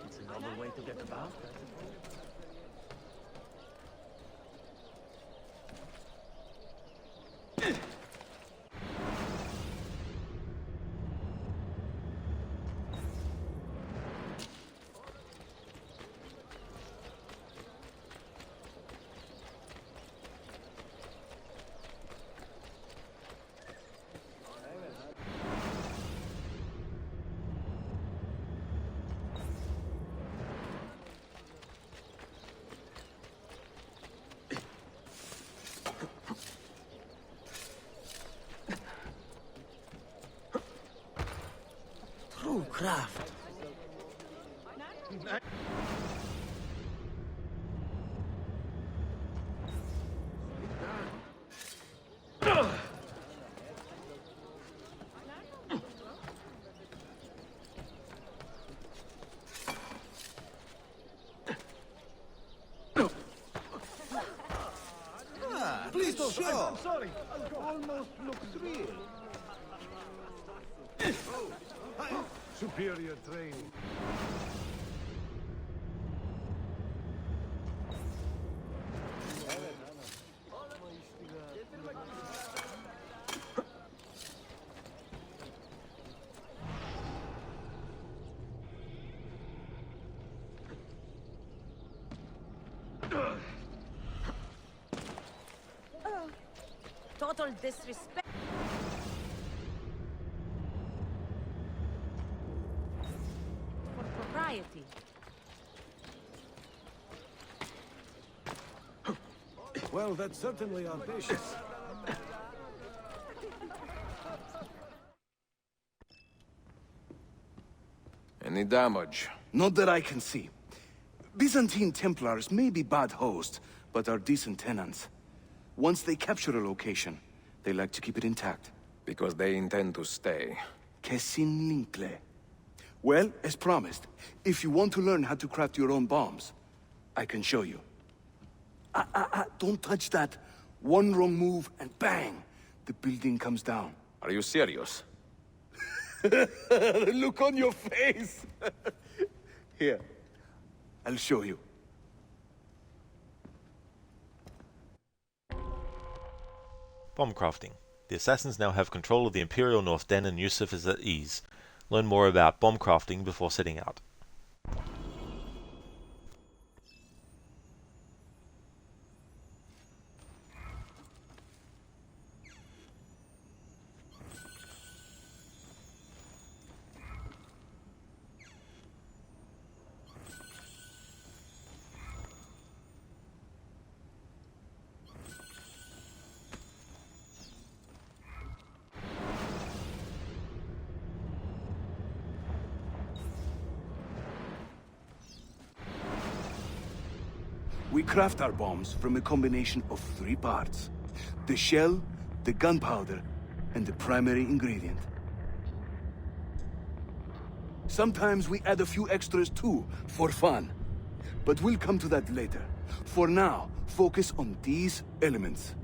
It's another way to get about.
True craft.
Please show.
I'm sorry. Almost looks real. Superior training.
Total disrespect.
For propriety.
Well, that's certainly audacious.
Any damage? Not that I can see. Byzantine Templars may be bad hosts, but are decent tenants. Once they capture a location, they like to keep it intact.
Because they intend to stay.
Que simple. Well, as promised, if you want to learn how to craft your own bombs, I can show you. Don't touch that. One wrong move and bang! The building comes down.
Are you serious?
The look on your face! Here, I'll show you.
Bomb crafting. The assassins now have control of the Imperial North Den and Yusuf is at ease. Learn more about bomb crafting before setting out.
We craft our bombs from a combination of 3 parts. The shell, the gunpowder, and the primary ingredient. Sometimes we add a few extras too, for fun. But we'll come to that later. For now, focus on these elements.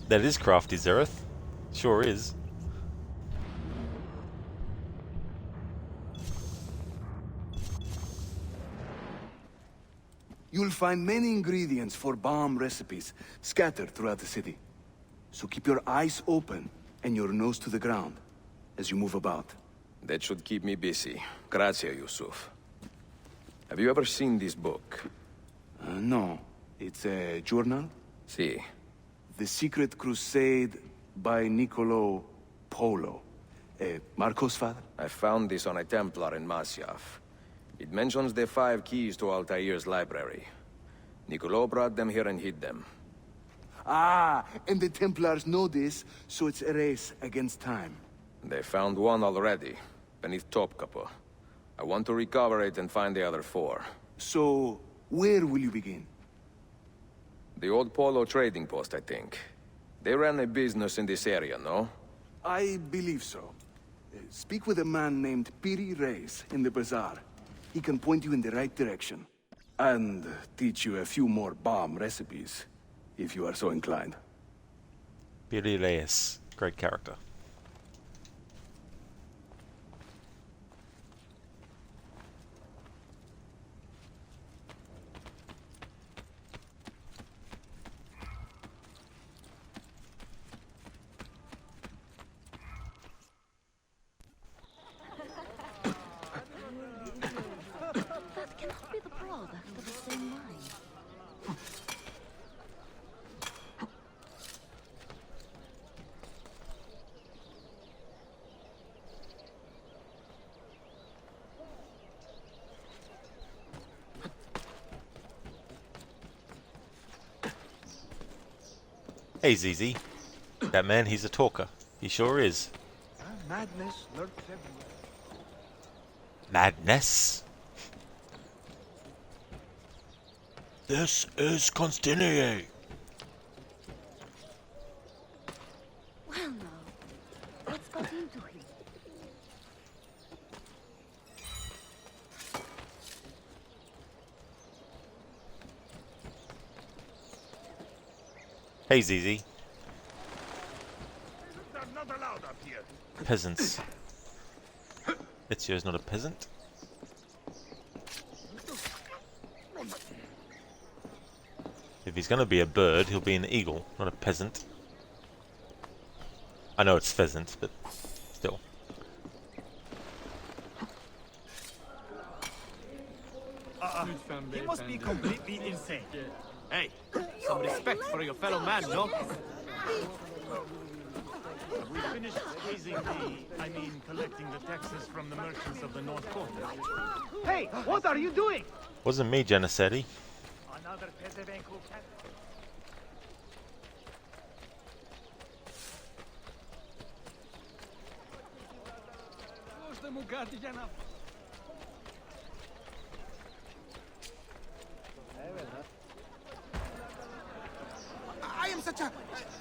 That is crafty, Zereth. Sure is.
You'll find many ingredients for bomb recipes scattered throughout the city. So keep your eyes open and your nose to the ground as you move about.
That should keep me busy. Grazie, Yusuf. Have you ever seen this book?
No. It's a journal?
Si.
The Secret Crusade by Niccolo Polo. Marco's father?
I found this on a Templar in Masyaf. It mentions the 5 keys to Altair's library. Niccolo brought them here and hid them.
Ah, and the Templars know this, so it's a race against time.
They found one already, beneath Topkapi. I want to recover it and find the other 4.
So, where will you begin?
The old Polo trading post, I think. They ran a business in this area, no?
I believe so. Speak with a man named Piri Reis in the bazaar. He can point you in the right direction. And teach you a few more bomb recipes, if you are so inclined.
Piri Reis. Great character. Hey, ZZ. That man, he's a talker. He sure is.
Madness lurks everywhere.
Madness? This is Constantine.
Well, now, what's got into him?
Hey, ZZ.
They're not allowed up here.
Peasants. Ezio's not a peasant. If he's gonna be a bird, he'll be an eagle, not a peasant. I know it's pheasant, but still.
He must be completely insane. Hey, some respect for your fellow man, no? Have we finished squeezing collecting the taxes from the merchants of the North Quarter?
Hey, what are you doing?
Wasn't me, Janissetti.
Another peasant.
I am such a...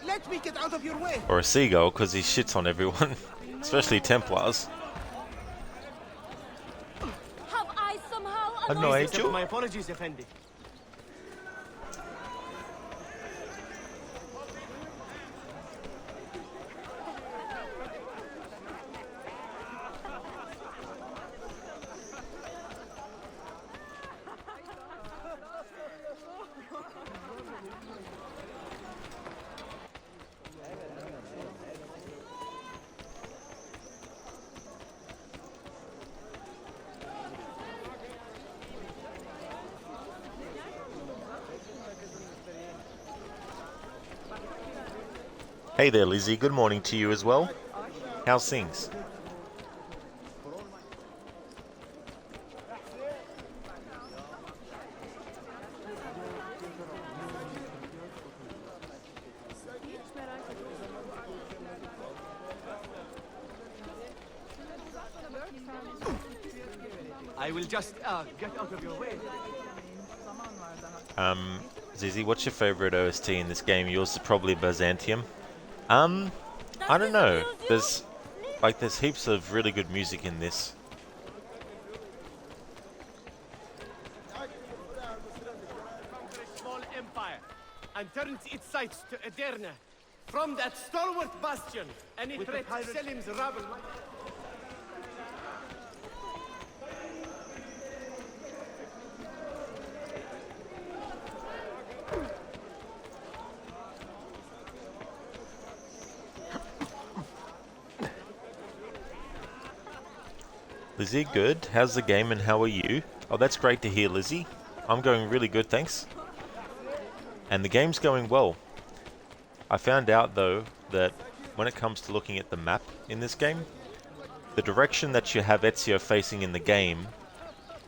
let me get out of your way!
Or a seagull, because he shits on everyone, especially Templars.
Have I somehow
I don't know,
annoyed
Angel.
My apologies, Effendi.
Hey there, Lizzie. Good morning to you as well. How's things?
I will just get out of your way.
Zizi, what's your favorite OST in this game? Yours is probably Byzantium. I don't know. There's heaps of really good music in this.
Small empire and turns its sights to Ederna. From that stalwart bastion, any threat Selim's rabble might...
Lizzie, good. How's the game and how are you? Oh, that's great to hear, Lizzie. I'm going really good, thanks. And the game's going well. I found out, though, that when it comes to looking at the map in this game, the direction that you have Ezio facing in the game,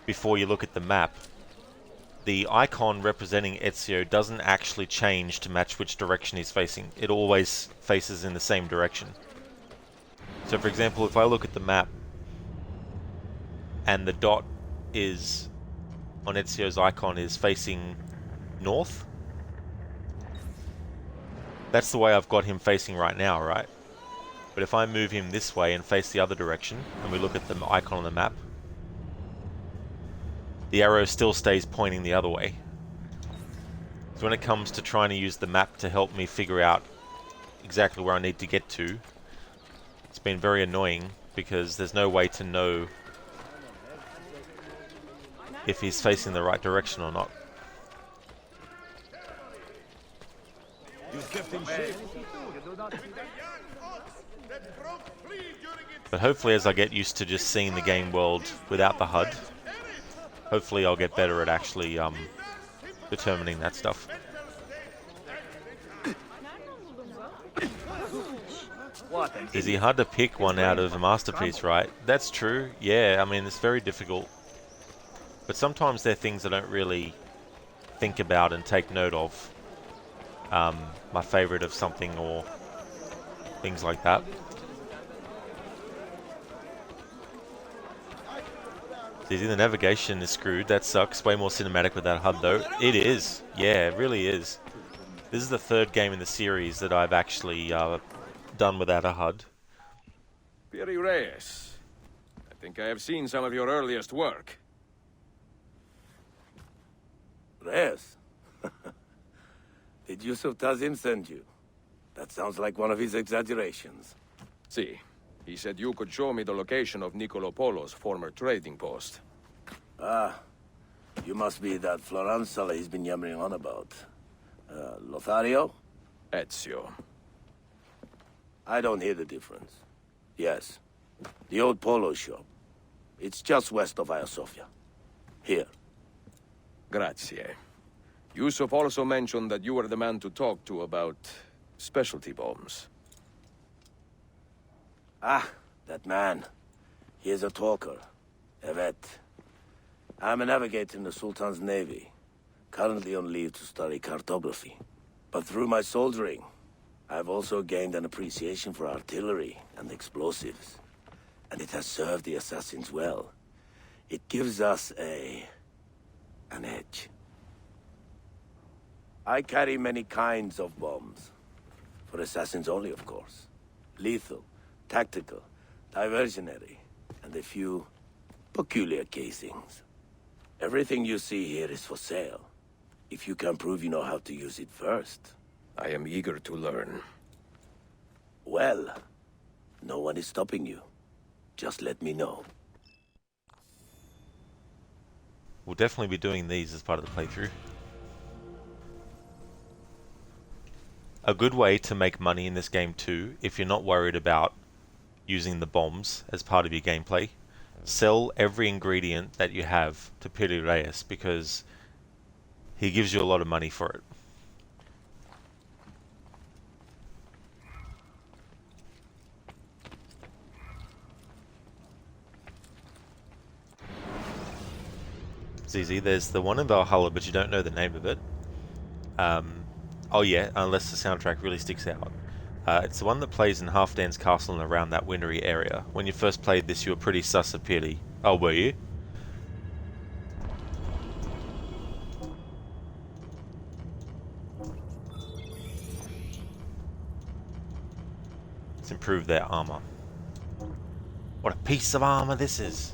before you look at the map, the icon representing Ezio doesn't actually change to match which direction he's facing. It always faces in the same direction. So, for example, if I look at the map, and the dot is on Ezio's icon is facing north. That's the way I've got him facing right now, right? But if I move him this way and face the other direction, and we look at the icon on the map, the arrow still stays pointing the other way. So when it comes to trying to use the map to help me figure out exactly where I need to get to, it's been very annoying because there's no way to know if he's facing the right direction or not. But hopefully as I get used to just seeing the game world without the HUD, hopefully I'll get better at actually determining that stuff. Is he hard to pick one out of a masterpiece, right? That's true, yeah, I mean it's very difficult. But sometimes they're things I don't really think about and take note of. My favorite of something or things like that. See, the navigation is screwed. That sucks. Way more cinematic with that HUD though. It is. Yeah, it really is. This is the third game in the series that I've actually done without a HUD.
Piri Reyes, I think I have seen some of your earliest work.
Reyes? Did Yusuf Tazim send you? That sounds like one of his exaggerations.
See, he said you could show me the location of Niccolo Polo's former trading post.
Ah, you must be that Floranzala he's been yammering on about. Lothario?
Ezio.
I don't hear the difference. Yes, the old polo shop. It's just west of Hagia Sophia. Here.
Grazie. Yusuf also mentioned that you were the man to talk to about specialty bombs.
Ah, that man. He is a talker. A vet. I'm a navigator in the Sultan's Navy. Currently on leave to study cartography. But through my soldiering, I've also gained an appreciation for artillery and explosives. and it has served the assassins well. It gives us an edge. I carry many kinds of bombs. For assassins only, of course. Lethal, tactical, diversionary, and a few peculiar casings. Everything you see here is for sale. If you can prove you know how to use it first.
I am eager to learn.
Well, no one is stopping you. Just let me know.
We'll definitely be doing these as part of the playthrough. A good way to make money in this game too, if you're not worried about using the bombs as part of your gameplay, sell every ingredient that you have to Peter Reyes, because he gives you a lot of money for it. It's easy. There's the one in Valhalla, but you don't know the name of it. Oh yeah, unless the soundtrack really sticks out. It's the one that plays in Halfdan's castle and around that wintry area. When you first played this, you were pretty sus of Piri. Oh, were you? Let's improve their armor. What a piece of armor this is!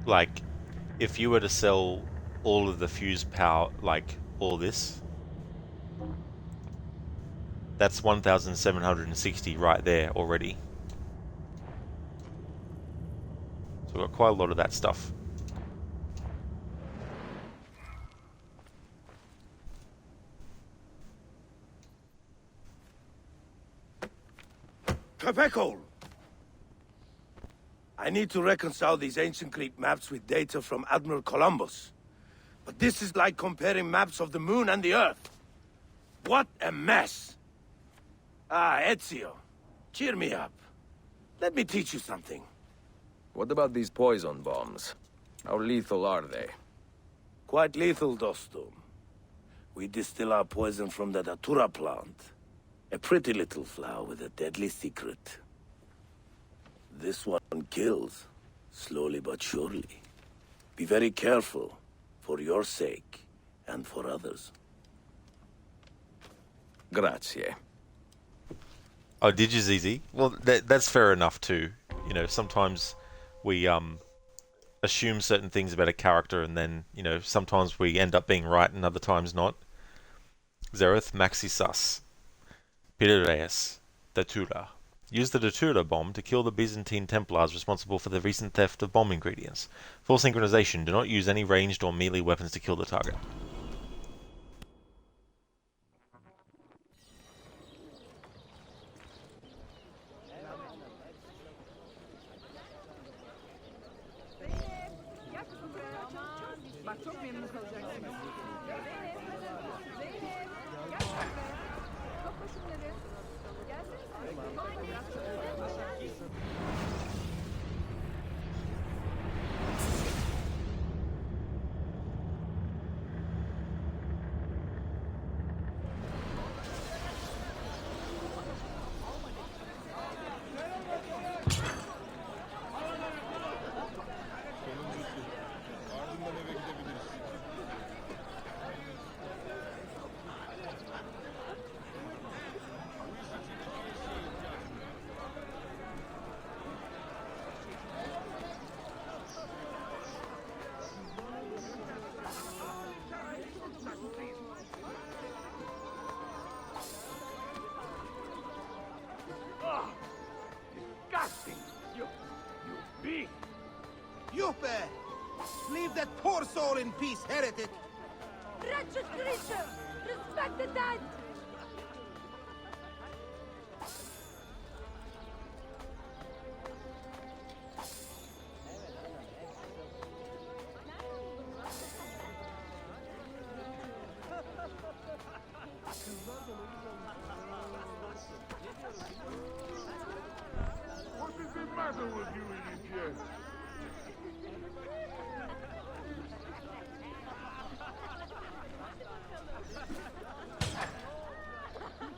Like, if you were to sell all of the fuse power, like all this, that's 1,760 right there already. So we've got quite a lot of that stuff.
Quebecoal! I need to reconcile these ancient Greek maps with data from Admiral Columbus. But this is like comparing maps of the moon and the Earth. What a mess! Ah, Ezio, cheer me up. Let me teach you something.
What about these poison bombs? How lethal are they?
Quite lethal, Dostum. We distill our poison from the datura plant. A pretty little flower with a deadly secret. This one kills, slowly but surely. Be very careful, for your sake, and for others.
Grazie.
Oh, did you, ZZ? Well, that's fair enough too. You know, sometimes we assume certain things about a character, and then, you know, sometimes we end up being right and other times not. Zereth Maxi Sus. Peter Reyes. Datura. Use the Datura bomb to kill the Byzantine Templars responsible for the recent theft of bomb ingredients. Full synchronization. Do not use any ranged or melee weapons to kill the target.
soul in peace, heretic!
Wretched creature! Respect the dead!
What is the matter with you, idiot?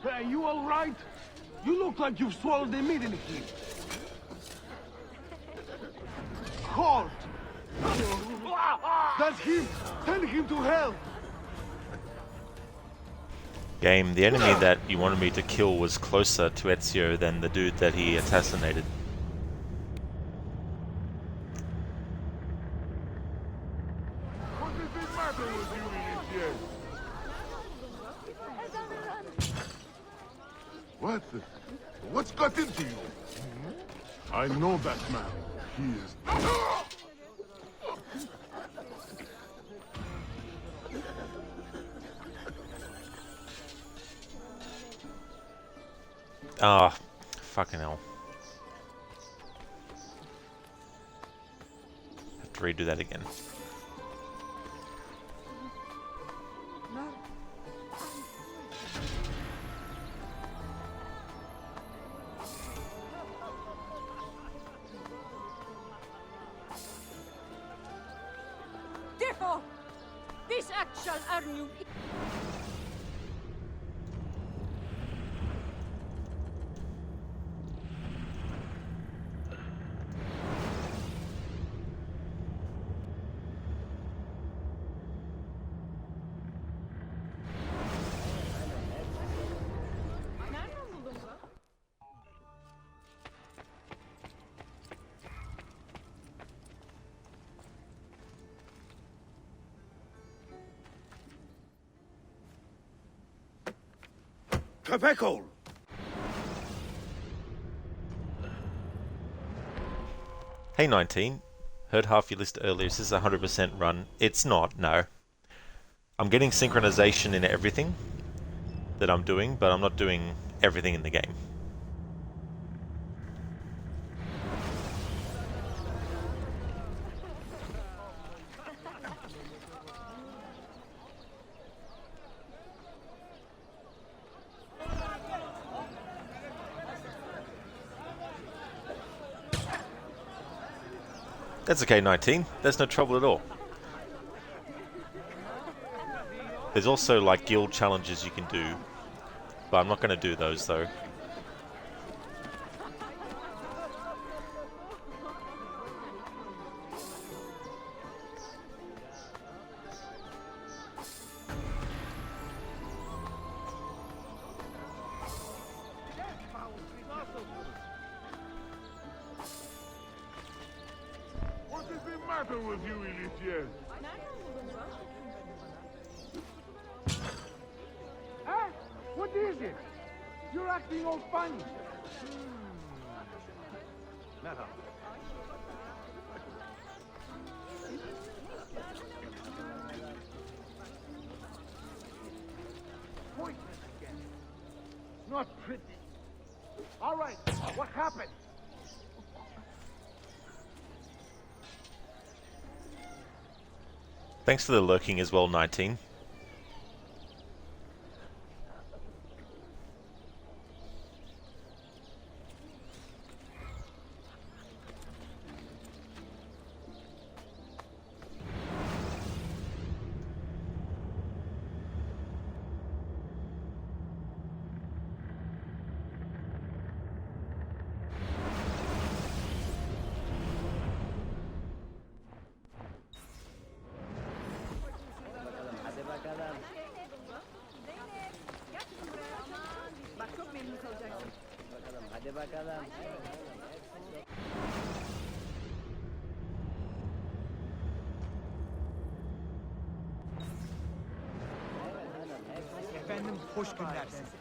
Hey, you all right? You look like you've swallowed a meat in here. Halt! That's him! Send him to hell!
Game, the enemy that you wanted me to kill was closer to Ezio than the dude that he assassinated.
What is the matter with you, idiot? What? What's got into you? I know that man. He is...
Ah, fucking hell. Have to redo that again.
Therefore, this act shall earn you.
Tobacco!
Hey 19, heard half your list earlier. Is this a 100% run? It's not, no. I'm getting synchronization in everything that I'm doing, but I'm not doing everything in the game. That's okay, 19. There's no trouble at all. There's also like guild challenges you can do, but I'm not going to do those though.
What is the matter with you, idiot?
Huh? What is it? You're acting all funny. Pointless again. Not pretty. All right, what happened?
Thanks for the lurking as well, 19.
Hadi bakalım.
Bak çok memnun kalacaksın.
Bakalım, hadi bakalım.
Efendim hoş günler size.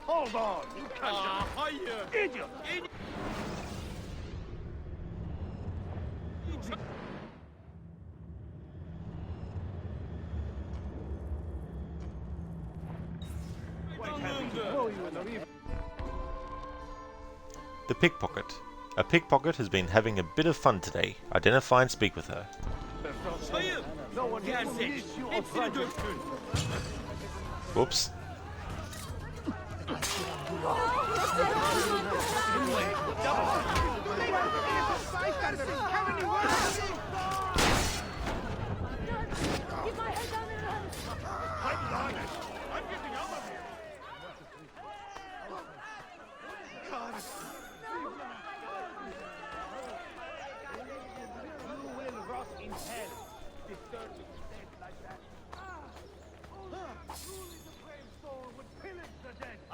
Hold on! You Idiot!
The pickpocket. A pickpocket has been having a bit of fun today. Identify and speak with her.
No one can say
Whoops.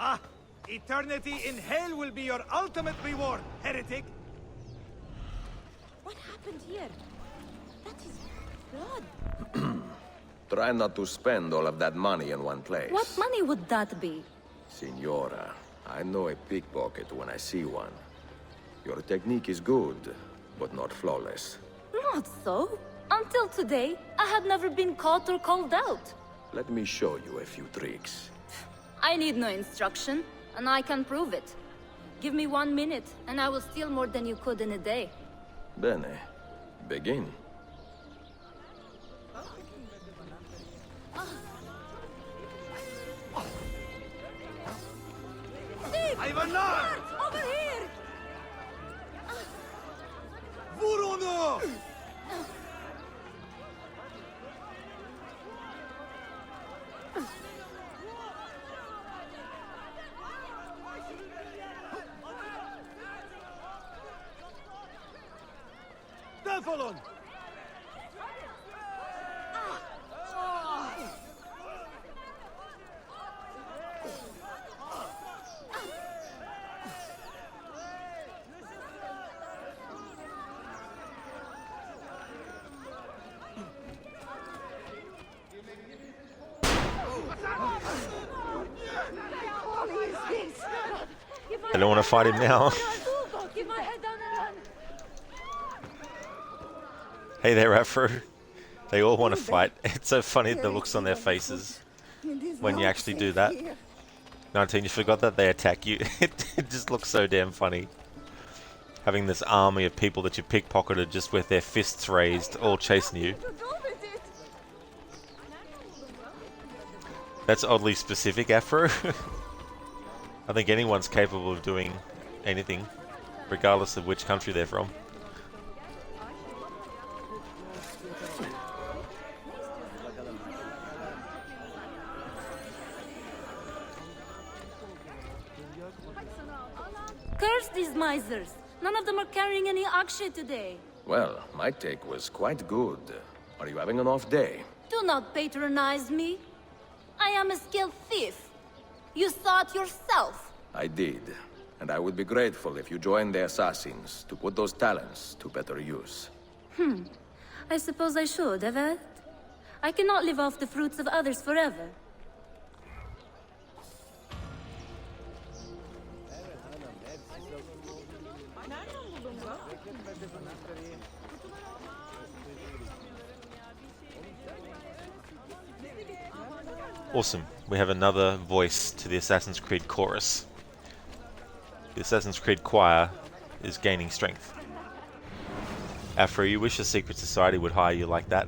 Ah! Eternity in hell will be your ultimate reward, heretic!
What happened here? That is blood.
Try not to spend all of that money in one place.
What money would that be?
Signora, I know a pickpocket when I see one. Your technique is good, but not flawless.
Not so. Until today, I had never been caught or called out.
Let me show you a few tricks.
I need no instruction, and I can prove it. Give me 1 minute, and I will steal more than you could in a day.
Bene. Begin.
Ivanov!
Over here!
Vurono! Defolon!
I don't want to fight him now.
Keep my head down and run.
Hey there, Afro. They all want to fight. It's so funny the looks on their faces when you actually do that. 19, you forgot that they attack you. It just looks so damn funny. Having this army of people that you pickpocketed just with their fists raised, all chasing you. That's oddly specific, Afro. I think anyone's capable of doing anything, regardless of which country they're from.
Curse these misers! None of them are carrying any akshay today.
Well, my take was quite good. Are you having an off day?
Do not patronize me. I am a skilled thief. You saw it yourself.
I did. And I would be grateful if you joined the assassins to put those talents to better use.
I suppose I should, Evet. I cannot live off the fruits of others forever.
Awesome. We have another voice to the Assassin's Creed chorus. The Assassin's Creed choir is gaining strength. Afro, you wish a secret society would hire you like that.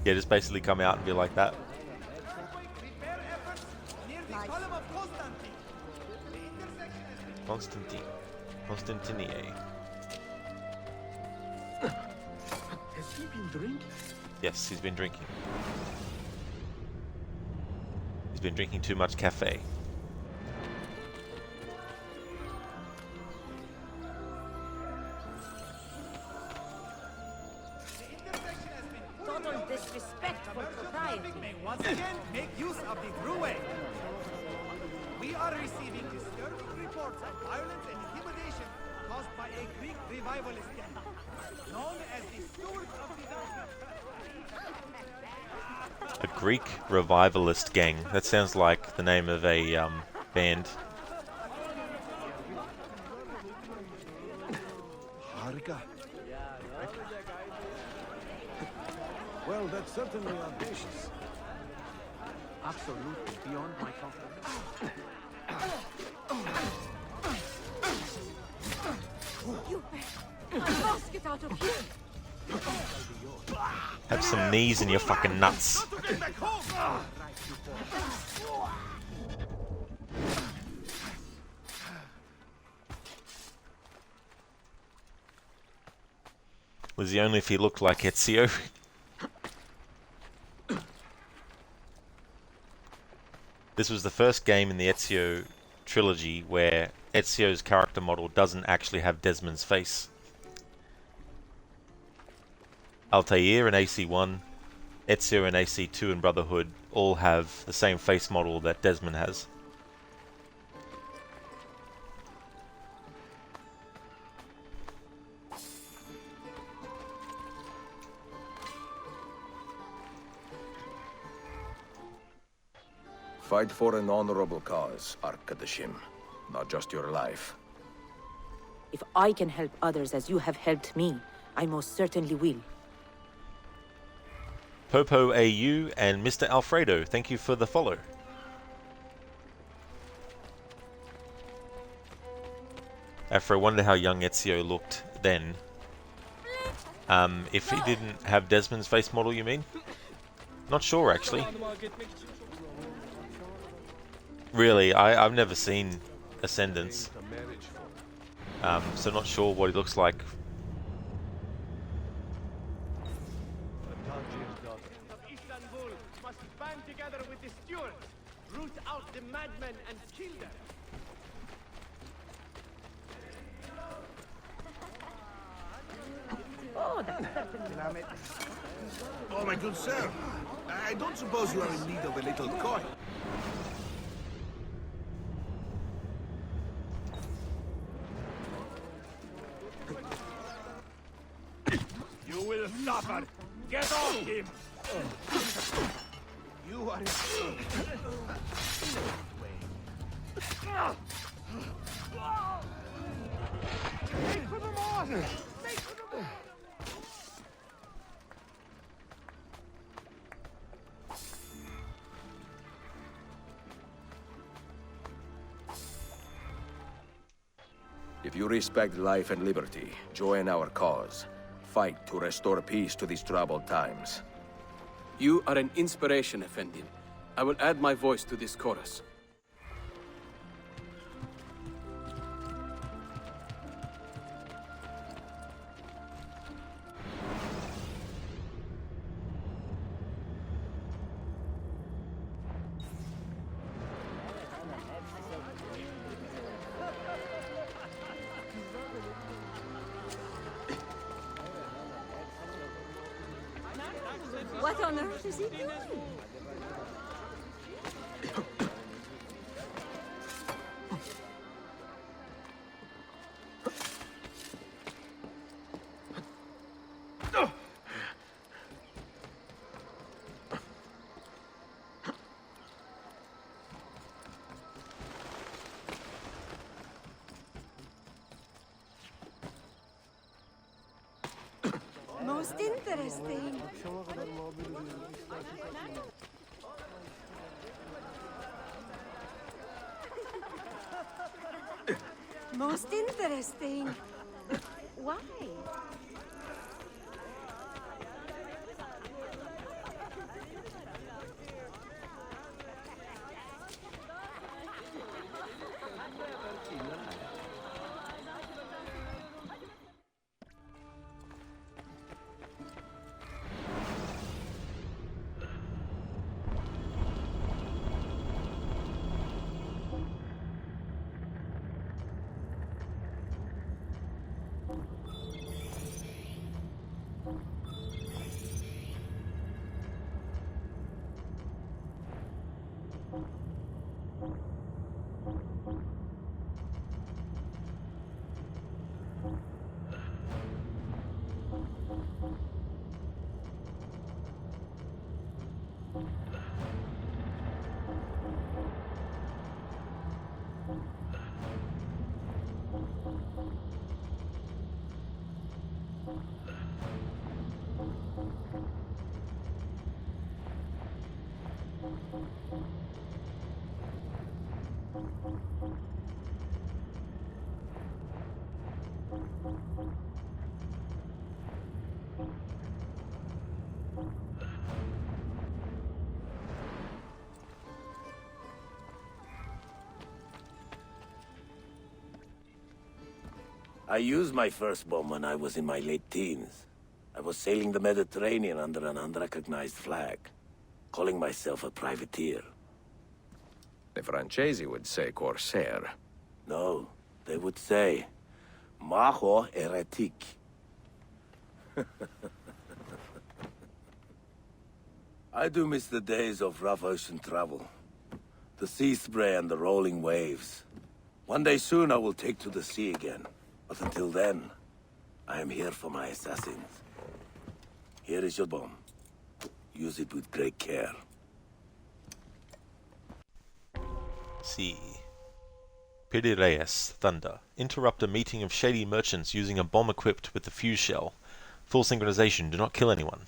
Yeah, just basically come out and be like that. Constantine.
Has he been drinking?
Yes, he's been drinking. He's been drinking too much cafe.
Total disrespect for propriety.
Once again, make use of the true way. We are receiving disturbing reports of violence and intimidation caused by a Greek revivalist gang, known as the Stewards of the
A Greek revivalist gang. That sounds like the name of a band.
America. Well, that's certainly audacious.
Absolutely beyond my comprehension.
You must get out of here.
Have some knees in your fucking nuts. Was he only if he looked like Ezio? This was the first game in the Ezio trilogy where Ezio's character model doesn't actually have Desmond's face. Altair in AC1, Ezio in AC2 and Brotherhood all have the same face model that Desmond has.
Fight for an honorable cause, Arkadashim. Not just your life.
If I can help others as you have helped me, I most certainly will.
Popo AU and Mr. Alfredo, thank you for the follow. Afro, I wonder how young Ezio looked then. If he didn't have Desmond's face model, you mean? Not sure, actually. Really, I've never seen Ascendance, so not sure what he looks like.
Of Istanbul must band together with the stewards, root out the madmen and kill them.
Oh, that's certainly.
Oh, my good sir. I don't suppose you are in need of a little coin.
You will suffer. Get off him.
You are
Make for the mosque. Make for the mosque.
If you respect life and liberty, join our cause. Fight to restore peace to these troubled times.
You are an inspiration, Effendi. I will add my voice to this chorus.
What on earth is he doing? Most interesting. Most interesting. Why?
I used my first bomb when I was in my late teens. I was sailing the Mediterranean under an unrecognized flag, calling myself a privateer.
The Francesi would say corsair.
No, they would say, Majo heretic. I do miss the days of rough ocean travel. The sea spray and the rolling waves. One day soon I will take to the sea again. But until then, I am here for my assassins. Here is your bomb. Use it with great care.
See. Piri Reyes, Thunder. Interrupt a meeting of shady merchants using a bomb equipped with the fuse shell. Full synchronization. Do not kill anyone.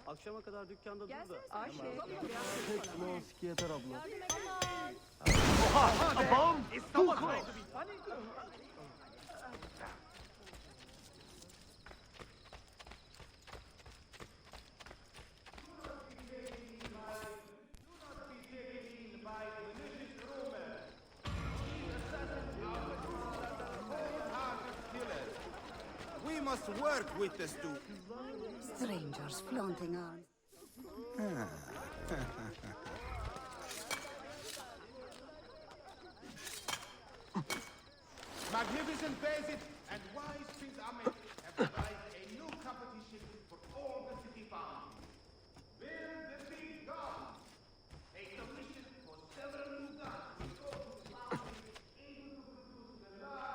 Akşama kadar dükkanda dur da.
Yeter abla.
A bomb? It's someone trying to be funny?
We must work with the stew.
Strangers flaunting arms.
Magnificent Bezit and wise Prince Ahmed have devised a new competition for all the city farms. Build the big guns. A submission for several new guns will go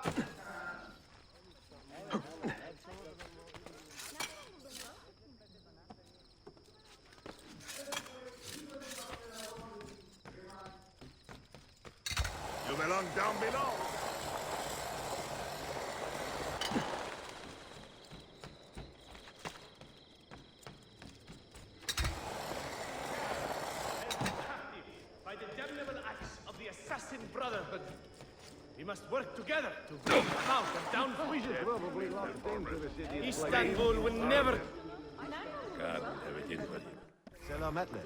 to the farmers able to produce the large
You belong down below.
By the damnable acts of the Assassin Brotherhood. We must work together to bring about a downfall.
We should probably lock into the city.
Istanbul will never...
God, have it in with you.
Selametle.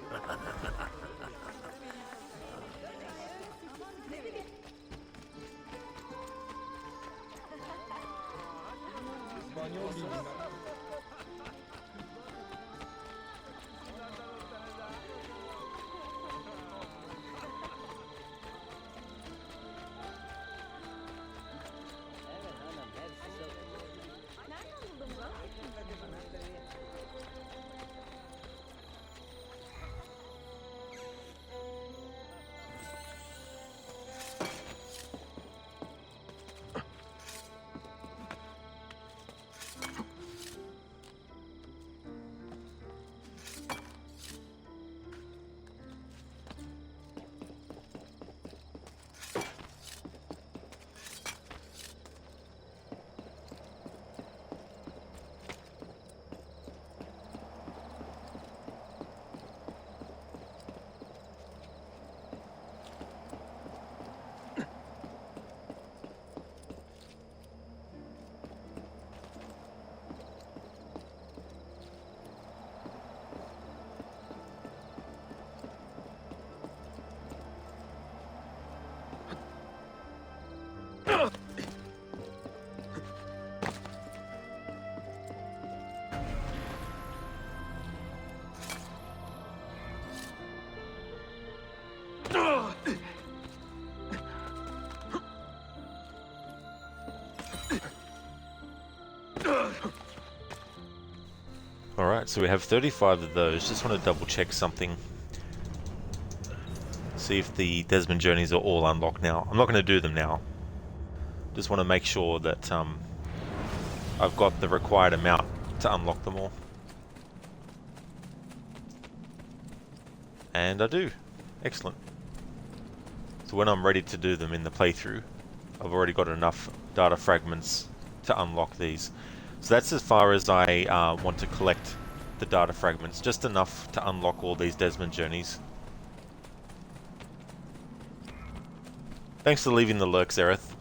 Alright, so we have 35 of those. Just want to double check something. See if the Desmond journeys are all unlocked now. I'm not going to do them now. Just want to make sure that I've got the required amount to unlock them all. And I do. Excellent. So when I'm ready to do them in the playthrough, I've already got enough data fragments to unlock these. So that's as far as I want to collect the data fragments, just enough to unlock all these Desmond journeys. Thanks for leaving the lurk, Zereth.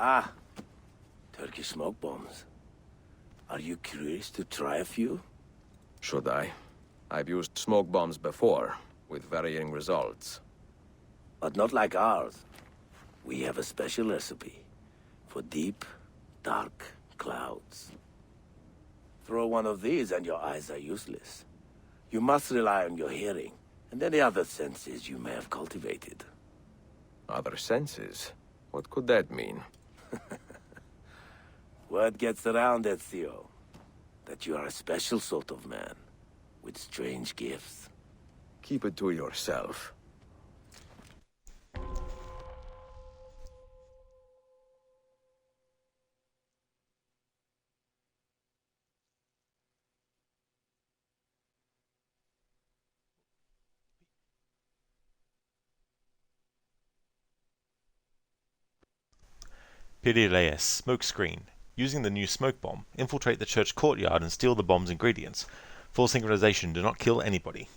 Ah, Turkish smoke bombs. Are you curious to try a few?
Should I? I've used smoke bombs before, with varying results.
But not like ours. We have a special recipe for deep, dark clouds. Throw one of these and your eyes are useless. You must rely on your hearing and any other senses you may have cultivated.
Other senses? What could that mean?
Word gets around, Ezio, that you are a special sort of man, with strange gifts.
Keep it to yourself.
Pirileus, smoke screen. Using the new smoke bomb, infiltrate the church courtyard and steal the bomb's ingredients. Full synchronization, do not kill anybody.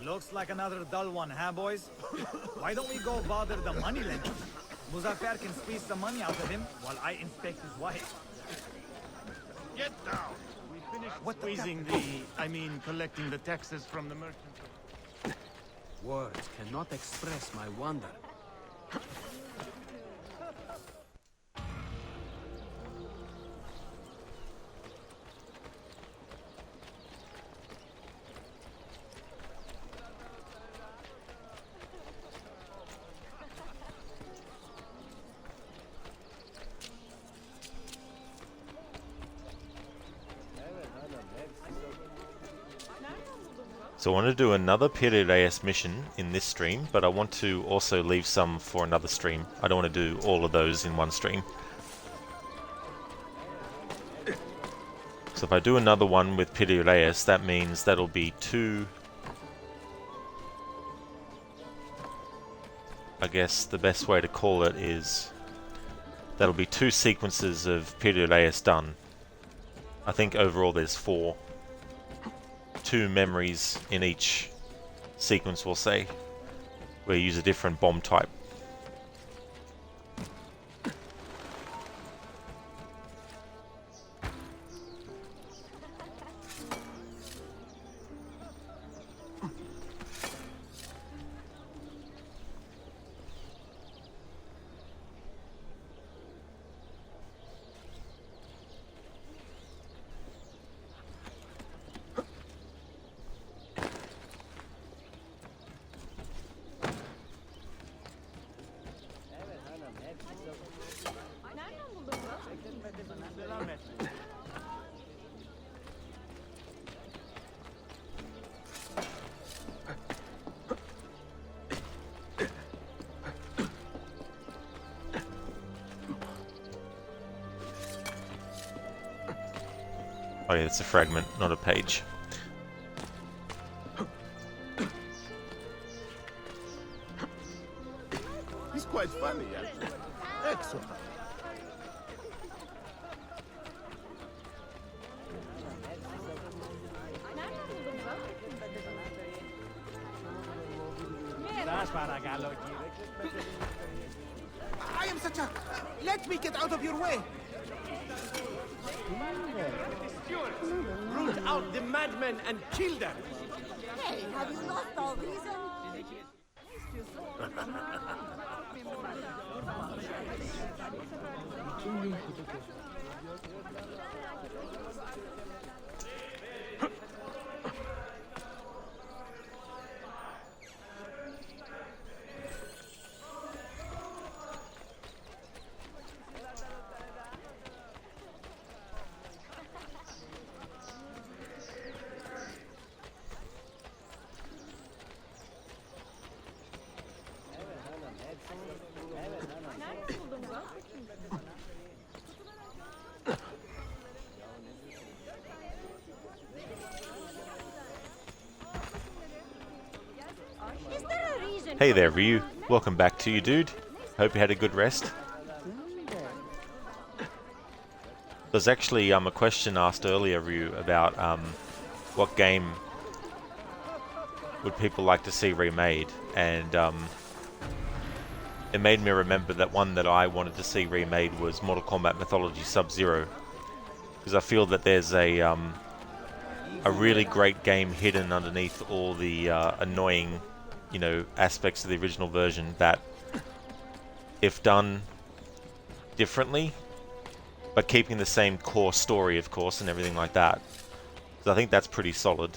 Looks like another dull one, huh, boys? Why don't we go bother the money lender? Muzaffar can squeeze some money out of him while I inspect his wife.
Get down! We finished squeezing collecting the taxes from the merchants.
Words cannot express my wonder.
So I want to do another Pirileus mission in this stream, but I want to also leave some for another stream. I don't want to do all of those in one stream. So if I do another one with Pirileus, that means that'll be two... I guess the best way to call it is... that'll be 2 sequences of Pirileus done. I think overall there's 4. 2 memories in each sequence, we'll say, where you use a different bomb type. Oh yeah, it's a fragment, not a page.
He's quite funny, actually. Excellent.
I am such a... Let me get out of your way!
Root out the madmen and kill them!
Hey, have you lost all reason?
Hey there, Ryu. Welcome back to you, dude. Hope you had a good rest. There's actually a question asked earlier, Ryu, about what game would people like to see remade, and it made me remember that one that I wanted to see remade was Mortal Kombat Mythology Sub-Zero, because I feel that there's a really great game hidden underneath all the annoying, you know, aspects of the original version that, if done differently, but keeping the same core story, of course, and everything like that. So I think that's pretty solid.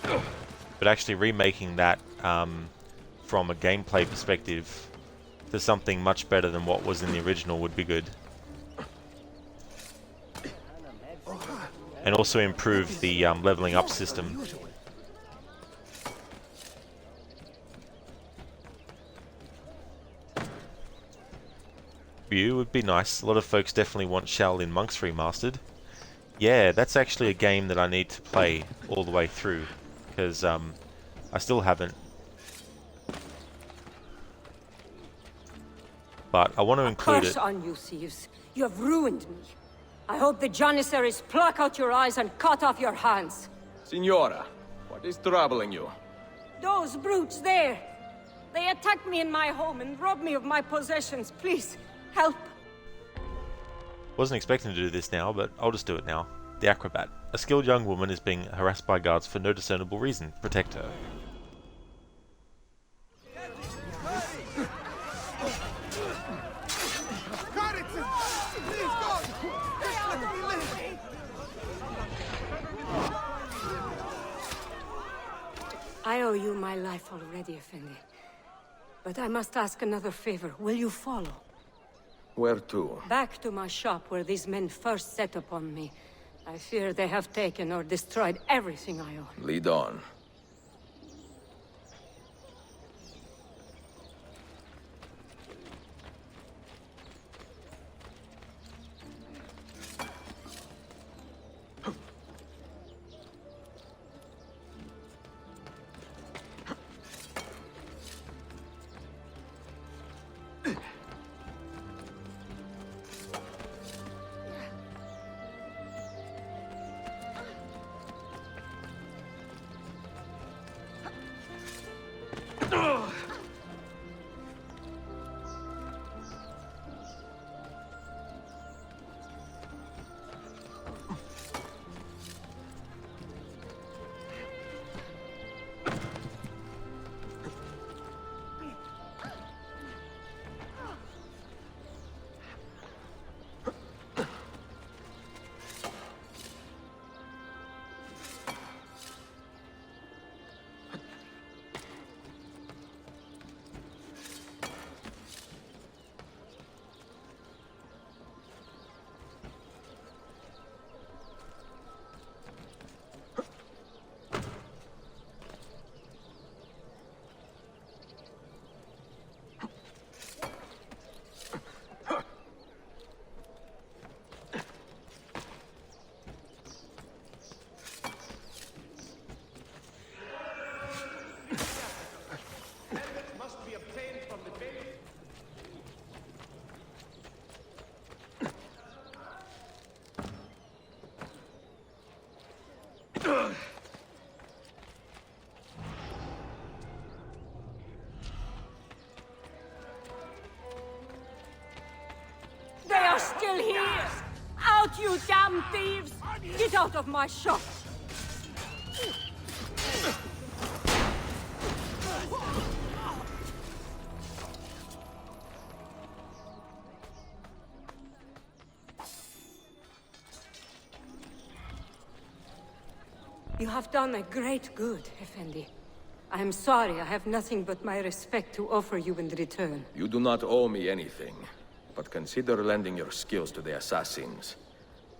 But actually remaking that from a gameplay perspective to something much better than what was in the original would be good. And also improve the leveling up system. View would be nice. A lot of folks definitely want Shaolin Monks remastered. Yeah, that's actually a game that I need to play all the way through, because I still haven't. But I want to include
Curse
it.
on you, thieves. You have ruined me. I hope the Janissaries pluck out your eyes and cut off your hands.
Signora, what is troubling you?
Those brutes there. They attacked me in my home and robbed me of my possessions. Please, help.
Wasn't expecting to do this now, but I'll just do it now. The Acrobat. A skilled young woman is being harassed by guards for no discernible reason. Protect her.
I owe you my life already, Effendi. But I must ask another favor. Will you follow?
Where to?
Back to my shop where these men first set upon me. I fear they have taken or destroyed everything I own.
Lead on.
They are still here! Out, you damn thieves! Get out of my shop! You have done a great good, Effendi. I am sorry I have nothing but my respect to offer you in return.
You do not owe me anything, but consider lending your skills to the assassins.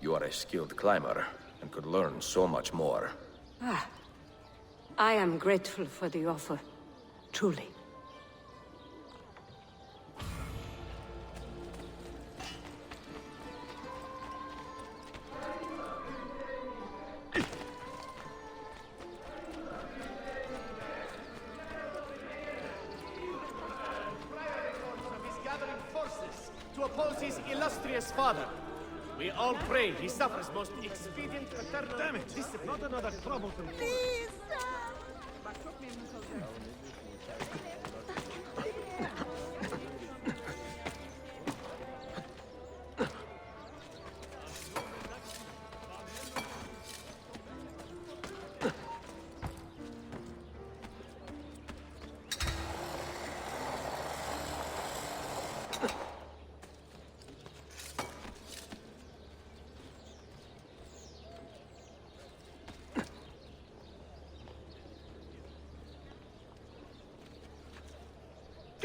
You are a skilled climber, and could learn so much more.
Ah, I am grateful for the offer. Truly.
To oppose his illustrious father. We all pray he suffers most expedient paternal...
Damn it! Not another troublesome...
Please,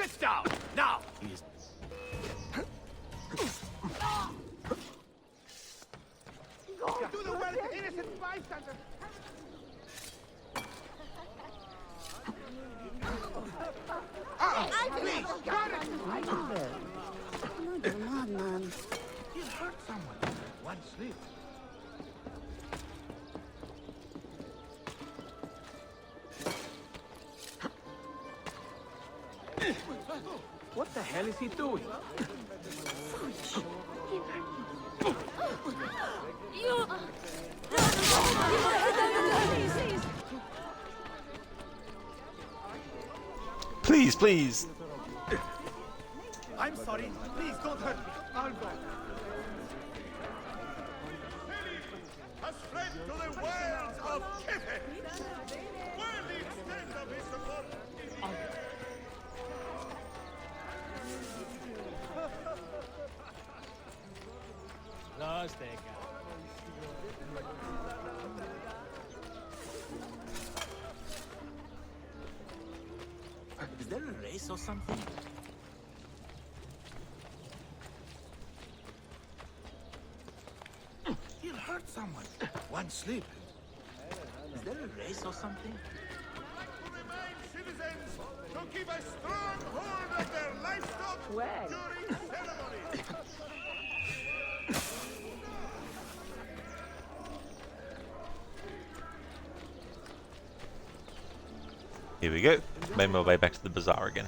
Get down! Now!
Do the work of innocent bystanders!
Please, got it!
Another madman.
You hurt someone. One slip. What the hell is he doing?
Please, please.
I'm sorry. Please don't hurt me. I'll go.
Has fled to the wilds of Kitty! Where the extent of his support is
Lost that guy.
Is there a race or something? You'll hurt someone. One slip. Is there a race or something?
remain citizens to keep a strong hold of their livestock during ceremony.
Here we go. Made my way back to the bazaar again.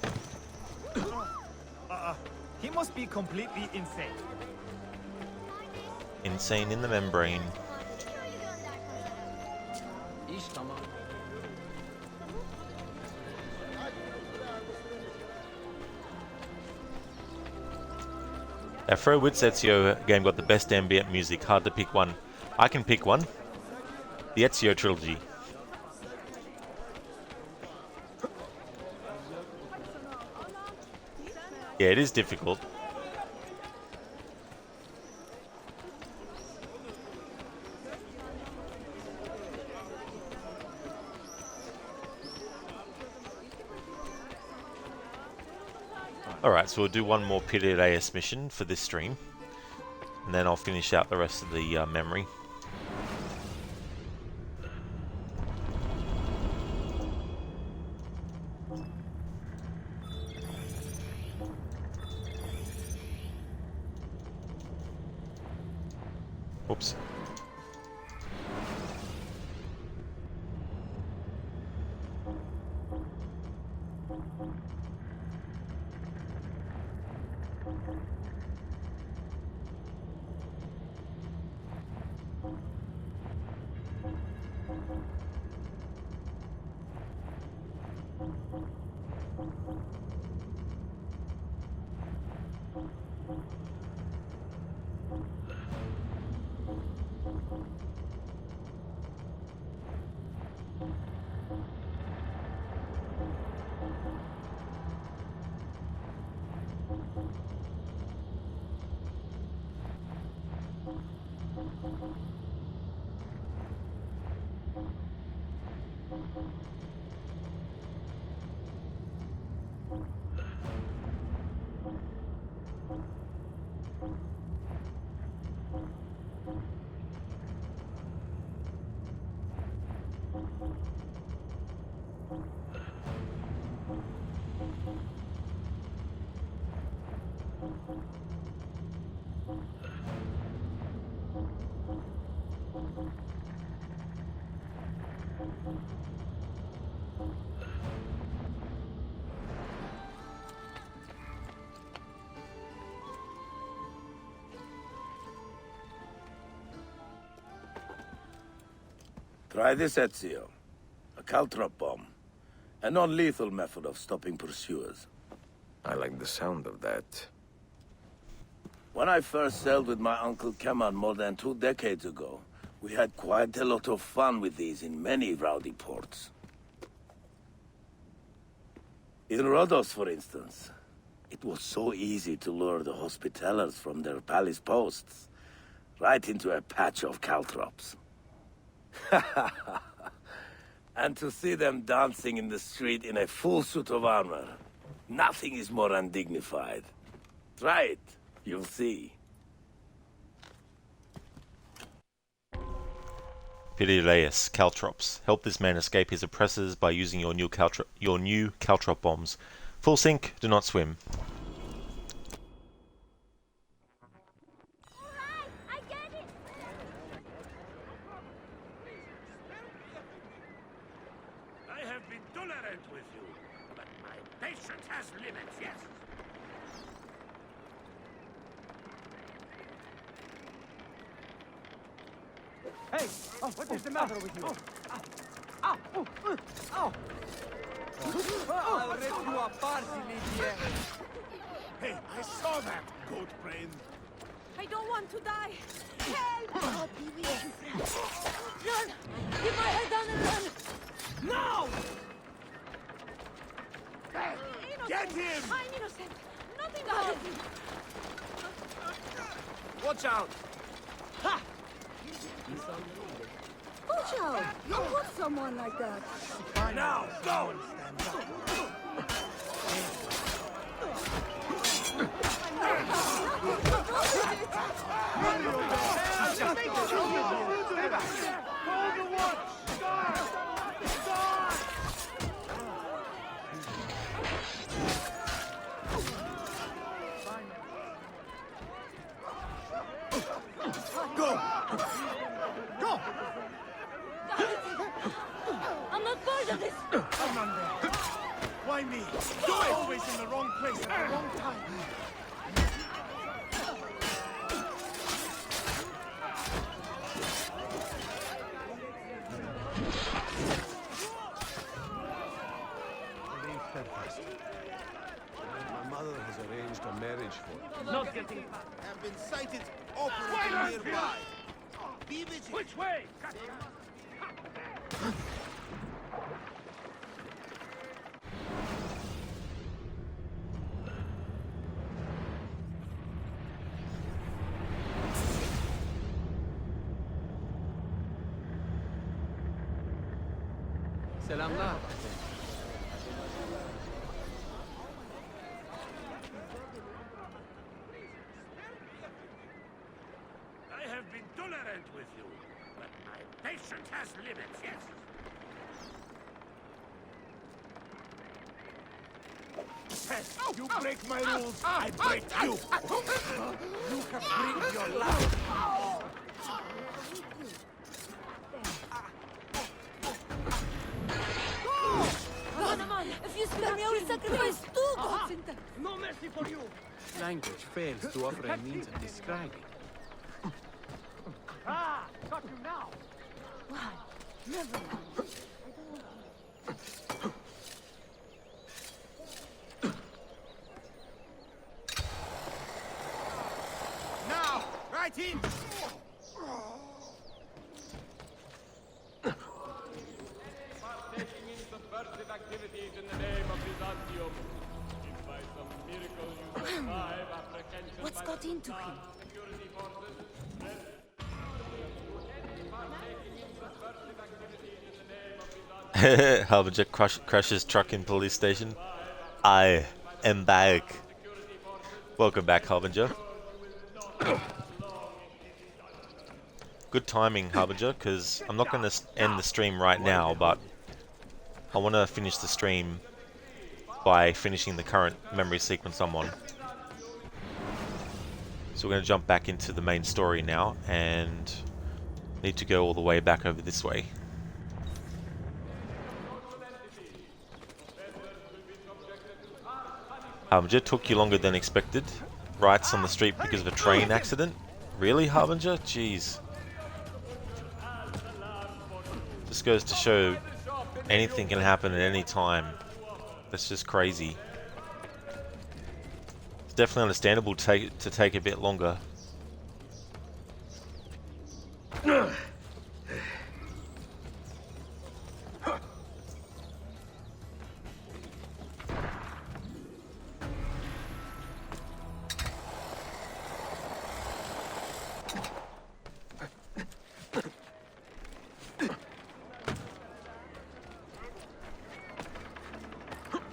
He must be completely insane.
Insane in the membrane. Our Throw Wits Ezio game got the best ambient music. Hard to pick one. I can pick one. The Ezio trilogy. Yeah, it is difficult. Alright, so we'll do one more Pitted AS mission for this stream. And then I'll finish out the rest of the memory. Oops.
Try this, Ezio. A caltrop bomb. A non-lethal method of stopping pursuers.
I like the sound of that.
When I first sailed with my Uncle Kemal more than 2 decades ago, we had quite a lot of fun with these in many rowdy ports. In Rhodos, for instance, it was so easy to lure the Hospitallers from their palace posts right into a patch of caltrops. And to see them dancing in the street in a full suit of armor. Nothing is more undignified. Try it. You'll see.
Pideleus, Caltrops. Help this man escape his oppressors by using your new Caltrop bombs. Full sink, do not swim.
I have been tolerant with you, but my patience has limits, yes?
Hey! Oh, what is the matter with you? Ow! Ow! I'll rip you apart, Lydia.
Hey, I saw that, goat brain.
I don't want to die. Help! I'll be with you, friend. Run! Keep my head down and run!
No!
Innocent.
Get him!
I'm innocent. Nothing happened.
Watch out!
Ha! Watch out! Don't put someone like that.
Now, go!
Go!
Go!
I'm not part of this.
Why me? Do it! Always in the wrong place at the wrong time.
My mother has arranged a marriage for me.
Not getting
Have been sighted operating nearby. Be vigilant.
Which way?
Selamlar.
I have been tolerant with you, but my patience has limits, yes?
You break my rules, I break you. You can bring your life.
If you spare me, I will sacrifice two gods in
No mercy for you.
Language fails to offer a means of describing.
Ah, got you now.
Why? Never mind.
Now, right in.
Taking in subversive activities in the name of Byzantium. If by some miracle you survive apprehension
What's
by
got
the
into him?
security forces, then partaking in subversive activities in the name of Byzantium.
Harbinger crashes truck in police station. I am back. Welcome back, Harbinger. Good timing, Harbinger, because I'm not going to end the stream right now, but I want to finish the stream by finishing the current memory sequence I'm on. So we're going to jump back into the main story now, and need to go all the way back over this way. Harbinger, took you longer than expected. Riots on the street because of a train accident? Really, Harbinger? Jeez. Just goes to show anything can happen at any time. That's just crazy. It's definitely understandable to take a bit longer.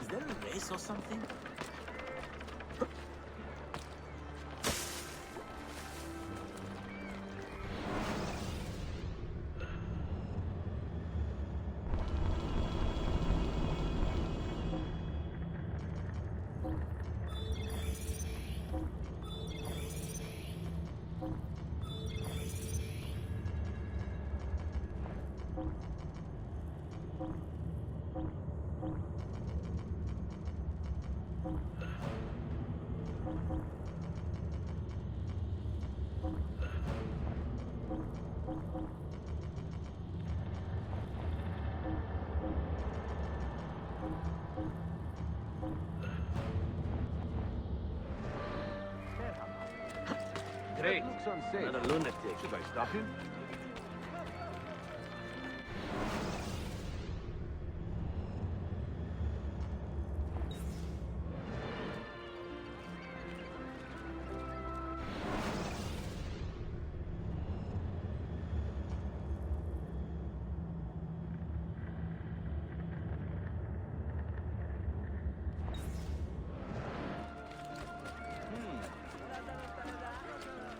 Is there a race
face or something?
Great. Looks unsafe. Not a lunatic. Should I stop him?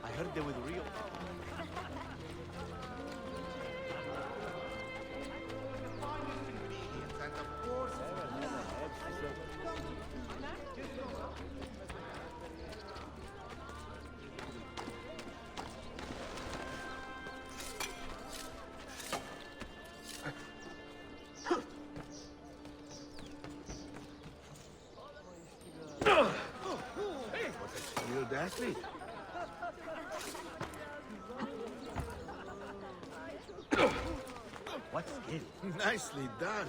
I heard they were real.
What a skilled athlete.
What skill?
Nicely done.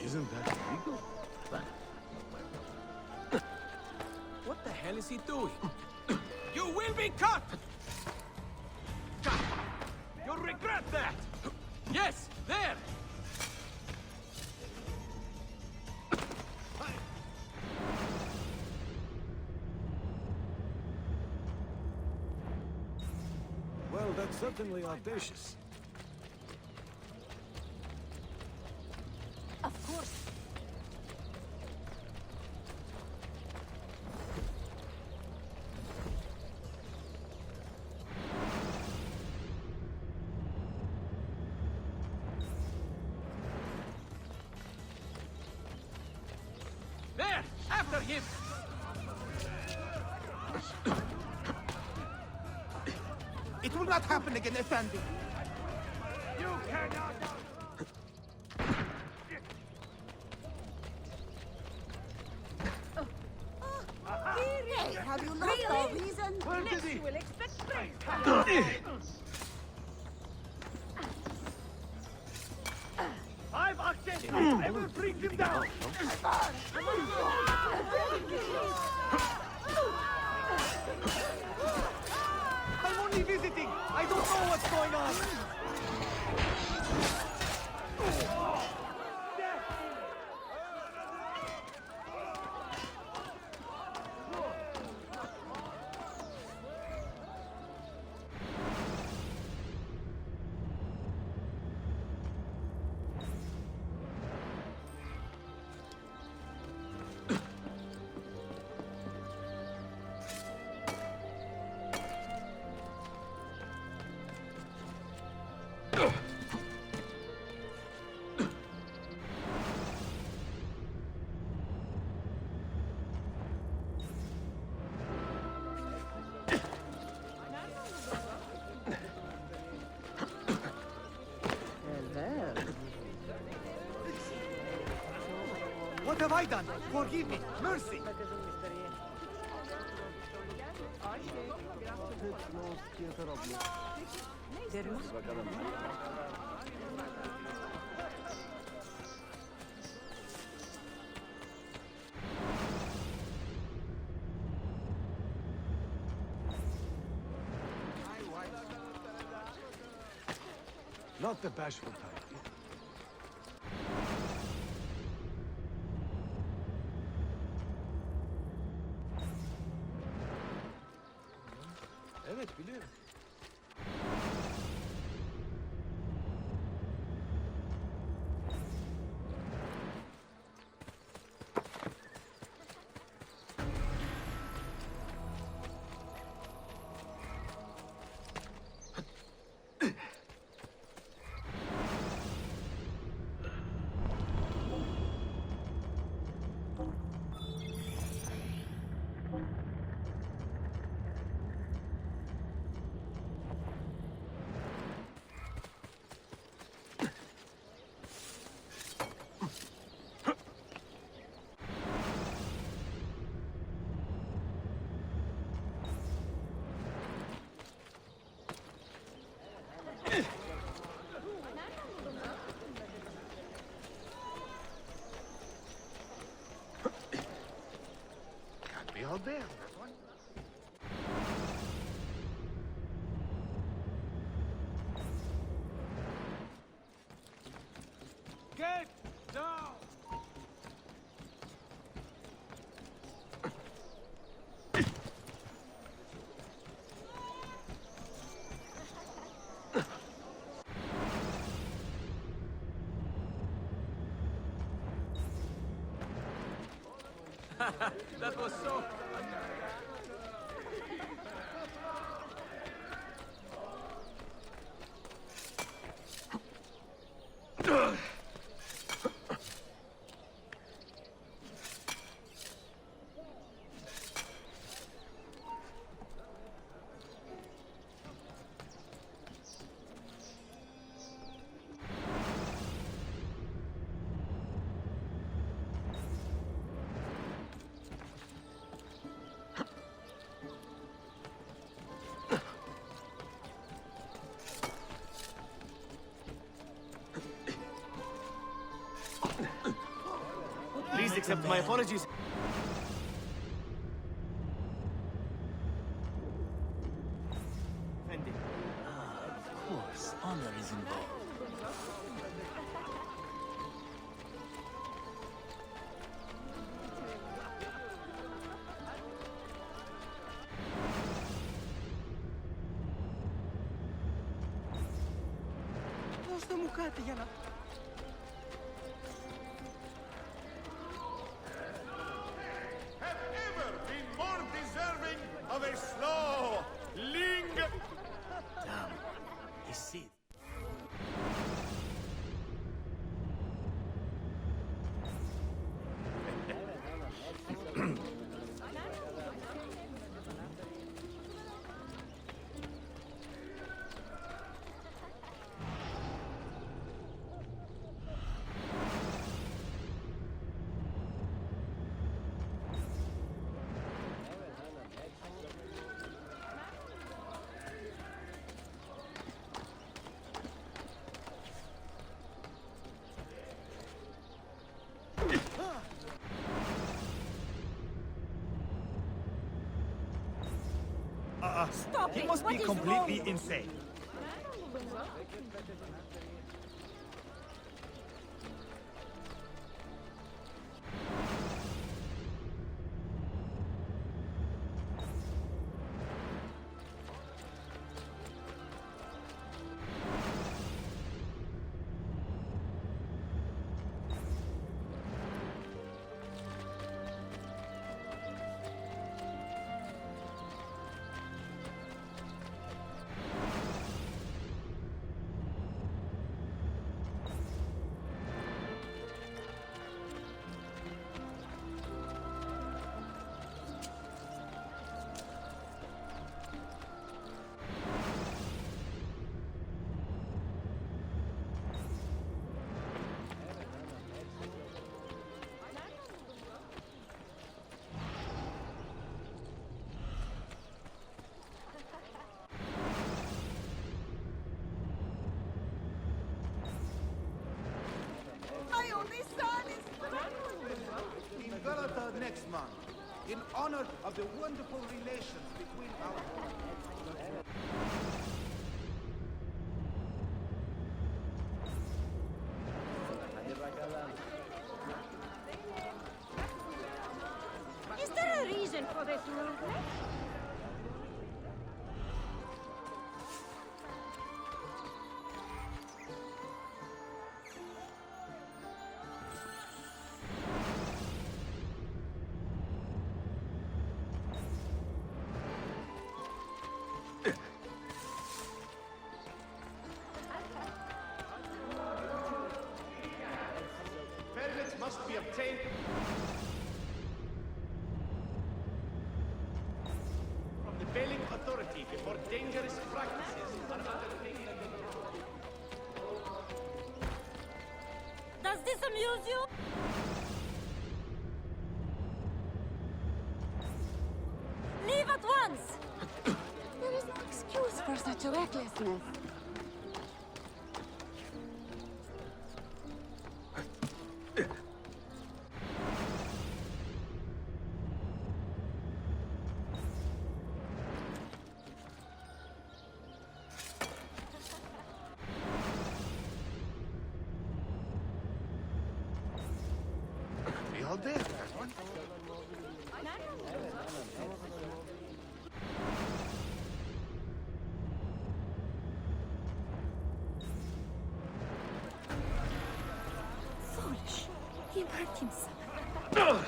Isn't that illegal?
What the hell is he doing? You will be cut!
You'll regret that!
Yes, there!
Well, that's certainly audacious.
Of course.
There! After him!
It will not happen again, Effendi.
You cannot!
Hey, have you lost our reason?
Next
You will expect praise.
I've access! I will bring him down!
I'm only visiting. I don't know what's going on. have I done? Forgive me. Mercy.
Not the bashful type. Evet, biliyorum. Can't be all there, that one.
Get down!
That was so...
Please accept my apologies. Fendi.
Of course, honor is involved. Δώστε μου κάτι για να...
Have ever been more deserving of a slow ling?
Damn, I see.
Stop he must be completely insane.
Galata next month, in honor of the wonderful relations between our...
Is there a reason for this movement?
Permits must be obtained from the Bailing Authority before dangerous practices are undertaken.
Does this amuse you? Leave at once!
There is no excuse for such recklessness.
Be all there, that one.
Foolish. He hurt himself.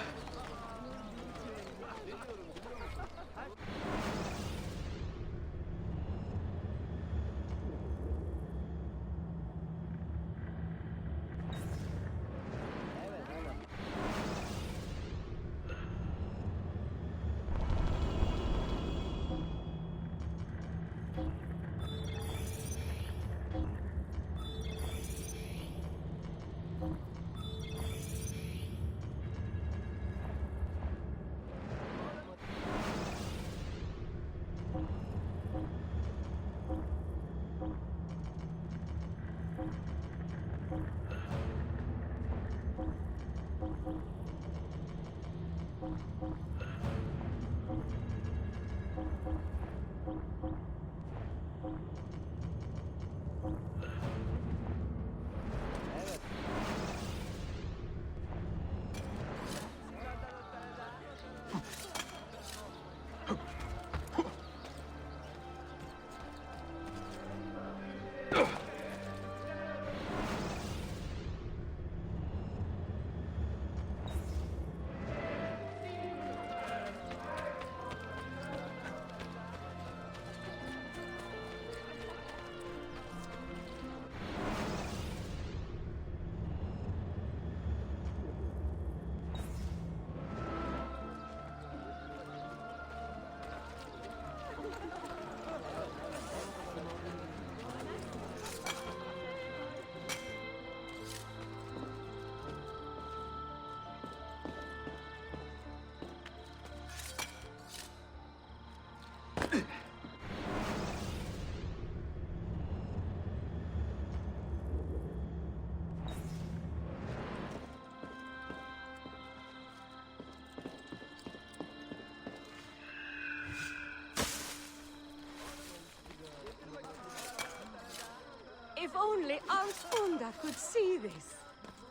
If only Aunt Unda could see this.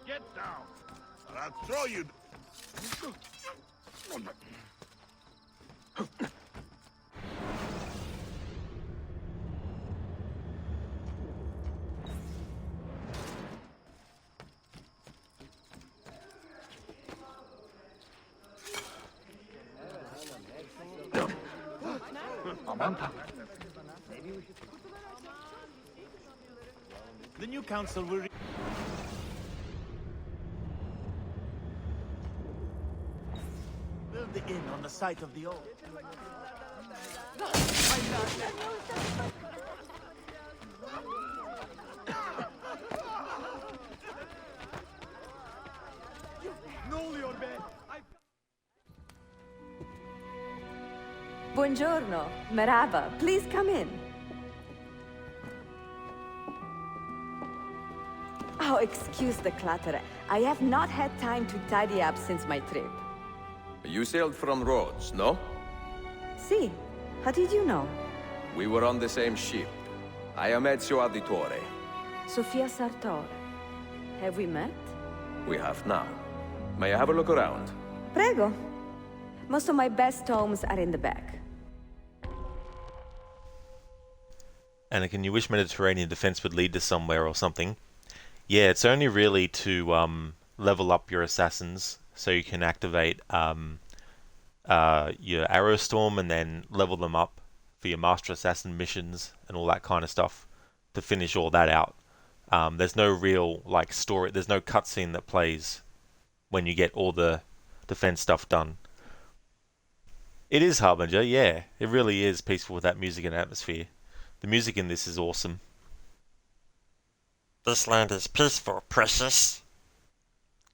Get down, or I'll throw you.
The new council will... build the inn on the site of the old.
Buongiorno, Merhaba. Please come in. Oh, excuse the clutter. I have not had time to tidy up since my trip.
You sailed from Rhodes, no?
See, how did you know?
We were on the same ship. I am Ezio Auditore.
Sofia Sartor. Have we met?
We have now. May I have a look around?
Prego. Most of my best tomes are in the back.
Anakin, you wish Mediterranean defense would lead to somewhere or something. Yeah, it's only really to level up your assassins so you can activate your Arrow Storm and then level them up for your Master Assassin missions and all that kind of stuff to finish all that out. There's no real story. There's no cutscene that plays when you get all the defense stuff done. It is Harbinger, yeah. It really is peaceful with that music and atmosphere. The music in this is awesome.
This land is peaceful, precious.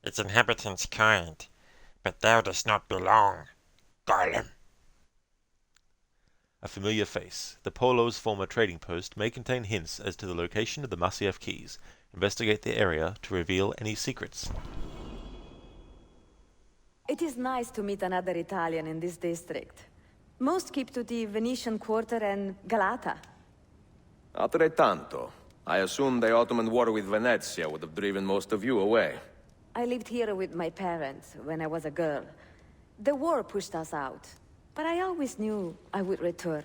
Its inhabitants kind, but thou dost not belong, Garlem.
A familiar face. The Polo's former trading post may contain hints as to the location of the Masyaf keys. Investigate the area to reveal any secrets.
It is nice to meet another Italian in this district. Most keep to the Venetian Quarter and Galata.
Altrettanto. I assume the Ottoman war with Venezia would have driven most of you away.
I lived here with my parents when I was a girl. The war pushed us out, but I always knew I would return.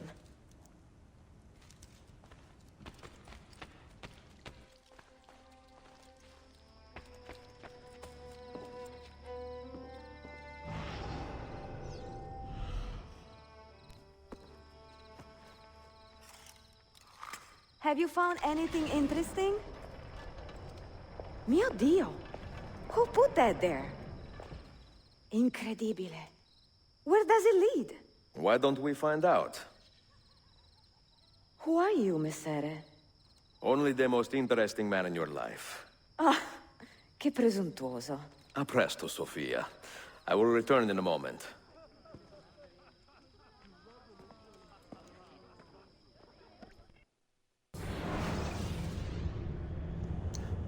Have you found anything interesting? Mio Dio! Who put that there? Incredibile. Where does it lead?
Why don't we find out?
Who are you, Messere?
Only the most interesting man in your life.
Ah, che presuntuoso.
A presto, Sofia. I will return in a moment.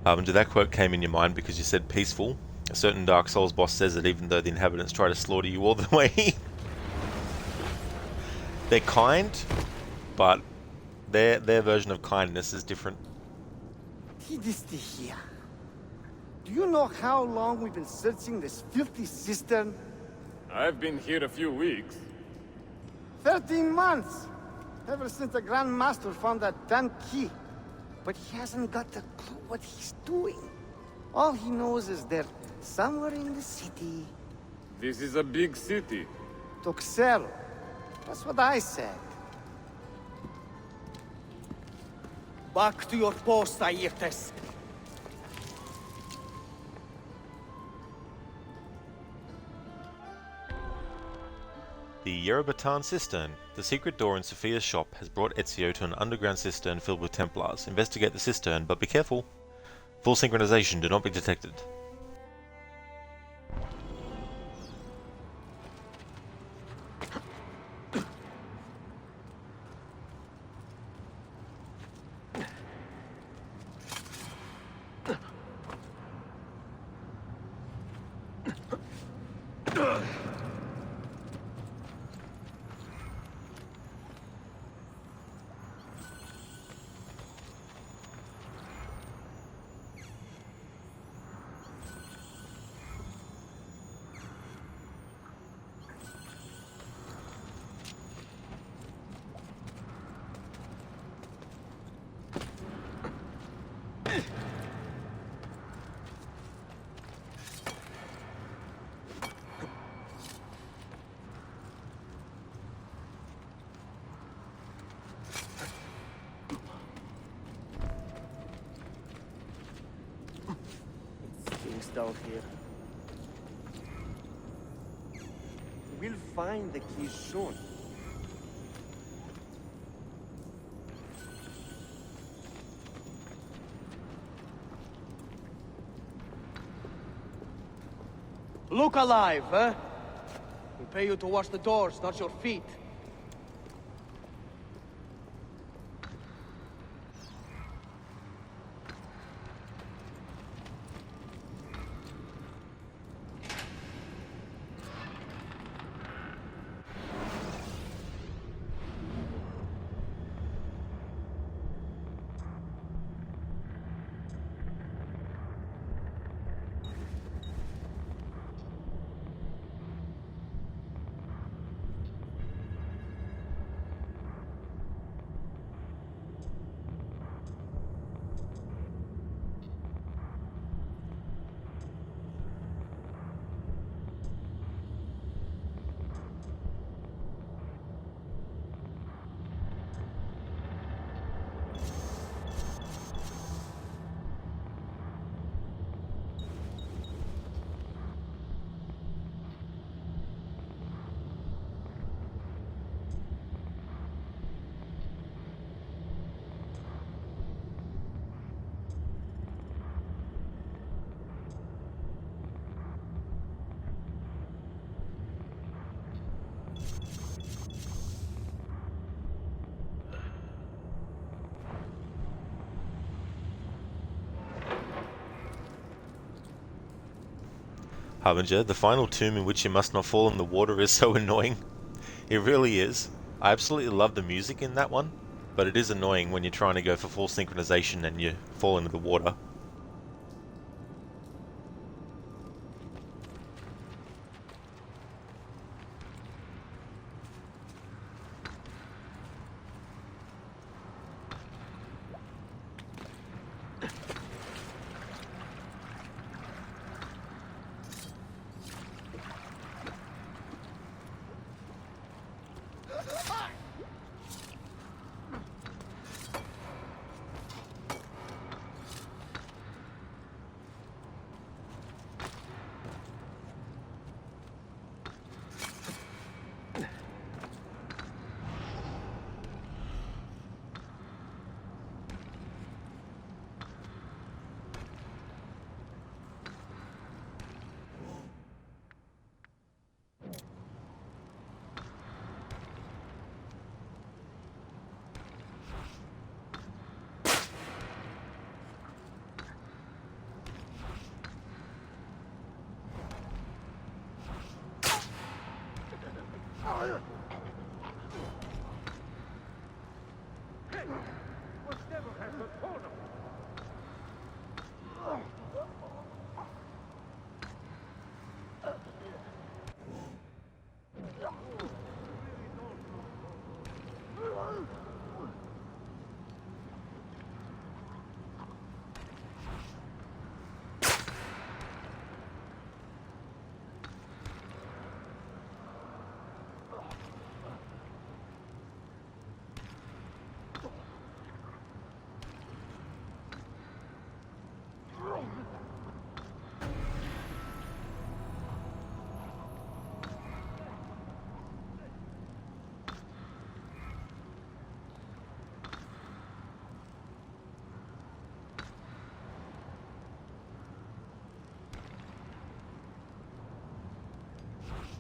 That quote came in your mind because you said peaceful. A certain Dark Souls boss says that even though the inhabitants try to slaughter you all the way, they're kind, but their version of kindness is different.
here. Do you know how long we've been searching this filthy cistern?
I've been here a few weeks.
13 months! Ever since the Grand Master found that damn key. But he hasn't got a clue what he's doing. All he knows is they're somewhere in the city.
This is a big city.
Toxero. That's what I said. Back to your post, Ayrtes.
The Yerobatan Cistern. The secret door in Sophia's shop has brought Ezio to an underground cistern filled with Templars. Investigate the cistern, but be careful. Full synchronization, do not be detected.
Down here. We'll find the keys soon. Look alive, huh? We pay you to watch the doors, not your feet.
Harbinger, the final tomb in which you must not fall in the water is so annoying. It really is. I absolutely love the music in that one, but it is annoying when you're trying to go for full synchronization and you fall into the water.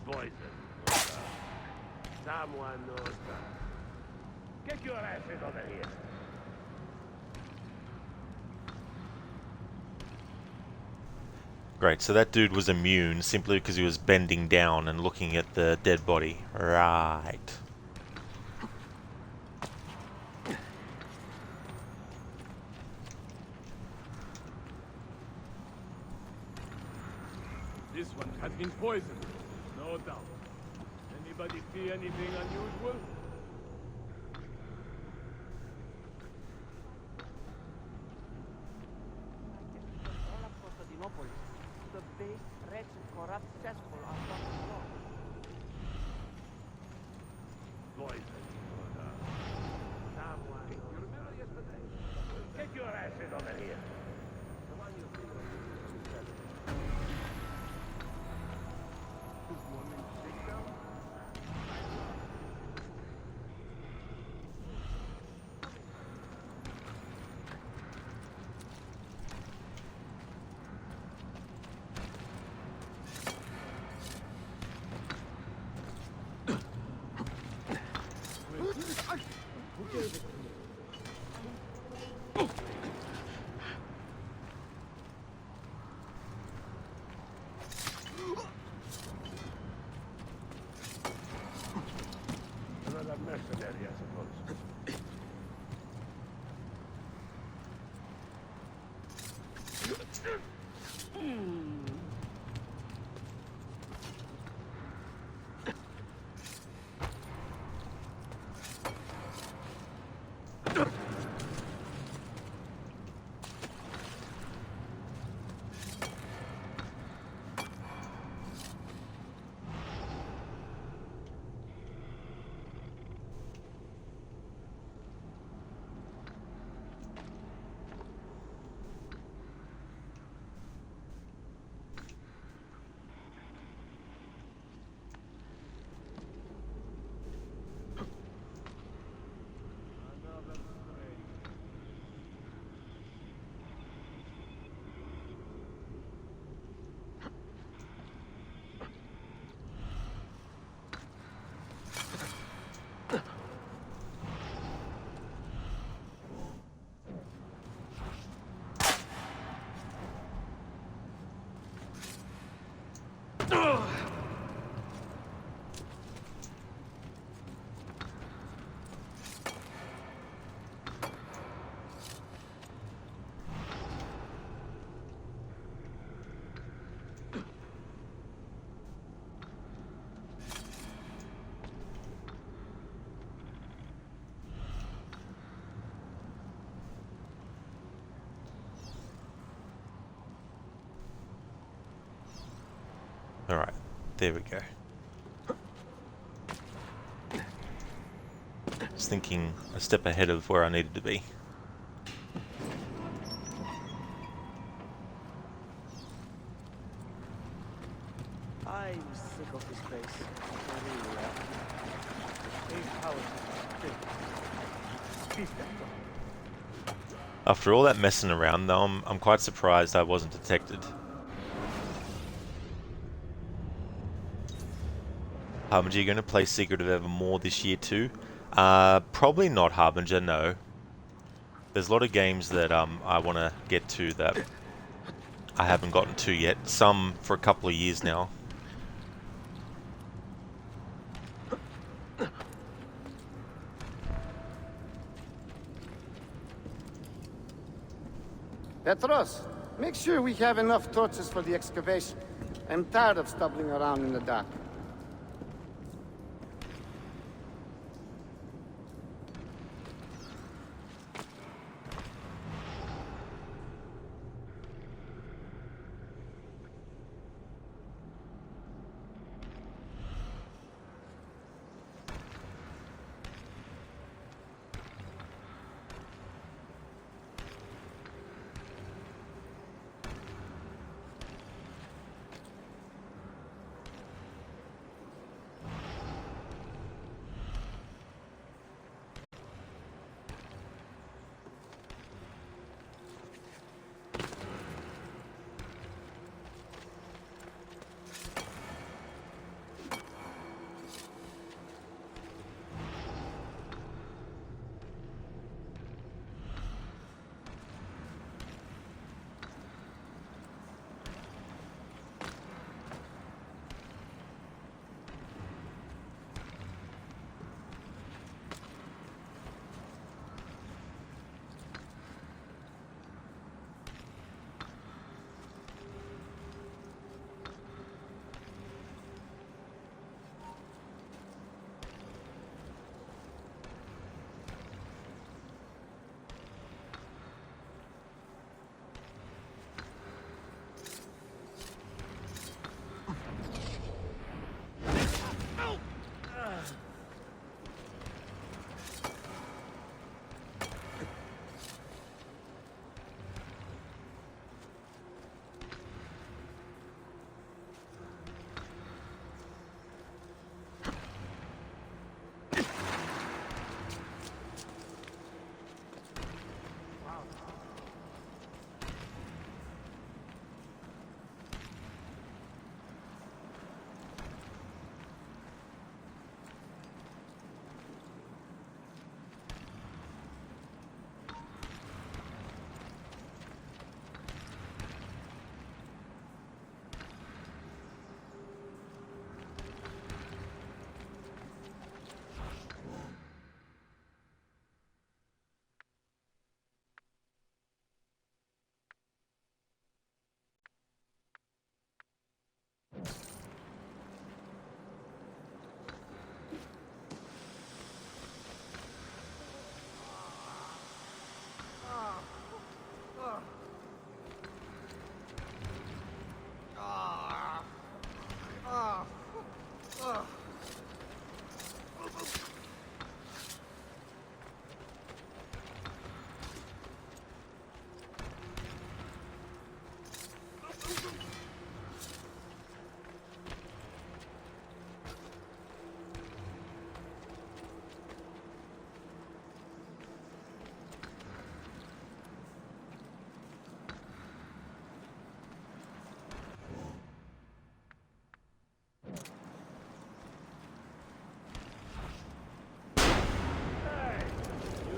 Poison. Someone knows that. Get your asses over here.
Great, so that dude was immune simply because he was bending down and looking at the dead body. Right.
This one has been poisoned, no doubt. Anybody see anything unusual?
All across the Dinopolis, the base, wretched, corrupt cesspool are fucking wrong.
Poison. Someone knows. You remember yesterday? Get your asses over here. The one you think of this woman sick now?
Who gave it to you?
Another mercenary, I suppose.
Alright, there we go. Just thinking a step ahead of where I needed to be.
I'm sick of this place. I really am. These houses are big.
After all that messing around though, I'm quite surprised I wasn't detected. Harbinger, you going to play Secret of Evermore this year too? Probably not Harbinger, no. There's a lot of games that I want to get to that I haven't gotten to yet. Some for a couple of years now.
Petros, make sure we have enough torches for the excavation. I'm tired of stumbling around in the dark.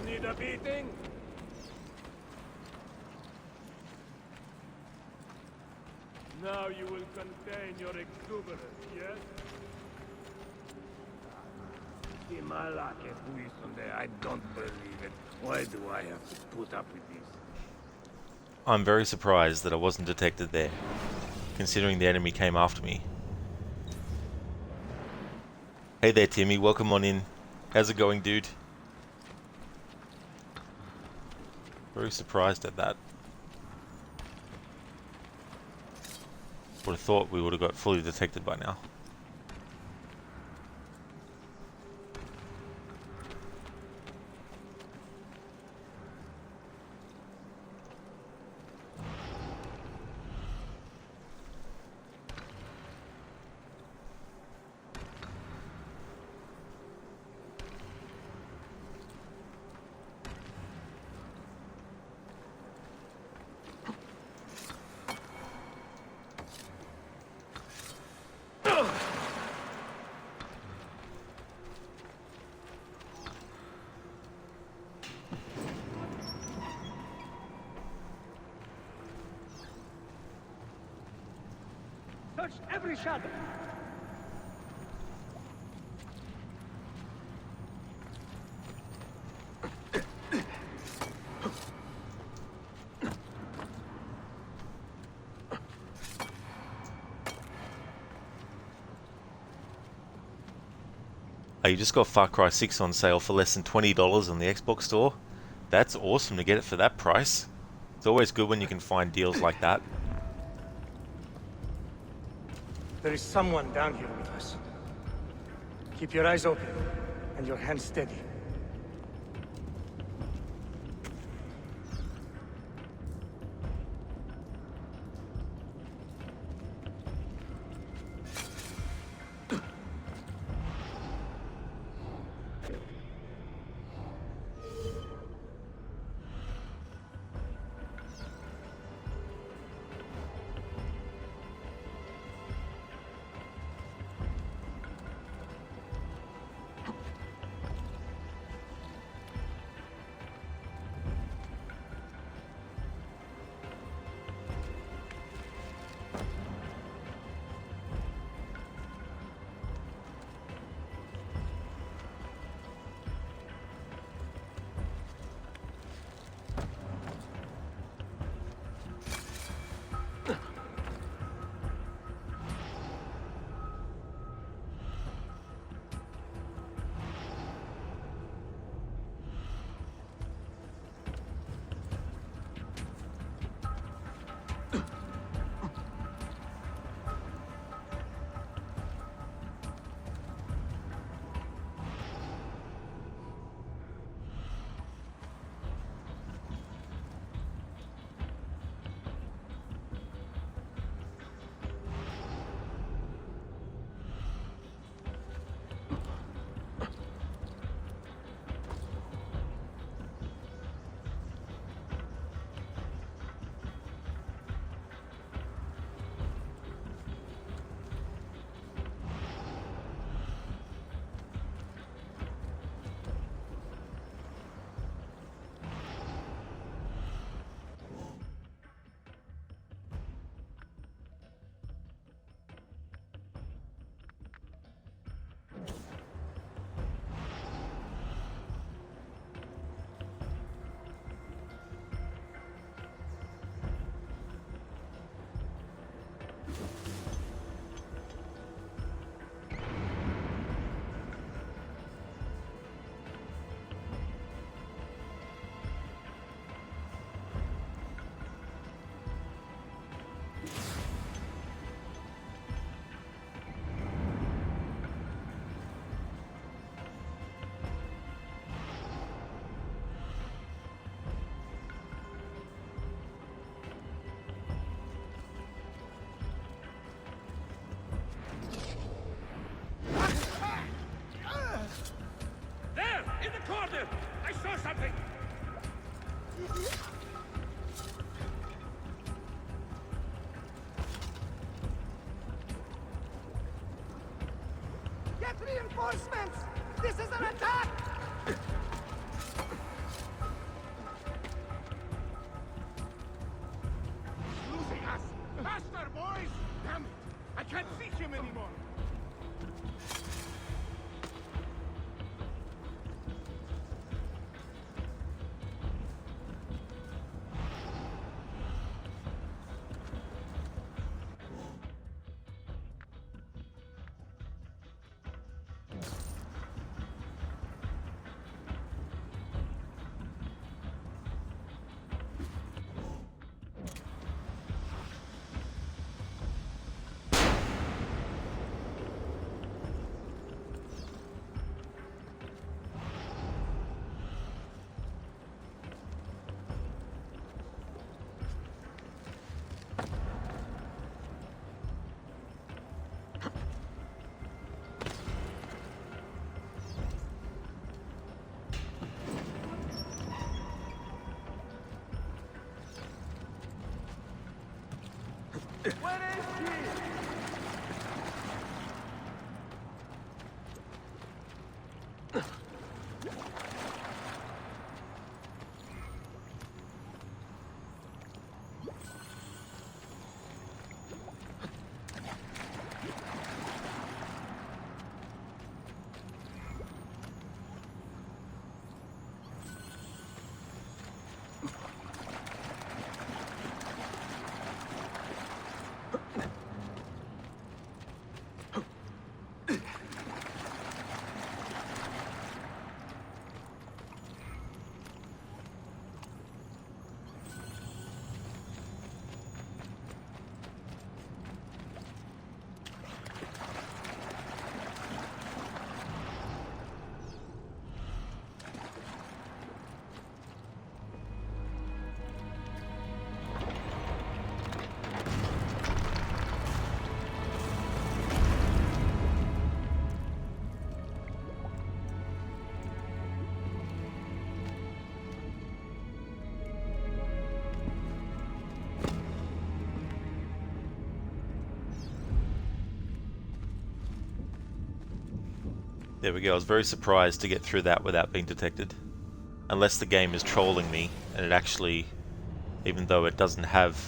Need a beating?
Now you will contain your exuberance, yes?
I don't believe it. Why do I have to put up with this?
I'm very surprised that I wasn't detected there, considering the enemy came after me. Hey there, Timmy. Welcome on in. How's it going, dude? Very surprised at that. Would have thought we would have got fully detected by now.
Search every shadow.
Oh, you just got Far Cry 6 on sale for less than $20 on the Xbox store? That's awesome to get it for that price. It's always good when you can find deals like that.
There is someone down here with us. Keep your eyes open and your hands steady.
corner! I saw something!
Get reinforcements! This is an attack!
Losing us! Faster, boys! Damn it! I can't see him anymore!
There we go. I was very surprised to get through that without being detected. Unless the game is trolling me, and it actually, even though it doesn't have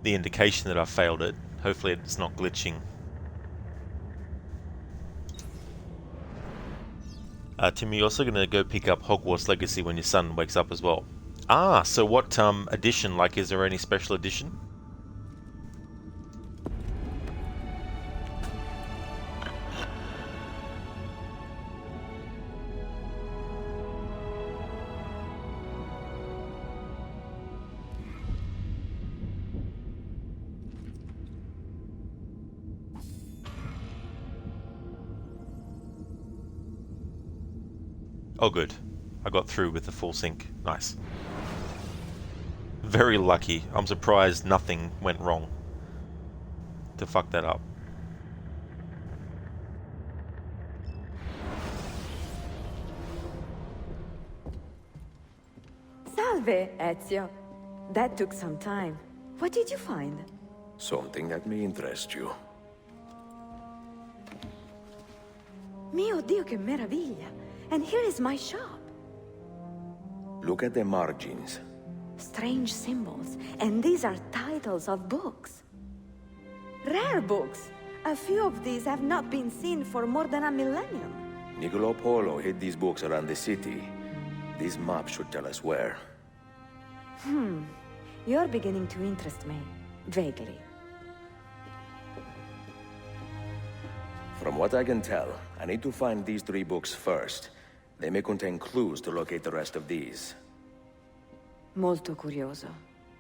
the indication that I failed it, hopefully it's not glitching. Tim, you're also going to go pick up Hogwarts Legacy when your son wakes up as well. Ah, so what edition? Like, is there any special edition? Oh good, I got through with the full sync. Nice. Very lucky. I'm surprised nothing went wrong to fuck that up.
Salve, Ezio. That took some time. What did you find?
Something that may interest you.
Mio Dio, che meraviglia! And here is my shop.
Look at the margins.
Strange symbols, and these are titles of books. Rare books. A few of these have not been seen for more than a millennium.
Niccolo Polo hid these books around the city. This map should tell us where.
You're beginning to interest me. Vaguely.
From what I can tell, I need to find these 3 books first. They may contain clues to locate the rest of these.
Molto curioso.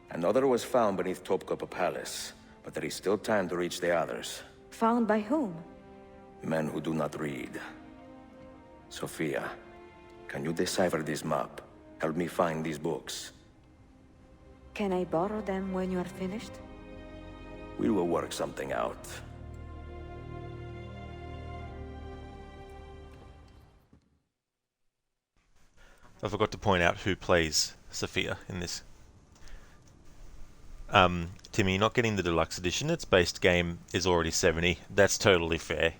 Another was found beneath Topkapi Palace, but there is still time to reach the others.
Found by whom?
Men who do not read. Sophia, can you decipher this map? Help me find these books.
Can I borrow them when you are finished?
We will work something out.
I forgot to point out who plays Sophia in this. Timmy, you're not getting the deluxe edition. Its base game is already $70. That's totally fair.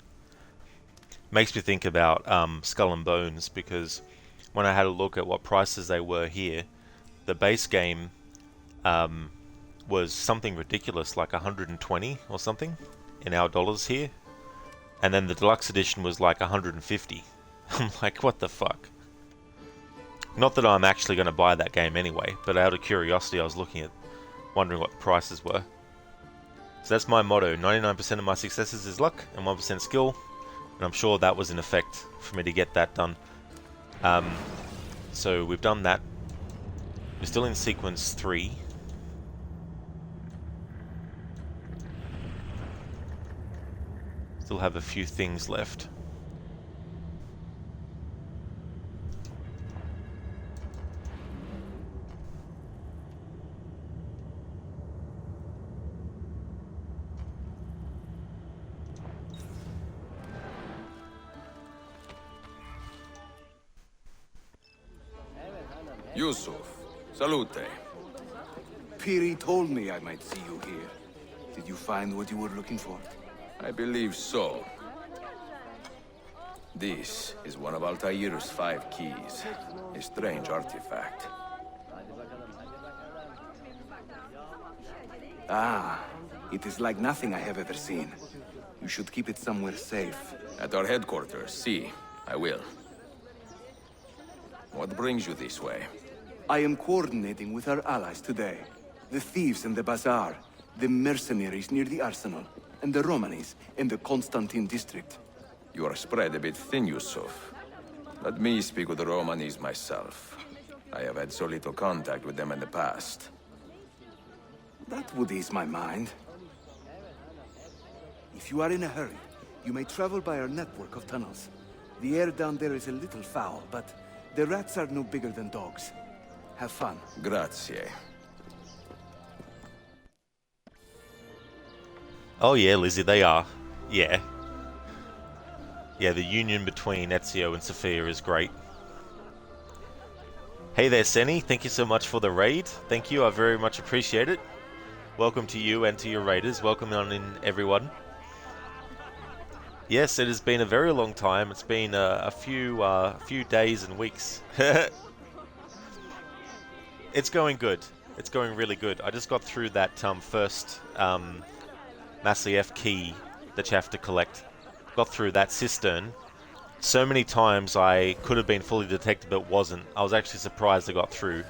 Makes me think about Skull and Bones, because when I had a look at what prices they were here, the base game was something ridiculous, like 120 or something in our dollars here, and then the deluxe edition was like 150. I'm like, what the fuck? Not that I'm actually going to buy that game anyway, but out of curiosity I was looking at, wondering what the prices were. So that's my motto: 99% of my successes is luck and 1% skill, and I'm sure that was in effect for me to get that done. So we've done that. We're still in sequence 3. Still have a few things left.
Yusuf, salute.
Piri told me I might see you here. Did you find what you were looking for?
I believe so. This is one of Altair's 5 keys. A strange artifact.
Ah, it is like nothing I have ever seen. You should keep it somewhere safe.
At our headquarters, see. I will. What brings you this way?
I am coordinating with our allies today. The thieves in the bazaar, the mercenaries near the arsenal, and the Romanis in the Constantine district.
You are spread a bit thin, Yusuf. Let me speak with the Romanis myself. I have had so little contact with them in the past.
That would ease my mind. If you are in a hurry, you may travel by our network of tunnels. The air down there is a little foul, but the rats are no bigger than dogs. Have fun.
Grazie.
Oh yeah, Lizzie, they are. Yeah. Yeah, the union between Ezio and Sophia is great. Hey there, Senny. Thank you so much for the raid. Thank you, I very much appreciate it. Welcome to you and to your raiders. Welcome on in, everyone. Yes, it has been a very long time. It's been a few days and weeks. It's going good. It's going really good. I just got through that first Massey key that you have to collect. Got through that cistern. So many times I could have been fully detected but wasn't. I was actually surprised I got through.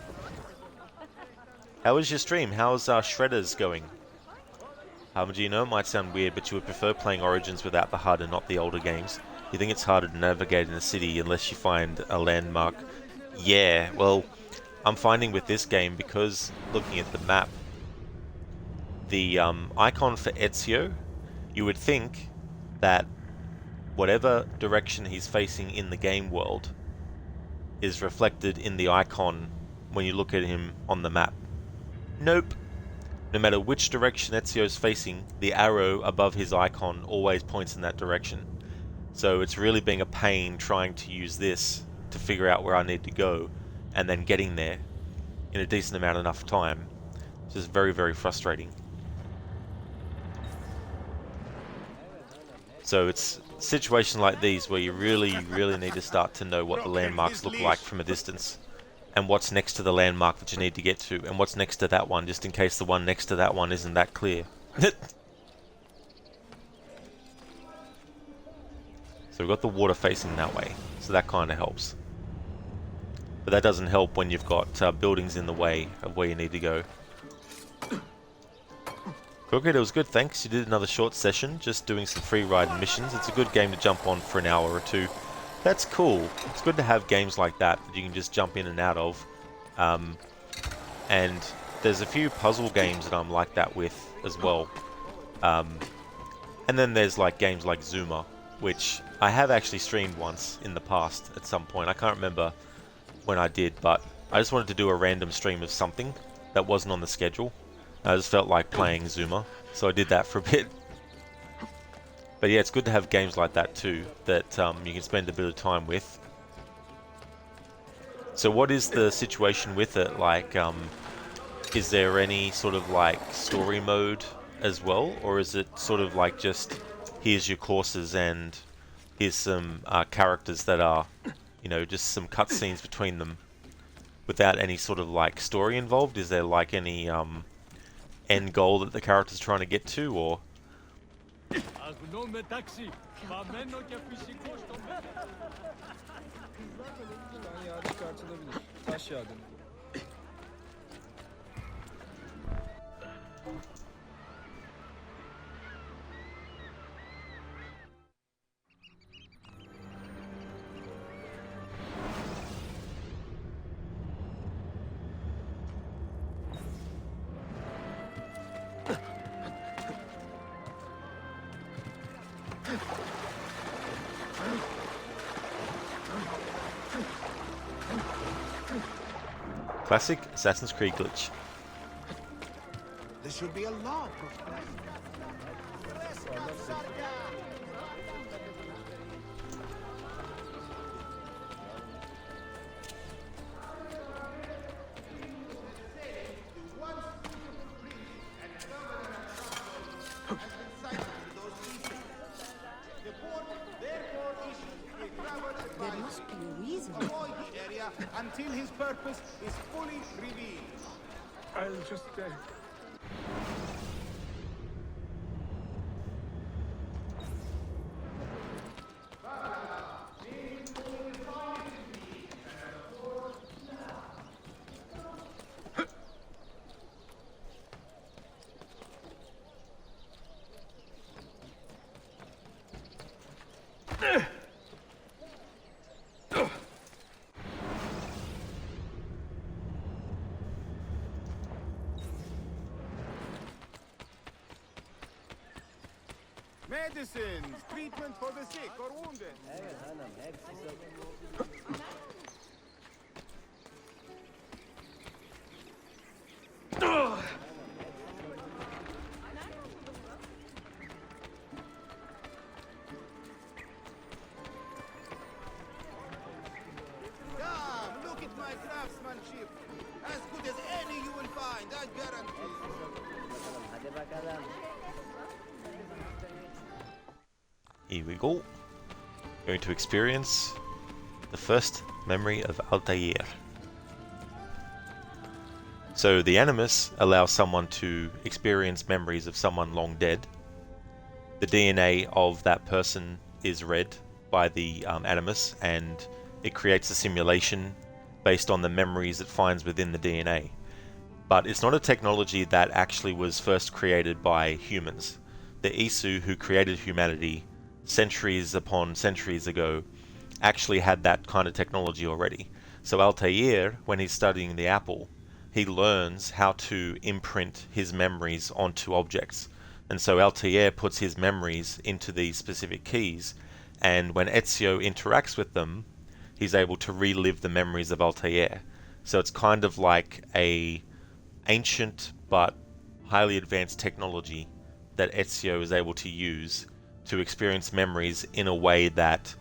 How was your stream? How's Shredders going? Do you know, it might sound weird, but you would prefer playing Origins without the HUD and not the older games. You think it's harder to navigate in the city unless you find a landmark? Yeah, well, I'm finding with this game, because looking at the map, the icon for Ezio, you would think that whatever direction he's facing in the game world is reflected in the icon when you look at him on the map. Nope. No matter which direction Ezio's facing, the arrow above his icon always points in that direction. So it's really being a pain trying to use this to figure out where I need to go, and then getting there in a decent amount of enough time. It's just very, very frustrating. So it's situations like these where you really, really need to start to know what the landmarks look like from a distance, and what's next to the landmark that you need to get to, and what's next to that one, just in case the one next to that one isn't that clear. So we've got the water facing that way, so that kind of helps. But that doesn't help when you've got buildings in the way of where you need to go. Crooked, it was good, thanks. You did another short session, just doing some free ride and missions. It's a good game to jump on for an hour or two. That's cool. It's good to have games like that you can just jump in and out of. And there's a few puzzle games that I'm like that with as well. And then there's like games like Zuma, which I have actually streamed once in the past at some point. I can't remember when I did, but I just wanted to do a random stream of something that wasn't on the schedule. I just felt like playing Zuma, so I did that for a bit. But yeah, it's good to have games like that too, that you can spend a bit of time with. So what is the situation with it? Like, is there any sort of like story mode as well? Or is it sort of like just, here's your courses and here's some characters that are, you know, just some cutscenes between them without any sort of like story involved? Is there like any end goal that the character's trying to get to, or? Classic Assassin's Creed glitch.
There should be a law. until his purpose is fully revealed.
I'll just...
Medicines, treatment for the sick or wounded. Come, look at my craftsmanship. As good as any you will find, I guarantee.
Here we go. Going to experience the first memory of Altair. So the Animus allows someone to experience memories of someone long dead. The DNA of that person is read by the Animus, and it creates a simulation based on the memories it finds within the DNA. But it's not a technology that actually was first created by humans. The Isu who created humanity centuries upon centuries ago actually had that kind of technology already. So Altair, when he's studying the apple, he learns how to imprint his memories onto objects. And so Altair puts his memories into these specific keys, and when Ezio interacts with them, he's able to relive the memories of Altair. So it's kind of like a ancient but highly advanced technology that Ezio is able to use to experience memories in a way that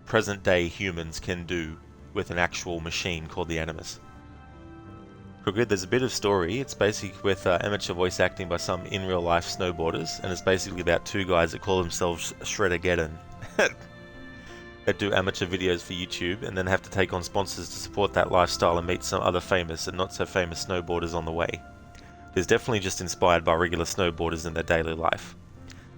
present-day humans can do with an actual machine called the Animus. Good, there's a bit of story. It's basically with amateur voice acting by some in real life snowboarders, and it's basically about two guys that call themselves Shreddergeddon that do amateur videos for YouTube and then have to take on sponsors to support that lifestyle and meet some other famous and not so famous snowboarders on the way. It's definitely just inspired by regular snowboarders in their daily life.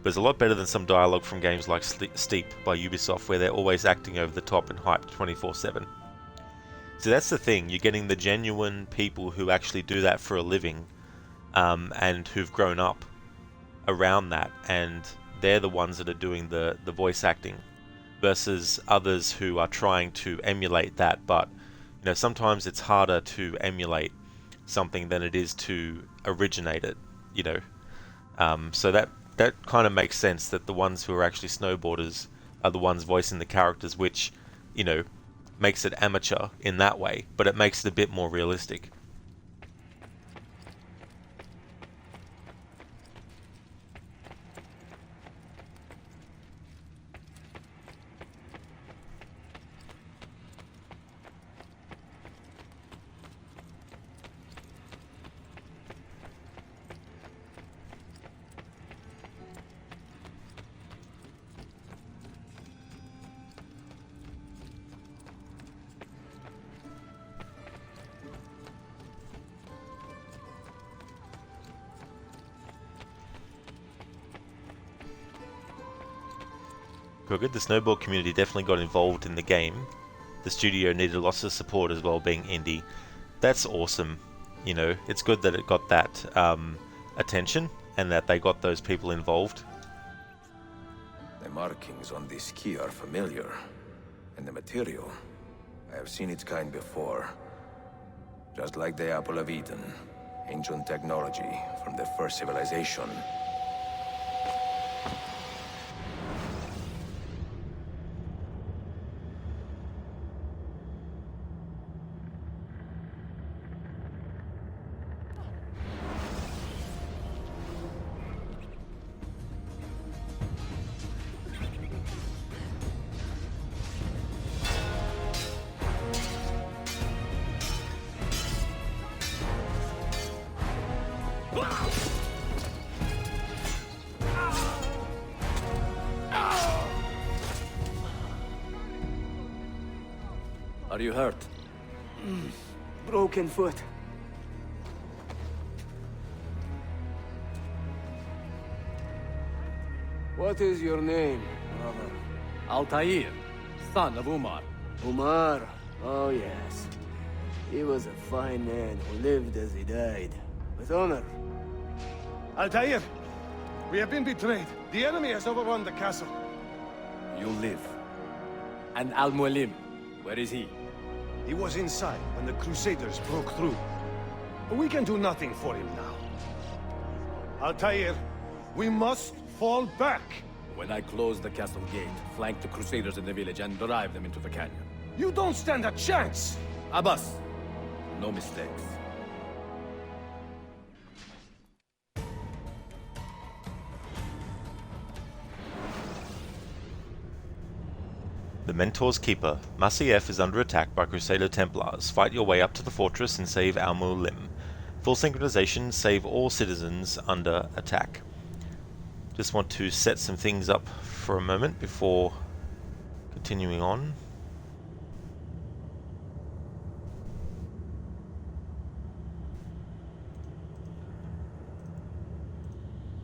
But it's a lot better than some dialogue from games like Steep by Ubisoft, where they're always acting over the top and hyped 24/7. So that's the thing, you're getting the genuine people who actually do that for a living, and who've grown up around that, and they're the ones that are doing the voice acting, versus others who are trying to emulate that. But you know, sometimes it's harder to emulate something than it is to originate it, you know. So that kind of makes sense, that the ones who are actually snowboarders are the ones voicing the characters, which, you know, makes it amateur in that way, but it makes it a bit more realistic. Good. The snowboard community definitely got involved in the game. The studio needed lots of support as well, being indie. That's awesome. You know, it's good that it got that attention and that they got those people involved.
The markings on this key are familiar. And the material, I have seen its kind before. Just like the Apple of Eden. Ancient technology from the first civilization.
Are you hurt?
Broken foot. What is your name, brother?
Altair, son of Umar.
Umar. Oh, yes. He was a fine man who lived as he died. With honor.
Altair, we have been betrayed. The enemy has overrun the castle.
You live. And Al-Mualim, where is he?
He was inside when the Crusaders broke through. We can do nothing for him now. Altair, we must fall back.
When I close the castle gate, flank the Crusaders in the village and drive them into the canyon.
You don't stand a chance!
Abbas, no mistakes.
The Mentor's Keeper. Masyaf is under attack by Crusader Templars. Fight your way up to the fortress and save Al-Mualim. Full synchronization, save all citizens under attack. Just want to set some things up for a moment before continuing on.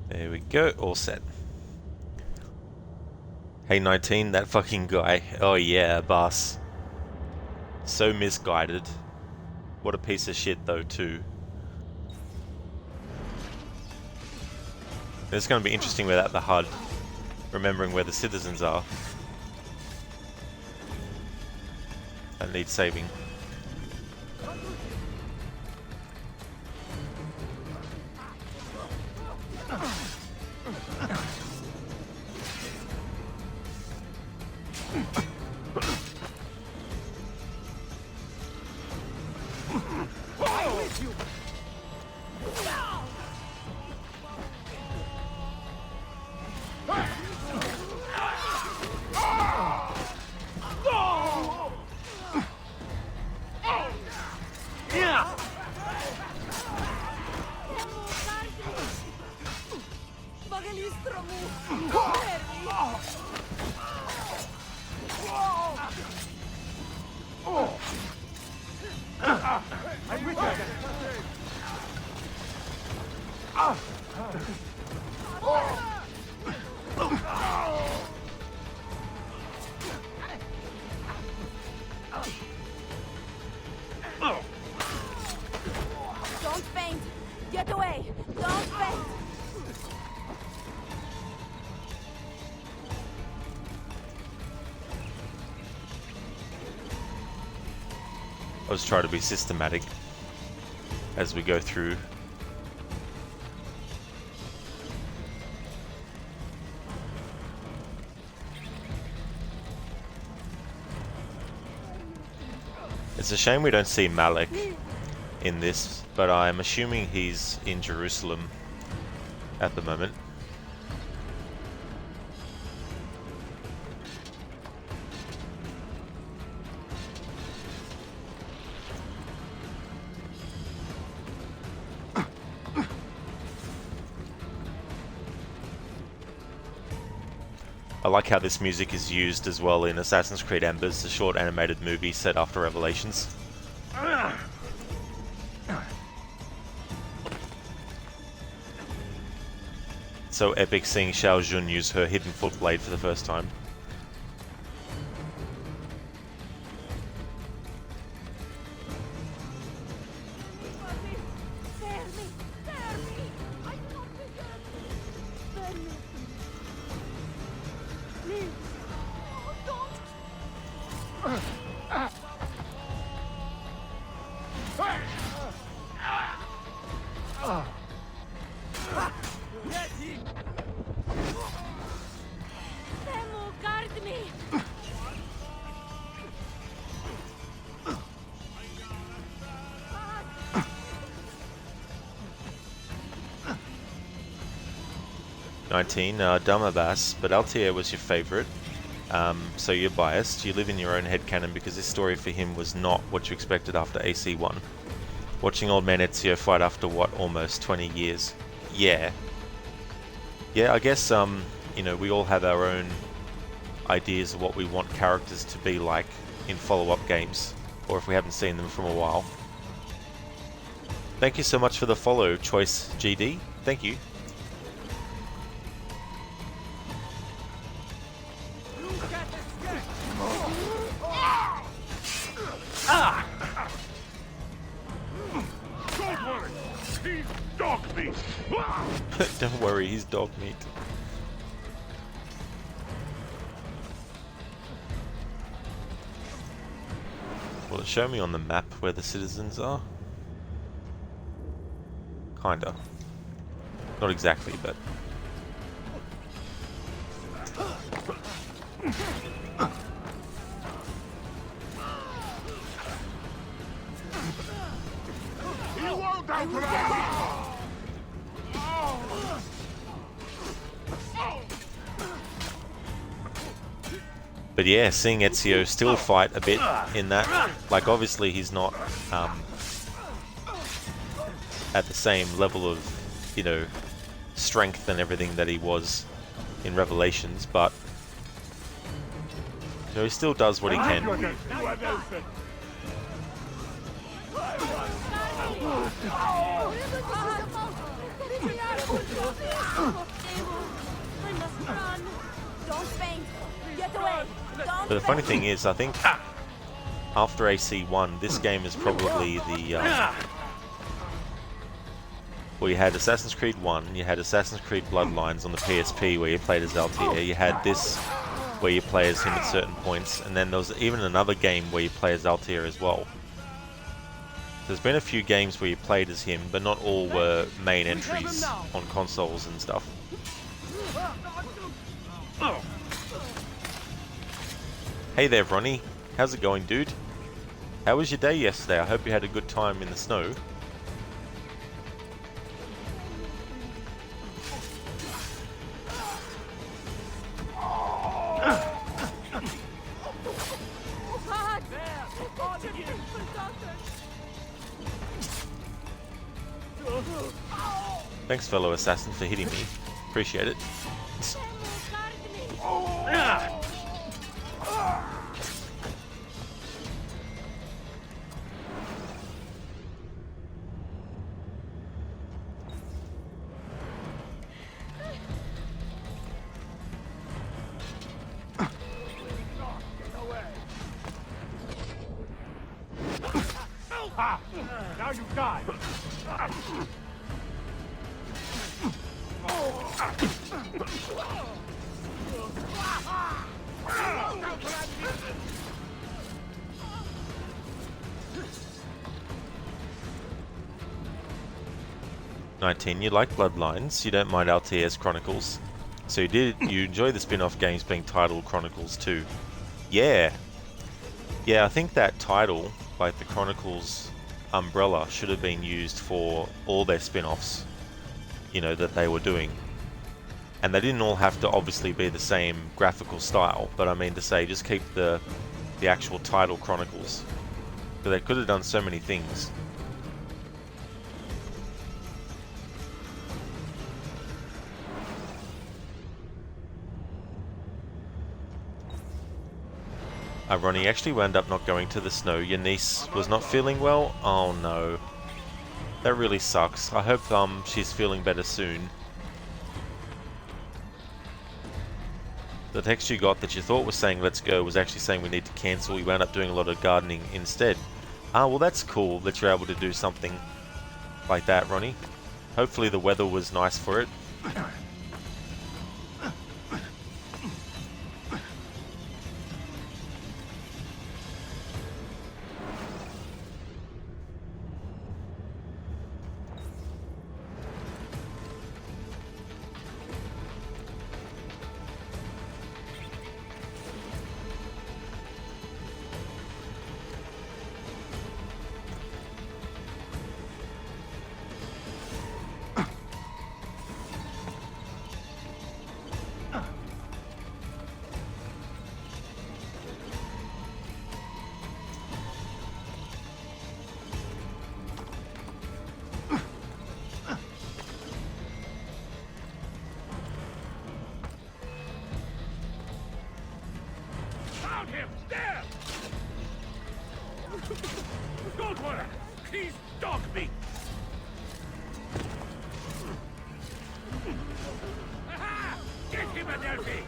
There we go, all set. Hey 19, that fucking guy. Oh yeah, boss. So misguided. What a piece of shit though too. It's going to be interesting without the HUD, remembering where the citizens are. That needs saving.
Don't faint! Get away! Don't faint!
Let's try to be systematic as we go through. It's a shame we don't see Malik in this, but I'm assuming he's in Jerusalem at the moment. I like how this music is used as well in Assassin's Creed Embers, a short animated movie set after Revelations. So epic seeing Xiao Jun use her hidden foot blade for the first time.
Guard me!
19, dumb Abbas, but Altair was your favourite, so you're biased. You live in your own headcanon because this story for him was not what you expected after AC1. Watching old man Ezio fight after what, almost 20 years? Yeah. Yeah, I guess, you know, we all have our own ideas of what we want characters to be like in follow-up games. or if we haven't seen them from a while. Thank you so much for the follow, Choice GD. Thank you.
Don't worry, he's dog meat.
Don't worry, he's dog meat. Will it show me on the map where the citizens are? Kinda. Not exactly, but...
You won't outrun!
But yeah, seeing Ezio still fight a bit in that, like obviously he's not at the same level of, you know, strength and everything that he was in Revelations, but you know, he still does what he can.
Don't faint. Get away.
But the funny thing is, I think after AC1, this game is probably the well, you had Assassin's Creed 1, you had Assassin's Creed Bloodlines on the PSP where you played as Altair, you had this where you play as him at certain points, and then there was even another game where you play as Altair as well. There's been a few games where you played as him, but not all were main entries on consoles and stuff. Hey there, Ronnie. How's it going, dude? How was your day yesterday? I hope you had a good time in the snow. Thanks, fellow assassin, for hitting me. Appreciate it.
Now you die.
You like Bloodlines, you don't mind Altair's Chronicles. So you enjoy the spin-off games being titled Chronicles 2. Yeah. Yeah, I think that title, like the Chronicles umbrella, should have been used for all their spin-offs, you know, that they were doing. And they didn't all have to obviously be the same graphical style, but I mean to say, just keep the actual title Chronicles. But they could have done so many things. Ronnie actually wound up not going to the snow. Your niece was not feeling well? Oh no. That really sucks. I hope she's feeling better soon. The text you got that you thought was saying let's go was actually saying we need to cancel. You wound up doing a lot of gardening instead. Ah, well that's cool that you're able to do something like that, Ronnie. Hopefully the weather was nice for it.
He's dog meat! Aha! Get him, Adelphi!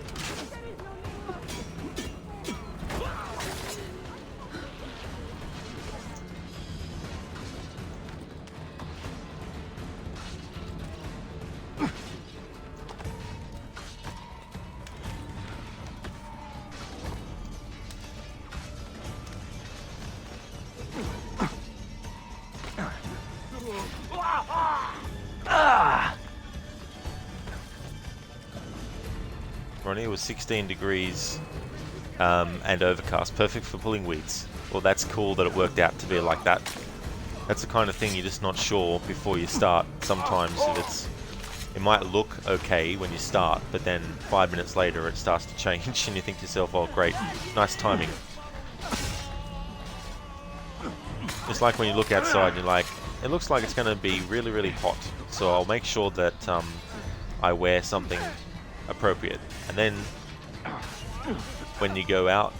Ronnie, was 16 degrees and overcast, perfect for pulling weeds. Well, that's cool that it worked out to be like that. That's the kind of thing you're just not sure before you start. Sometimes it might look okay when you start, but then 5 minutes later it starts to change and you think to yourself, oh great, nice timing. It's like when you look outside and you're like, it looks like it's going to be really, really hot, so I'll make sure that I wear something appropriate. And then when you go out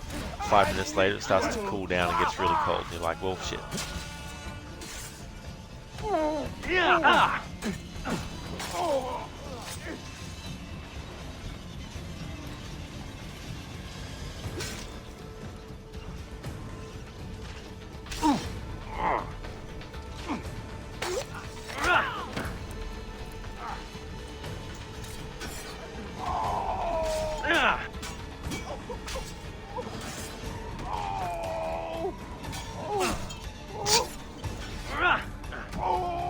5 minutes later, it starts to cool down and gets really cold. And you're like, well, shit.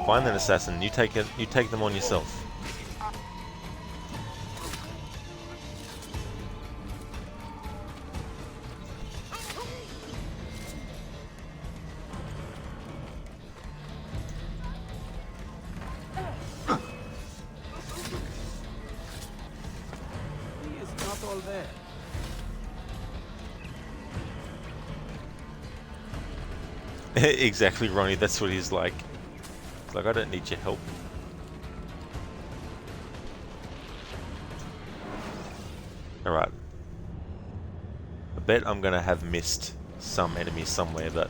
Find that assassin. You take it. You take them on yourself.
He is not all there.
Exactly, Ronnie. That's what he's like. He's like, I don't need your help. Alright. I bet I'm gonna have missed some enemies somewhere, but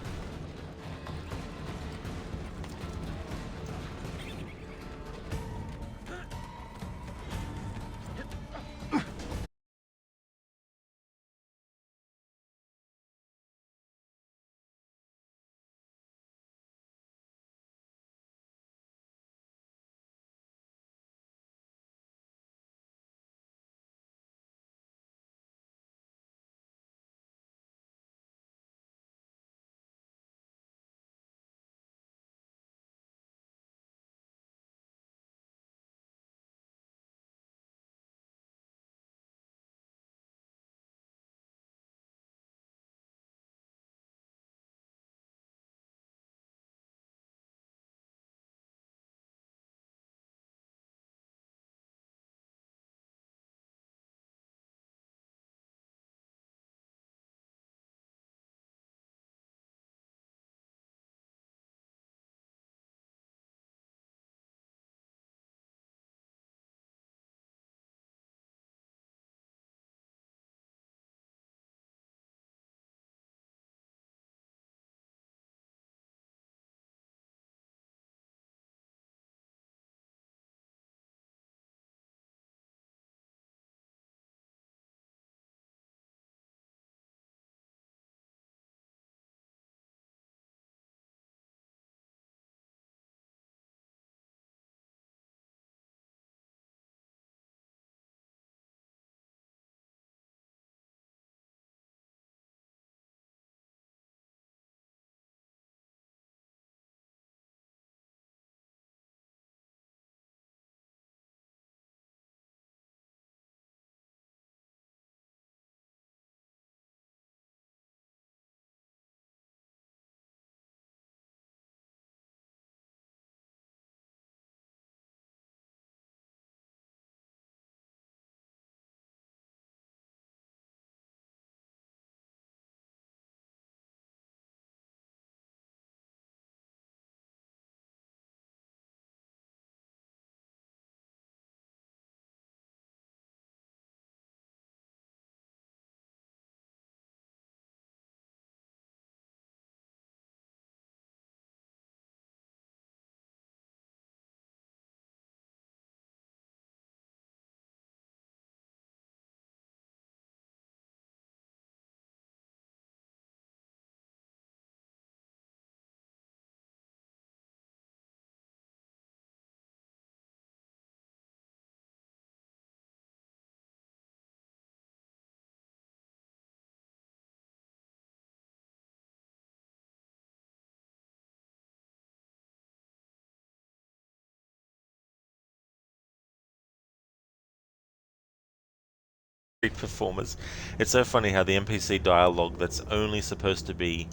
performers. It's so funny how the NPC dialogue that's only supposed to be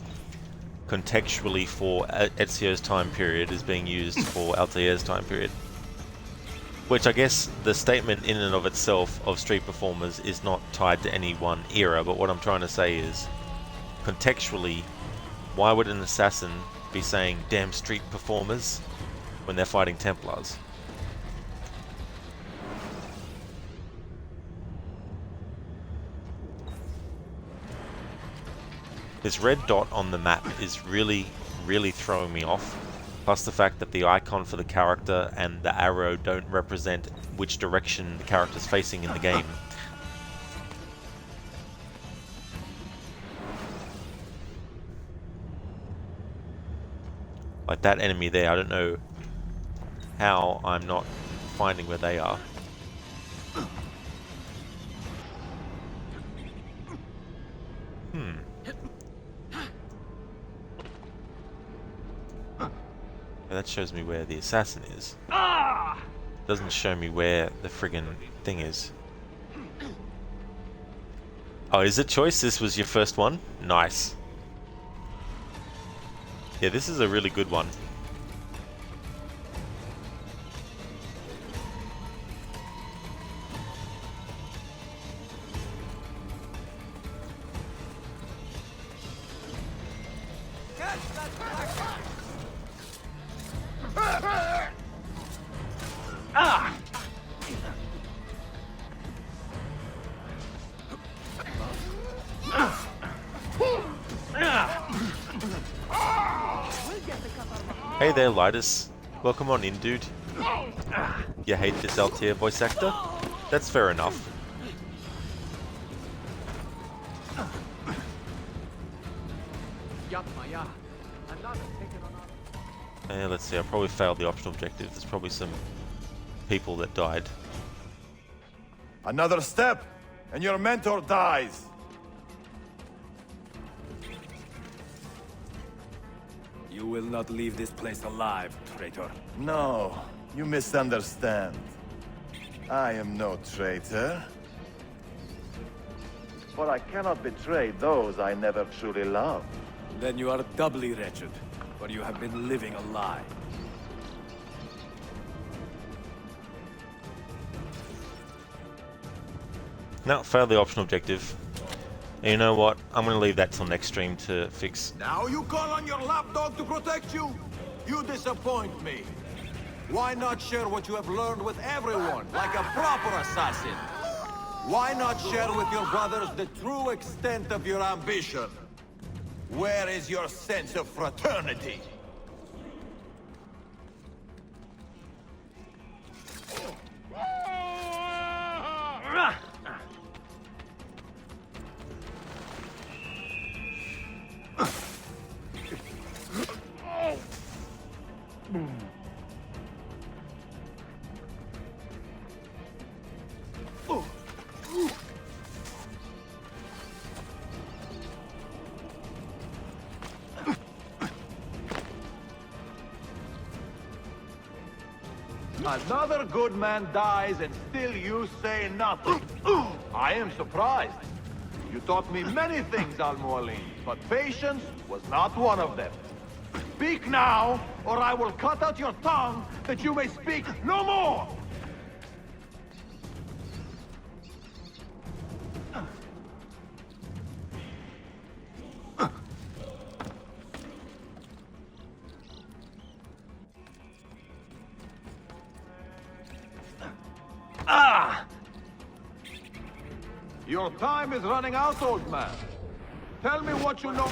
contextually for Ezio's time period is being used for Altair's time period. Which I guess the statement in and of itself of street performers is not tied to any one era, but what I'm trying to say is, contextually, why would an assassin be saying damn street performers when they're fighting Templars? This red dot on the map is really throwing me off. Plus the fact that the icon for the character and the arrow don't represent which direction the character's facing in the game. Like that enemy there, I don't know how I'm not finding where they are. That shows me where the assassin is. Doesn't show me where the friggin' thing is. Oh, is it choice? This was your first one? Nice. Yeah, this is a really good one. Hey there, Lidus. Welcome on in, dude. You hate this Altair voice actor? That's fair enough. Let's see, I probably failed the optional objective. There's probably some people that died.
Another step, and your mentor dies.
You will not leave this place alive, traitor.
No, you misunderstand. I am no traitor. For I cannot betray those I never truly loved.
Then you are doubly wretched, for you have been living a lie.
No, failed the optional objective. And you know what? I'm going to leave that till next stream to fix.
Now you call on your lapdog to protect you? You disappoint me. Why not share what you have learned with everyone, like a proper assassin? Why not share with your brothers the true extent of your ambition? Where is your sense of fraternity?
Another good man dies and still you say nothing. I am surprised. You taught me many things, Al-Mualim, but patience was not one of them. Speak now, or I will cut out your tongue that you may speak no more! Your time is running out, old man. Tell me what you know.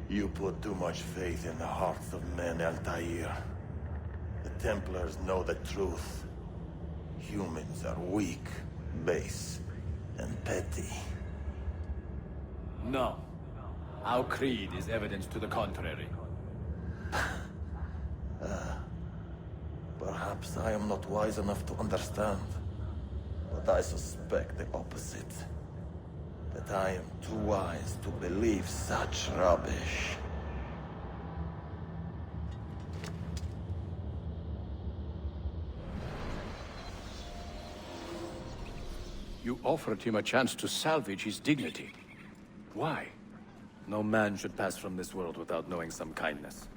You put too much faith in the hearts of men, Altair. The Templars know the truth. Humans are weak, base, and petty.
No. Our creed is evidence to the contrary.
Perhaps I am not wise enough to understand, but I suspect the opposite.
But I am too wise to believe such rubbish.
You offered him a chance to salvage his dignity. Why?
No man should pass from this world without knowing some kindness.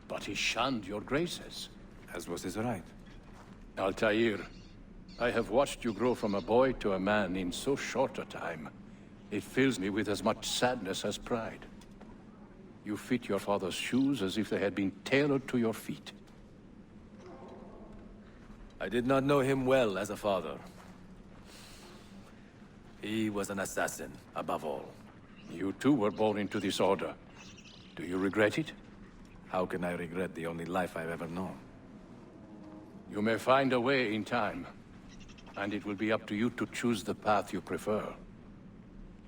But he shunned your graces.
As was his right.
Altair, I have watched you grow from a boy to a man in so short a time. It fills me with as much sadness as pride. You fit your father's shoes as if they had been tailored to your feet.
I did not know him well as a father. He was an assassin, above all.
You too were born into this order. Do you regret it?
How can I regret the only life I've ever known?
You may find a way in time, and it will be up to you to choose the path you prefer.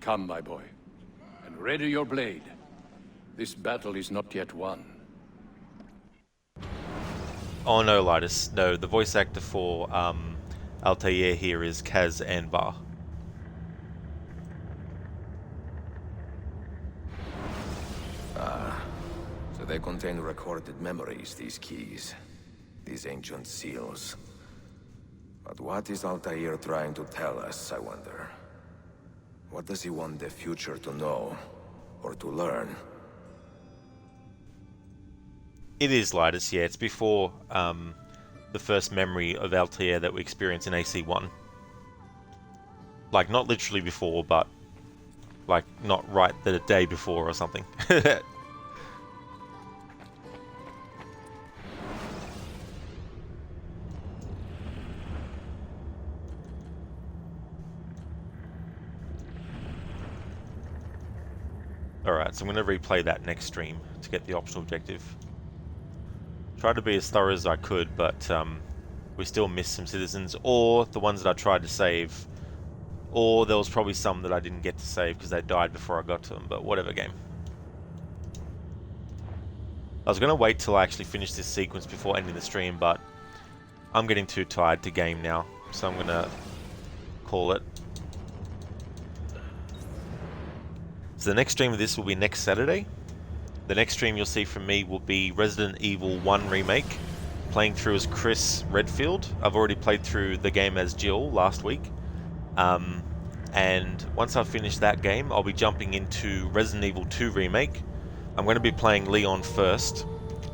Come, my boy, and ready your blade. This battle is not yet won.
Oh no, Lidus. No, the voice actor for Altair here is Kaz Anbar.
So they contain recorded memories, these keys. These ancient seals. But what is Altair trying to tell us, I wonder? What does he want the future to know? Or to learn?
It is Lidus, yeah. It's before the first memory of Altair that we experience in AC1. Like, not literally before, but like, not right the day before or something. Alright, so I'm going to replay that next stream to get the optional objective. Tried to be as thorough as I could, but we still missed some citizens, or the ones that I tried to save, or there was probably some that I didn't get to save because they died before I got to them, but whatever game. I was going to wait till I actually finish this sequence before ending the stream, but I'm getting too tired to game now, so I'm going to call it. So the next stream of this will be next Saturday. The next stream you'll see from me will be Resident Evil 1 Remake, playing through as Chris Redfield. I've already played through the game as Jill last week. And once I've finished that game, I'll be jumping into Resident Evil 2 Remake. I'm going to be playing Leon first.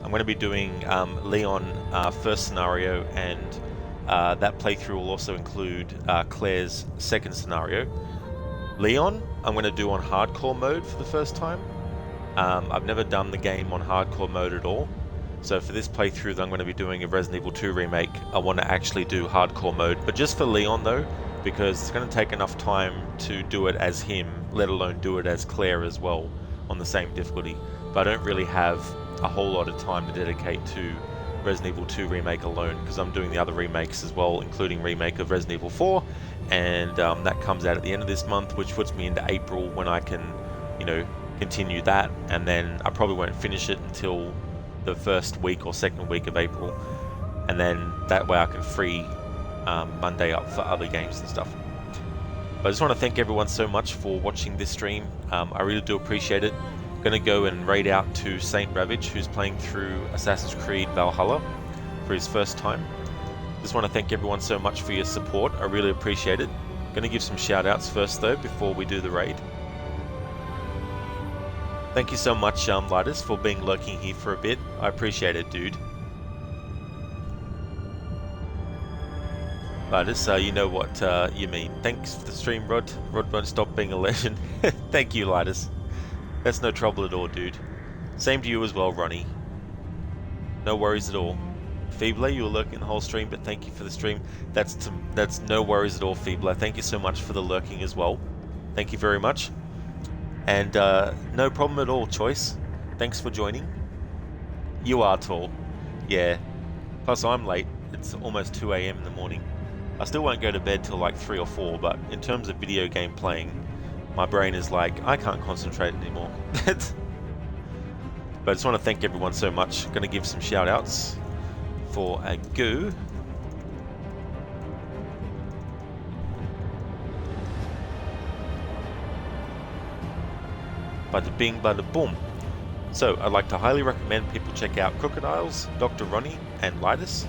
I'm going to be doing Leon first scenario, and that playthrough will also include Claire's second scenario. Leon, I'm going to do on hardcore mode for the first time. I've never done the game on hardcore mode at all. So for this playthrough that I'm going to be doing of Resident Evil 2 Remake, I want to actually do hardcore mode. But just for Leon though, because it's going to take enough time to do it as him, let alone do it as Claire as well, on the same difficulty. But I don't really have a whole lot of time to dedicate to Resident Evil 2 Remake alone, because I'm doing the other remakes as well, including remake of Resident Evil 4, and that comes out at the end of this month, which puts me into April when I can, you know, continue that, and then I probably won't finish it until the first week or second week of April, and then that way I can free Monday up for other games and stuff. But I just want to thank everyone so much for watching this stream. I really do appreciate it. I'm going to go and raid out to Saint Ravage, who's playing through Assassin's Creed Valhalla for his first time. Just want to thank everyone so much for your support. I really appreciate it. I'm going to give some shout outs first though before we do the raid. Thank you so much, Lidus, for being lurking here for a bit. I appreciate it, dude. Lidus, you know what you mean. Thanks for the stream, Rod. Rod won't stop being a legend. Thank you, Lidus. That's no trouble at all, dude. Same to you as well, Ronnie. No worries at all. Feebler, you were lurking the whole stream, but thank you for the stream. That's no worries at all, Feebler. Thank you so much for the lurking as well. Thank you very much. And no problem at all, Choice. Thanks for joining. You are tall. Yeah. Plus I'm late. It's almost 2 AM in the morning. I still won't go to bed till like 3 or 4, but in terms of video game playing, my brain is like, I can't concentrate anymore. But I just want to thank everyone so much. Going to give some shout outs for Agu. Bada bing, bada boom. So I'd like to highly recommend people check out Crocodiles, Dr. Ronnie, and Lightus.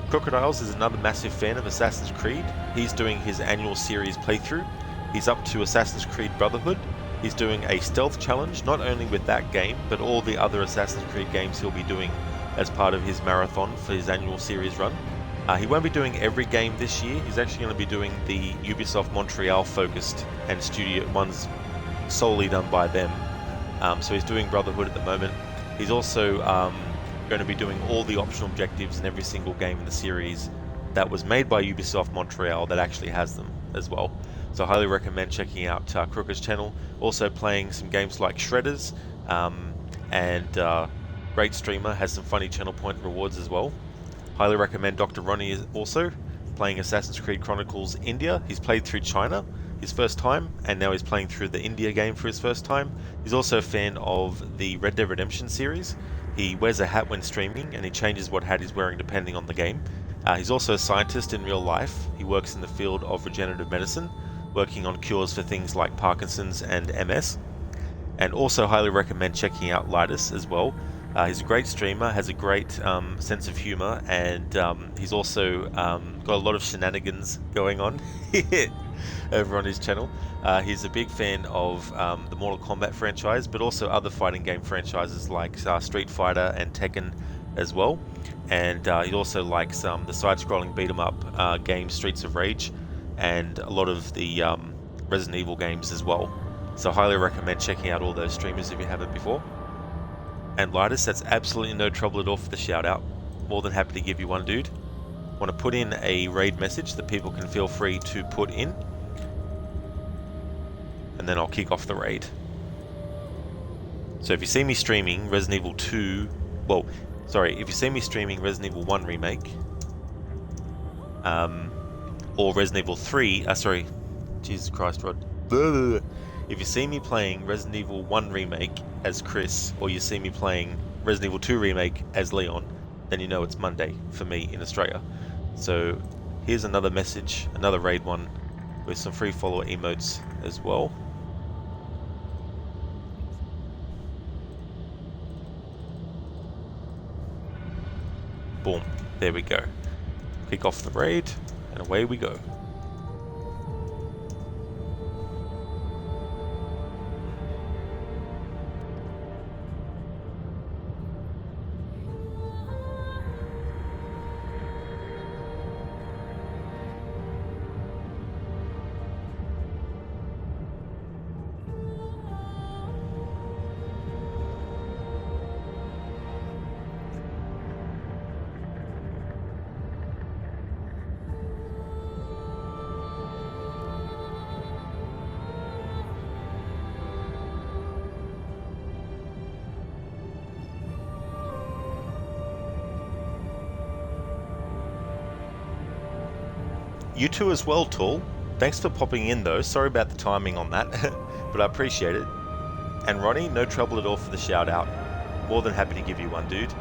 Crocodiles is another massive fan of Assassin's Creed. He's doing his annual series playthrough. He's up to Assassin's Creed Brotherhood. He's doing a stealth challenge, not only with that game, but all the other Assassin's Creed games he'll be doing as part of his marathon for his annual series run. He won't be doing every game this year. He's actually going to be doing the Ubisoft Montreal focused and studio ones solely done by them. So he's doing Brotherhood at the moment. He's also going to be doing all the optional objectives in every single game in the series that was made by Ubisoft Montreal that actually has them as well. So I highly recommend checking out Crooker's channel. Also playing some games like Shredders, and great streamer, has some funny channel point rewards as well. Highly recommend Dr. Ronnie is also playing Assassin's Creed Chronicles India. He's played through China his first time, and now he's playing through the India game for his first time. He's also a fan of the Red Dead Redemption series. He wears a hat when streaming, and he changes what hat he's wearing depending on the game. He's also a scientist in real life. He works in the field of regenerative medicine, working on cures for things like Parkinson's and MS. And also highly recommend checking out Lightus as well. He's a great streamer, has a great sense of humor, and he's also got a lot of shenanigans going on over on his channel. He's a big fan of the Mortal Kombat franchise, but also other fighting game franchises like Street Fighter and Tekken as well. And he also likes the side-scrolling beat-em-up game Streets of Rage, and a lot of the Resident Evil games as well. So highly recommend checking out all those streamers if you haven't before. And Lightus, that's absolutely no trouble at all for the shout out. More than happy to give you one, dude. Want to put in a raid message that people can feel free to put in, and then I'll kick off the raid. So if you see me streaming Resident Evil 2, if you see me streaming Resident Evil 1 Remake, or Resident Evil 3, Jesus Christ, Rod. If you see me playing Resident Evil 1 Remake as Chris, or you see me playing Resident Evil 2 Remake as Leon, then you know it's Monday for me in Australia. So here's another message, another raid one, with some free follower emotes as well. Boom, there we go. Kick off the raid, and away we go. You too as well, Tool. Thanks for popping in though. Sorry about the timing on that, but I appreciate it. And Ronnie, no trouble at all for the shout out. More than happy to give you one, dude.